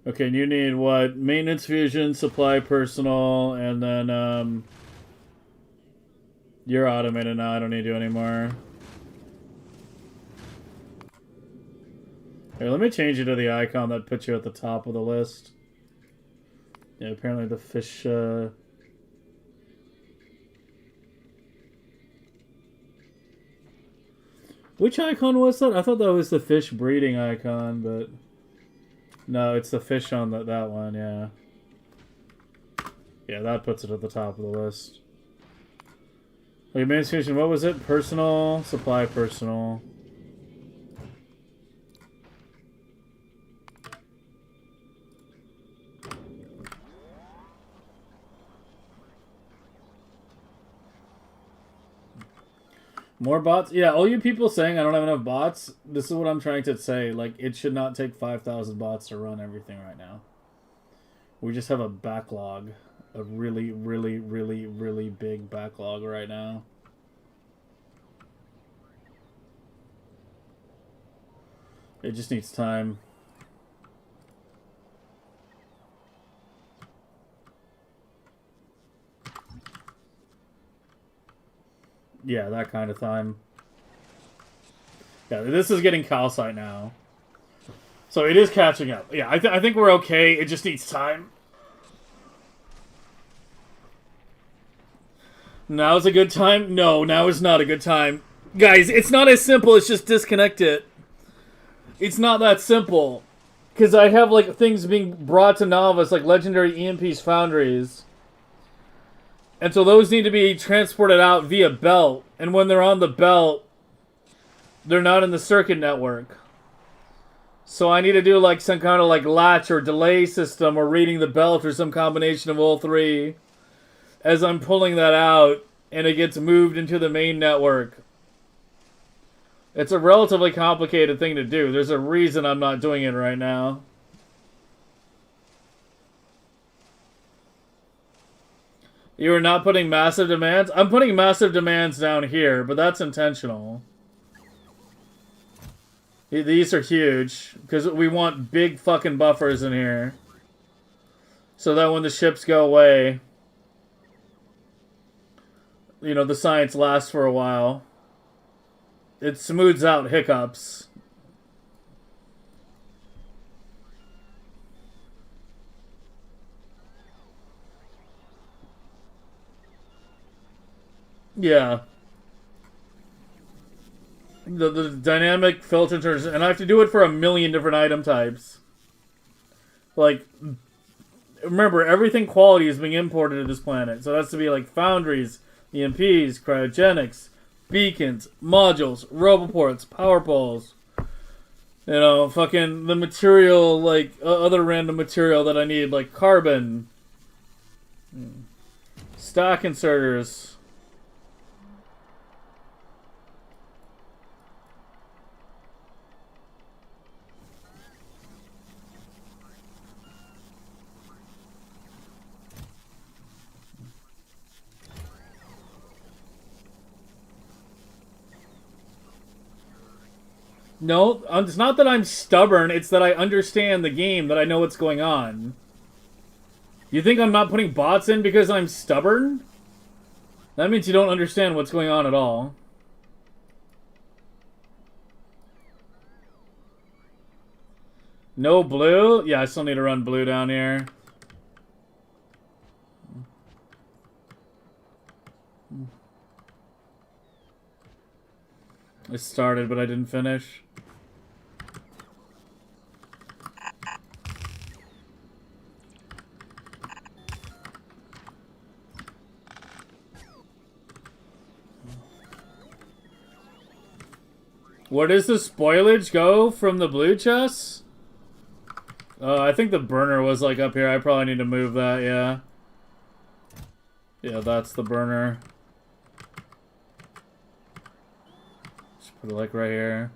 Okay, you need what? Maintenance fusion, supply personal, and then you're automated now. I don't need you anymore. Here, let me change you to the icon that puts you at the top of the list. Yeah, apparently the fish. Which icon was that? I thought that was the fish breeding icon, but no, it's the fish on that one. Yeah. Yeah, that puts it at the top of the list. Like administration, what was it? Personal, supply personal. More bots? Yeah, all you people saying I don't have enough bots, this is what I'm trying to say. Like, it should not take 5,000 bots to run everything right now. We just have a backlog. A really, really, really, really big backlog right now. It just needs time. Yeah, that kind of time. Yeah, this is getting calcite now. So it is catching up. Yeah, I think we're okay. It just needs time. Now's a good time? No, now is not a good time. Guys, it's not as simple as just disconnect it. It's not that simple. Because I have, like, things being brought to Novice, like legendary EMPs foundries. And so those need to be transported out via belt. And when they're on the belt, they're not in the circuit network. So I need to do, like, some kind of, like, latch or delay system or reading the belt or some combination of all three as I'm pulling that out and it gets moved into the main network. It's a relatively complicated thing to do. There's a reason I'm not doing it right now. You are not putting massive demands? I'm putting massive demands down here, but that's intentional. These are huge, because we want big fucking buffers in here. So that when the ships go away, you know, the science lasts for a while. It smooths out hiccups. Yeah. The dynamic filter turns, and I have to do it for a million different item types. Like, remember, everything quality is being imported to this planet. So it has to be like foundries, EMPs, cryogenics, beacons, modules, roboports, power poles. You know, fucking the material, like, other random material that I need, like carbon. Stock inserters. No, it's not that I'm stubborn, it's that I understand the game, that I know what's going on. You think I'm not putting bots in because I'm stubborn? That means you don't understand what's going on at all. No blue? Yeah, I still need to run blue down here. I started, but I didn't finish. Where does the spoilage go from the blue chest? I think the burner was like up here. I probably need to move that, yeah. Yeah, that's the burner. Just put it like right here.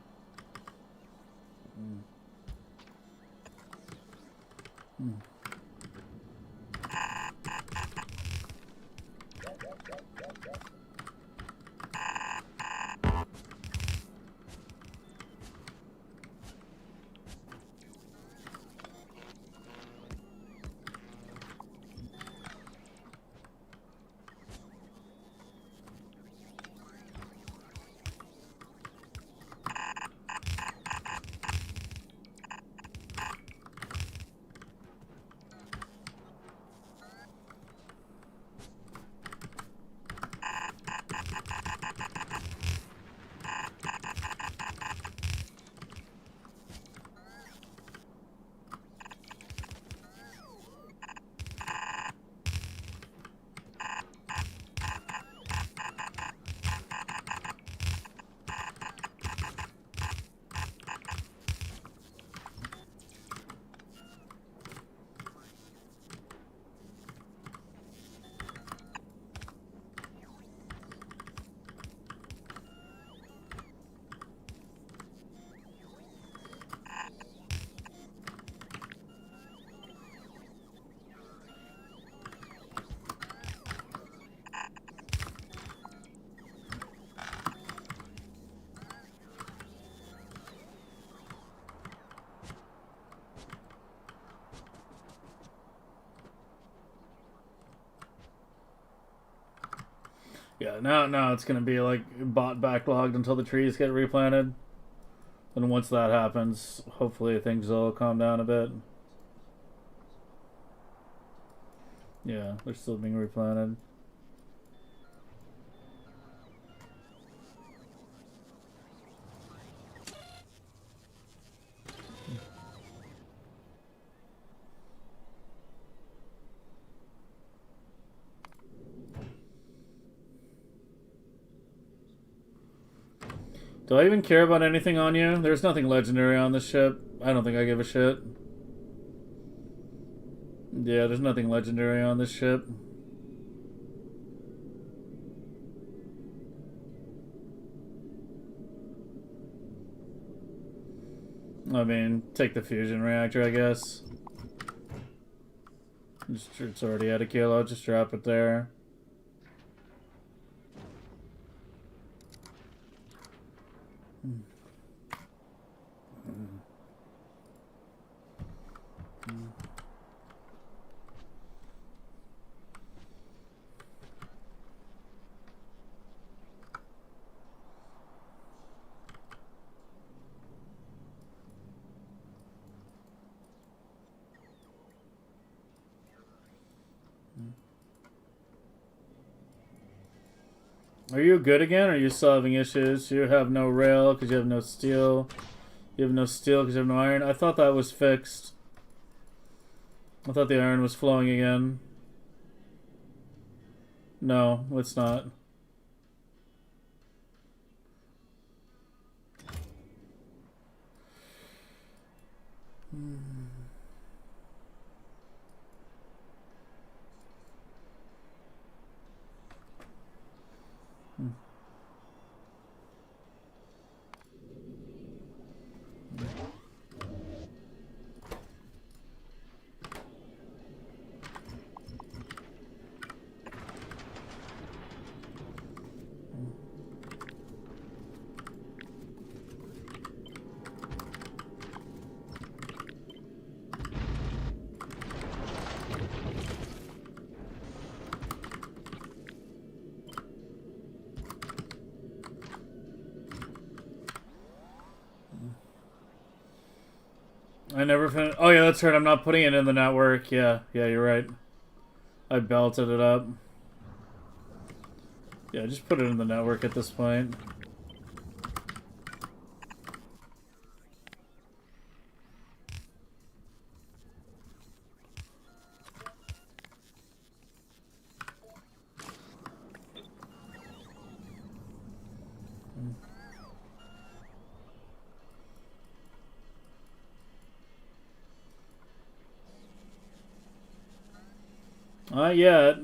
Yeah, now it's gonna be like bot backlogged until the trees get replanted. And once that happens, hopefully things will calm down a bit. Yeah, they're still being replanted. Do I even care about anything on you? There's nothing legendary on this ship. I don't think I give a shit. Yeah, there's nothing legendary on this ship. I mean, take the fusion reactor, I guess. It's already at a kilo, just drop it there. Are you good again, or are you still having issues? You have no rail because you have no steel. You have no steel because you have no iron. I thought that was fixed. I thought the iron was flowing again. No, it's not. I never finished. Oh yeah, that's right. I'm not putting it in the network. Yeah, you're right. I belted it up. Yeah, just put it in the network at this point. Not yet.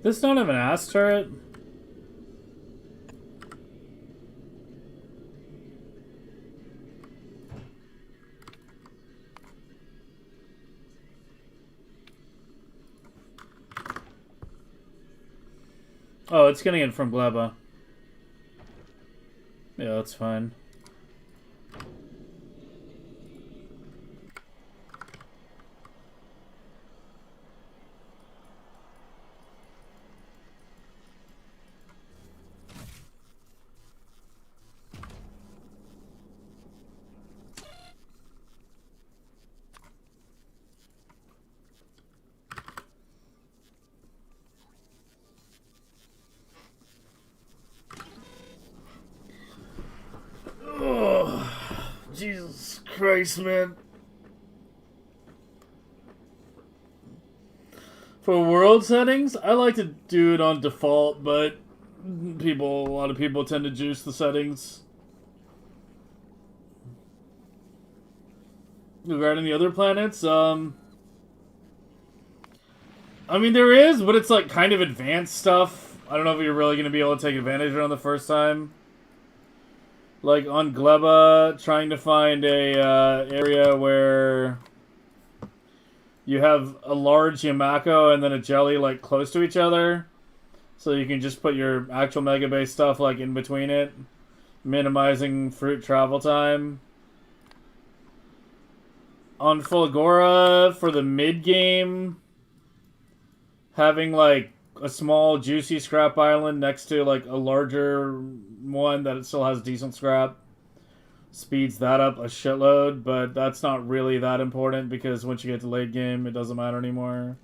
This don't have an ass turret? Oh, it's getting it from Gleba. Yeah, that's fine. Oh, Jesus Christ, man. For world settings, I like to do it on default, but a lot of people tend to juice the settings. Regarding the other planets, I mean, there is, but it's like kind of advanced stuff. I don't know if you're really going to be able to take advantage of it on the first time. Like on Gleba, trying to find a area where you have a large Yamako and then a jelly like close to each other, so you can just put your actual Megabase stuff like in between it. minimizing fruit travel time. On Fulgora, for the mid-game, having, like, a small, juicy scrap island next to, like, a larger one that still has decent scrap speeds that up a shitload, but that's not really that important because once you get to late game, it doesn't matter anymore.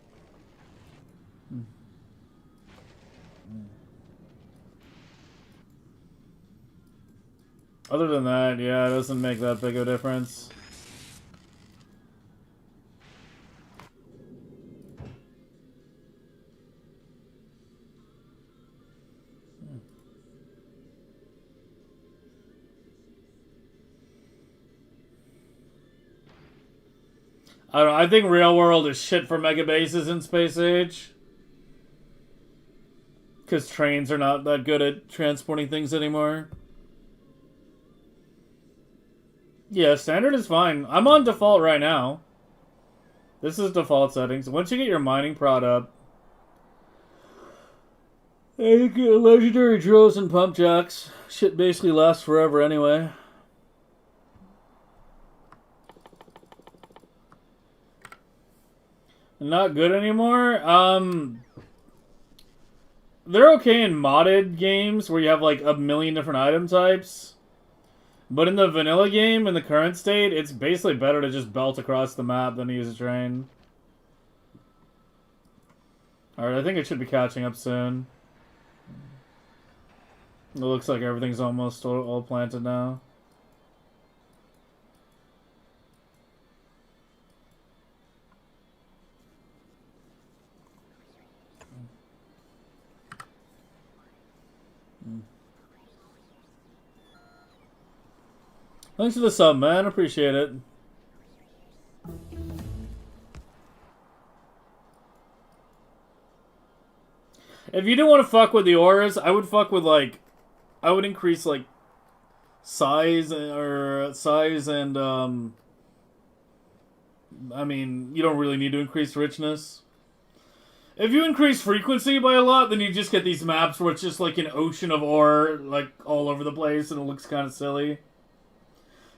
Other than that, yeah, it doesn't make that big of a difference. I don't know, I think real world is shit for megabases in Space Age. Because trains are not that good at transporting things anymore. Yeah, standard is fine. I'm on default right now. This is default settings. Once you get your mining prod up, you get legendary drills and pump jacks. Shit basically lasts forever anyway. Not good anymore? They're okay in modded games where you have like a million different item types. But in the vanilla game, in the current state, it's basically better to just belt across the map than to use a train. Alright, I think it should be catching up soon. It looks like everything's almost all planted now. Thanks for the sub, man. Appreciate it. If you didn't want to fuck with the auras, I would fuck with, like... I would increase, like... size and, I mean, you don't really need to increase richness. If you increase frequency by a lot, then you just get these maps where it's just like an ocean of ore, like, all over the place, and it looks kind of silly.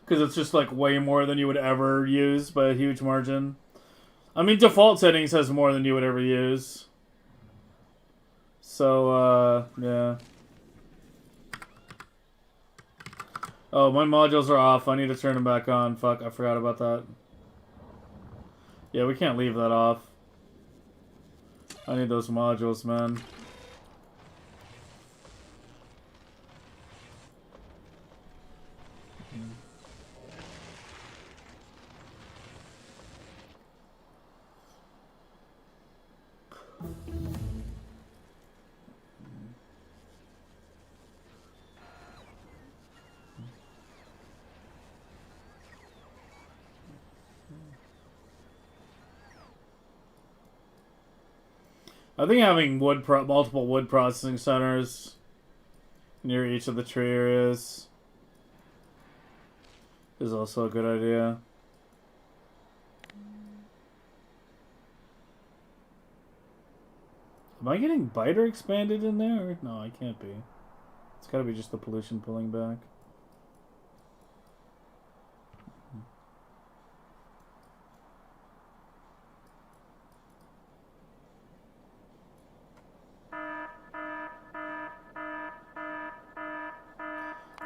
Because it's just, like, way more than you would ever use by a huge margin. I mean, default settings has more than you would ever use. So, yeah. Oh, my modules are off. I need to turn them back on. Fuck, I forgot about that. Yeah, we can't leave that off. I need those modules, man. I think having multiple wood processing centers near each of the tree areas is also a good idea. Am I getting biter expanded in there? No, I can't be. It's gotta be just the pollution pulling back.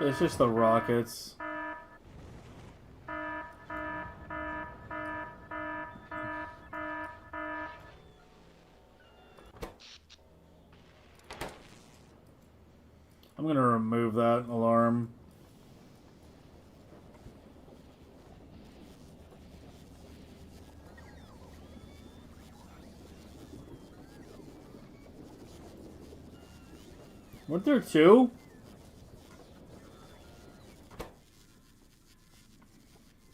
It's just the rockets. I'm gonna remove that alarm. Weren't there two?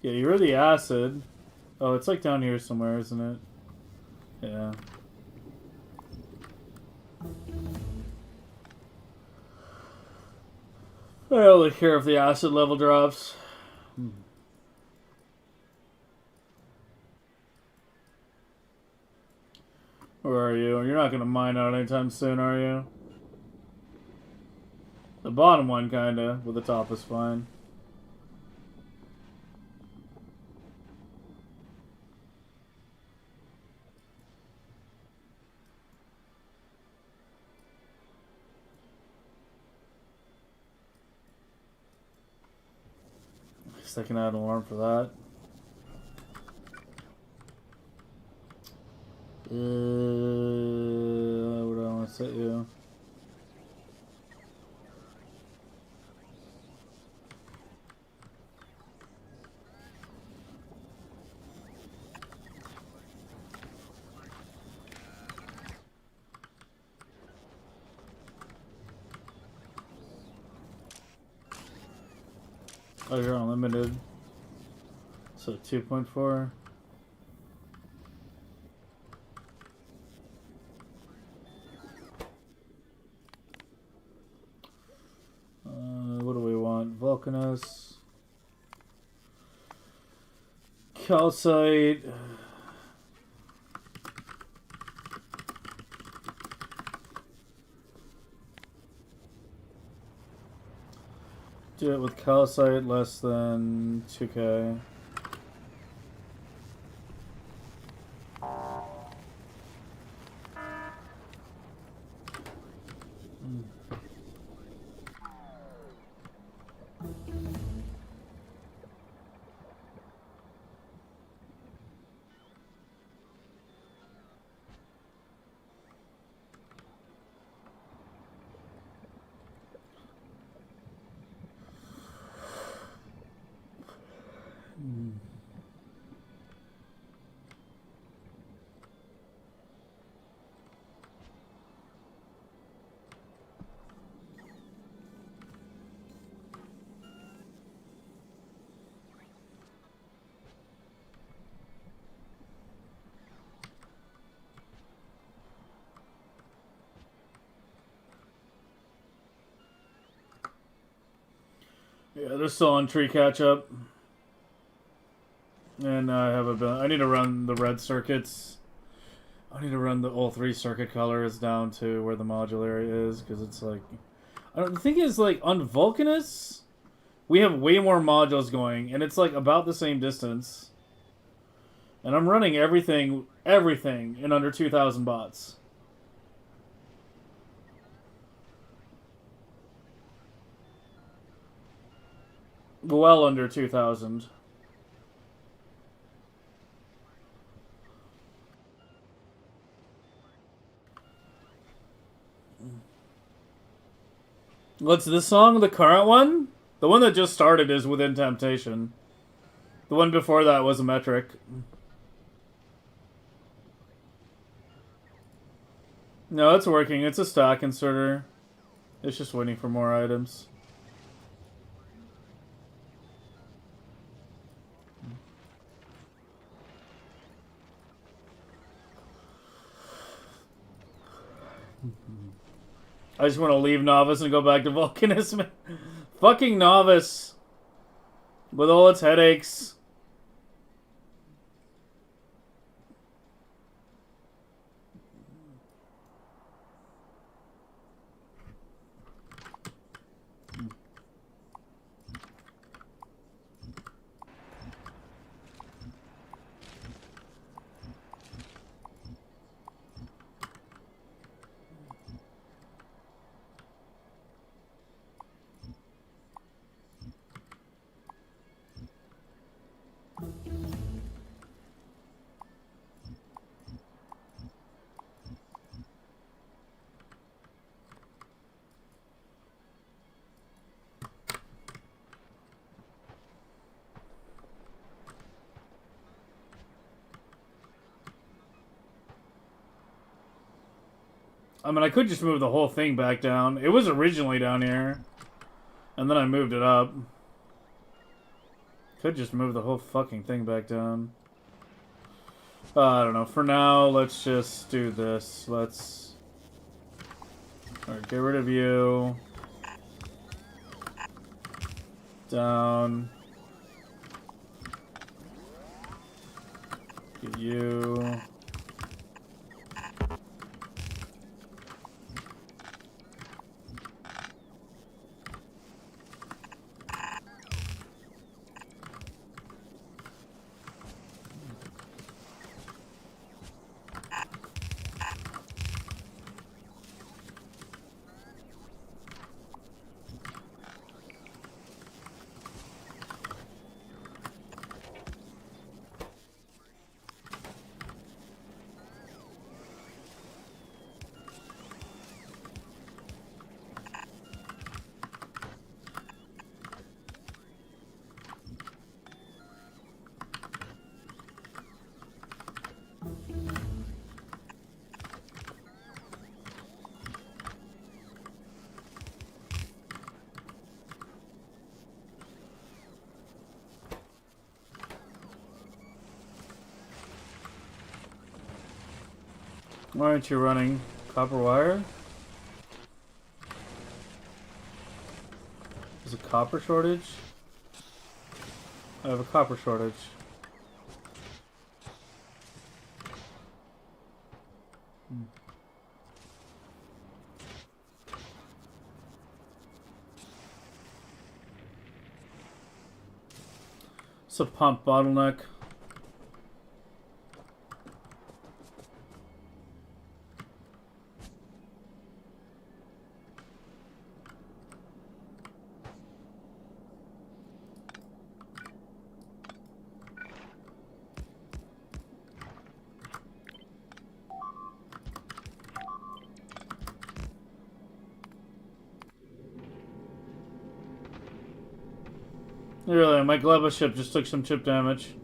Yeah, you're the acid. Oh, it's like down here somewhere, isn't it? Yeah. I only care if the acid level drops. Where are you? You're not gonna mine out anytime soon, are you? The bottom one, kinda, but the top is fine. I can add an alarm for that. What do I want to set you? Oh, you're unlimited. So 2.4. What do we want? Vulcanus. Calcite. Do it with calcite less than 2k. Yeah, they're still on tree catch up. And I have I need to run the red circuits. I need to run the all 3 circuit colors down to where the module area is, because it's like... the thing is, like, on Vulcanus, we have way more modules going, and it's like about the same distance. And I'm running everything in under 2,000 bots. Well under 2,000. What's this song? The current one? The one that just started is Within Temptation. The one before that was a metric. No, it's working. It's a stack inserter. It's just waiting for more items. I just want to leave Novice and go back to Volcanism. Fucking Novice. With all its headaches. I mean, I could just move the whole thing back down. It was originally down here. And then I moved it up. Could just move the whole fucking thing back down. I don't know. For now, let's just do this. Let's... Alright, get rid of you. Down. Get you. Why aren't you running copper wire? There's a copper shortage? I have a copper shortage. It's a pump bottleneck. Really, my Gleba ship just took some chip damage.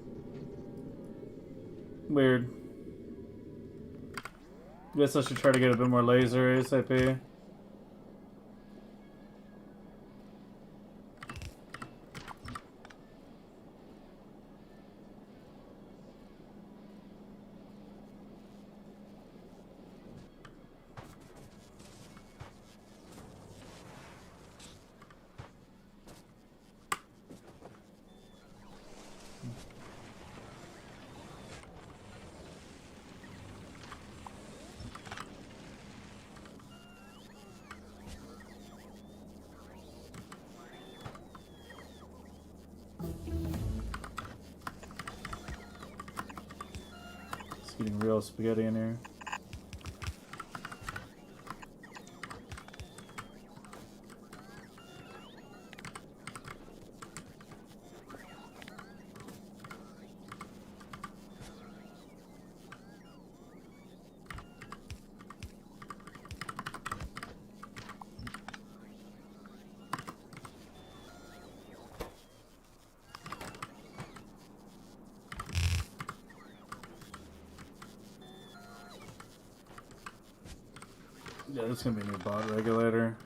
Weird. Guess I should try to get a bit more laser ASAP. It's getting real spaghetti in here. Yeah, this is gonna be a new bot regulator.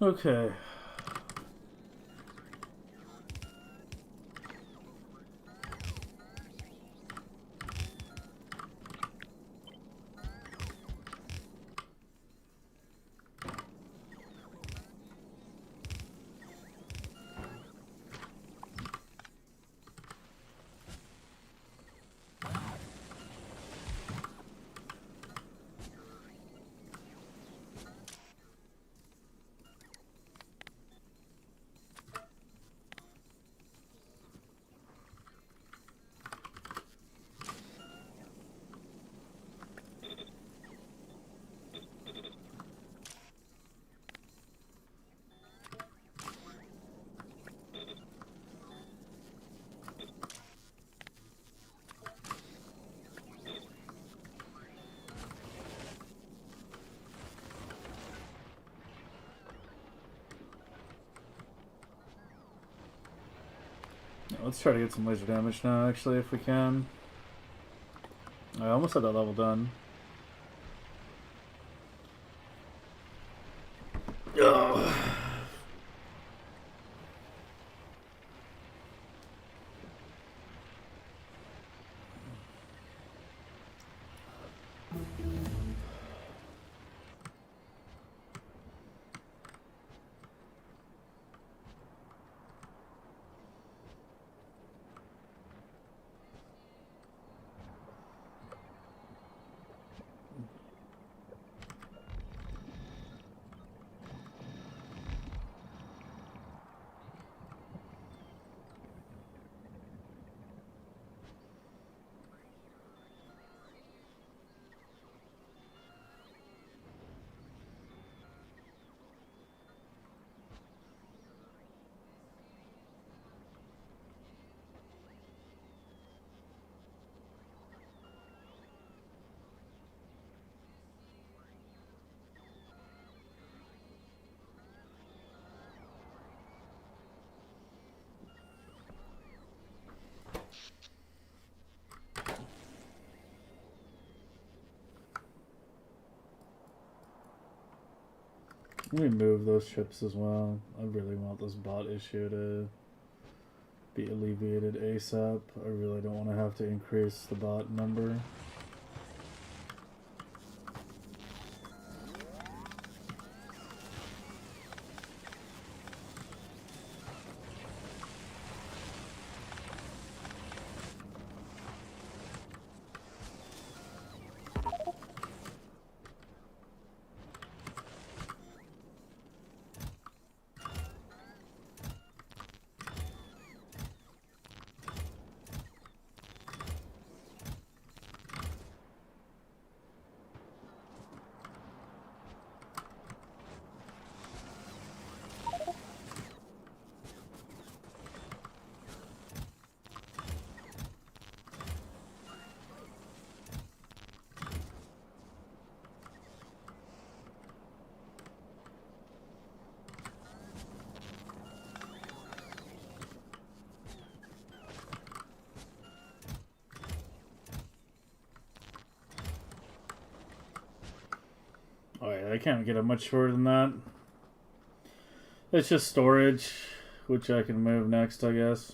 Okay. Let's try to get some laser damage now, actually, if we can. I almost had that level done. Ugh. Let me move those chips as well. I really want this bot issue to be alleviated ASAP. I really don't want to have to increase the bot number. Oh yeah, I can't get it much shorter than that. It's just storage, which I can move next, I guess.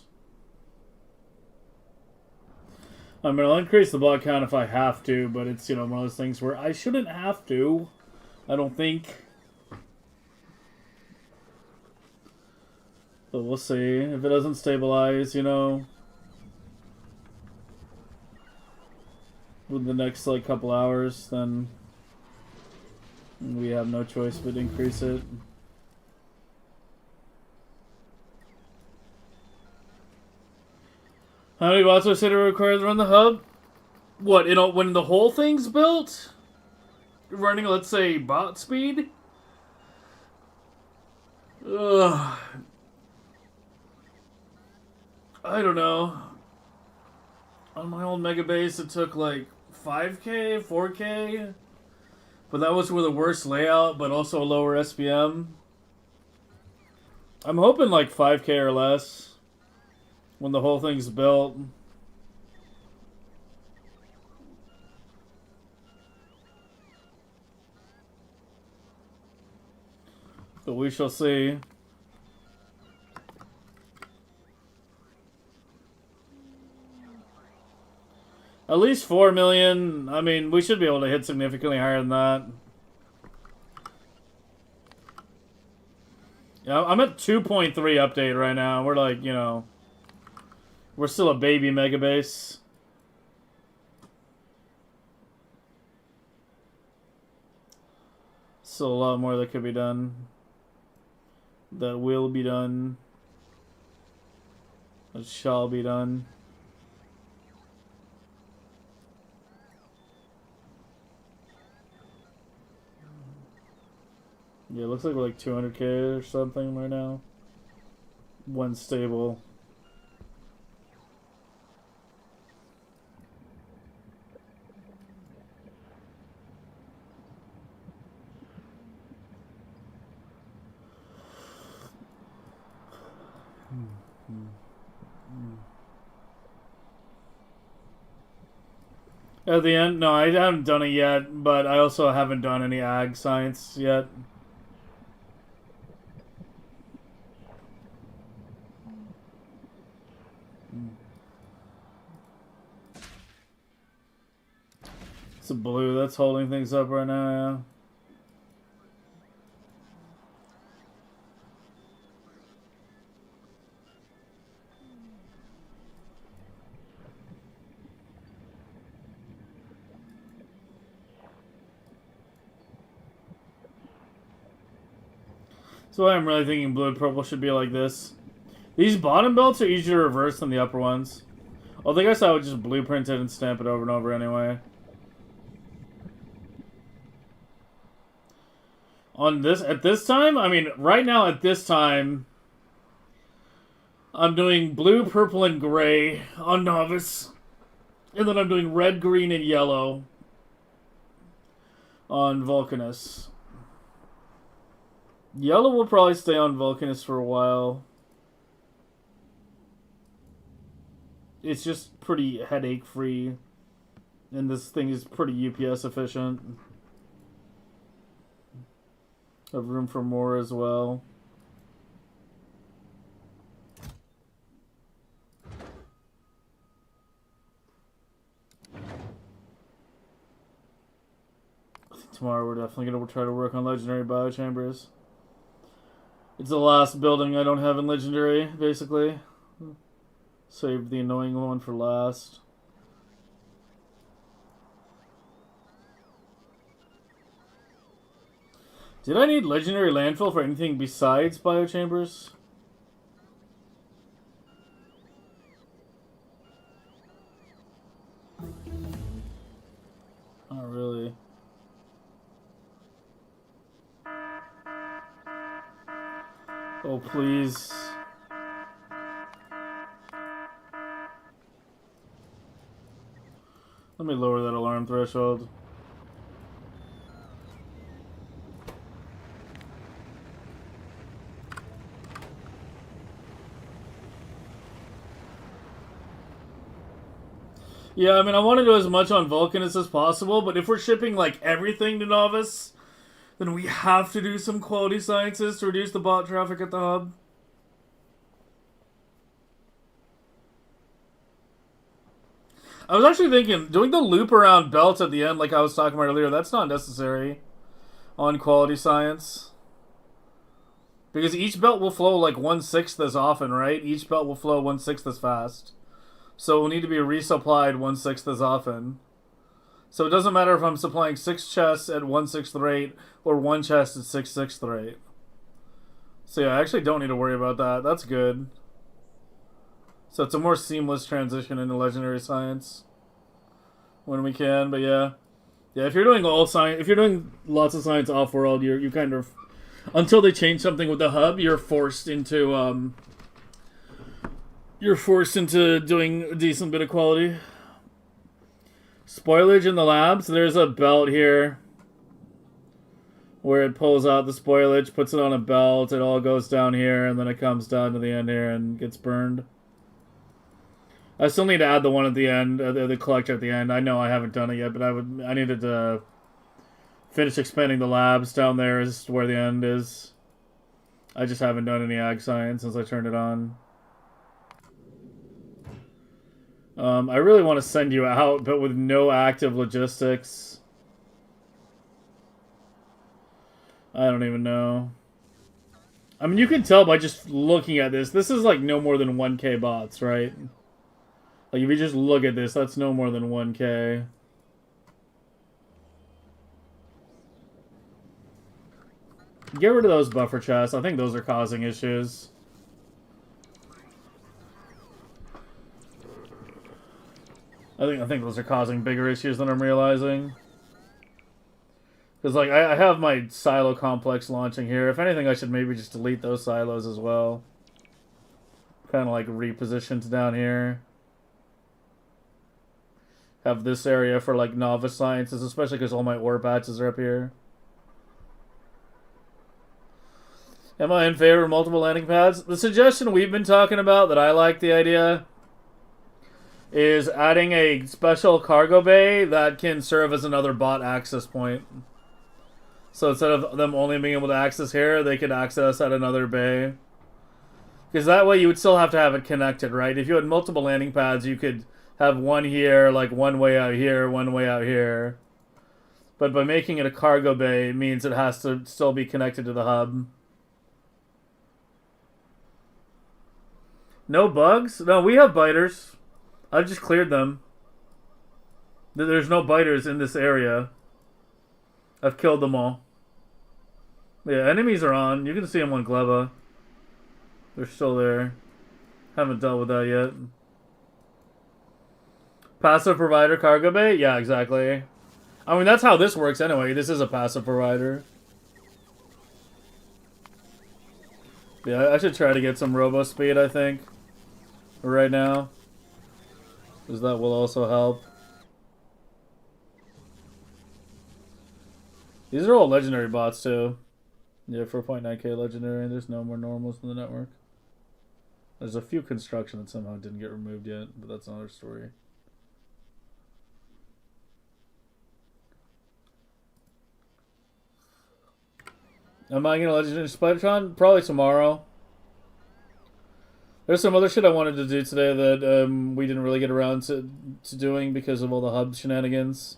I mean, I'll increase the block count if I have to, but it's, you know, one of those things where I shouldn't have to. I don't think. But we'll see. If it doesn't stabilize, you know, with the next, like, couple hours, then we have no choice but to increase it. How many bots are said are required to run the hub? What, you know, when the whole thing's built? Running, let's say, bot speed? Ugh. I don't know. On my old Megabase, it took like 5K, 4K. But that was with a worse layout, but also a lower SPM. I'm hoping like 5K or less when the whole thing's built. But we shall see. At least 4 million. I mean, we should be able to hit significantly higher than that. Yeah, I'm at 2.3 update right now. We're like, you know, we're still a baby Megabase. Still a lot more that could be done. That will be done. That shall be done. Yeah, it looks like we're like 200K or something right now. When stable. At the end, no, I haven't done it yet, but I also haven't done any ag science yet. It's a blue that's holding things up right now, yeah. So I'm really thinking blue and purple should be like this. These bottom belts are easier to reverse than the upper ones. Although I guess I would just blueprint it and stamp it over and over anyway. On this, at this time, I mean, right now at this time, I'm doing blue, purple, and gray on Novice. And then I'm doing red, green, and yellow on Vulcanus. Yellow will probably stay on Vulcanus for a while. It's just pretty headache-free. And this thing is pretty UPS efficient. Have room for more as well. I think tomorrow we're definitely going to try to work on legendary biochambers. It's the last building I don't have in legendary, basically. Save the annoying one for last. Did I need legendary landfill for anything besides biochambers? Not really. Oh, please. Let me lower that alarm threshold. Yeah, I mean, I want to do as much on Vulcanus as possible, but if we're shipping, like, everything to Novice, then we have to do some quality sciences to reduce the bot traffic at the hub. I was actually thinking, doing the loop around belt at the end, like I was talking about earlier, that's not necessary on quality science. Because each belt will flow like 1/6 as often, right? Each belt will flow 1/6 as fast. So it will need to be resupplied 1/6 as often. So it doesn't matter if I'm supplying 6 chests at 1/6 rate or 1 chest at 6/6 rate. So yeah, I actually don't need to worry about that. That's good. So it's a more seamless transition into legendary science when we can. But yeah, if you're doing all science, if you're doing lots of science off world, you kind of, until they change something with the hub, you're forced into doing a decent bit of quality. Spoilage in the labs. There's a belt here where it pulls out the spoilage, puts it on a belt, it all goes down here, and then it comes down to the end here and gets burned. I still need to add the one at the end, the collector at the end. I know I haven't done it yet, but I needed to finish expanding the labs down there is where the end is. I just haven't done any ag science since I turned it on. I really want to send you out, but with no active logistics. I don't even know. I mean, you can tell by just looking at this. This is like no more than 1k bots, right? Like, if you just look at this, that's no more than 1k. Get rid of those buffer chests. I think those are causing issues. I think those are causing bigger issues than I'm realizing. Because, like, I have my silo complex launching here. If anything, I should maybe just delete those silos as well. Kind of, like, repositioned down here. Have this area for, like, novice sciences, especially because all my ore patches are up here. Am I in favor of multiple landing pads? The suggestion we've been talking about that I like the idea is adding a special cargo bay that can serve as another bot access point. So instead of them only being able to access here, they could access at another bay. Because that way you would still have to have it connected, right? If you had multiple landing pads, you could have one here, like one way out here, one way out here. But by making it a cargo bay, it means it has to still be connected to the hub. No bugs? No, we have biters. I've just cleared them. There's no biters in this area. I've killed them all. Yeah, enemies are on. You can see them on Gleba. They're still there. Haven't dealt with that yet. Passive provider cargo bay? Yeah, exactly. I mean, that's how this works anyway. This is a passive provider. Yeah, I should try to get some robo speed, I think. Right now. Because that will also help. These are all legendary bots, too. Yeah, 4.9k legendary. There's no more normals in the network. There's a few construction that somehow didn't get removed yet, but that's another story. Am I gonna Legendary Spidertron? Probably tomorrow. There's some other shit I wanted to do today that we didn't really get around to doing because of all the hub shenanigans.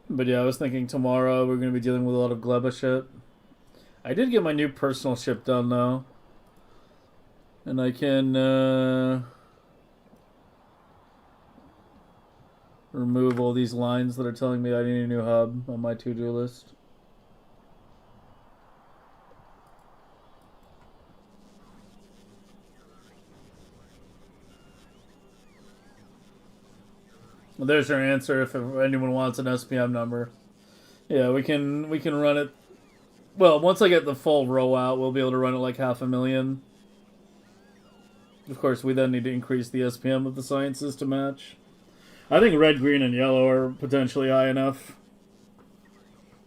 But yeah, I was thinking tomorrow we're gonna be dealing with a lot of Gleba shit. I did get my new personal ship done though. And I can remove all these lines that are telling me I need a new hub on my to-do list. Well, there's your answer if anyone wants an SPM number. Yeah, we can run it. Well, once I get the full row out, we'll be able to run it like 500,000. Of course, we then need to increase the SPM of the sciences to match. I think red, green, and yellow are potentially high enough.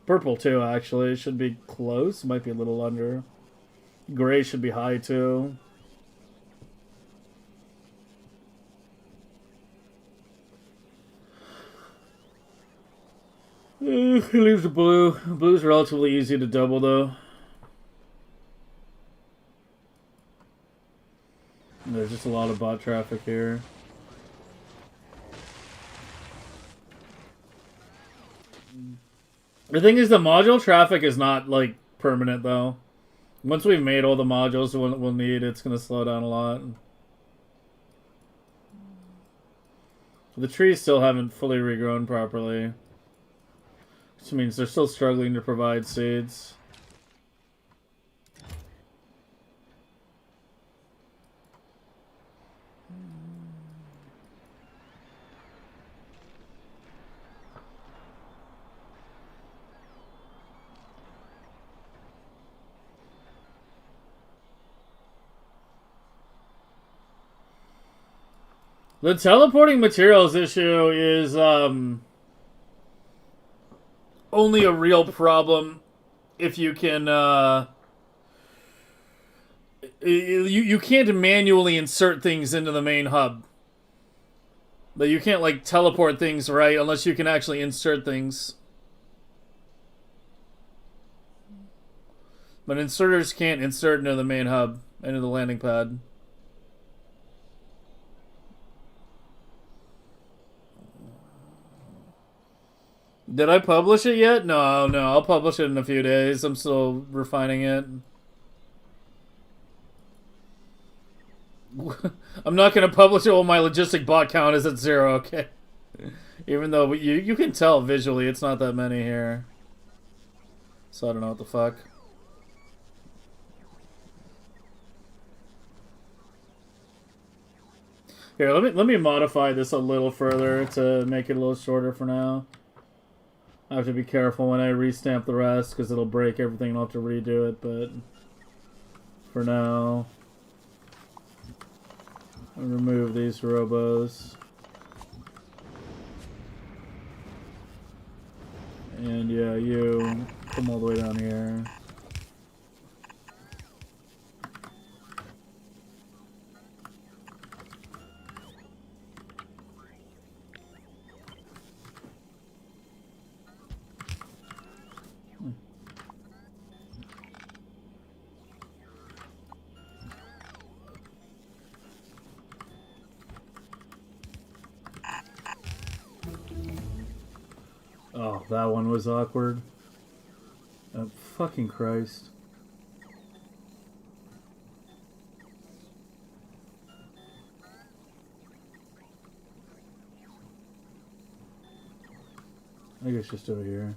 Purple, too, actually. Should be close. Might be a little under. Gray should be high, too. He leaves the blue. Blue's relatively easy to double, though. There's just a lot of bot traffic here. The thing is, the module traffic is not, like, permanent, though. Once we've made all the modules we'll need, it's going to slow down a lot. The trees still haven't fully regrown properly. Which means they're still struggling to provide seeds. The teleporting materials issue is only a real problem if you can you can't manually insert things into the main hub. But you can't like teleport things, right, unless you can actually insert things. But inserters can't insert into the main hub, into the landing pad. Did I publish it yet? No, I'll publish it in a few days. I'm still refining it. I'm not going to publish it while my logistic bot count is at 0, okay? Even though you can tell visually it's not that many here. So I don't know what the fuck. Here, let me modify this a little further to make it a little shorter for now. I have to be careful when I restamp the rest because it'll break everything and I'll have to redo it, but for now, I'll remove these robos. And yeah, you come all the way down here. Oh, that one was awkward. Oh, fucking Christ. I think it's just over here.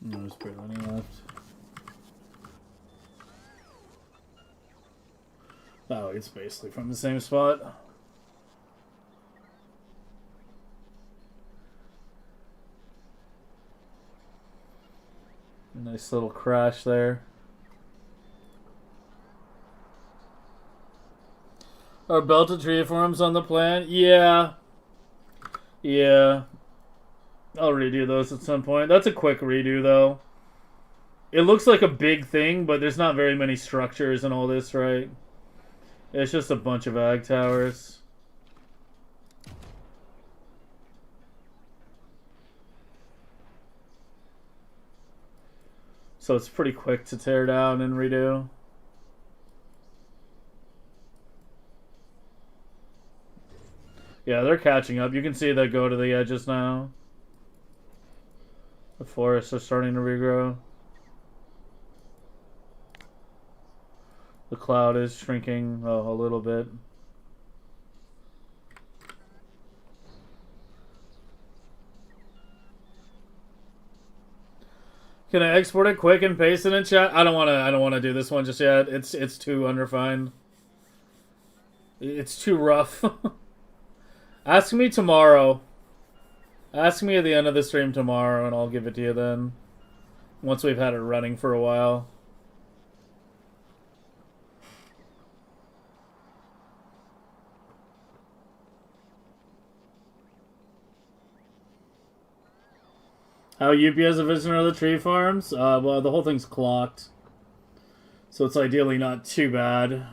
No, there's barely any left. Oh, it's basically from the same spot. Nice little crash there. Are belted tree forms on the plan? Yeah. Yeah. I'll redo those at some point. That's a quick redo, though. It looks like a big thing, but there's not very many structures and all this, right? It's just a bunch of ag towers. So it's pretty quick to tear down and redo. Yeah, they're catching up. You can see they go to the edges now. The forests are starting to regrow. The cloud is shrinking a little bit. Can I export it quick and paste it in chat? I don't want to do this one just yet. It's too unrefined. It's too rough. Ask me tomorrow. Ask me at the end of the stream tomorrow, and I'll give it to you then. Once we've had it running for a while. How UPS a visitor of the tree farms? Well, the whole thing's clocked. So it's ideally not too bad.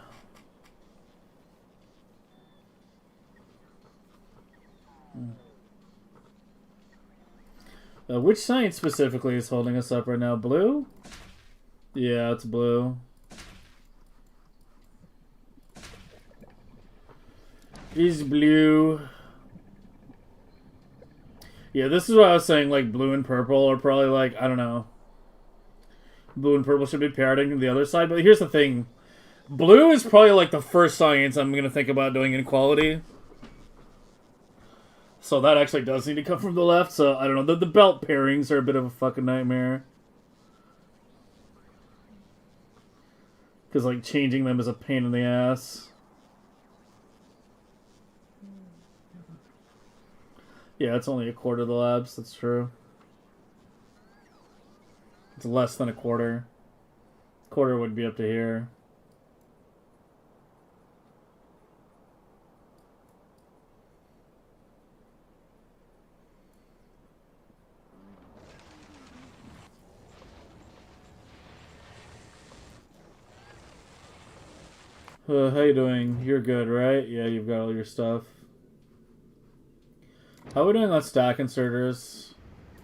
Which science specifically is holding us up right now? Blue? Yeah, it's blue. Is blue. Yeah, this is what I was saying, like, blue and purple are probably, like, I don't know. Blue and purple should be parroting to the other side, but here's the thing. Blue is probably, like, the first science I'm going to think about doing in quality. So that actually does need to come from the left, so, I don't know. The belt pairings are a bit of a fucking nightmare. Because, like, changing them is a pain in the ass. Yeah, it's only a quarter of the labs, that's true. It's less than a quarter. Quarter would be up to here. How you doing? You're good, right? Yeah, you've got all your stuff. How are we doing on stack inserters?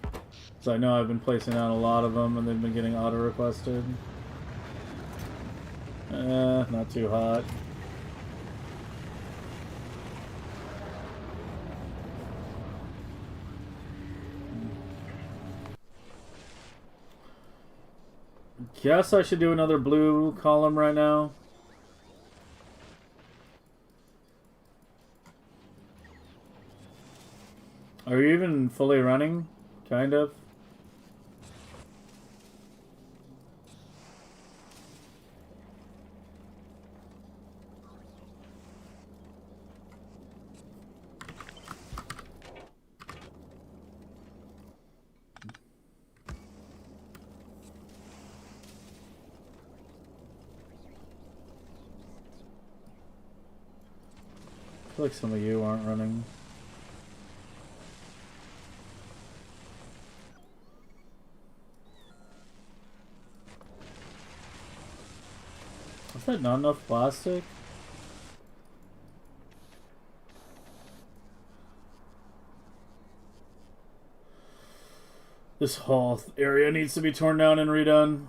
Because I know I've been placing out a lot of them and they've been getting auto-requested. Not too hot. Guess I should do another blue column right now. Are you even fully running? Kind of. I feel like some of you aren't running. Is that not enough plastic? This whole area needs to be torn down and redone.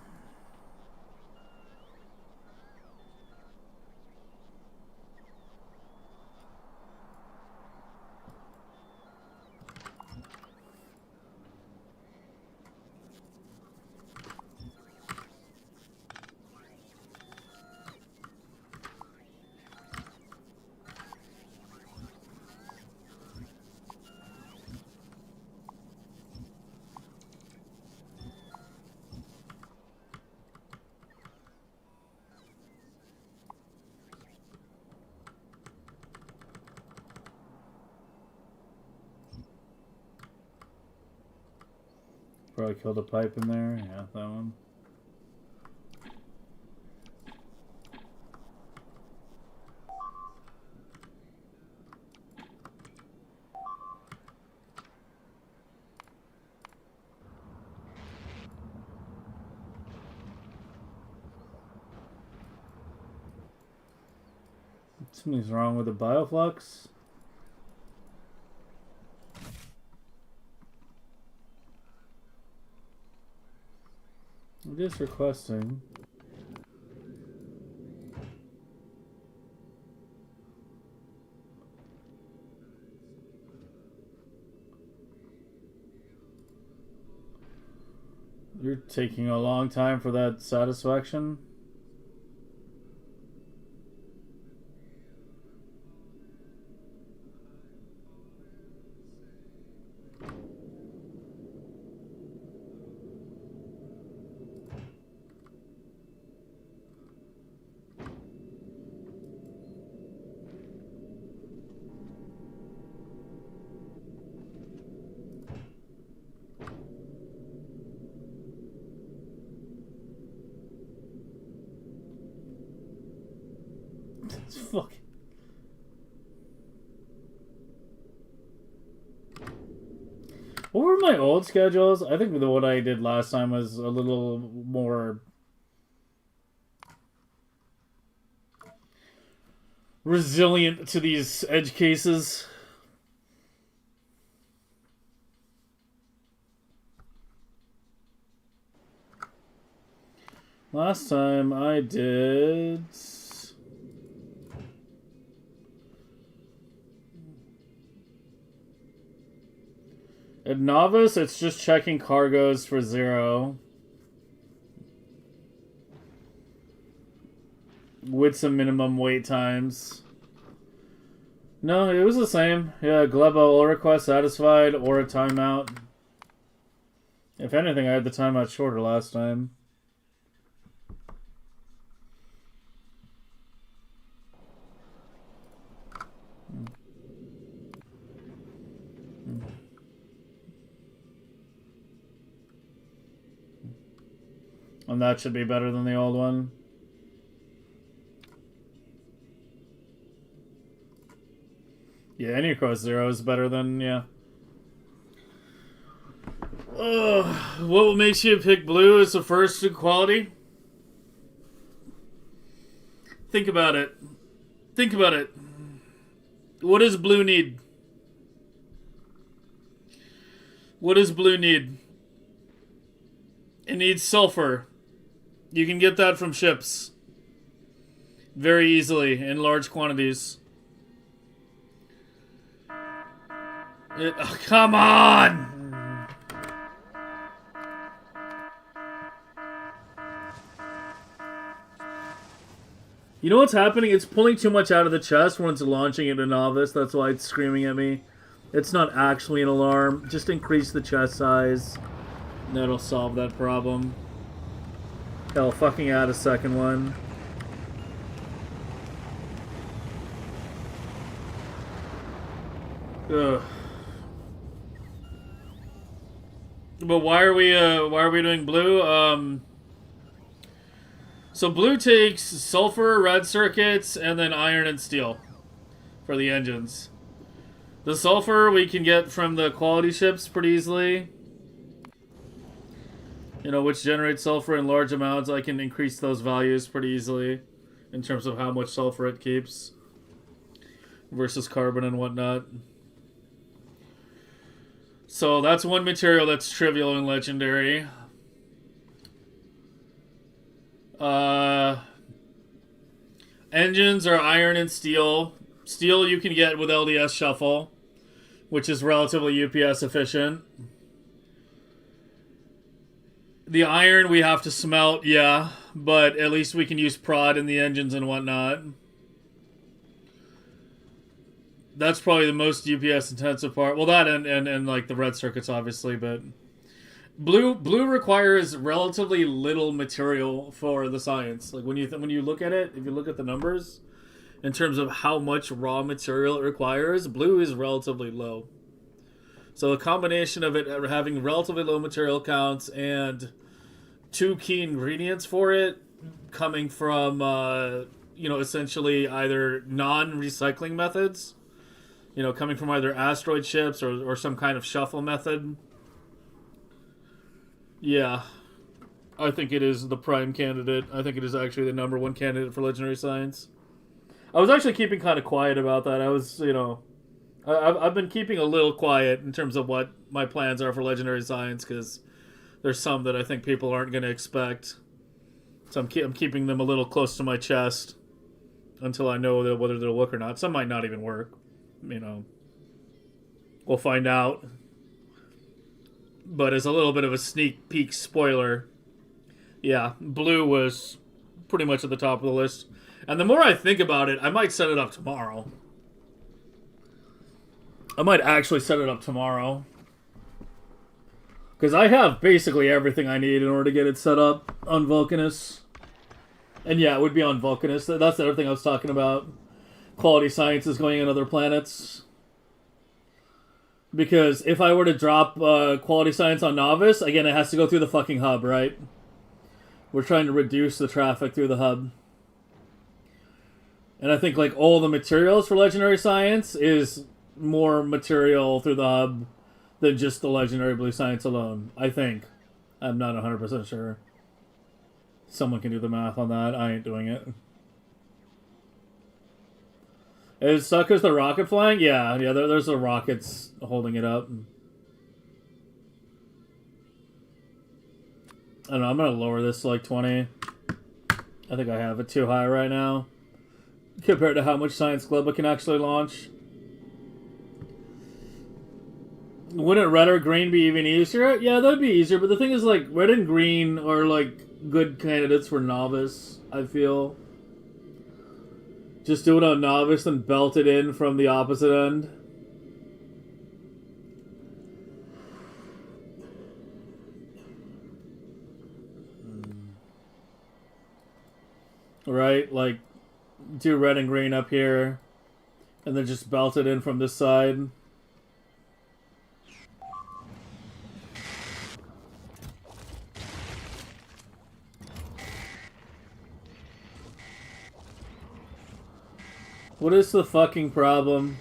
Probably killed a pipe in there. Yeah, that one. Something's wrong with the bioflux. I'm just requesting. You're taking a long time for that satisfaction. Fuck. What were my old schedules? I think the what I did last time was a little more resilient to these edge cases. Last time I did... At Novice, it's just checking cargoes for 0. With some minimum wait times. No, it was the same. Yeah, Gleba all request satisfied or a timeout. If anything, I had the timeout shorter last time. And that should be better than the old one. Yeah, any request 0 is better than, yeah. What makes you pick blue as the first in quality? Think about it. Think about it. What does blue need? What does blue need? It needs sulfur. You can get that from ships. Very easily, in large quantities. Oh, come on! You know what's happening? It's pulling too much out of the chest when it's launching into Novice. That's why it's screaming at me. It's not actually an alarm. Just increase the chest size. That'll solve that problem. Hell, fucking add a second one. Ugh. But why are we doing blue? So blue takes sulfur, red circuits, and then iron and steel for the engines. The sulfur we can get from the quality ships pretty easily. You know, which generates sulfur in large amounts. I can increase those values pretty easily in terms of how much sulfur it keeps versus carbon and whatnot. So that's one material that's trivial and legendary. Engines are iron and steel. Steel you can get with LDS shuffle, which is relatively UPS efficient. The iron we have to smelt, yeah, but at least we can use prod in the engines and whatnot. That's probably the most UPS intensive part. Well, that and like the red circuits, obviously, but blue requires relatively little material for the science. Like when you look at it, if you look at the numbers, in terms of how much raw material it requires, blue is relatively low. So a combination of it having relatively low material counts and two key ingredients for it coming from, essentially either non-recycling methods, coming from either asteroid ships or some kind of shuffle method. Yeah, I think it is the prime candidate. I think it is actually the #1 candidate for legendary science. I was actually keeping kind of quiet about that. I was, you know, I've been keeping a little quiet in terms of what my plans are for Legendary Science because there's some that I think people aren't going to expect. So I'm keeping them a little close to my chest until I know that whether they'll work or not. Some might not even work. You know, we'll find out. But as a little bit of a sneak peek spoiler, yeah, blue was pretty much at the top of the list. And the more I think about it, I might set it up tomorrow. I might actually set it up tomorrow. Because I have basically everything I need in order to get it set up on Vulcanus. And yeah, it would be on Vulcanus. That's the other thing I was talking about. Quality science is going on other planets. Because if I were to drop quality science on Novice, again, it has to go through the fucking hub, right? We're trying to reduce the traffic through the hub. And I think like all the materials for Legendary Science is more material through the hub than just the Legendary Blue Science alone. I think. I'm not 100% sure. Someone can do the math on that. I ain't doing it. Is Sucker's the rocket flying? Yeah, there's the rockets holding it up. I don't know, I'm going to lower this to like 20. I think I have it too high right now. Compared to how much Science Club it can actually launch. Wouldn't red or green be even easier? Yeah, that'd be easier, but the thing is, like, red and green are, like, good candidates for Novice, I feel. Just do it on Novice and belt it in from the opposite end. Right? Like, do red and green up here, and then just belt it in from this side. What is the fucking problem?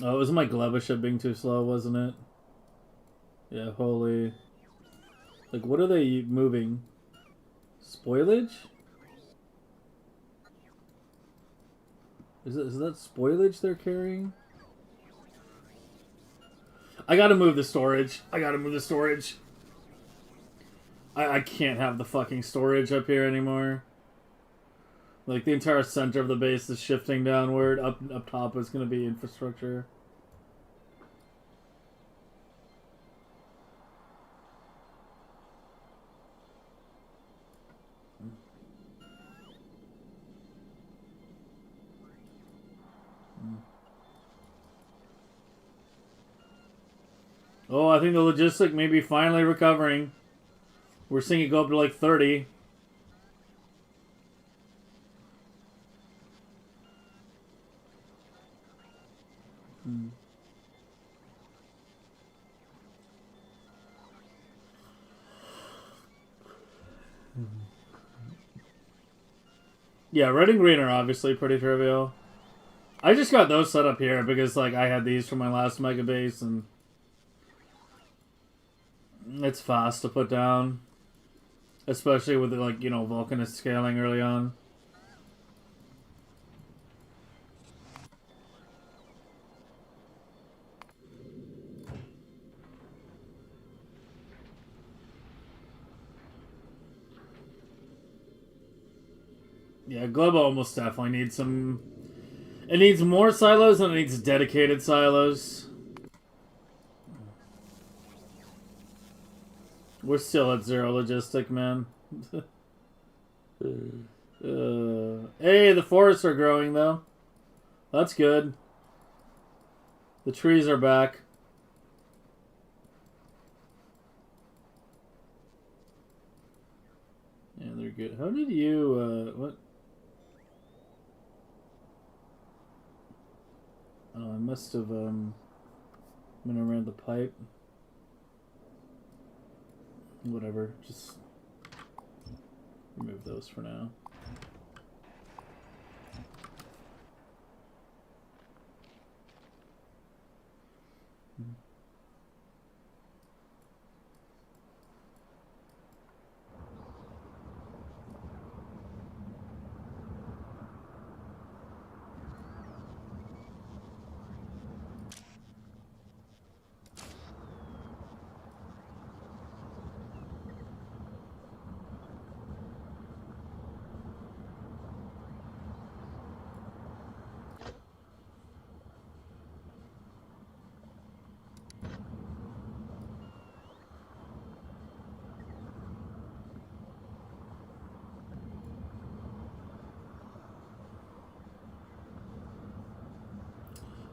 Oh, it was my Gleba ship being too slow, wasn't it? Yeah, holy... Like, what are they moving? Spoilage? Is that spoilage they're carrying? I gotta move the storage. I can't have the fucking storage up here anymore. Like, the entire center of the base is shifting downward. Up top is gonna be infrastructure. Oh, I think the logistic may be finally recovering. We're seeing it go up to like 30. Yeah, red and green are obviously pretty trivial. I just got those set up here because like I had these from my last Megabase and it's fast to put down. Especially with like, you know, Vulcanist scaling early on. Yeah, Gleba almost definitely needs some... It needs more silos than it needs dedicated silos. We're still at 0 logistic, man. Hey, the forests are growing, though. That's good. The trees are back. Yeah, they're good. How did you, what? Oh, I must have, been around the pipe. Whatever, just remove those for now.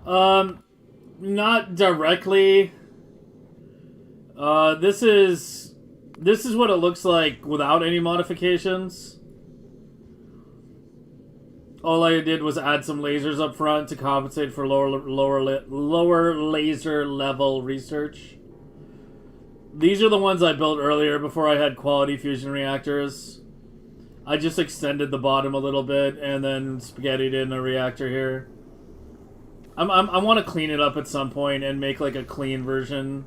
Not directly. This is what it looks like without any modifications. All I did was add some lasers up front to compensate for lower laser level research. These are the ones I built earlier before I had quality fusion reactors. I just extended the bottom a little bit and then spaghettied in a reactor here. I want to clean it up at some point and make like a clean version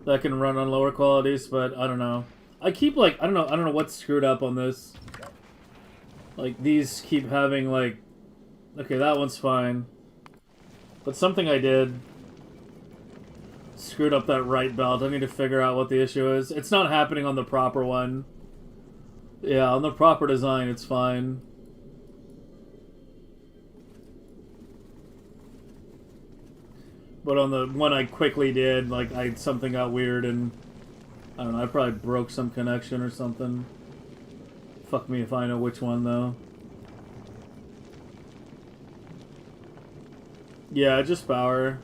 that can run on lower qualities, but I don't know. I keep like I don't know what's screwed up on this. Like these keep having like, okay, that one's fine, but something I did screwed up that right belt. I need to figure out what the issue is. It's not happening on the proper one. Yeah, on the proper design, it's fine. But on the one I quickly did, like, something got weird and... I don't know, I probably broke some connection or something. Fuck me if I know which one, though. Yeah, just power.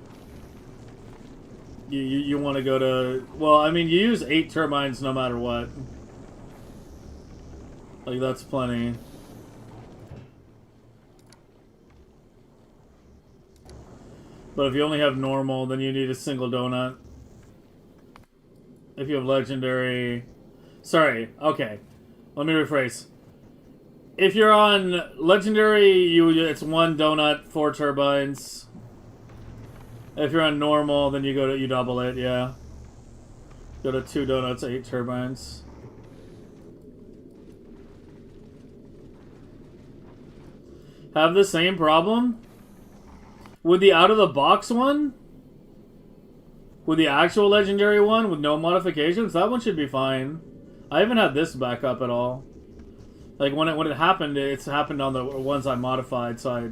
You want to go to... Well, I mean, you use 8 turbines no matter what. Like, that's plenty. But if you only have normal, then you need a single donut. If you have legendary... Sorry, okay. Let me rephrase. If you're on legendary, it's 1 donut, 4 turbines. If you're on normal, then you double it, yeah. Go to 2 donuts, 8 turbines. Have the same problem? With the out-of-the-box one? With the actual legendary one with no modifications? That one should be fine. I haven't had this back up at all. Like, when it happened, it's happened on the ones I modified, so I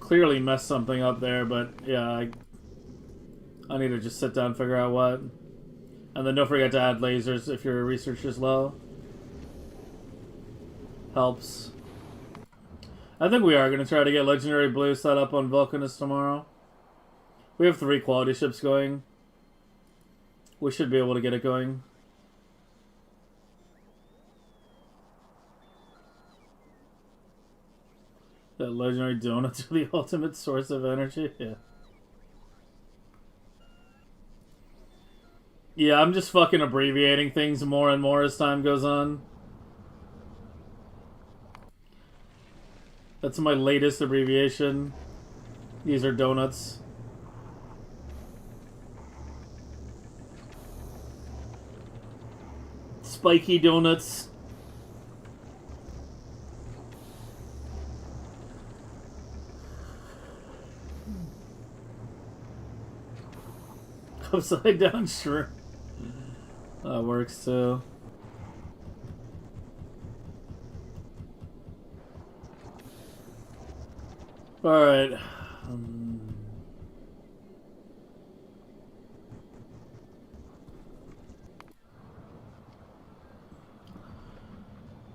clearly messed something up there, but yeah, I need to just sit down and figure out what. And then don't forget to add lasers if your research is low. Helps. I think we are going to try to get Legendary Blue set up on Vulcanus tomorrow. We have 3 quality ships going. We should be able to get it going. That legendary donuts are the ultimate source of energy? Yeah. Yeah, I'm just fucking abbreviating things more and more as time goes on. That's my latest abbreviation. These are donuts. Spiky donuts. Upside down shrimp. That works too. Alright.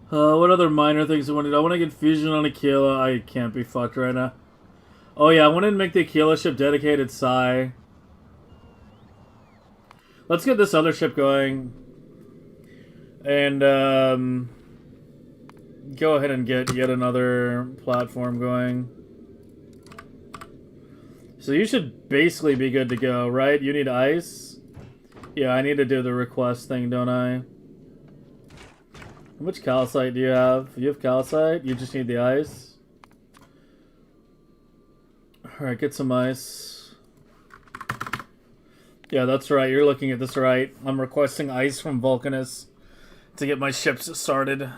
What other minor things I want to do? I want to get fusion on Aquila. I can't be fucked right now. Oh yeah, I want to make the Aquila ship dedicated Psi. Let's get this other ship going. And, go ahead and get yet another platform going. So you should basically be good to go, right? You need ice? Yeah, I need to do the request thing, don't I? How much calcite do you have? You have calcite? You just need the ice? Alright, get some ice. Yeah, that's right. You're looking at this right. I'm requesting ice from Vulcanus to get my ships started.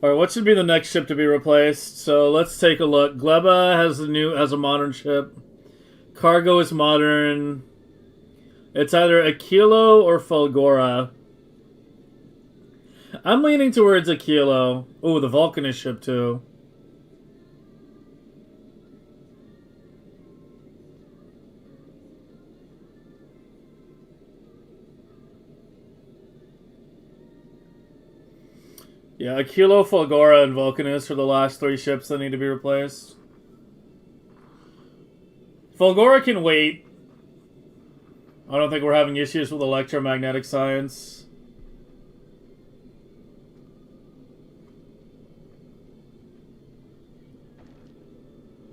Alright, what should be the next ship to be replaced? So let's take a look. Gleba has a modern ship. Cargo is modern. It's either Aquilo or Fulgora. I'm leaning towards Aquilo. Oh, the Vulcanist ship too. Yeah, Aquilo, Fulgora, and Vulcanus are the last 3 ships that need to be replaced. Fulgora can wait. I don't think we're having issues with electromagnetic science.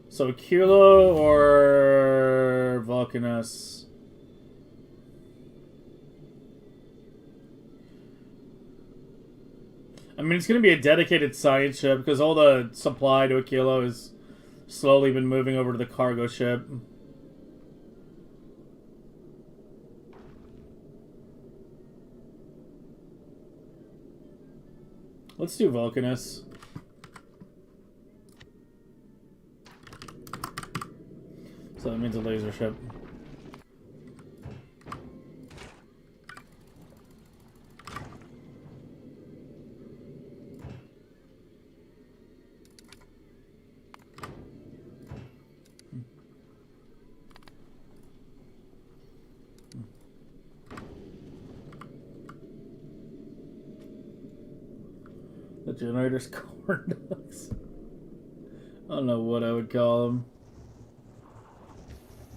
So Kilo or Vulcanus? I mean, it's going to be a dedicated science ship because all the supply to Aquilo has slowly been moving over to the cargo ship. Let's do Vulcanus. So that means a laser ship. The generator's corn dogs. I don't know what I would call them.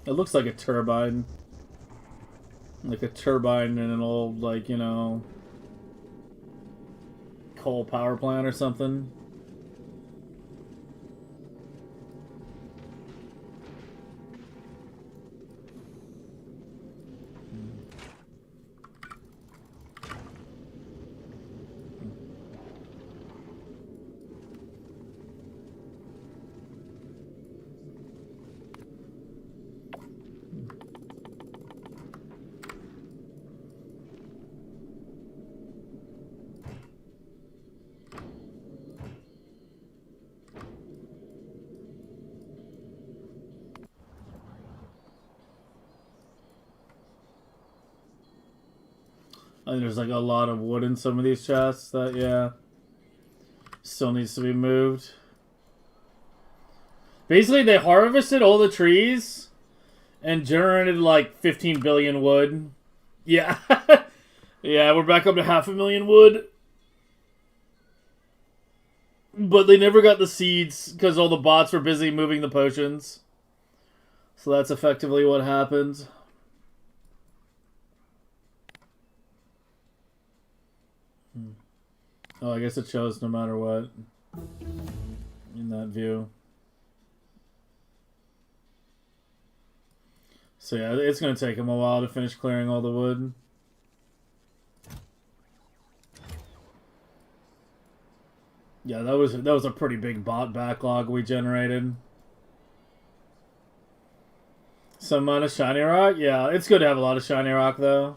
It looks like a turbine. Like a turbine in an old, like, you know, coal power plant or something. I think there's like a lot of wood in some of these chests that, yeah, still needs to be moved. Basically, they harvested all the trees and generated like 15 billion wood. Yeah. Yeah, we're back up to 500,000 wood. But they never got the seeds because all the bots were busy moving the potions. So that's effectively what happened. Oh, I guess it shows no matter what in that view. So yeah, it's going to take him a while to finish clearing all the wood. Yeah, that was a pretty big bot backlog we generated. Some amount of shiny rock? Yeah, it's good to have a lot of shiny rock though.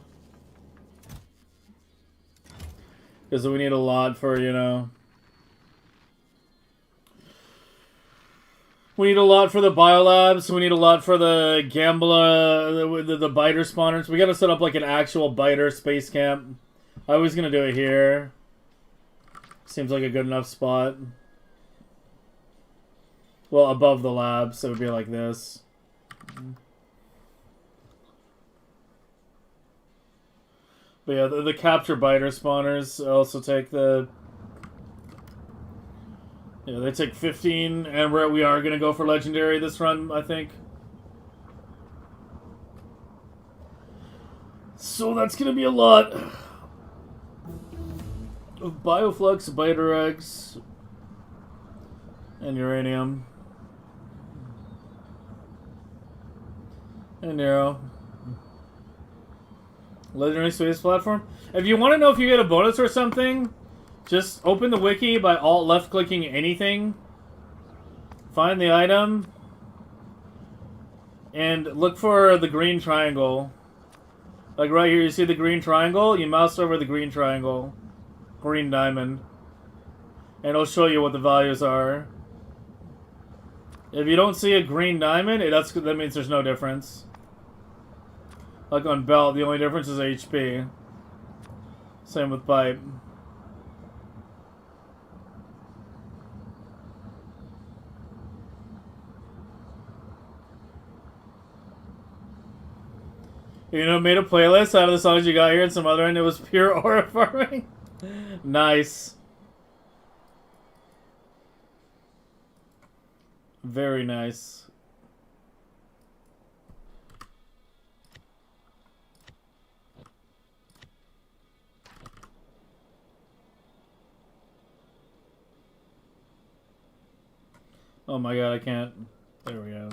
Because we need a lot for, you know... We need a lot for the biolabs. We need a lot for the Gambler, the biter spawners. We gotta set up like an actual biter space camp. I was gonna do it here. Seems like a good enough spot. Well, above the lab, so it would be like this. But yeah, the capture biter spawners also take the... Yeah, they take 15, and we are going to go for legendary this run, I think. So that's going to be a lot of bioflux, biter eggs, and uranium. And Nero. Legendary space platform. If you want to know if you get a bonus or something, just open the wiki by alt left clicking anything. Find the item. And look for the green triangle. Like right here, you see the green triangle? You mouse over the green triangle. Green diamond. And it'll show you what the values are. If you don't see a green diamond, that means there's no difference. Like on belt, the only difference is HP. Same with pipe. You know, made a playlist out of the songs you got here and some other, and it was pure aura farming. Nice. Very nice. Oh my god, I can't. There we go.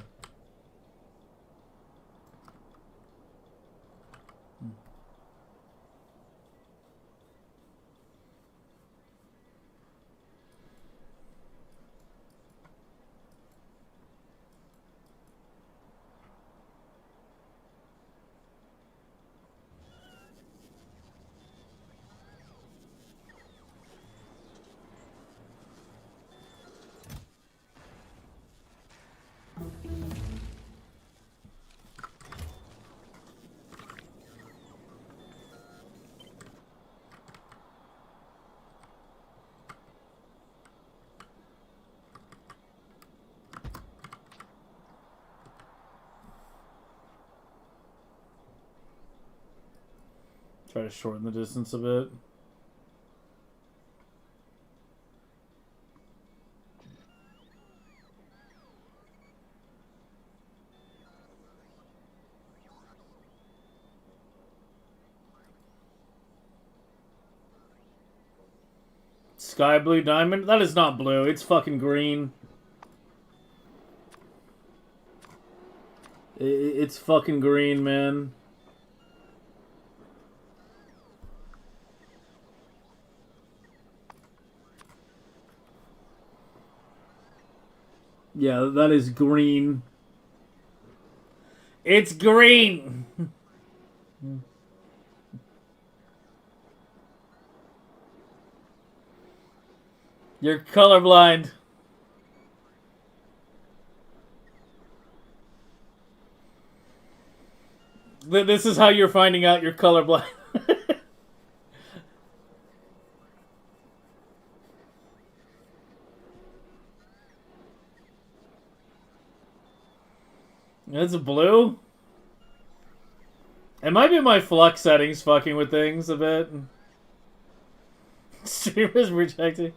Try to shorten the distance a bit. Sky blue diamond? That is not blue. It's fucking green. It's fucking green, man. Yeah, that is green. It's green! You're colorblind. This is how you're finding out you're colorblind. That's blue? It might be my flux settings fucking with things a bit. Streamer's rejecting.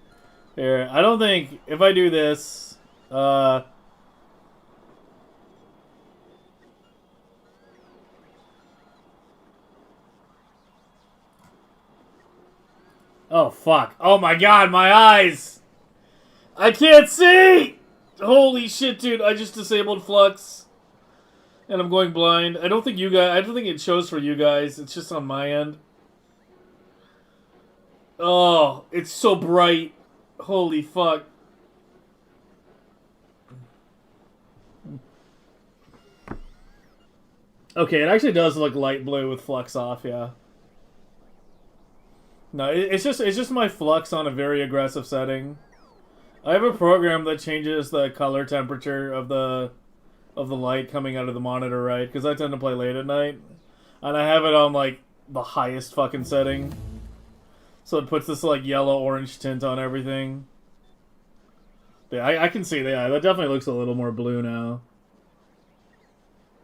Here, I don't think if I do this, oh fuck. Oh my god, my eyes! I can't see! Holy shit, dude, I just disabled flux. And I'm going blind. I don't think it shows for you guys. It's just on my end. Oh, it's so bright. Holy fuck. Okay, it actually does look light blue with flux off, yeah. No, it's just my flux on a very aggressive setting. I have a program that changes the color temperature of the light coming out of the monitor, right? Because I tend to play late at night. And I have it on, like, the highest fucking setting. So it puts this, like, yellow-orange tint on everything. Yeah, I can see that. Yeah, that definitely looks a little more blue now.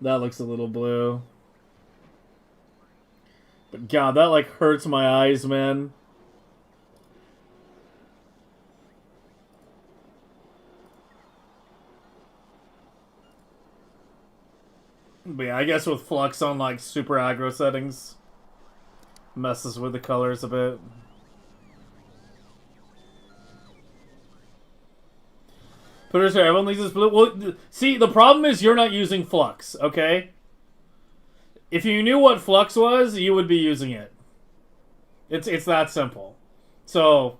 That looks a little blue. But god, that, like, hurts my eyes, man. But yeah, I guess with flux on, like, super aggro settings, messes with the colors a bit. Producer, everyone leaves this blue. Well, see, the problem is you're not using flux, okay? If you knew what flux was, you would be using it. It's that simple. So,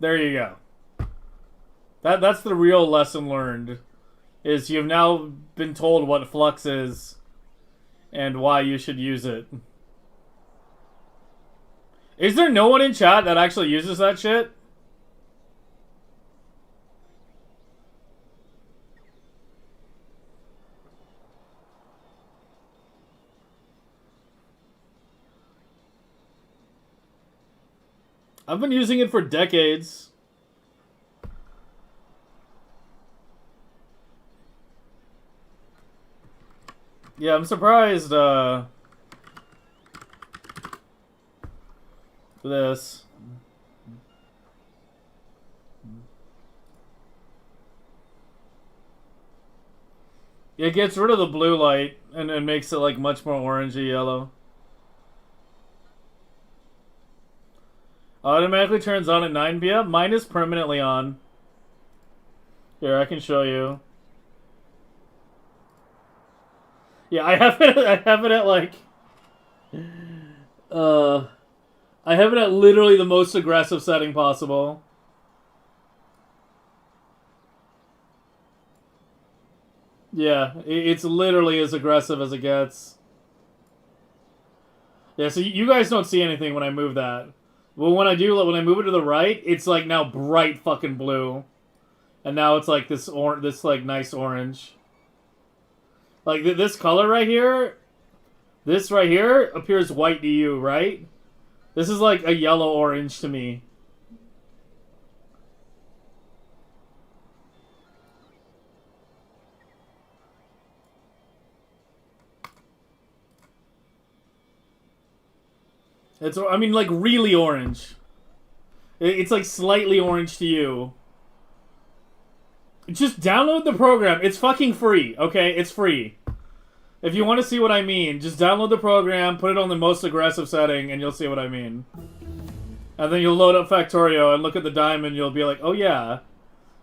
there you go. That's the real lesson learned. Is you've now been told what flux is and why you should use it. Is there no one in chat that actually uses that shit? I've been using it for decades. Yeah, I'm surprised, this. It gets rid of the blue light and makes it like much more orangey yellow. Automatically turns on at 9 p.m. Mine is permanently on. Here, I can show you. Yeah, I have it. I have it at like. I have it at literally the most aggressive setting possible. Yeah, it's literally as aggressive as it gets. Yeah, so you guys don't see anything when I move that. Well, when I move it to the right, it's like now bright fucking blue, and now it's like this like nice orange. Like this color right here, this right here appears white to you, right? This is like a yellow orange to me. It's, I mean, like really orange. It's like slightly orange to you. Just download the program. It's fucking free, okay? It's free. If you want to see what I mean, just download the program, put it on the most aggressive setting, and you'll see what I mean. And then you'll load up Factorio and look at the diamond, you'll be like, oh yeah,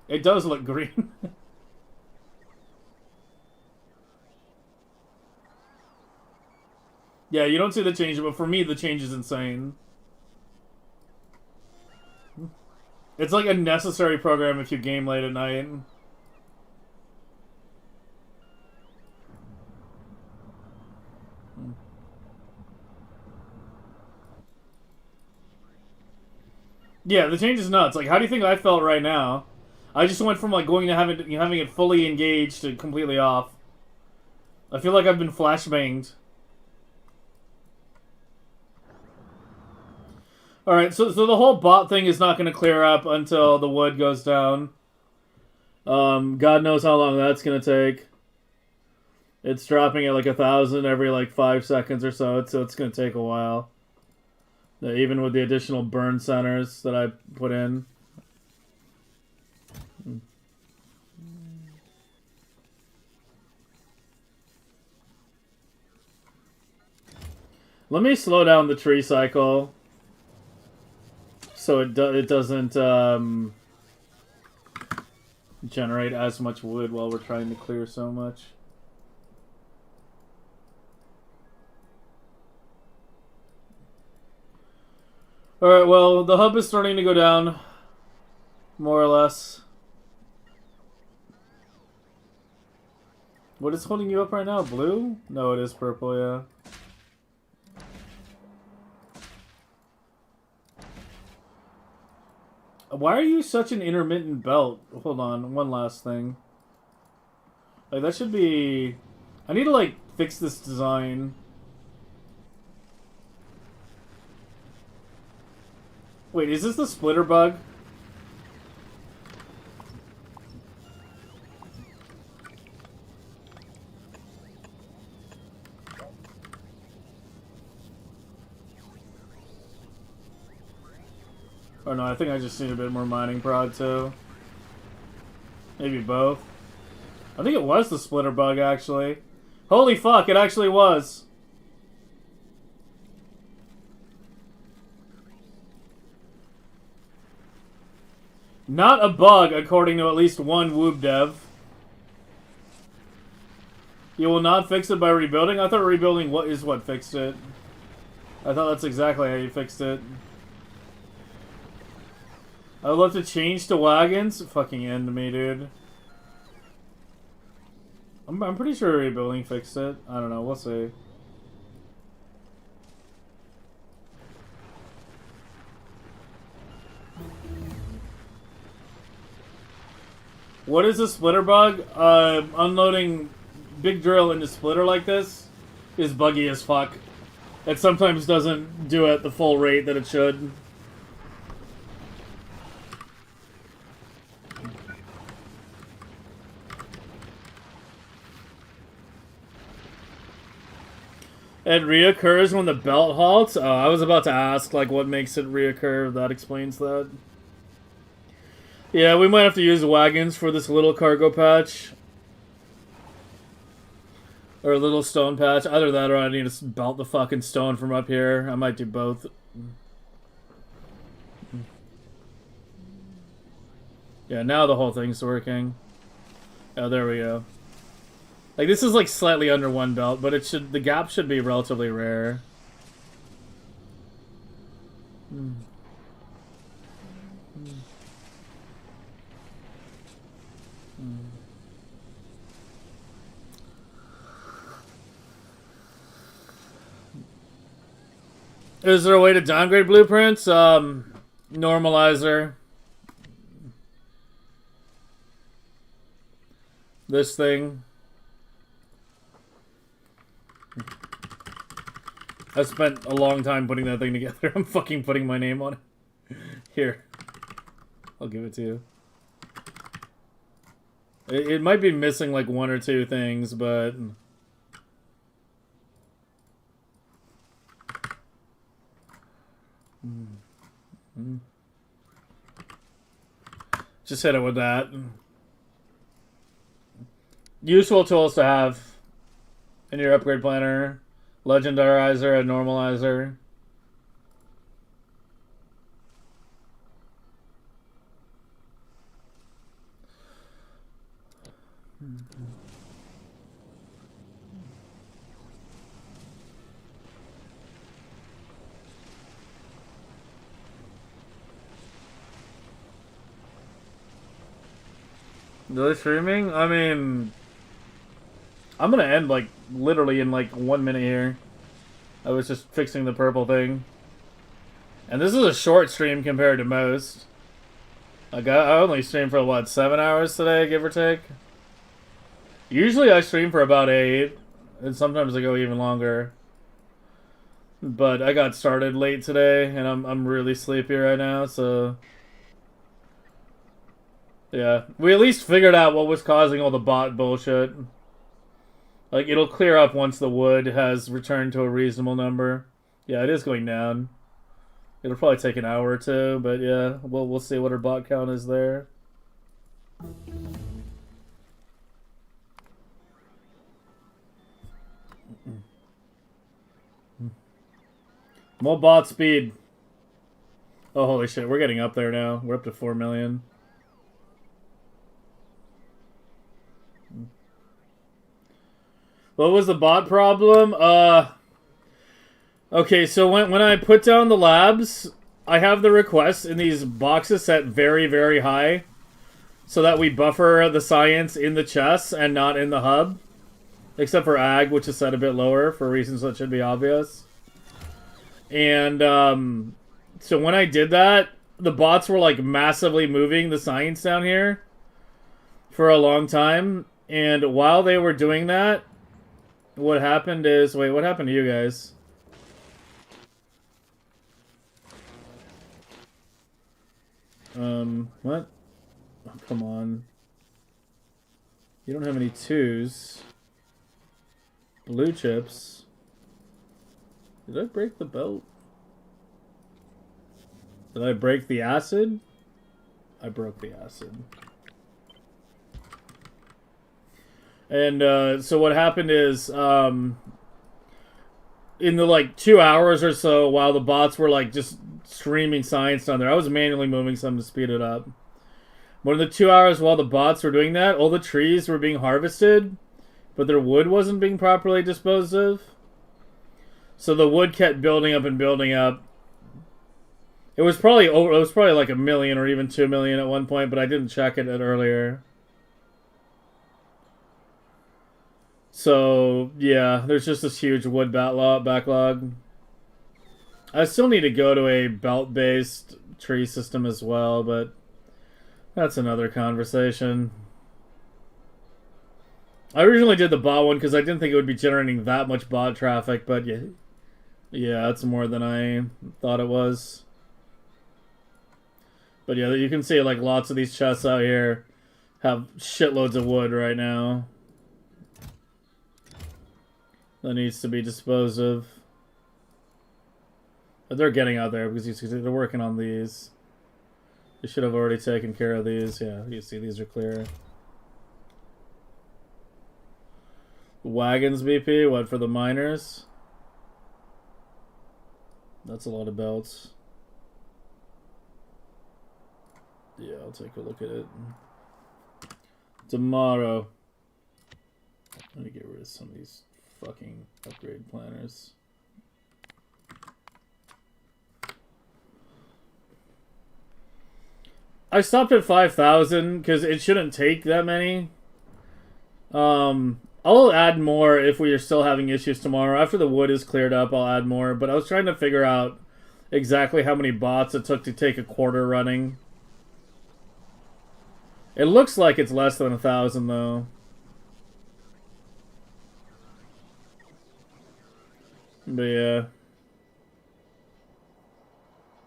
it does look green. Yeah, you don't see the change, but for me, the change is insane. It's like a necessary program if you game late at night. Yeah, the change is nuts. Like, how do you think I felt right now? I just went from like going to having it fully engaged to completely off. I feel like I've been flashbanged. Alright, so the whole bot thing is not going to clear up until the wood goes down. God knows how long that's going to take. It's dropping at like 1,000 every like 5 seconds or so, so it's going to take a while. Even with the additional burn centers that I put in. Let me slow down the tree cycle. So it doesn't generate as much wood while we're trying to clear so much. Alright, well, the hub is starting to go down. More or less. What is holding you up right now? Blue? No, it is purple, yeah. Why are you such an intermittent belt? Hold on, one last thing. Like, that should be... I need to, like, fix this design. Wait, is this the splitter bug? Or no, I think I just need a bit more mining prod too. Maybe both. I think it was the splitter bug, actually. Holy fuck, it actually was. Not a bug, according to at least one Woob dev. You will not fix it by rebuilding? I thought rebuilding what fixed it. I thought that's exactly how you fixed it. I would love to change to wagons. Fucking end me, dude. I'm pretty sure rebuilding fixed it. I don't know. We'll see. What is a splitter bug? Unloading big drill into splitter like this is buggy as fuck. It sometimes doesn't do it at the full rate that it should. It reoccurs when the belt halts? Oh, I was about to ask, like, what makes it reoccur. That explains that. Yeah, we might have to use wagons for this little cargo patch. Or a little stone patch. Either that or I need to belt the fucking stone from up here. I might do both. Yeah, now the whole thing's working. Oh, there we go. Like, this is like slightly under one belt, but the gap should be relatively rare. Is there a way to downgrade blueprints? Normalizer. This thing. I spent a long time putting that thing together. I'm fucking putting my name on it. Here. I'll give it to you. It might be missing like one or two things, but... Just hit it with that. Useful tools to have in your upgrade planner. Legendarizer and normalizer. Really streaming? I mean, I'm gonna end like literally in like 1 minute here. I was just fixing the purple thing. And this is a short stream compared to most. Like, I only stream for what, 7 hours today, give or take? Usually I stream for about 8, and sometimes I go even longer. But I got started late today, and I'm really sleepy right now, so... Yeah, we at least figured out what was causing all the bot bullshit. Like, it'll clear up once the wood has returned to a reasonable number. Yeah, it is going down. It'll probably take an hour or two, but yeah, we'll see what our bot count is there. More bot speed. Oh, holy shit, we're getting up there now. We're up to 4 million. What was the bot problem? Okay, so when I put down the labs, I have the requests in these boxes set very, very high, so that we buffer the science in the chests and not in the hub. Except for ag, which is set a bit lower for reasons that should be obvious. And, so when I did that, the bots were, like, massively moving the science down here for a long time. And while they were doing that, what happened is... Wait, what happened to you guys? What? Oh, come on. You don't have any 2s. Blue chips. Did I break the belt? Did I break the acid? I broke the acid. And, so what happened is, in the, like, 2 hours or so, while the bots were, like, just streaming science down there, I was manually moving some to speed it up. But in the 2 hours while the bots were doing that, all the trees were being harvested, but their wood wasn't being properly disposed of. So the wood kept building up and building up. It was probably like 1 million or even 2 million at one point, but I didn't check it earlier. So, yeah, there's just this huge wood backlog. I still need to go to a belt-based tree system as well, but that's another conversation. I originally did the bot one because I didn't think it would be generating that much bot traffic, but yeah, it's more than I thought it was. But yeah, you can see like lots of these chests out here have shitloads of wood right now that needs to be disposed of. But they're getting out there because you see they're working on these. They should have already taken care of these. Yeah, you see these are clear. Wagons BP, what, for the miners? That's a lot of belts. Yeah, I'll take a look at it. Tomorrow. Let me get rid of some of these fucking upgrade planners. I stopped at 5,000 because it shouldn't take that many. I'll add more if we are still having issues tomorrow. After the wood is cleared up, I'll add more. But I was trying to figure out exactly how many bots it took to take a quarter running. It looks like it's less than 1,000 though. But yeah.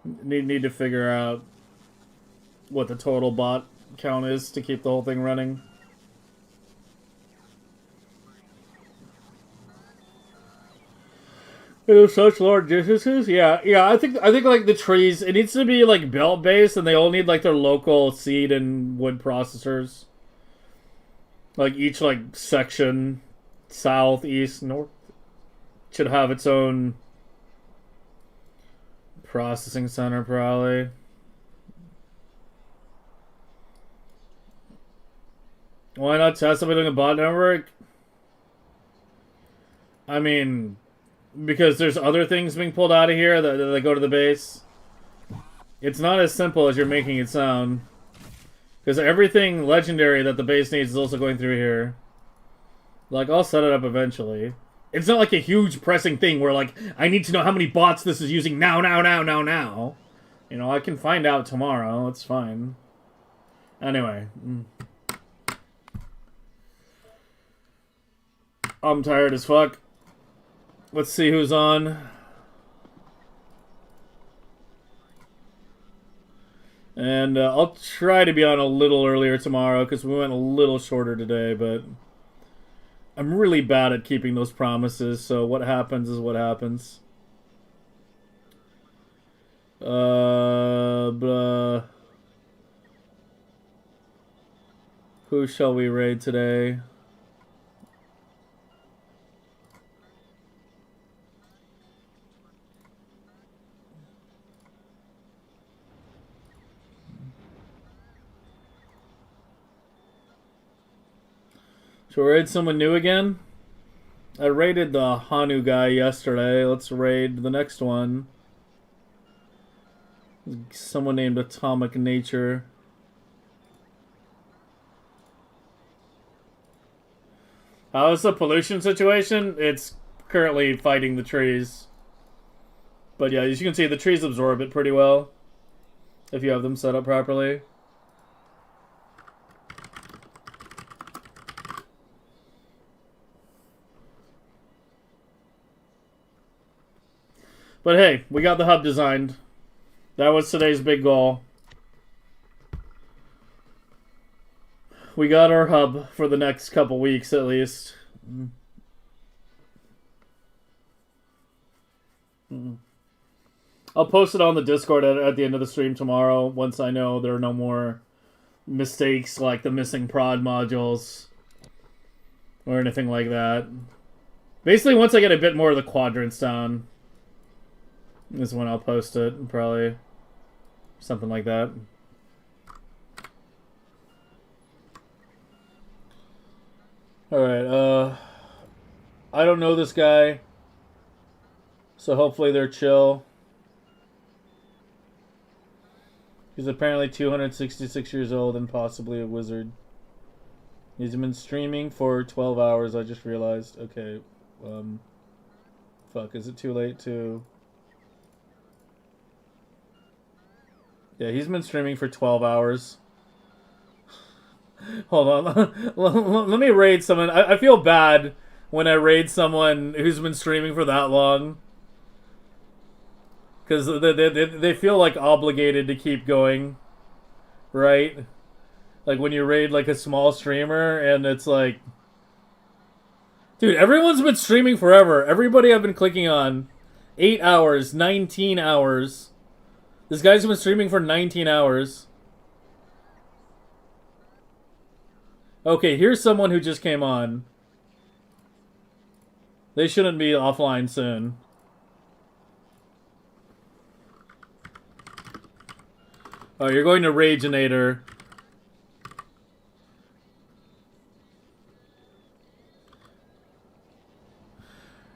Need to figure out what the total bot count is to keep the whole thing running. In such large distances, yeah. I think like the trees, it needs to be like belt based, and they all need like their local seed and wood processors. Like each like section, south, east, north, should have its own processing center probably. Why not test somebody doing a bot network? I mean, because there's other things being pulled out of here that go to the base. It's not as simple as you're making it sound. Because everything legendary that the base needs is also going through here. Like, I'll set it up eventually. It's not like a huge pressing thing where, like, I need to know how many bots this is using now. You know, I can find out tomorrow. It's fine. Anyway. I'm tired as fuck. Let's see who's on. And I'll try to be on a little earlier tomorrow because we went a little shorter today, but I'm really bad at keeping those promises, so what happens is what happens. Who shall we raid today? Should we raid someone new again? I raided the Hanu guy yesterday. Let's raid the next one. Someone named Atomic Nature. How's the pollution situation? It's currently fighting the trees. But yeah, as you can see, the trees absorb it pretty well. If you have them set up properly. But hey, we got the hub designed. That was today's big goal. We got our hub for the next couple weeks at least. I'll post it on the Discord at the end of the stream tomorrow once I know there are no more mistakes like the missing prod modules or anything like that. Basically, once I get a bit more of the quadrants down is when I'll post it, probably. Something like that. Alright, I don't know this guy, so hopefully they're chill. He's apparently 266 years old and possibly a wizard. He's been streaming for 12 hours, I just realized. Okay, fuck, is it too late to... Yeah, he's been streaming for 12 hours. Hold on. Let me raid someone. I feel bad when I raid someone who's been streaming for that long. Because they feel like obligated to keep going. Right? Like when you raid like a small streamer and it's like... Dude, everyone's been streaming forever. Everybody I've been clicking on. 8 hours, 19 hours... This guy's been streaming for 19 hours. Okay, here's someone who just came on. They shouldn't be offline soon. Oh, you're going to Rageinator.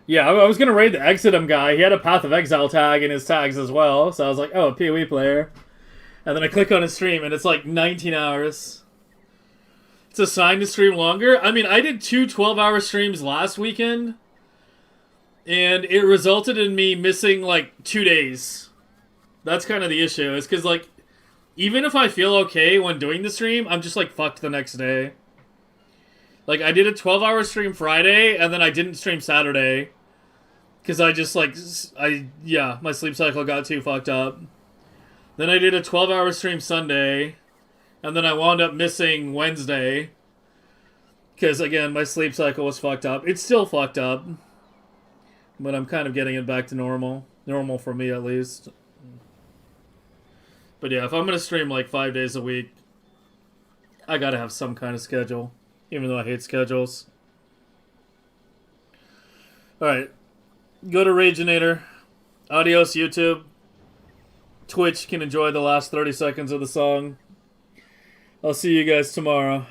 Yeah, I was gonna raid the Exodum guy. He had a Path of Exile tag in his tags as well, so I was like, oh, a PoE player. And then I click on his stream, and it's like 19 hours. It's assigned to stream longer. I mean, I did 2 12-hour streams last weekend, and it resulted in me missing like 2 days. That's kind of the issue. Is because like, even if I feel okay when doing the stream, I'm just like fucked the next day. Like, I did a 12-hour stream Friday, and then I didn't stream Saturday. Because I just, like, my sleep cycle got too fucked up. Then I did a 12-hour stream Sunday, and then I wound up missing Wednesday. Because, again, my sleep cycle was fucked up. It's still fucked up. But I'm kind of getting it back to normal. Normal for me, at least. But yeah, if I'm going to stream, like, 5 days a week, I gotta have some kind of schedule. Even though I hate schedules. Alright. Go to Rageinator. Adios, YouTube. Twitch can enjoy the last 30 seconds of the song. I'll see you guys tomorrow.